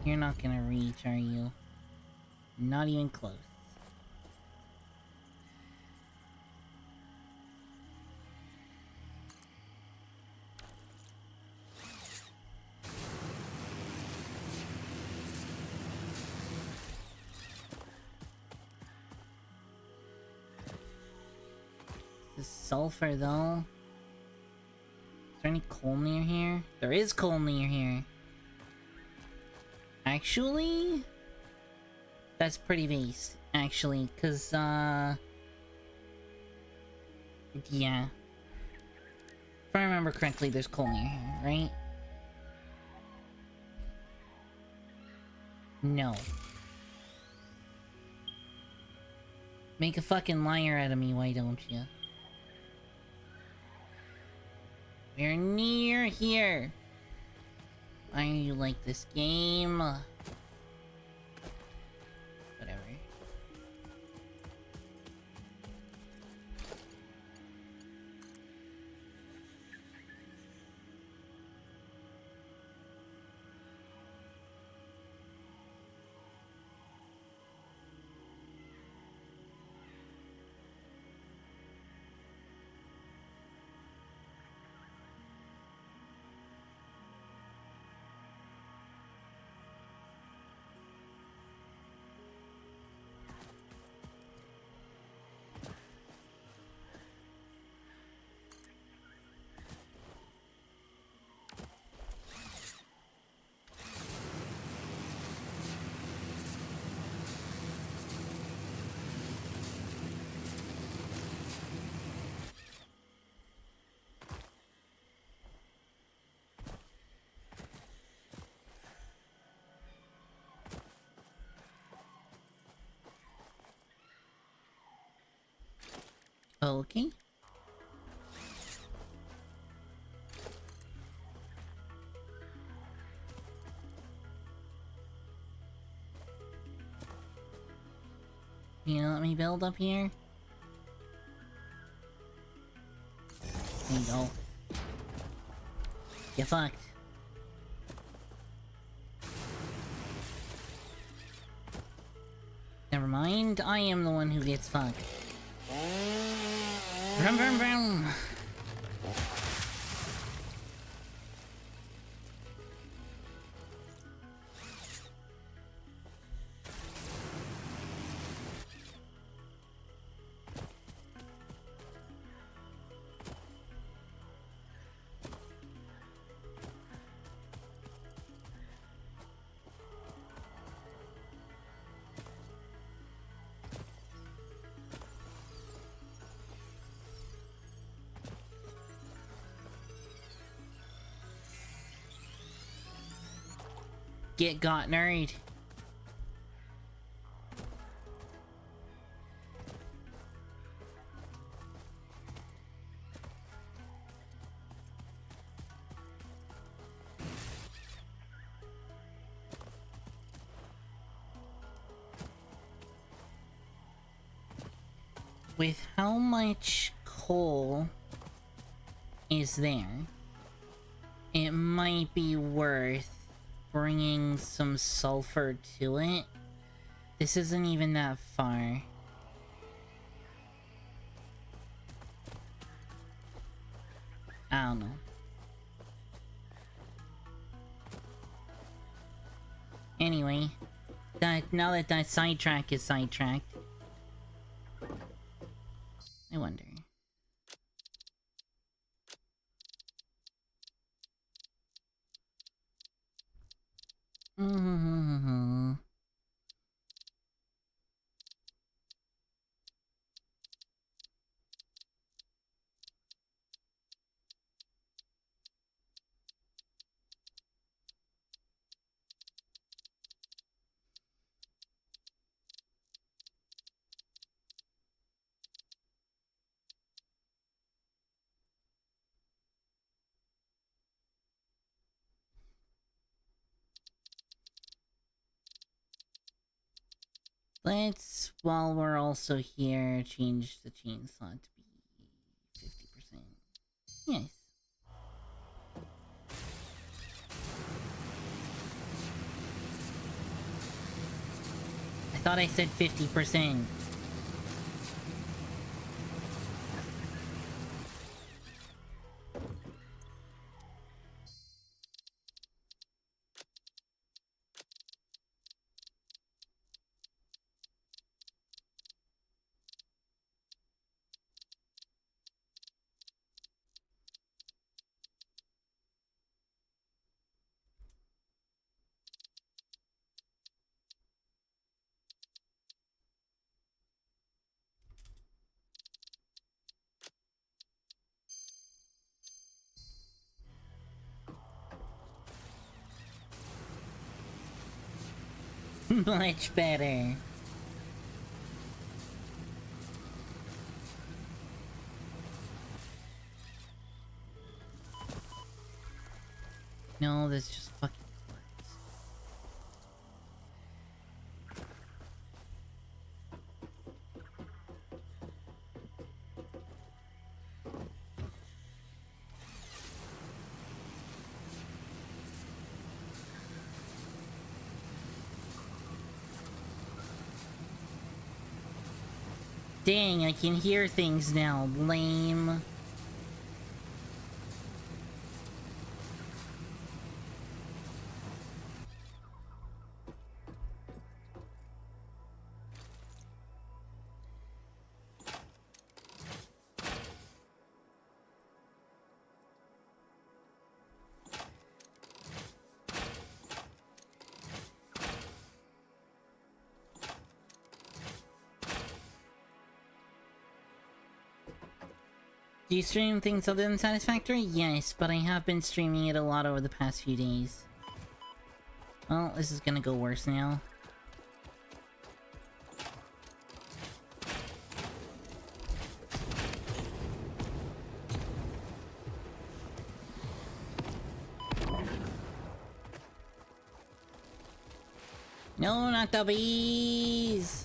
You're not gonna reach, are you? Not even close. This sulfur, though. Is there any coal near here? There is coal near here. Actually, that's pretty base, actually, cause, yeah. If I remember correctly, there's coal near here, right? No. Make a fucking liar out of me, why don't you? We're near here. Why are you like this game? Whatever. Okay. You let me build up here? There you go. You fucked. Never mind, I am the one who gets fucked. Vroom vroom vroom! Get got nerd. With how much coal is there, it might be worth bringing some sulfur to it. This isn't even that far. I don't know. Anyway, now that that sidetrack is sidetracked, I wonder. Let's, while we're also here, change the chainsaw to be 50%. Yes. I thought I said 50%. Much better. No, that's just fucking words. Dang, I can hear things now. Lame. Do you stream things other than Satisfactory? Yes, but I have been streaming it a lot over the past few days. Well, this is gonna go worse now. No, not the bees!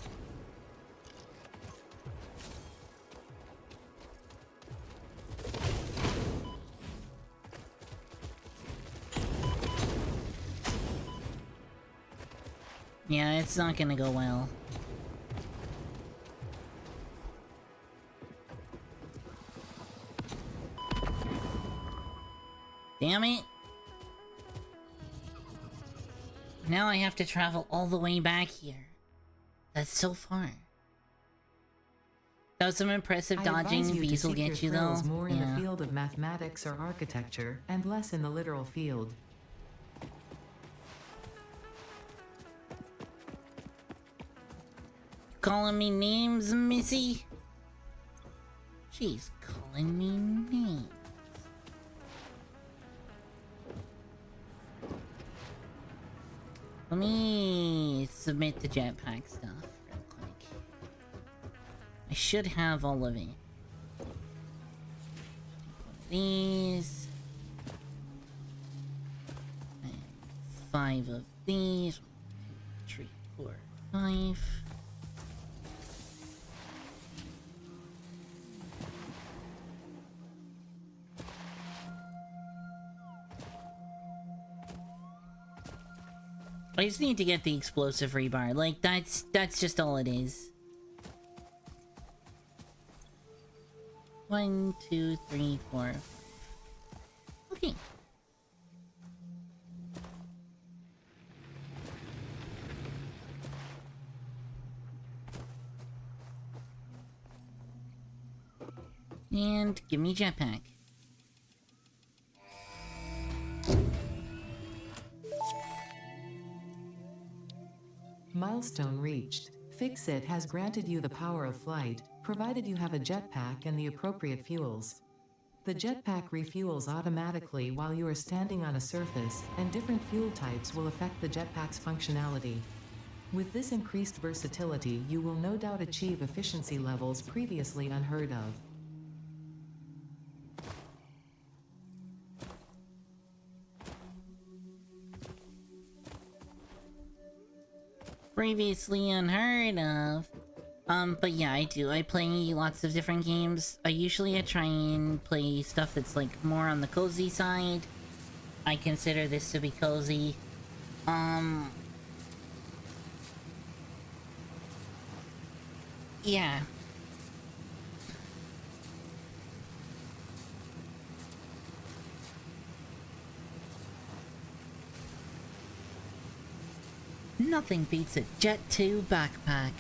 Yeah, it's not gonna go well. Damn it! Now I have to travel all the way back here. That's so far. That was some impressive dodging. Bees will get you though. More in the field of mathematics or architecture, and less in the literal field. Calling me names, Missy? She's calling me names. Let me submit the jetpack stuff real quick. I should have all of it. These. And 5 of these. 1, 2, 3, 4, 5. I just need to get the explosive rebar. Like, that's just all it is. 1, 2, 3, 4, 5. Okay. And give me jetpack. Milestone reached. Fix-It has granted you the power of flight, provided you have a jetpack and the appropriate fuels. The jetpack refuels automatically while you are standing on a surface, and different fuel types will affect the jetpack's functionality. With this increased versatility, you will no doubt achieve efficiency levels previously unheard of. Previously unheard of. But yeah, I do. I play lots of different games. I try and play stuff that's like more on the cozy side. I consider this to be cozy. Yeah. Nothing beats a Jet 2 backpack.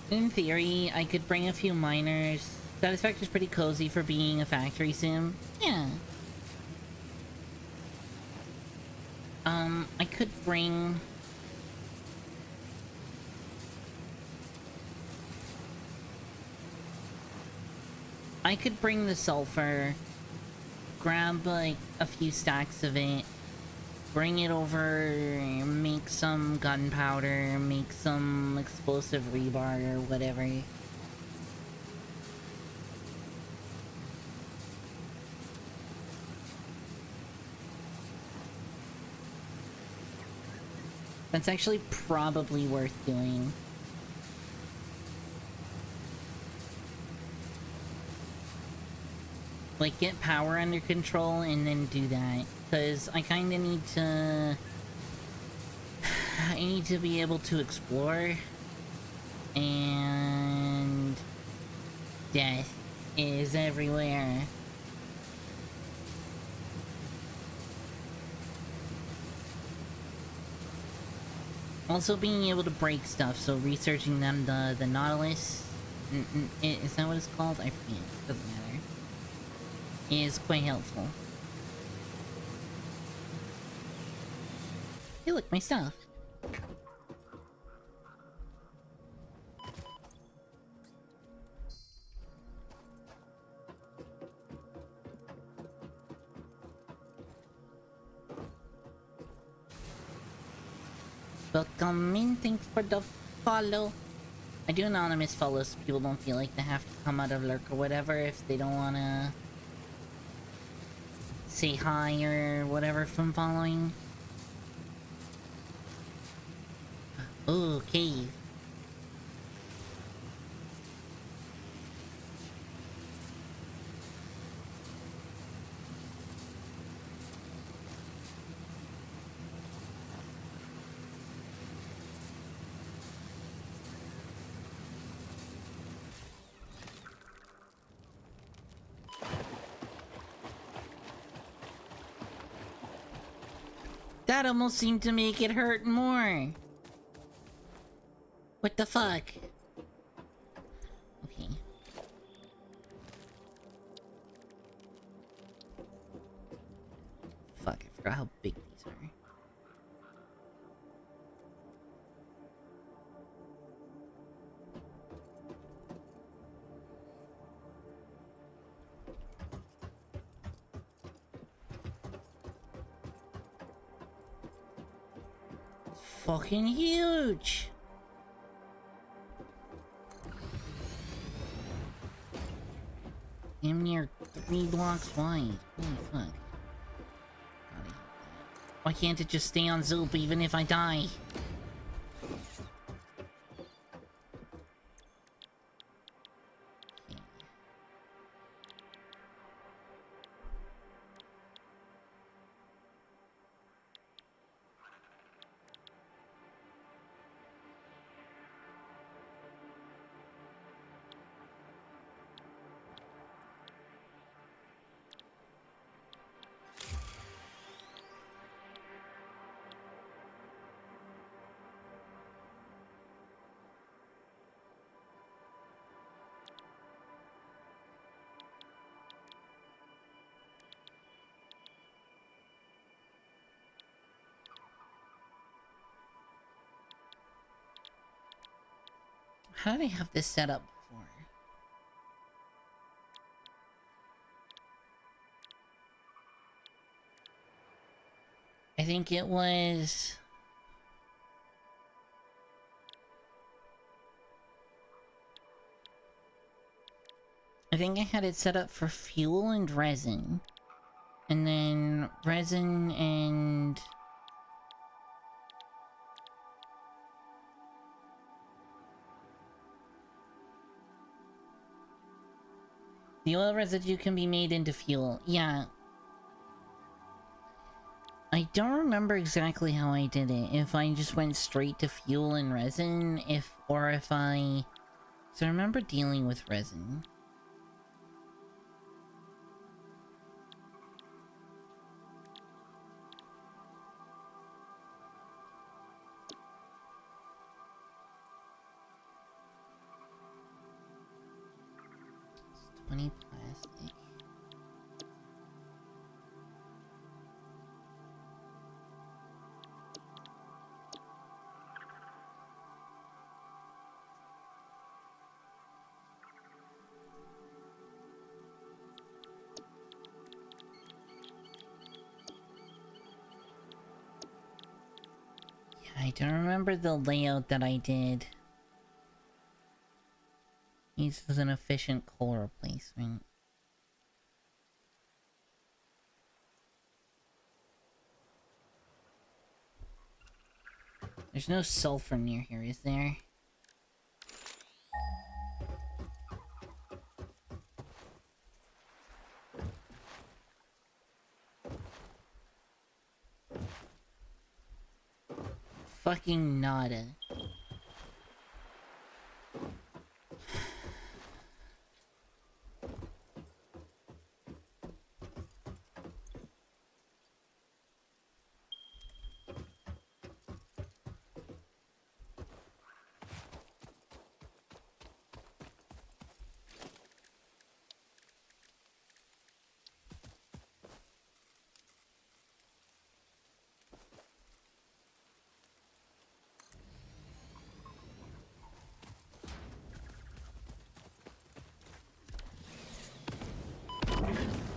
In theory, I could bring a few miners. Satisfactory's pretty cozy for being a factory sim. Yeah. I could bring... I could bring the sulfur, grab, like, a few stacks of it, bring it over, make some gunpowder, make some explosive rebar or whatever. That's actually probably worth doing. Like, get power under control and then do that. Because I kinda need to... I need to be able to explore. And... death is everywhere. Also being able to break stuff, so researching them, the Nautilus... is that what it's called? I forget. Doesn't matter. Is quite helpful. Hey, look, my stuff. Welcome in, thanks for the follow. I do anonymous follows so people don't feel like they have to come out of lurk or whatever if they don't wanna say hi or whatever from following. Oh, cave. That almost seemed to make it hurt more. What the fuck? Okay. Fuck, I forgot how big these are. Fucking huge! Damn near 3 blocks wide. Holy fuck. Why can't it just stay on Zoop even if I die? How did I have this set up before? I think it was... I think I had it set up for fuel and resin. And then resin and... the oil residue can be made into fuel. Yeah. I don't remember exactly how I did it. If I just went straight to fuel and resin, or if I... so I remember dealing with resin. It's 20 plastic. I don't remember the layout that I did. Uses an efficient coal replacement. There's no sulfur near here, is there? Fucking nada.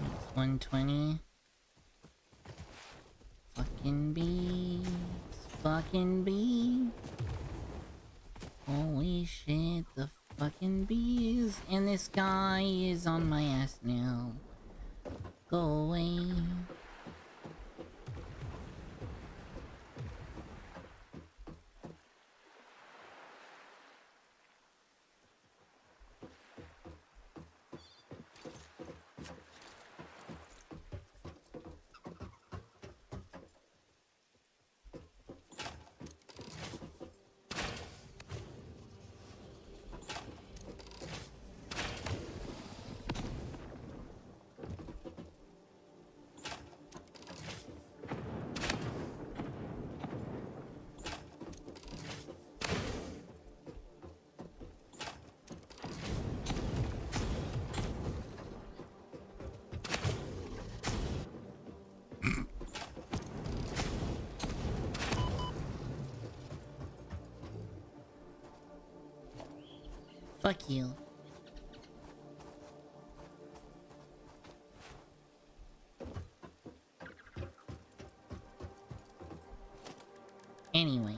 It's 120. Fucking bees. Fucking bees. Holy shit, the fucking bees. And this guy is on my ass now. Go away. Fuck you. Anyway.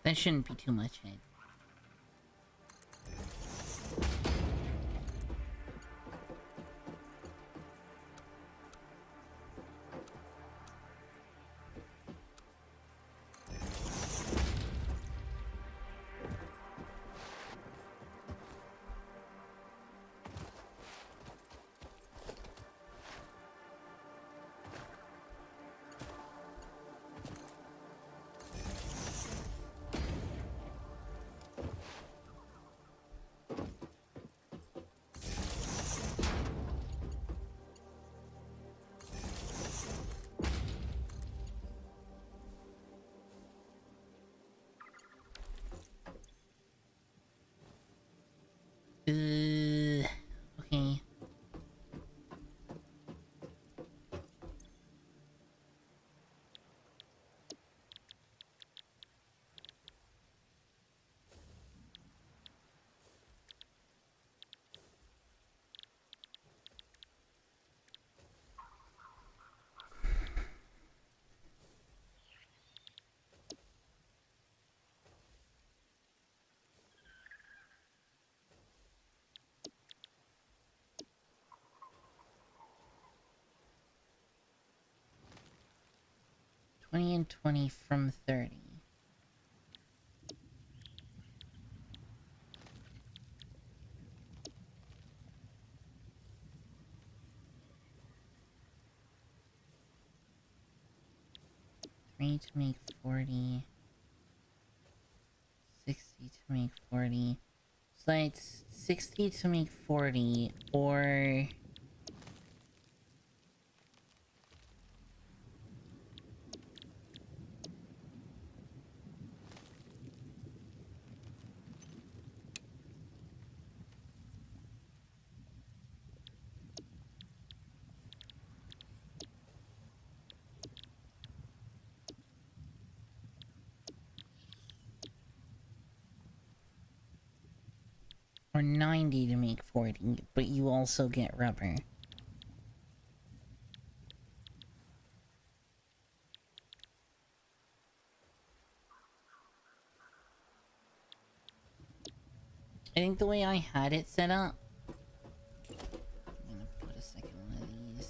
That shouldn't be too much, Ed. Okay. $20 and $20 from $30. $3 to make 40. 60 to make 40. So it's 60 to make 40, or... Or 90 to make 40, but you also get rubber. I think the way I had it set up... I'm gonna put a second one of these.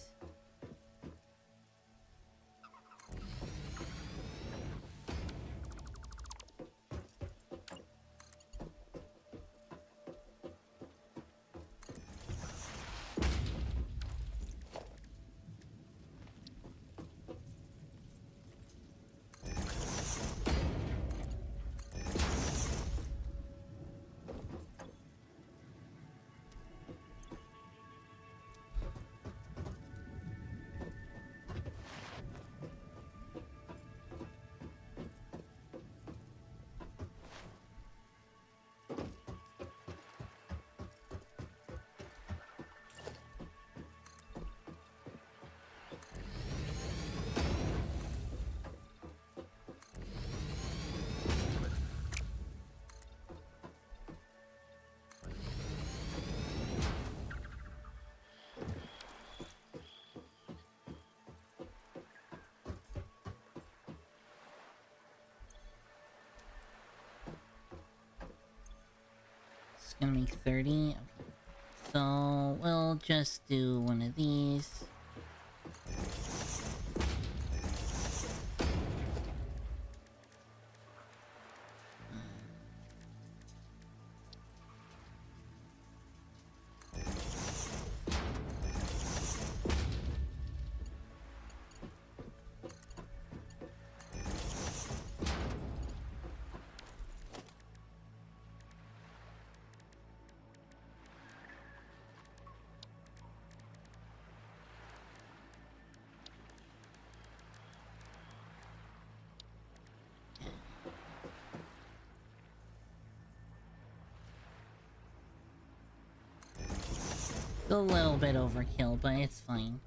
It's gonna make 30. Okay. So we'll just do one of these. A little bit overkill, but it's fine.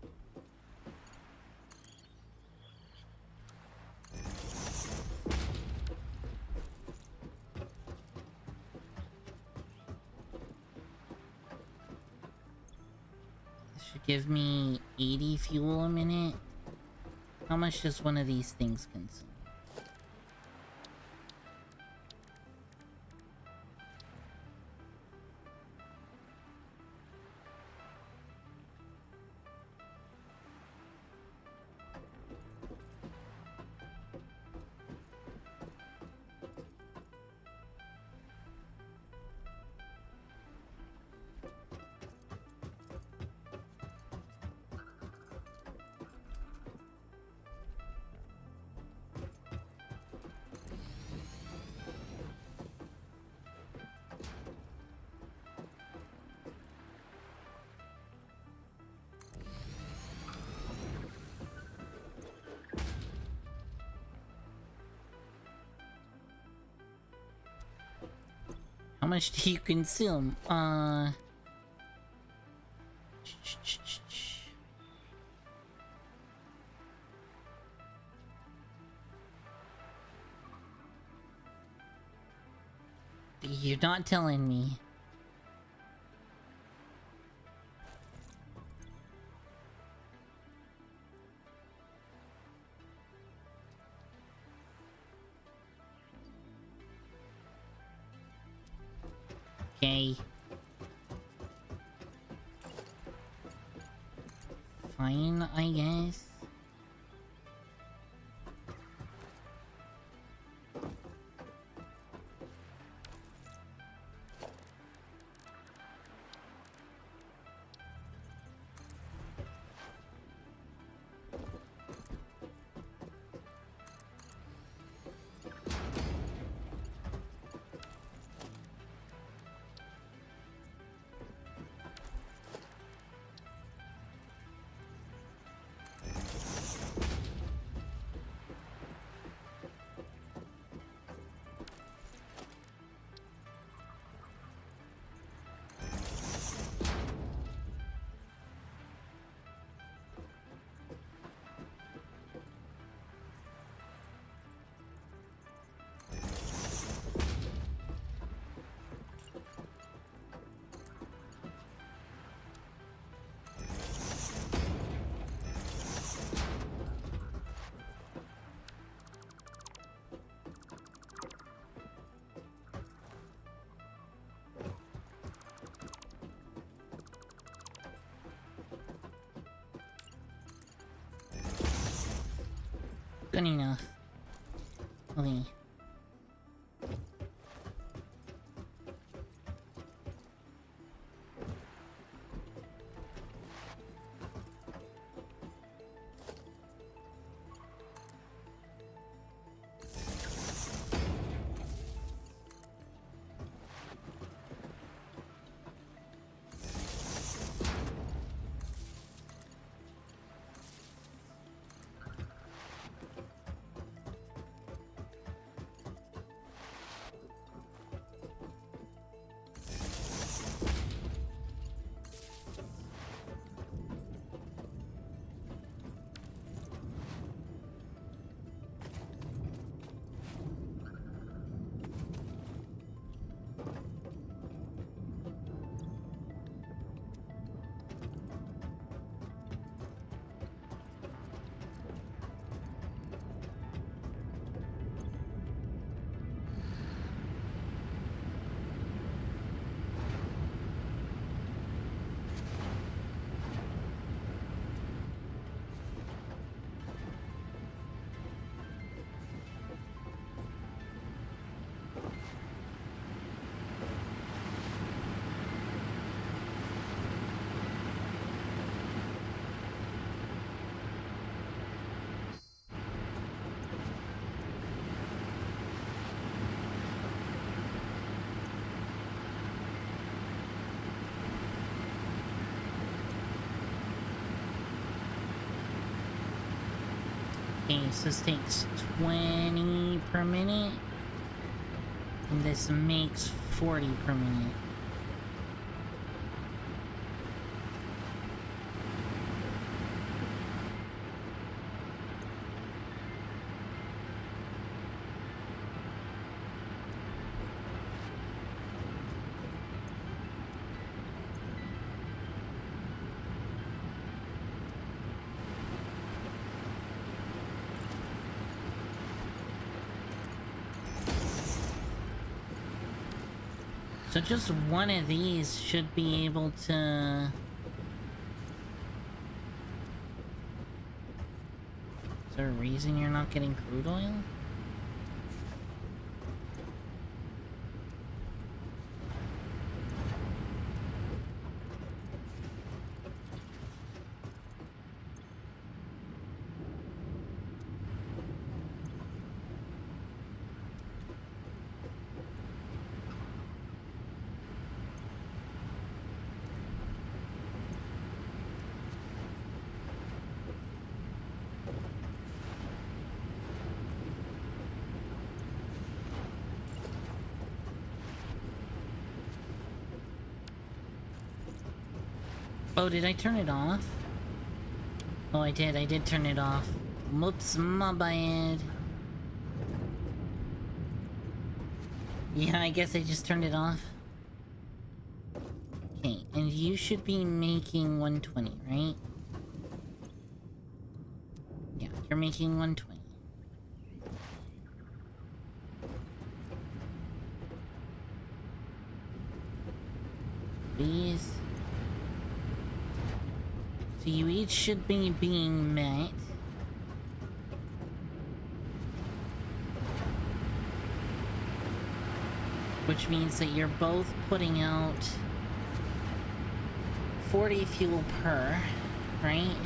This should give me 80 fuel a minute. How much does one of these things consume? How much do you consume? You're not telling me. Okay. Fine, I guess. Good enough. Okay. Okay, so this takes 20 per minute. And this makes 40 per minute. So just one of these should be able to... Is there a reason you're not getting crude oil? Oh, did I turn it off? Oh, I did turn it off. Whoops, my bad. Yeah, I guess I just turned it off. Okay, and you should be making 120, right? Yeah, you're making 120. Please. So you each should be being met. Which means that you're both putting out 40 fuel per, right?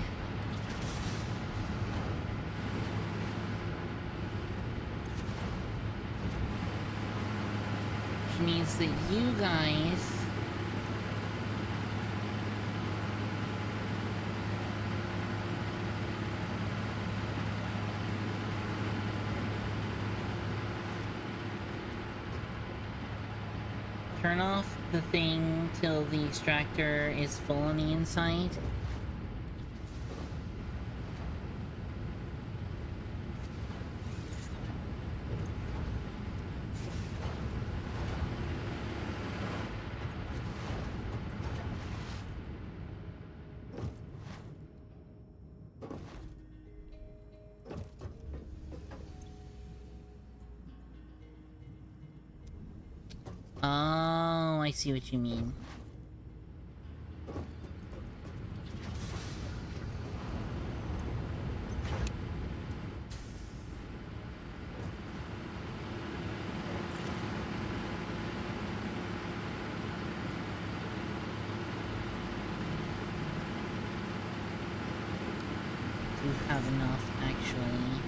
Which means that you guys turn off the thing till the extractor is full on the inside. Oh, I see what you mean. have enough, actually.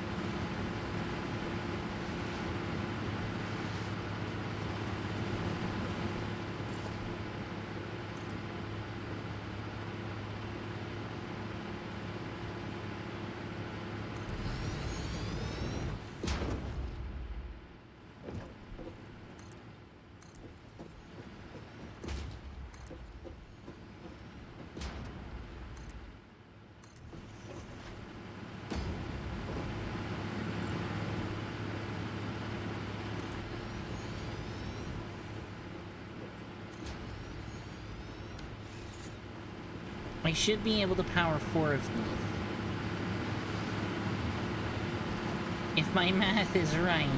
I should be able to power 4 of these. If my math is right.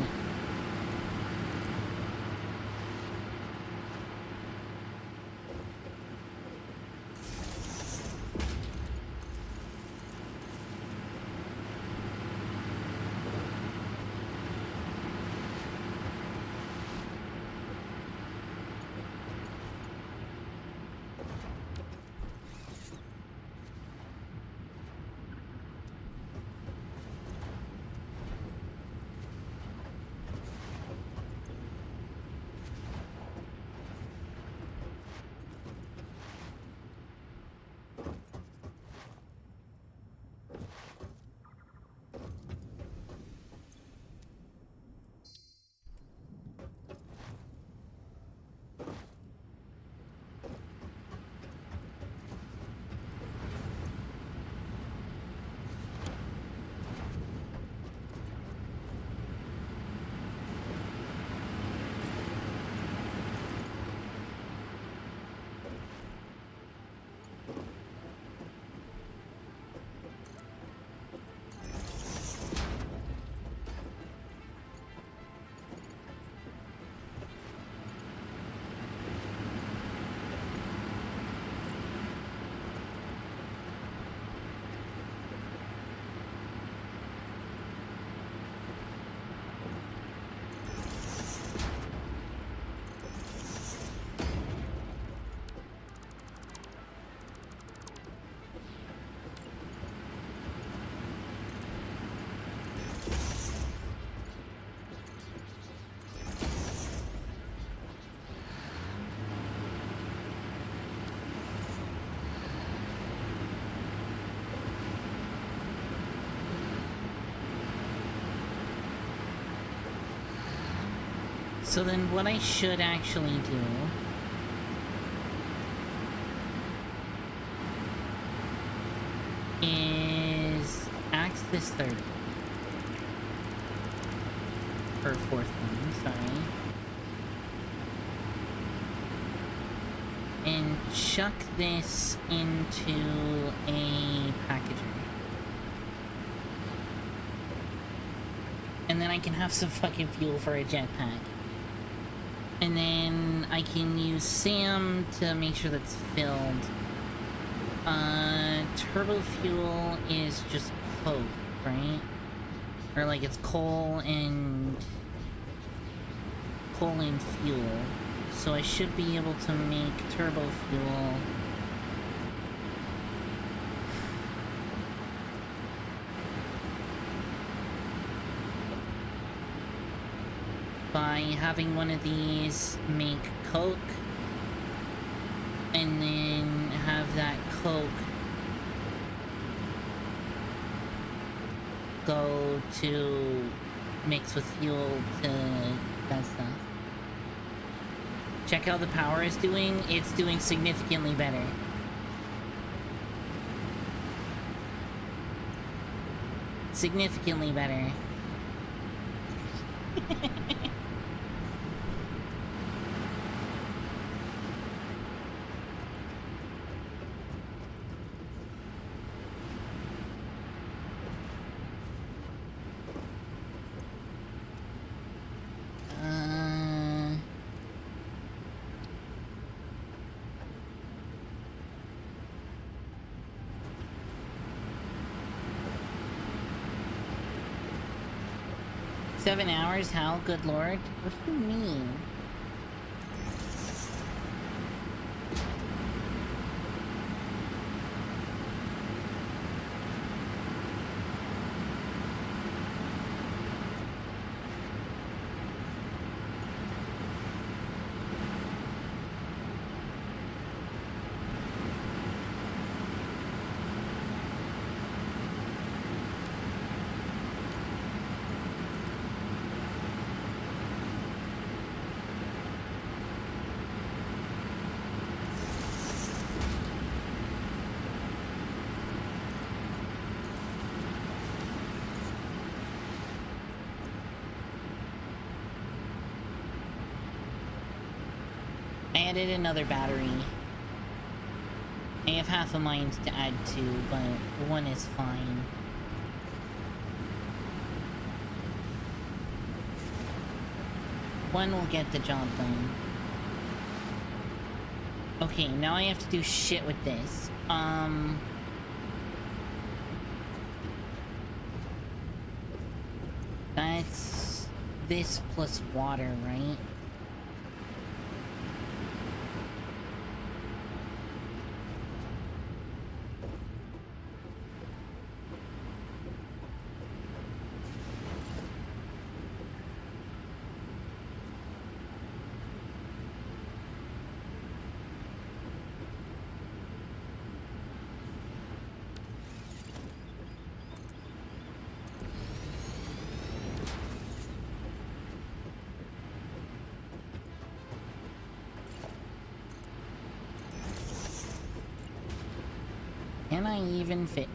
So then what I should actually do is axe this third one. Or fourth one, sorry. And chuck this into a packager. And then I can have some fucking fuel for a jetpack. And then I can use Sam to make sure that's filled. Turbo fuel is just coke, right? Or like it's coal and fuel. So I should be able to make turbo fuel by having one of these make coke and then have that coke go to mix with fuel to that stuff. Check how the power is doing. It's doing significantly better. Significantly better. Seven hours? How? Good lord? What do you mean? I added another battery. I have half a mind to add two, but one is fine. One will get the job done. Okay, now I have to do shit with this. That's this plus water, right? Can I even fit?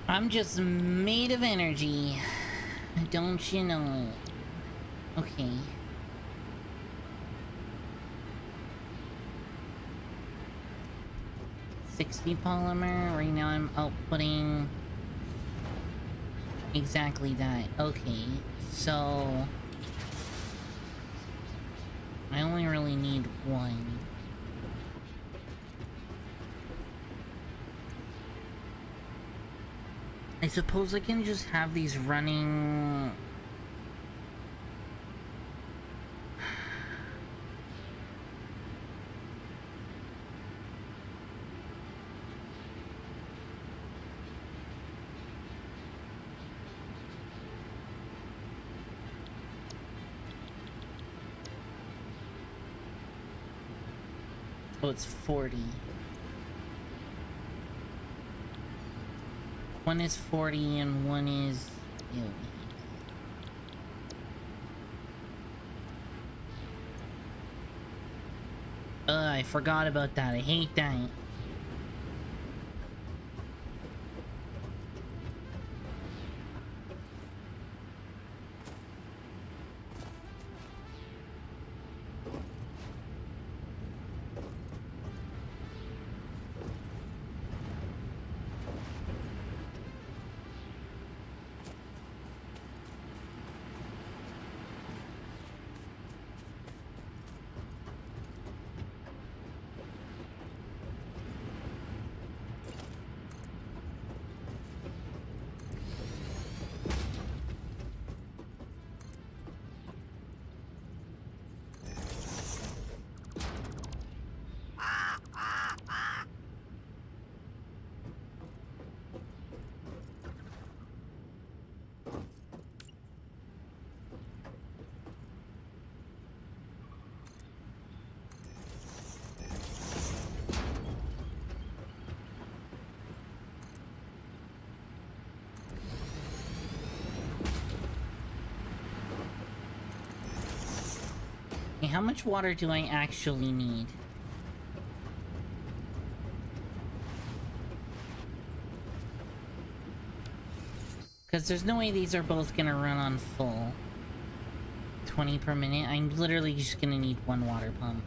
I'm just made of energy. Don't you know? Okay. $60 polymer. Right now I'm outputting exactly that. Okay, so I only really need one. I suppose I can just have these running... Oh, it's 40. One is 40 and one is... Ew. I forgot about that. I hate that. How much water do I actually need? Because there's no way these are both gonna run on full. 20 per minute. I'm literally just gonna need one water pump.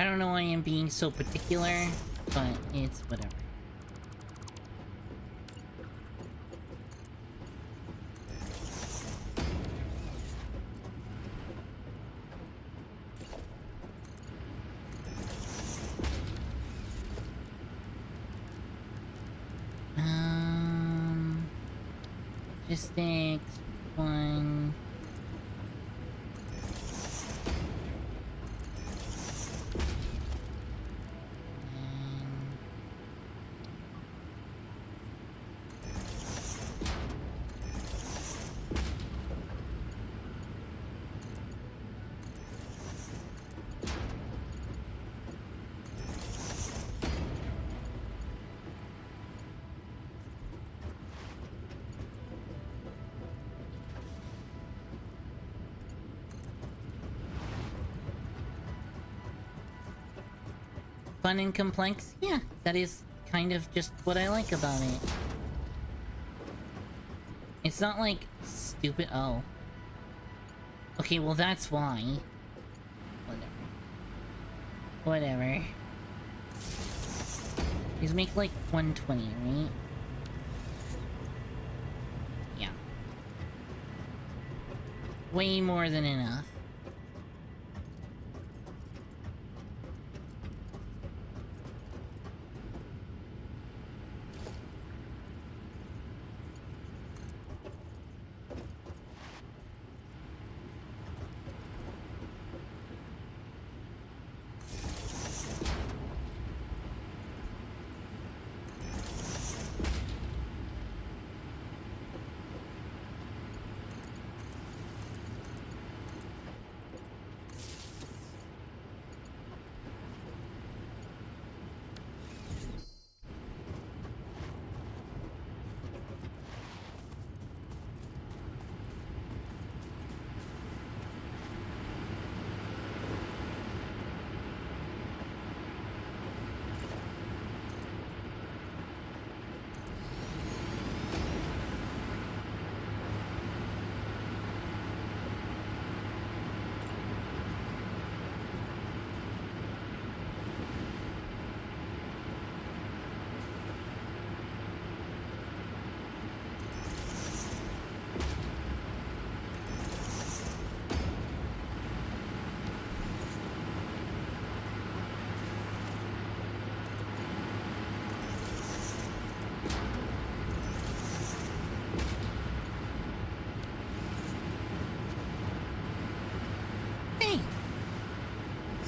don't know why I'm being so particular, but it's whatever. Logistics, one. Fun and complex? Yeah, that is kind of just what I like about it. It's not like stupid. Oh. Okay, well that's why. Whatever. These make like 120, right? Yeah. Way more than enough.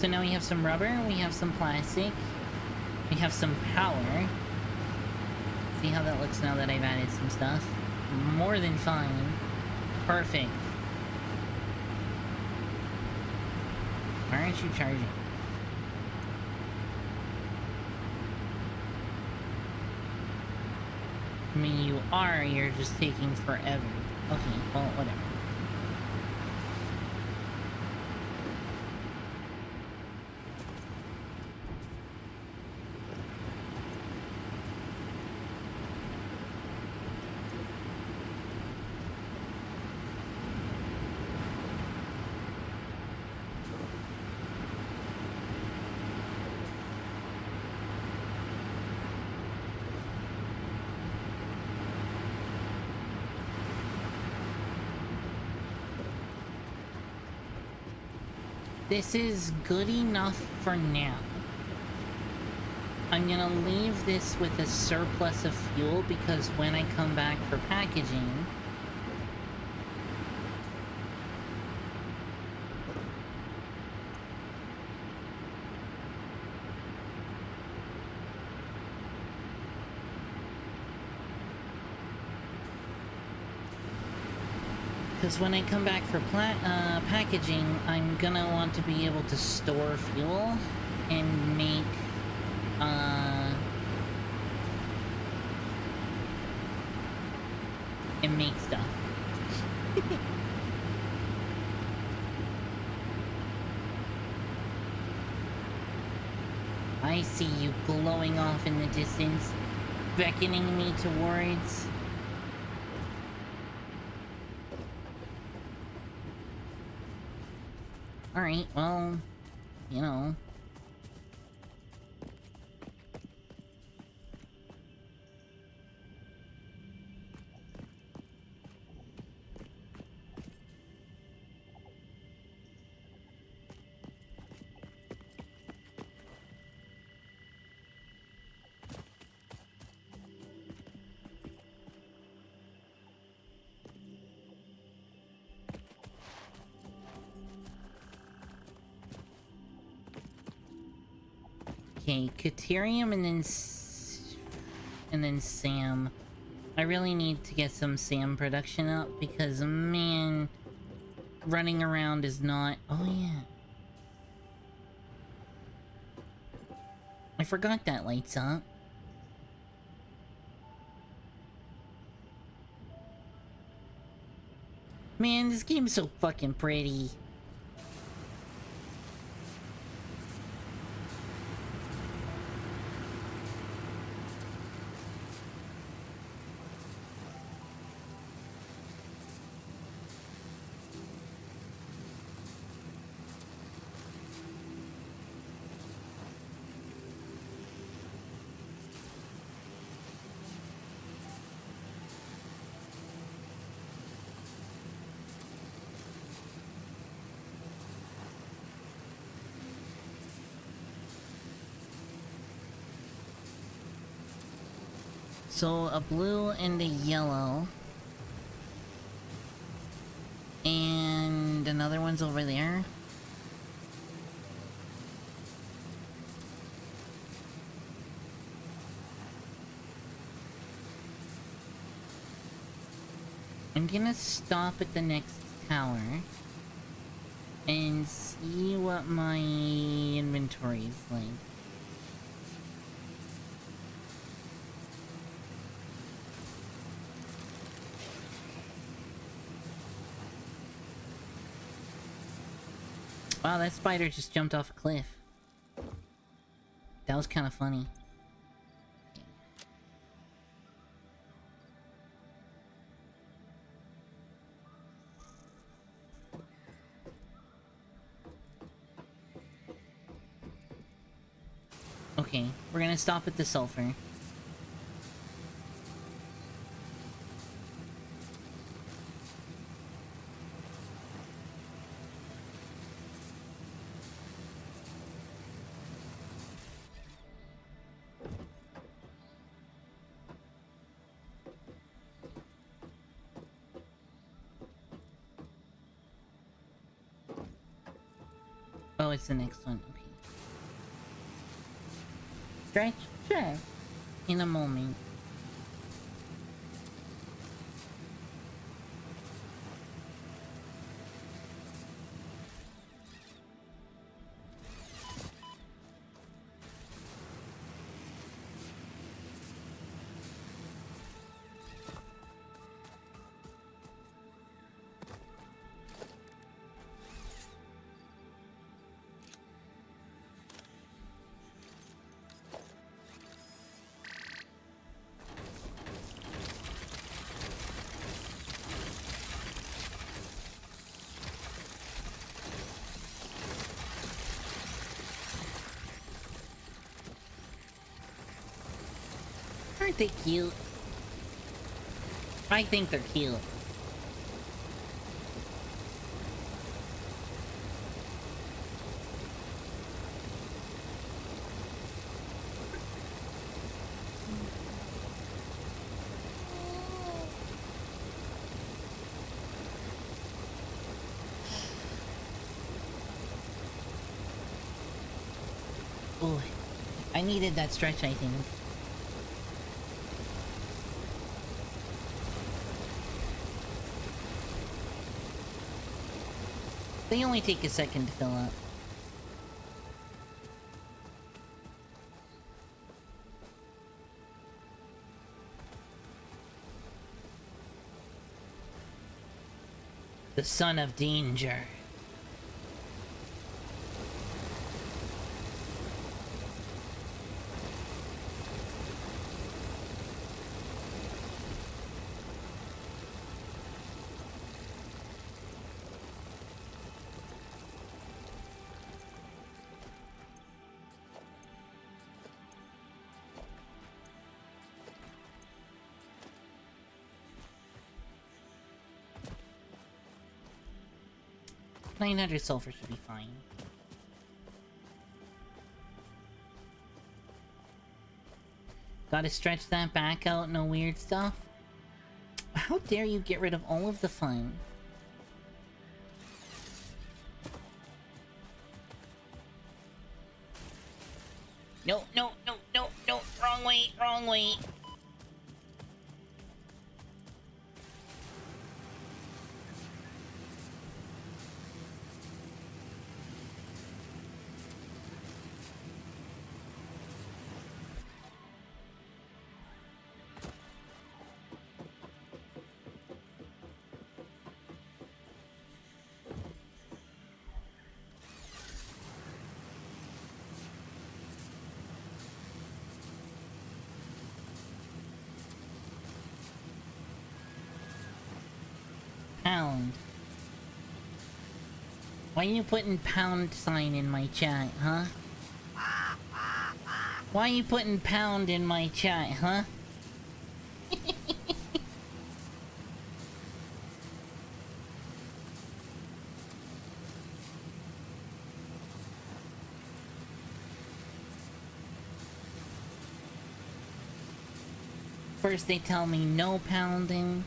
So now we have some rubber, we have some plastic, we have some power. See how that looks now that I've added some stuff? More than fine. Perfect. Why aren't you charging? I mean, you are, you're just taking forever. Okay, well, whatever. This is good enough for now. I'm gonna leave this with a surplus of fuel because when I come back for packaging, packaging, I'm gonna want to be able to store fuel and make, stuff. I see you glowing off in the distance, beckoning me towards... Alright, well, you know, Okay, Caterium and then Sam. I really need to get some Sam production up because, man, running around is not... Oh, yeah. I forgot that lights up. Man, this game's so fucking pretty. So, a blue and a yellow. And another one's over there. I'm gonna stop at the next tower and see what my inventory is like. Wow, that spider just jumped off a cliff. That was kind of funny. Okay, we're gonna stop at the sulfur. Oh, it's the next one. Okay. Stretch? Sure. In a moment. Aren't they cute? I think they're cute. Oh, I needed that stretch, I think. They only take a second to fill up. The son of danger. $900 sulfur should be fine. Gotta stretch that back out, no weird stuff. How dare you get rid of all of the fun? No, no, no, no, no. Wrong way, wrong way. Pound. Why are you putting pound sign in my chat, huh? Why are you putting pound in my chat, huh? First they tell me no pounding,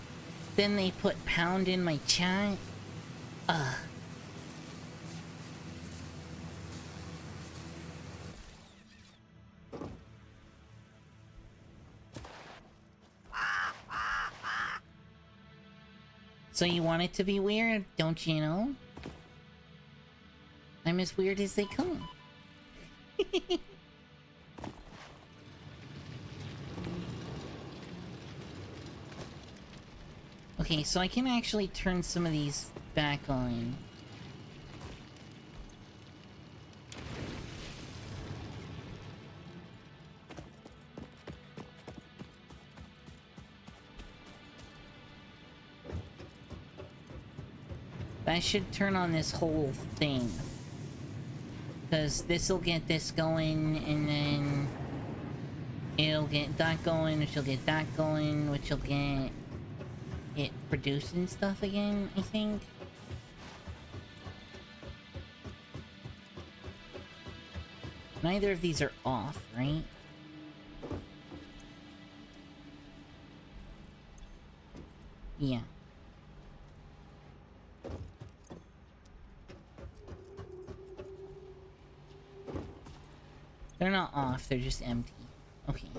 then they put pound in my chat. Ugh. So you want it to be weird, don't you know? I'm as weird as they come. Okay, so I can actually turn some of these back on. That should turn on this whole thing. Because this'll get this going, and then it'll get that going, which will get that going, which will get it producing stuff again, I think. Neither of these are off, right? Yeah. They're not off, they're just empty. Okay.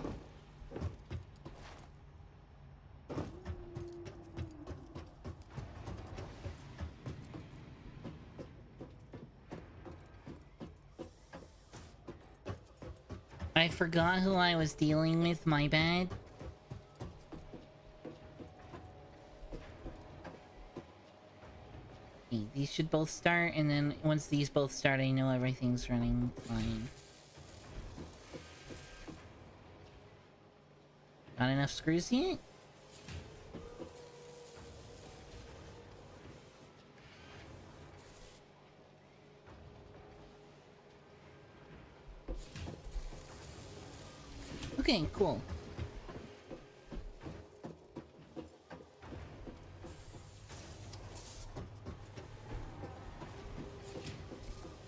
I forgot who I was dealing with, my bad. Okay, these should both start, and then once these both start, I know everything's running fine. Got enough screws yet? Okay, cool.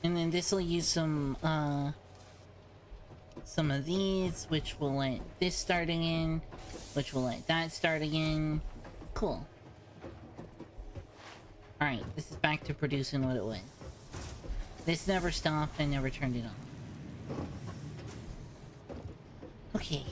And then this will use some of these, which will let this start again, which will let that start again. Cool. Alright, this is back to producing what it was. This never stopped, I never turned it on. Okay.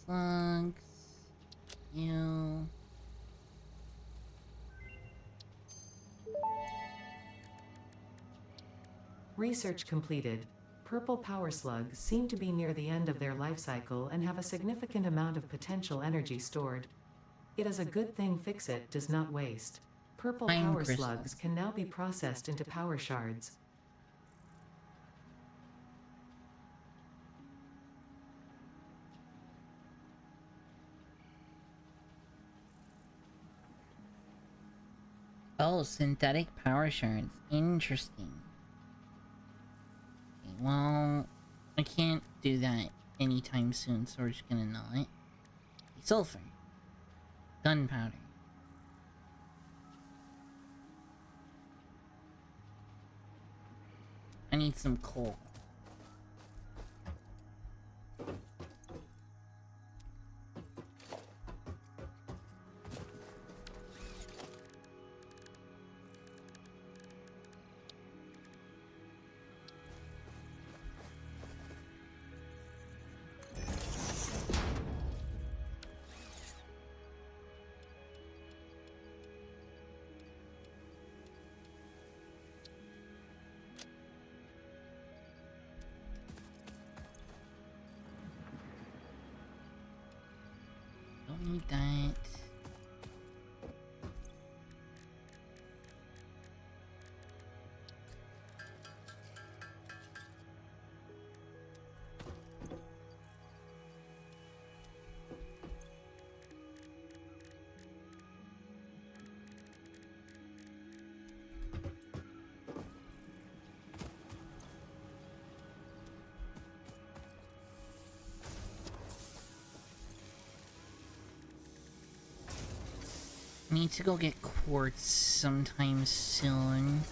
Slugs. You. Research completed. Purple power slugs seem to be near the end of their life cycle and have a significant amount of potential energy stored. It is a good thing Fix-It does not waste. Purple Fine power crystal. slugs can now be processed into power shards. Oh, synthetic power shards. Interesting. Okay, well, I can't do that anytime soon, so we're just gonna null it. Sulfur. Gunpowder. I need some coal. Don't need that. Need to go get quartz sometime soon.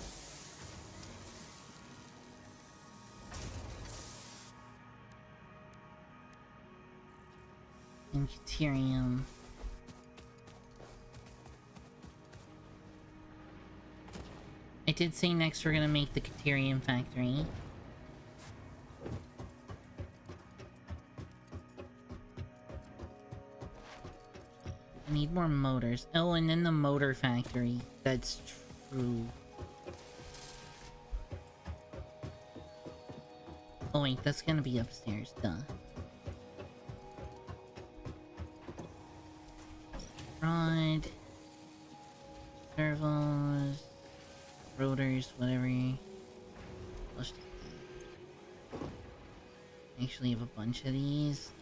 And deuterium. I did say next we're gonna make the deuterium factory. I need more motors. Oh, and then the motor factory. That's true. Oh wait, that's gonna be upstairs, duh. Rod. Servos. Rotors, whatever. Let's do that. I actually have a bunch of these.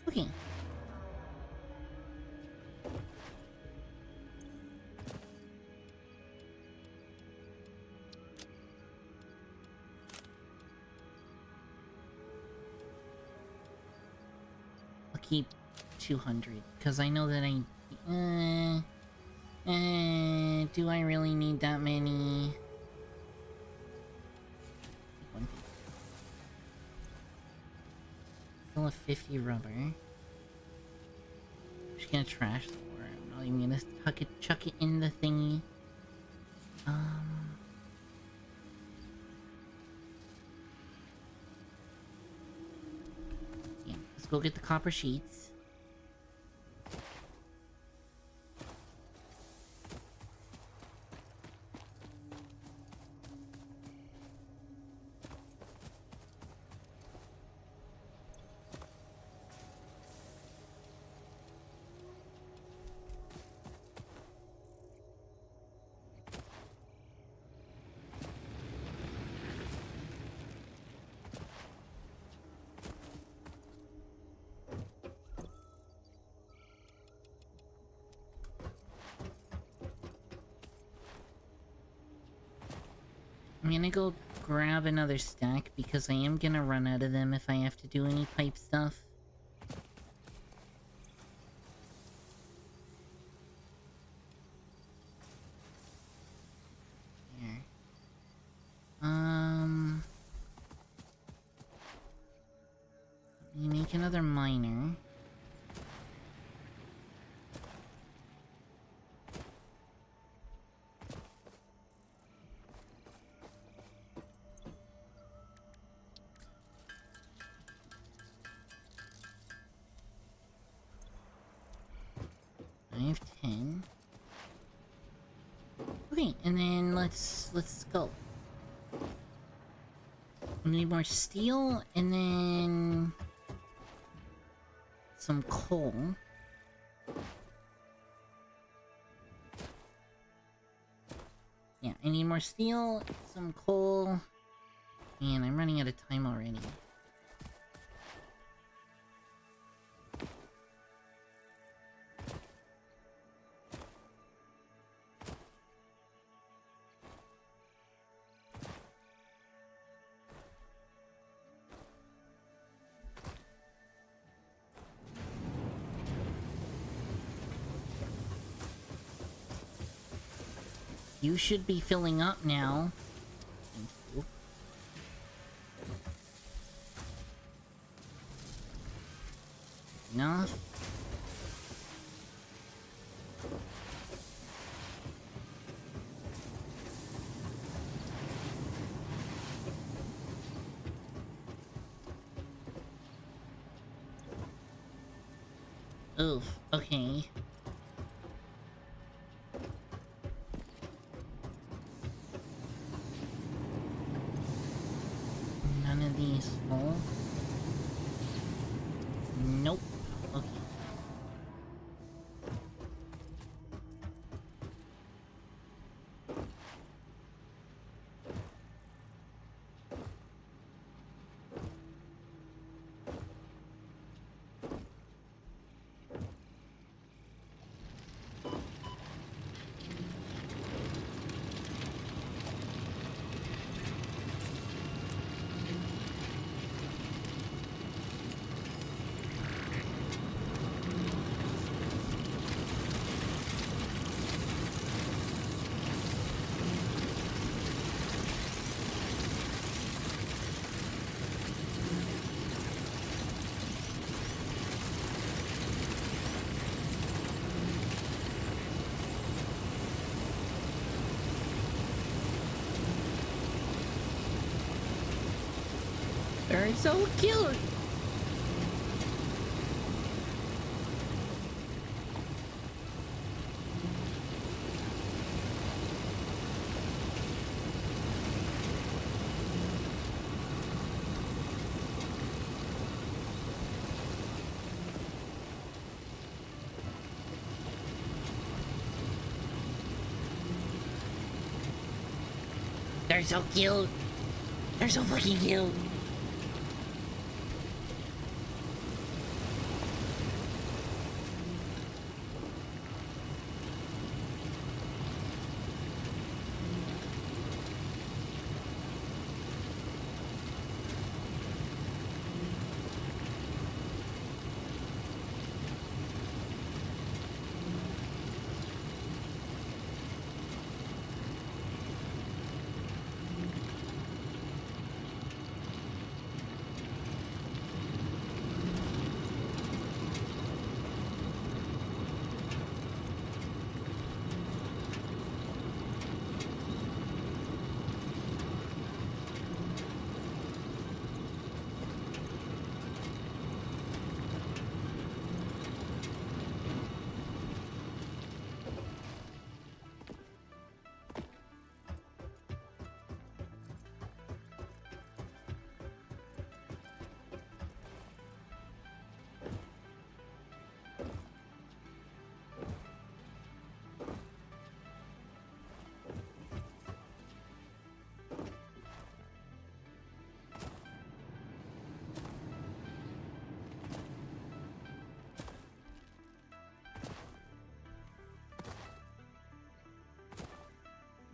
Okay. Keep 200 because I know that do I really need that many? 150. Still a 50 rubber. I'm just gonna trash the ore. I'm not even gonna chuck it in the thingy. Let's go get the copper sheets. I'm gonna go grab another stack because I am gonna run out of them if I have to do any pipe stuff. Here. Let me make another miner. I have 10. Okay, and then let's go. We need more steel and then some coal. Yeah, I need more steel, some coal, and I'm running out of time already. You should be filling up now. Thank you. Enough. Oof, okay. None of these full. Nope. Okay. They're so cute. They're so cute. They're so fucking cute.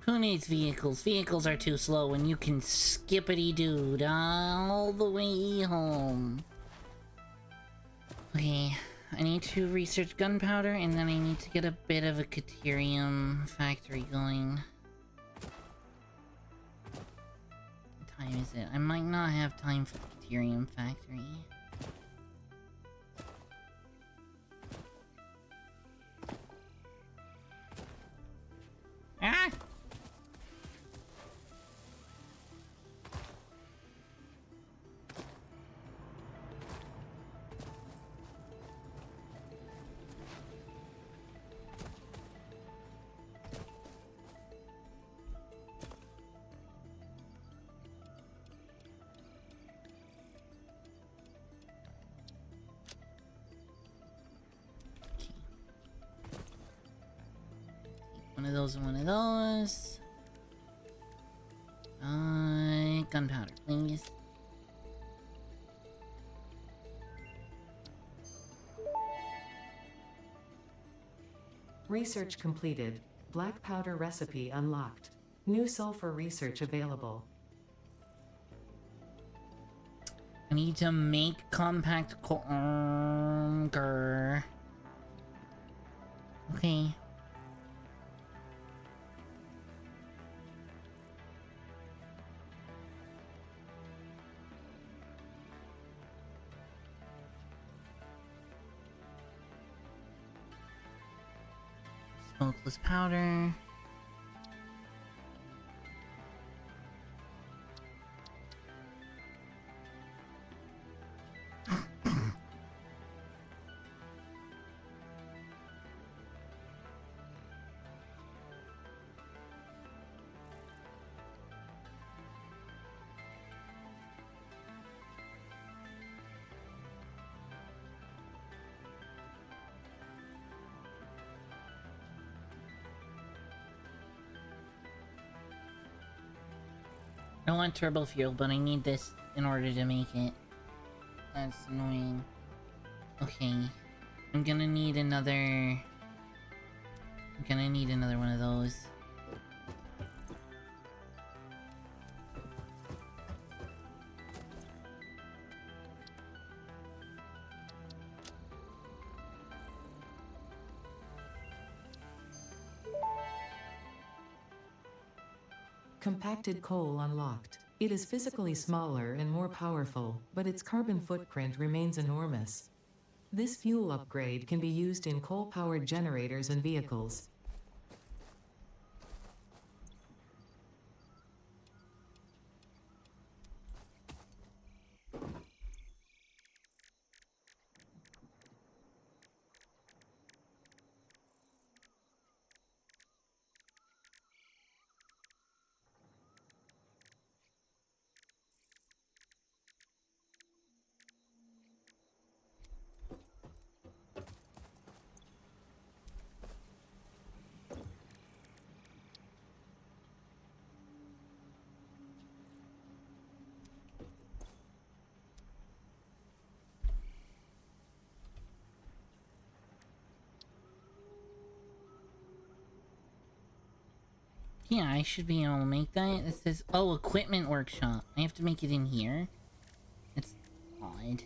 Who needs vehicles? Vehicles are too slow and you can skippity-dude all the way home. Okay, I need to research gunpowder and then I need to get a bit of a Caterium factory going. What time is it? I might not have time for the Caterium factory. Ah! One of those and one of those. Gunpowder, please. Research completed. Black powder recipe unlocked. New sulfur research available. I need to make compact grr. Okay. Smokeless powder. I don't want turbo fuel, but I need this in order to make it. That's annoying. Okay. I'm gonna need another one of those. Compacted coal unlocked. It is physically smaller and more powerful, but its carbon footprint remains enormous. This fuel upgrade can be used in coal-powered generators and vehicles. Yeah, I should be able to make that. It says, oh, equipment workshop. I have to make it in here? That's odd.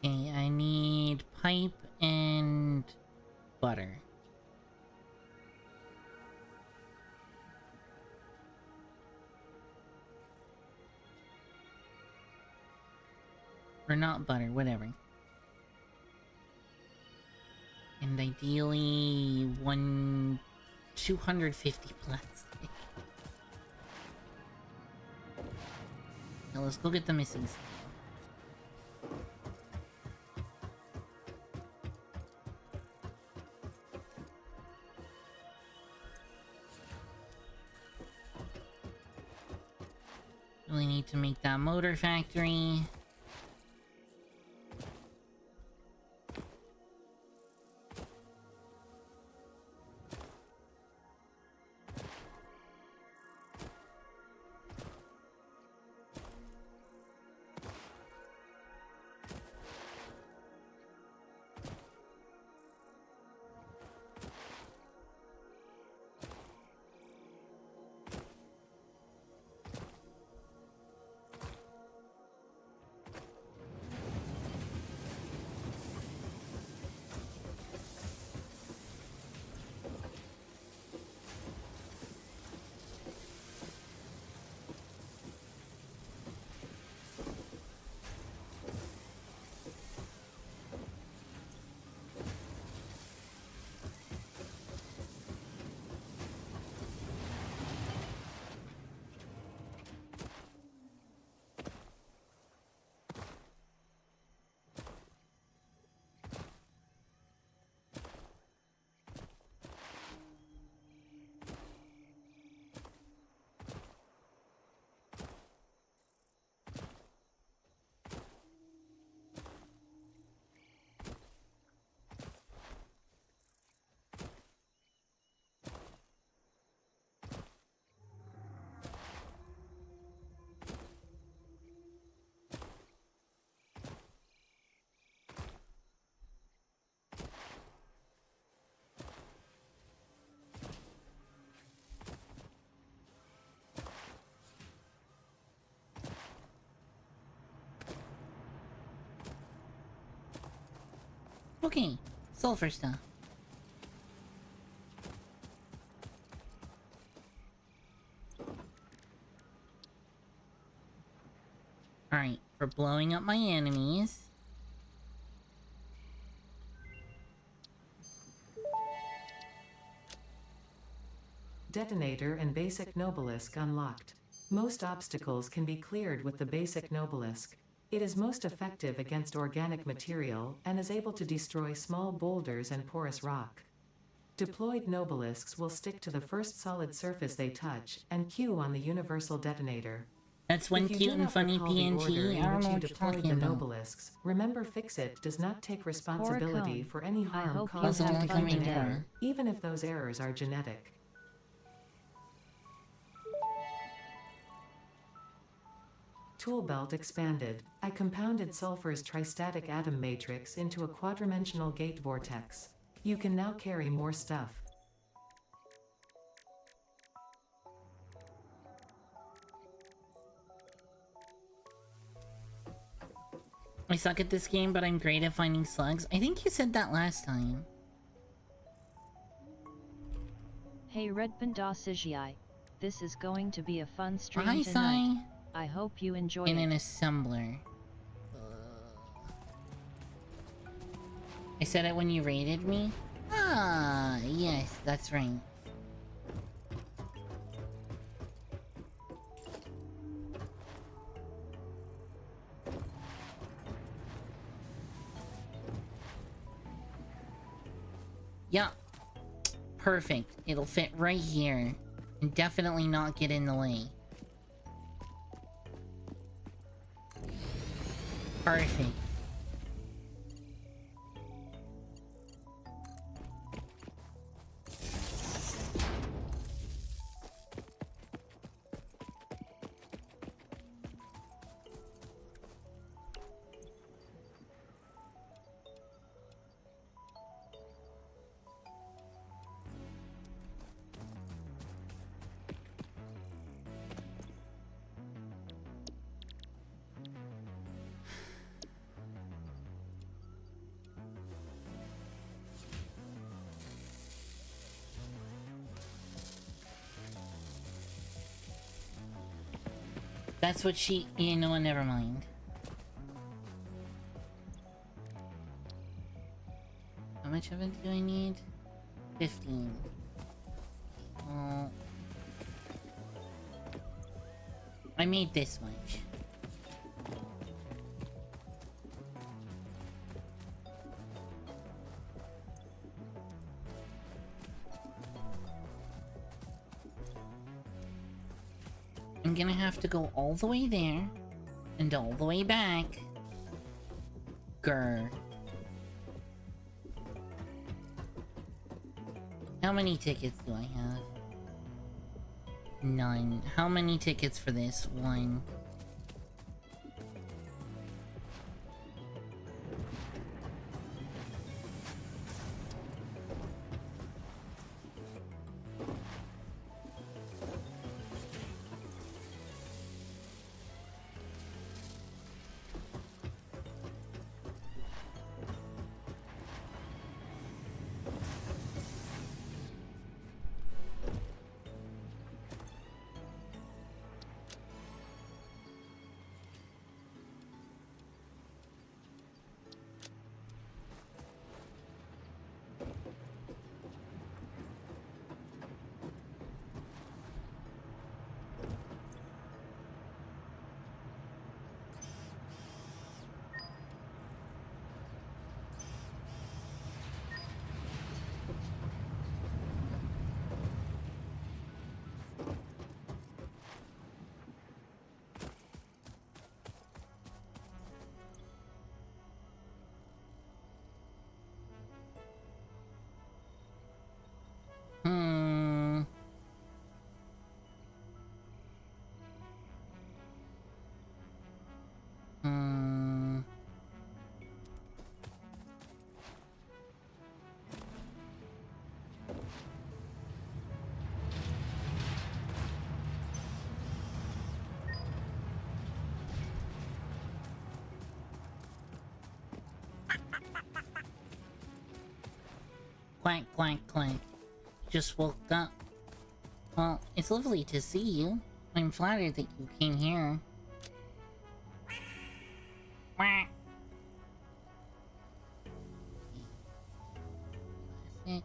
Okay, I need pipe and butter. Or not butter, whatever. And ideally 250 plastic. Now let's go get the missing stuff. Really need to make that motor factory. Okay, sulfur stuff. Alright, for blowing up my enemies. Detonator and Basic Nobelisk unlocked. Most obstacles can be cleared with the Basic Nobelisk. It is most effective against organic material and is able to destroy small boulders and porous rock. Deployed Nobelisks will stick to the first solid surface they touch and cue on the universal detonator. That's one If you cute do and not funny recall the order PNG. in I don't which know you what you're deployed talking the about. Nobelisks, remember Fixit does not take responsibility Horicone, for any I harm hope you caused have due to fun human today. error, even if those errors are genetic. Tool belt expanded. I compounded sulfur's tristatic atom matrix into a quadrimensional gate vortex. You can now carry more stuff. I suck at this game, but I'm great at finding slugs. I think you said that last time. Hey Red Panda CGI, this is going to be a fun stream Hi, tonight. Sai. I hope you enjoy In an it. assembler. I said it when you raided me? Ah, yes, that's right. Yeah. Perfect. It'll fit right here. And definitely not get in the way. Perfect. That's what she... You know what? Never mind. How much of it do I need? 15. Well... I made this much. I'm gonna have to go all the way there and all the way back. Grr. How many tickets do I have? None. How many tickets for this? One. Quack, quack, quack. Just woke up. Well, it's lovely to see you. I'm flattered that you came here. Quack. Classic.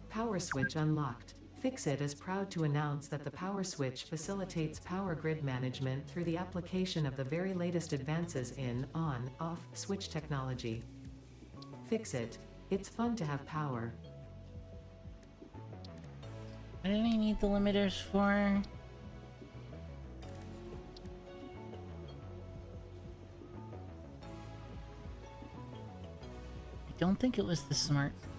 Power switch unlocked. Fixit is proud to announce that the power switch facilitates power grid management through the application of the very latest advances in on-off switch technology. Fixit. It's fun to have power. What do I need the limiters for? I don't think it was the smart splitter.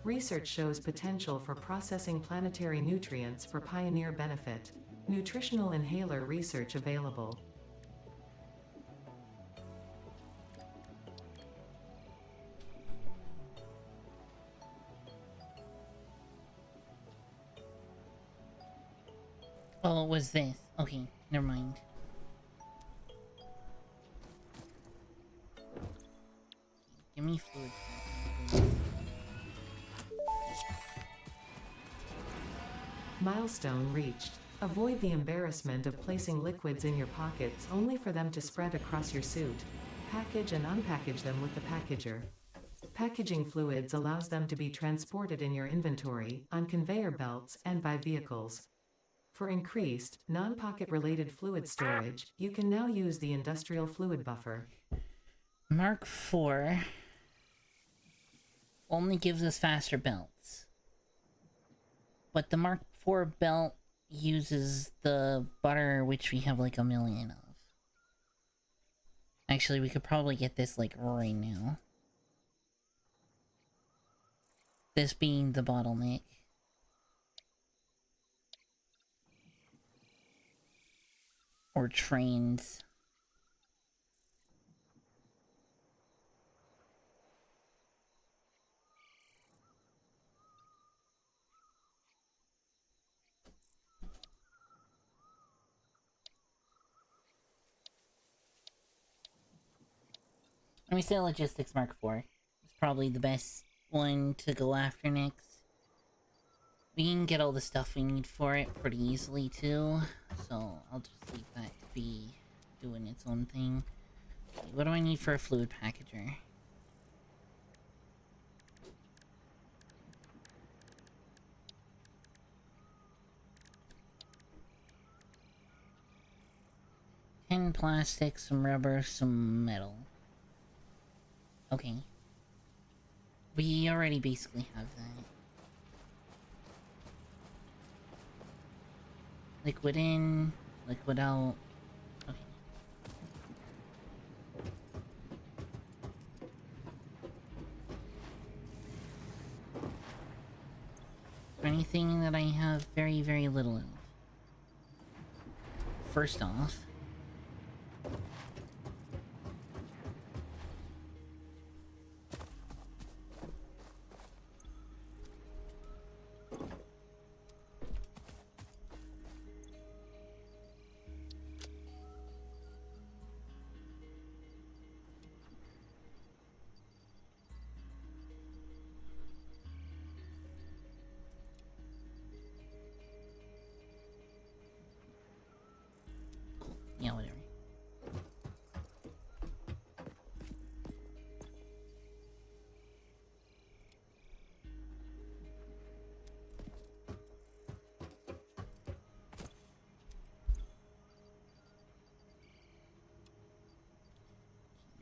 Research shows potential for processing planetary nutrients for pioneer benefit. Nutritional inhaler research available. Oh, it was this. Okay, never mind. Give me food. Please. Milestone reached. Avoid the embarrassment of placing liquids in your pockets only for them to spread across your suit. Package and unpackage them with the packager. Packaging fluids allows them to be transported in your inventory, on conveyor belts, and by vehicles. For increased, non-pocket related fluid storage, you can now use the industrial fluid buffer. Mark IV only gives us faster belts. But the Mark IV belt uses the butter, which we have like a million of. Actually, we could probably get this like right now. This being the bottleneck. Or trains. Let me say Logistics Mark IV. It's probably the best one to go after next. We can get all the stuff we need for it pretty easily too, so I'll just leave that to be doing its own thing. Okay, what do I need for a fluid packager? Tin, plastic, some rubber, some metal. Okay. We already basically have that. Liquid in, liquid out. Okay. Anything that I have very, very little of. First off,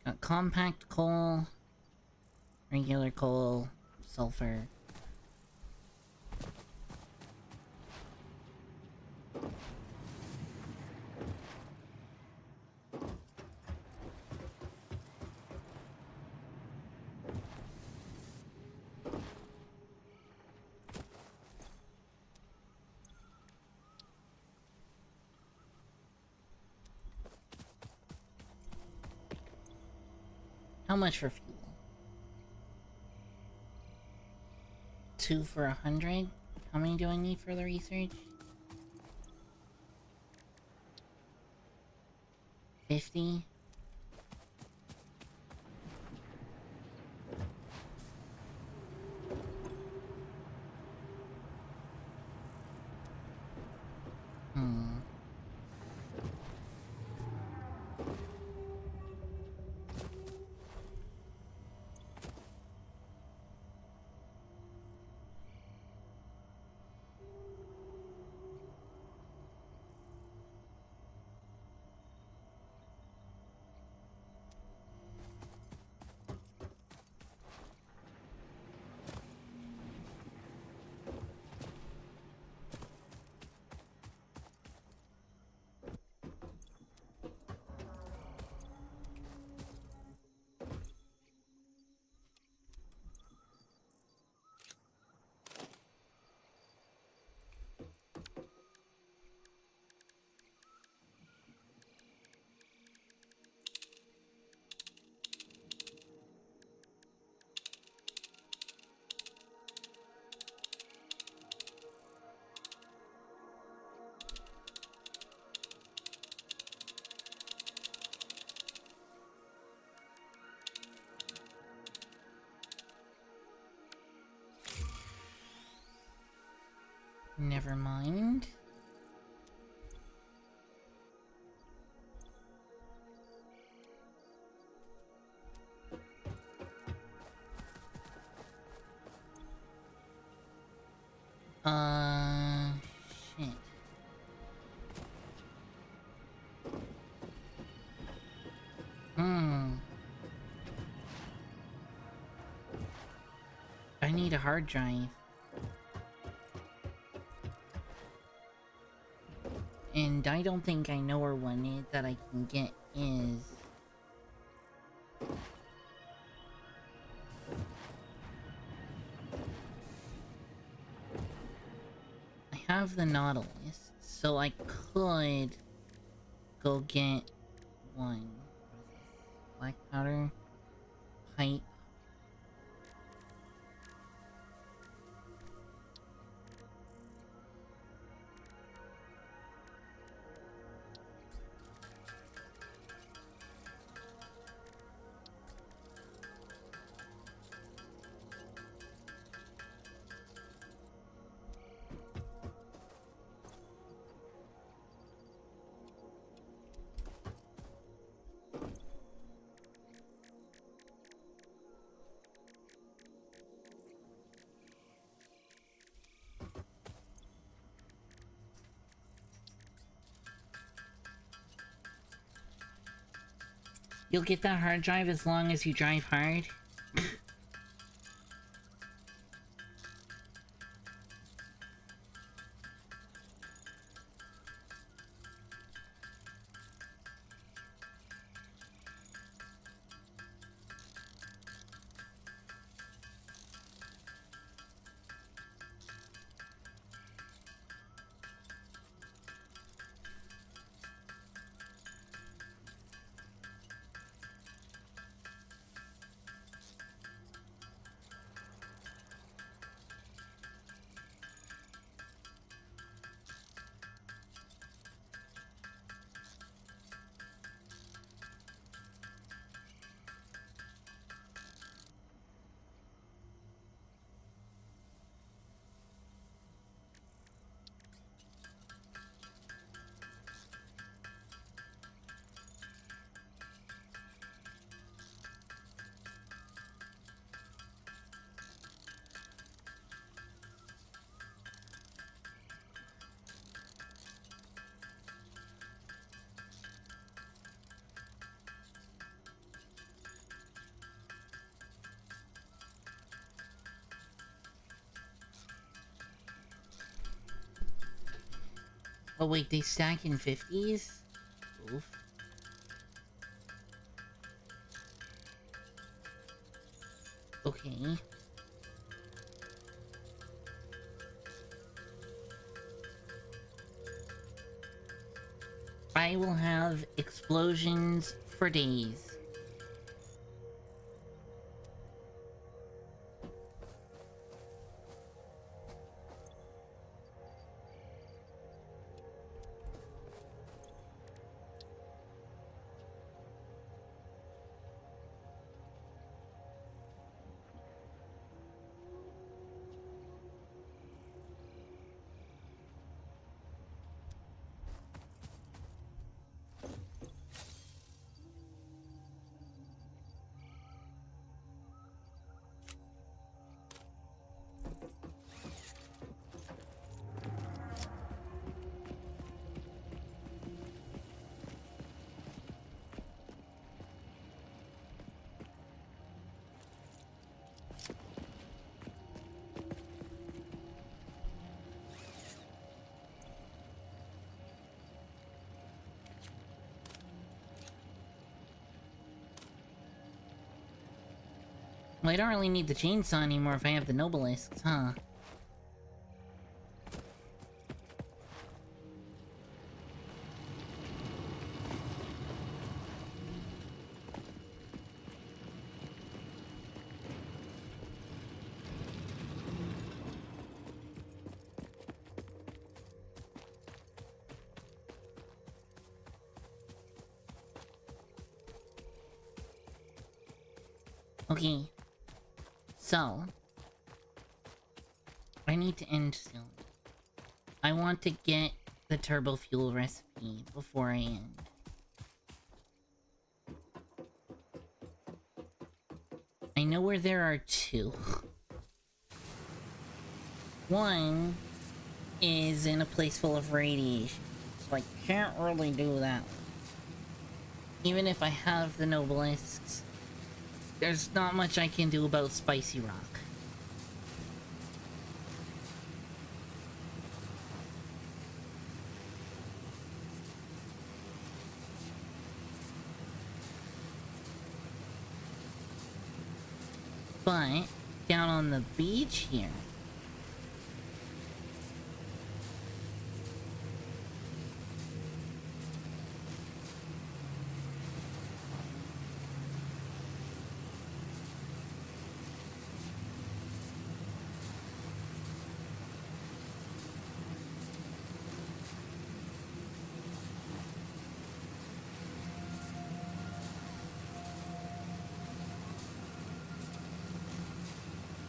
Got compact coal, regular coal, sulfur. How much for fuel? 2 for 100? How many do I need for the research? 50? Hmm. Never mind. Shit. I need a hard drive. And I don't think I know where one is that I can get is. I have the Nautilus, so I could go get one. Black powder, pipe. You'll get that hard drive as long as you drive hard? Oh wait, they stack in 50s? Oof. Okay. I will have explosions for days. Well, I don't really need the chainsaw anymore if I have the nobelisks, huh? Okay. So, I need to end soon. I want to get the turbo fuel recipe before I end. I know where there are two. One is in a place full of radiation, so I can't really do that. Even if I have the nobelisks, there's not much I can do about spicy rock. But down on the beach here,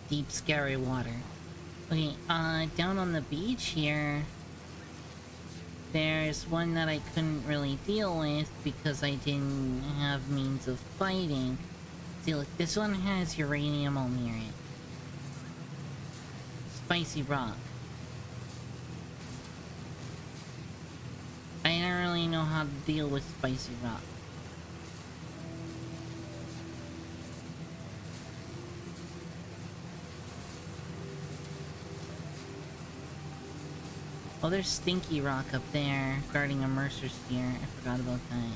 deep scary water. Okay, down on the beach here, there's one that I couldn't really deal with because I didn't have means of fighting. See, look, this one has uranium near it. Spicy rock. I don't really know how to deal with spicy rock. Oh, there's Stinky Rock up there, guarding a Mercer Sphere. I forgot about that.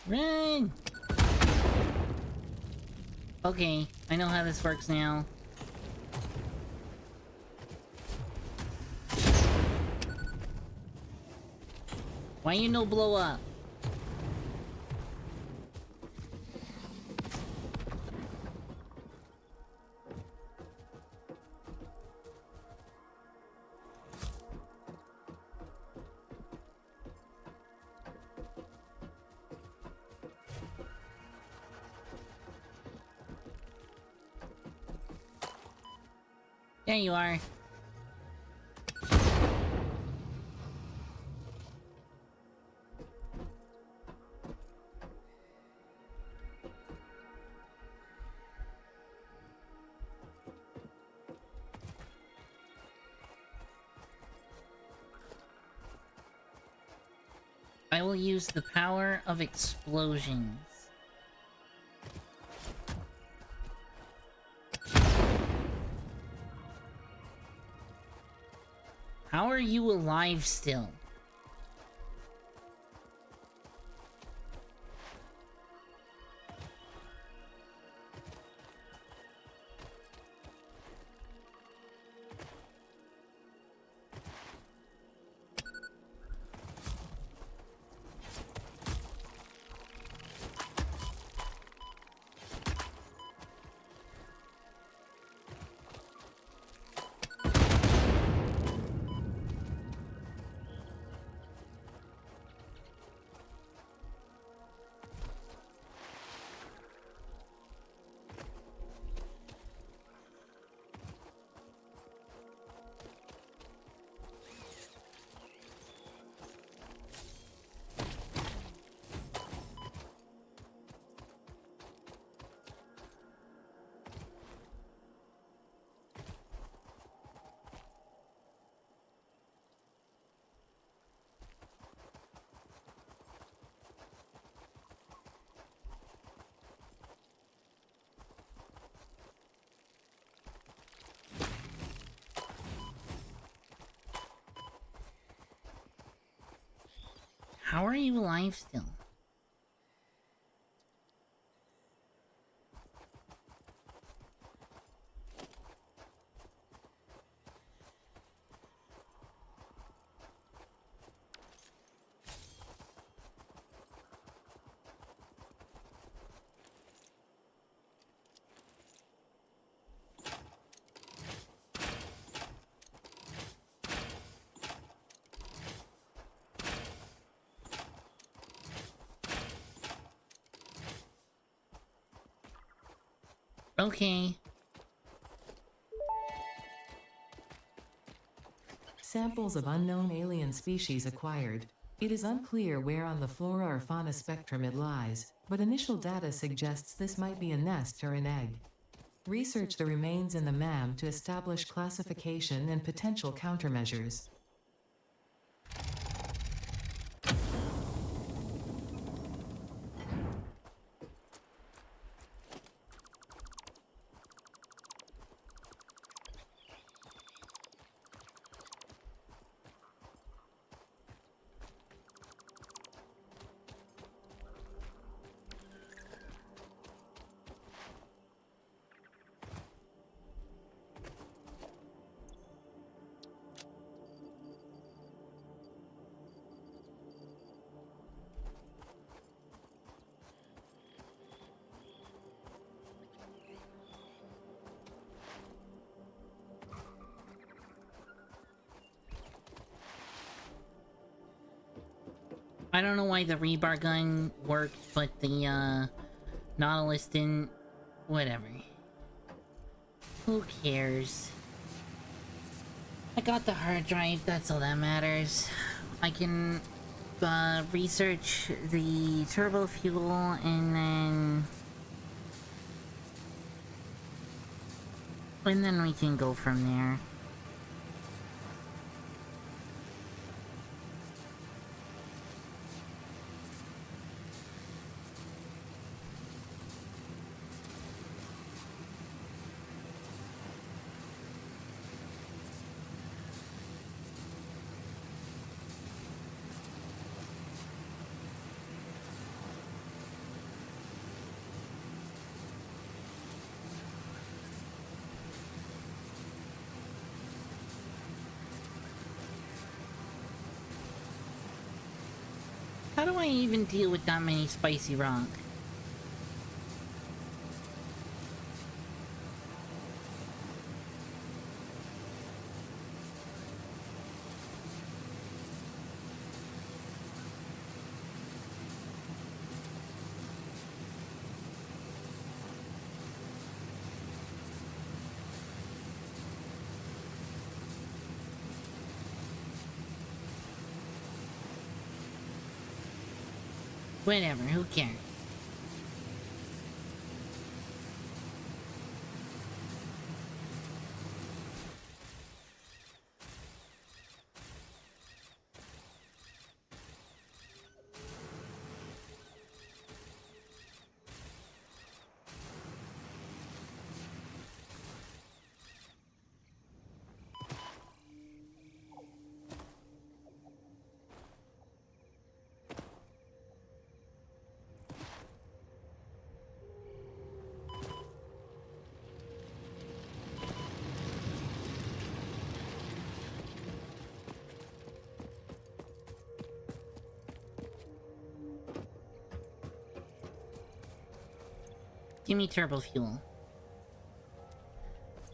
Run! Okay, I know how this works now. Why you no blow up? There you are. I will use the power of explosions. How are you alive still? How are you alive still? Okay. Samples of unknown alien species acquired. It is unclear where on the flora or fauna spectrum it lies, but initial data suggests this might be a nest or an egg. Research the remains in the MAM to establish classification and potential countermeasures. I don't know why the rebar gun worked, but the, Nautilus didn't. Whatever. Who cares? I got the hard drive, that's all that matters. I can, research the turbo fuel, and then... And then we can go from there. How do I even deal with that many spicy rock? Whatever, who cares? Give me turbo fuel.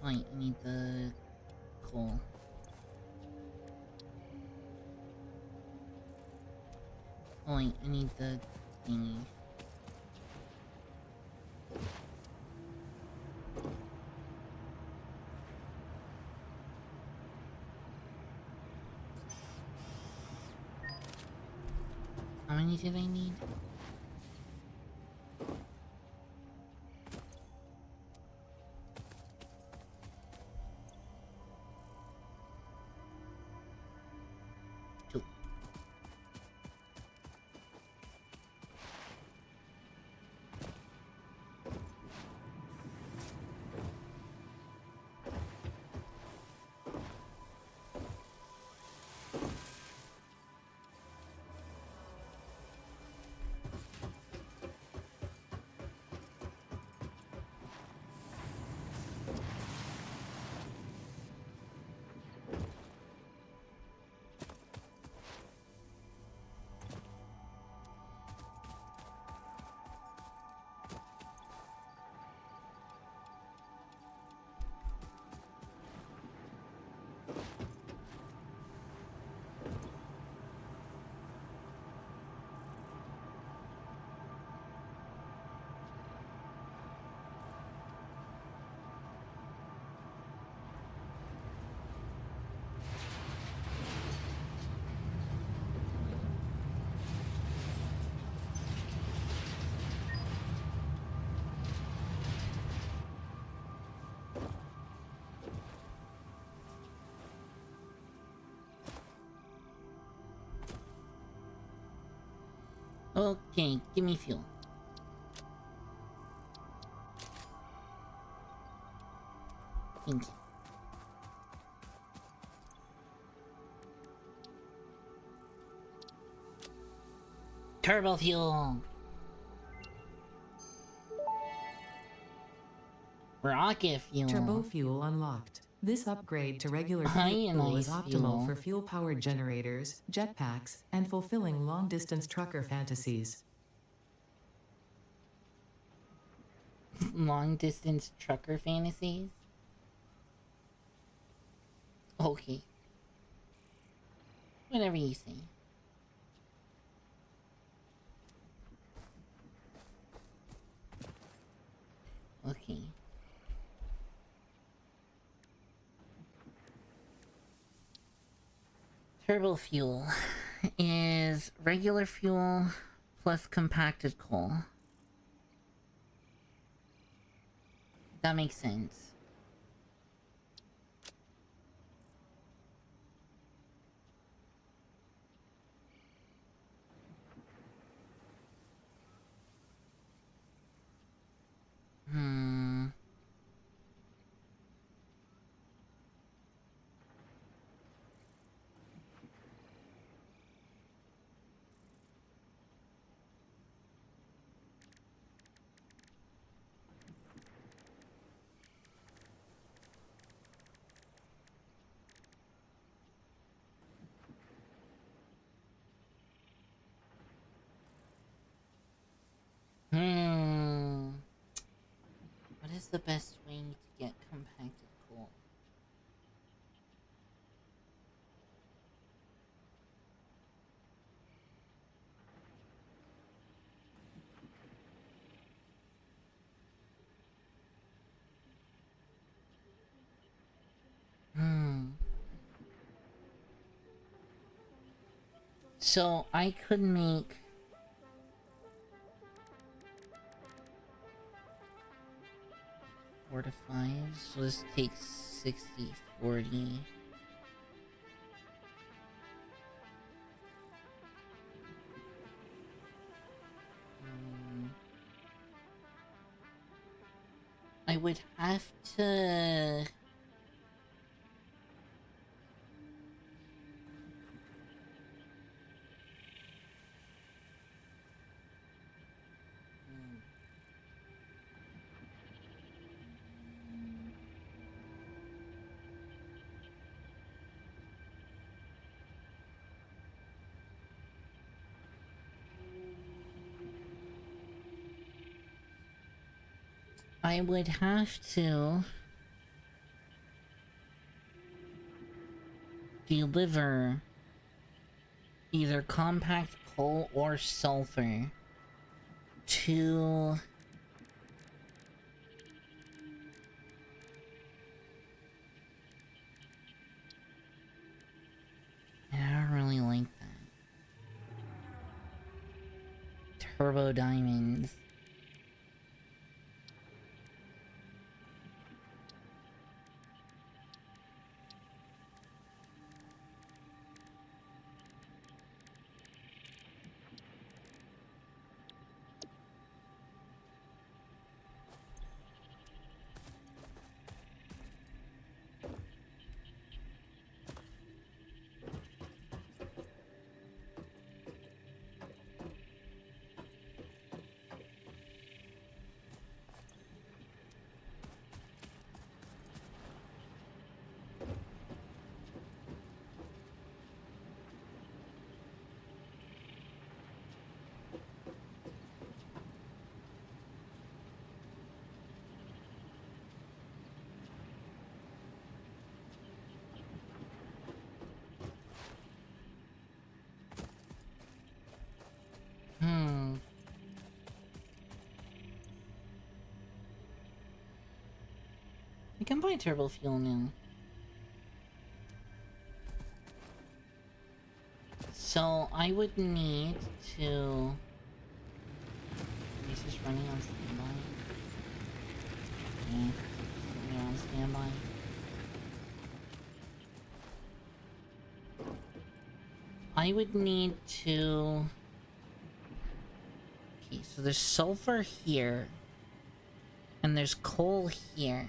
Wait, I need the coal. Oh wait, I need the thingy. How many did I need? Two. Okay, give me fuel. Thank you. Turbo fuel! Rocket fuel! Turbo fuel unlocked. This upgrade to regular Ionized fuel is optimal fuel. for fuel-powered generators, jetpacks, and fulfilling long-distance trucker fantasies. Long distance trucker fantasies? Okay. Whatever you say. Okay. Turbo fuel is regular fuel plus compacted coal. That makes sense. Hmm. What is the best way to get compacted coal? So I could make 4 to 5, so this takes 60, 40. I would have to... I would have to deliver either compact coal or sulfur to I don't really like that. Turbo diamonds. I can buy turbo fuel now. So I would need to... Is this running on standby? Okay, running on standby. I would need to... Okay, so there's sulfur here. And there's coal here.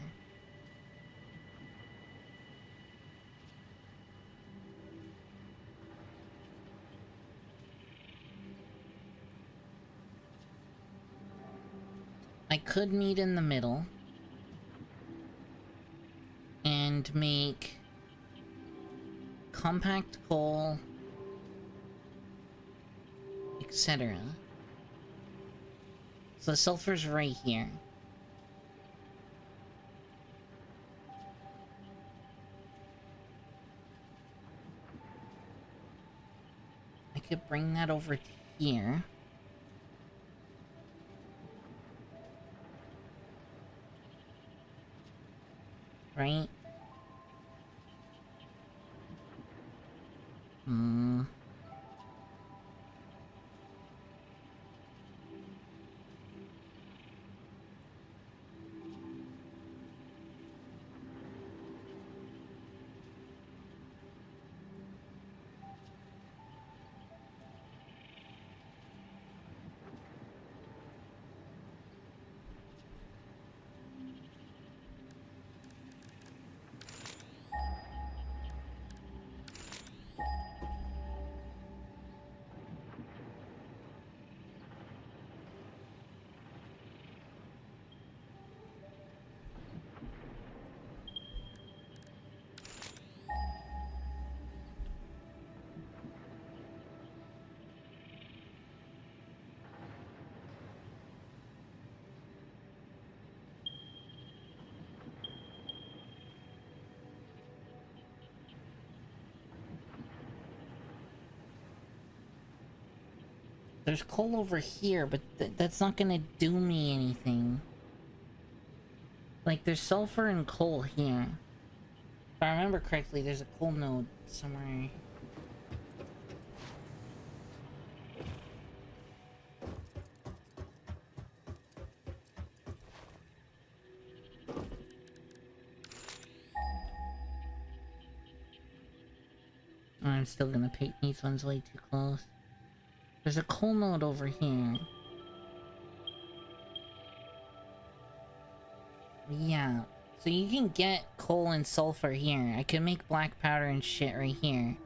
I could meet in the middle and make compact coal, etc. So the sulfur's right here. I could bring that over to here. Right? There's coal over here, but that's not gonna do me anything. Like, there's sulfur and coal here. If I remember correctly, there's a coal node somewhere. I'm still gonna pick these ones way too close. There's a coal node over here. Yeah, so you can get coal and sulfur here. I can make black powder and shit right here.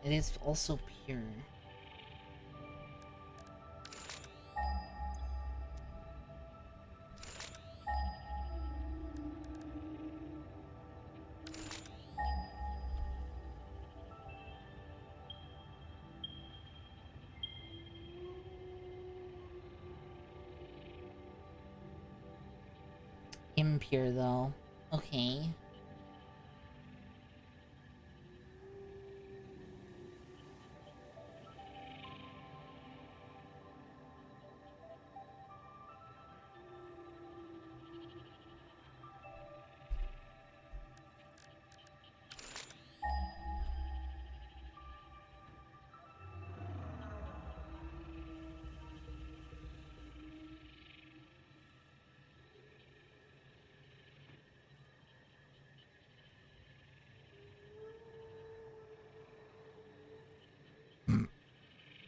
It is also pure. Impure though. Okay.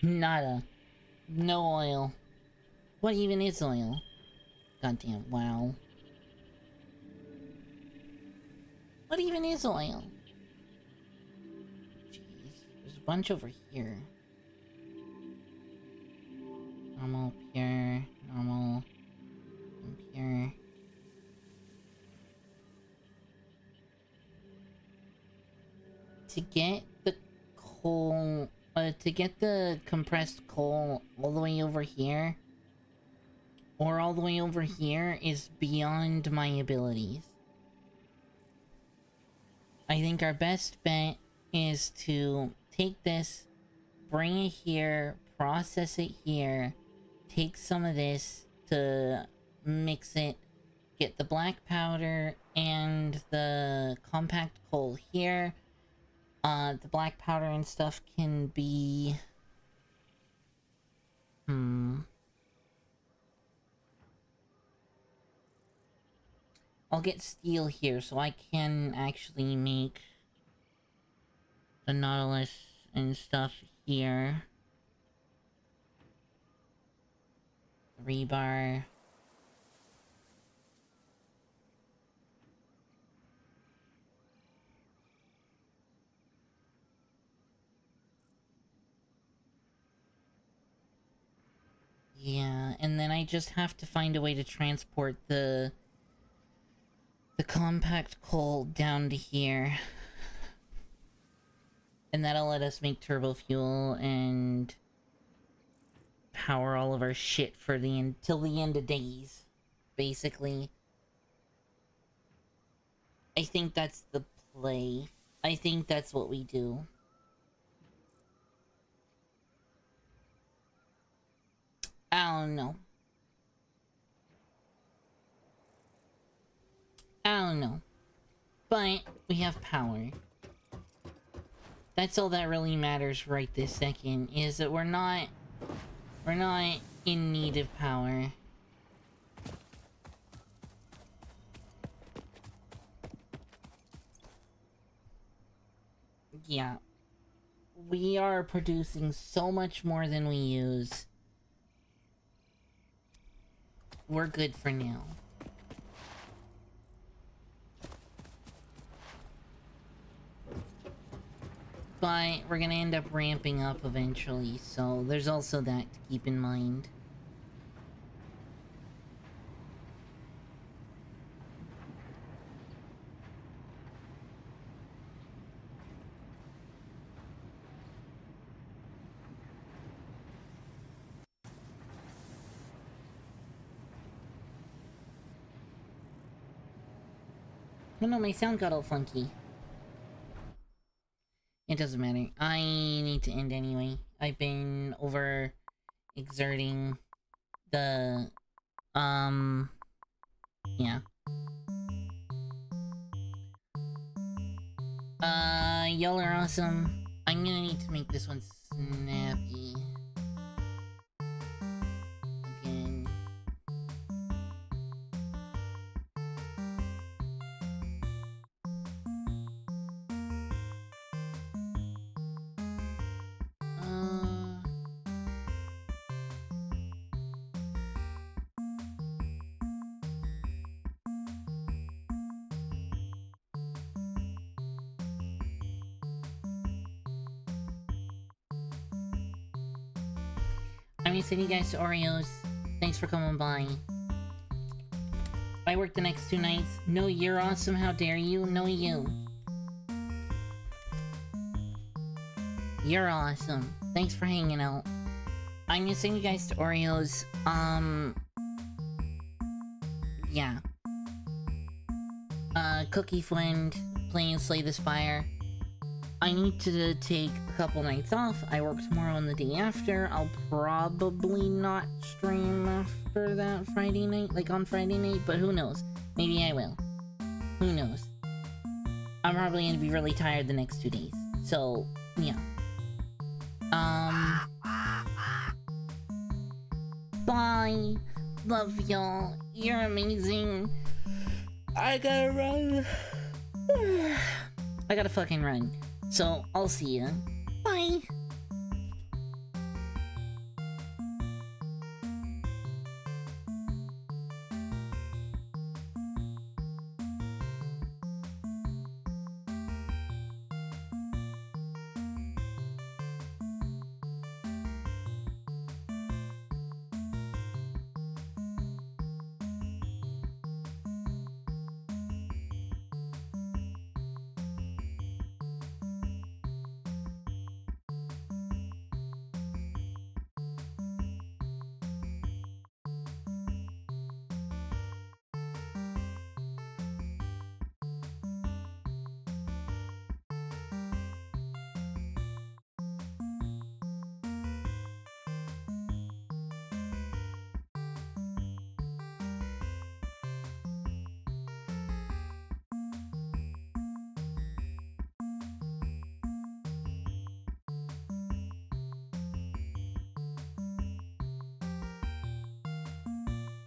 Nada. No oil. What even is oil? Goddamn, wow. What even is oil? Jeez, there's a bunch over here. Normal, pure, normal, impure. To get the coal, to get the compressed coal all the way over here, or all the way over here, is beyond my abilities. I think our best bet is to take this, bring it here, process it here, take some of this to mix it, get the black powder and the compact coal here. The black powder and stuff can be... I'll get steel here so I can actually make the Nautilus and stuff here. Rebar. Yeah, and then I just have to find a way to transport the compact coal down to here. And that'll let us make turbo fuel and power all of our shit for till the end of days, basically. I think that's the play. I think that's what we do. I don't know. I don't know. But we have power. That's all that really matters right this second, is that we're not in need of power. Yeah. We are producing so much more than we use. We're good for now. But we're gonna end up ramping up eventually, so there's also that to keep in mind. Oh no, my sound got all funky. It doesn't matter. I need to end anyway. I've been over exerting the yeah. Y'all are awesome. I'm gonna need to make this one snappy. Again. I'm gonna send you guys to Oreos. Thanks for coming by. I work the next 2 nights. No, you're awesome. How dare you? No, you. You're awesome. Thanks for hanging out. I'm gonna send you guys to Oreos. Yeah. Cookie Friend playing Slay the Spire. I need to take a couple nights off. I work tomorrow and the day after. I'll probably not stream after that Friday night, like on Friday night, but who knows? Maybe I will. Who knows? I'm probably gonna be really tired the next 2 days. So, yeah. Bye. Love y'all. You're amazing. I gotta run. I gotta fucking run. So, I'll see ya. Bye.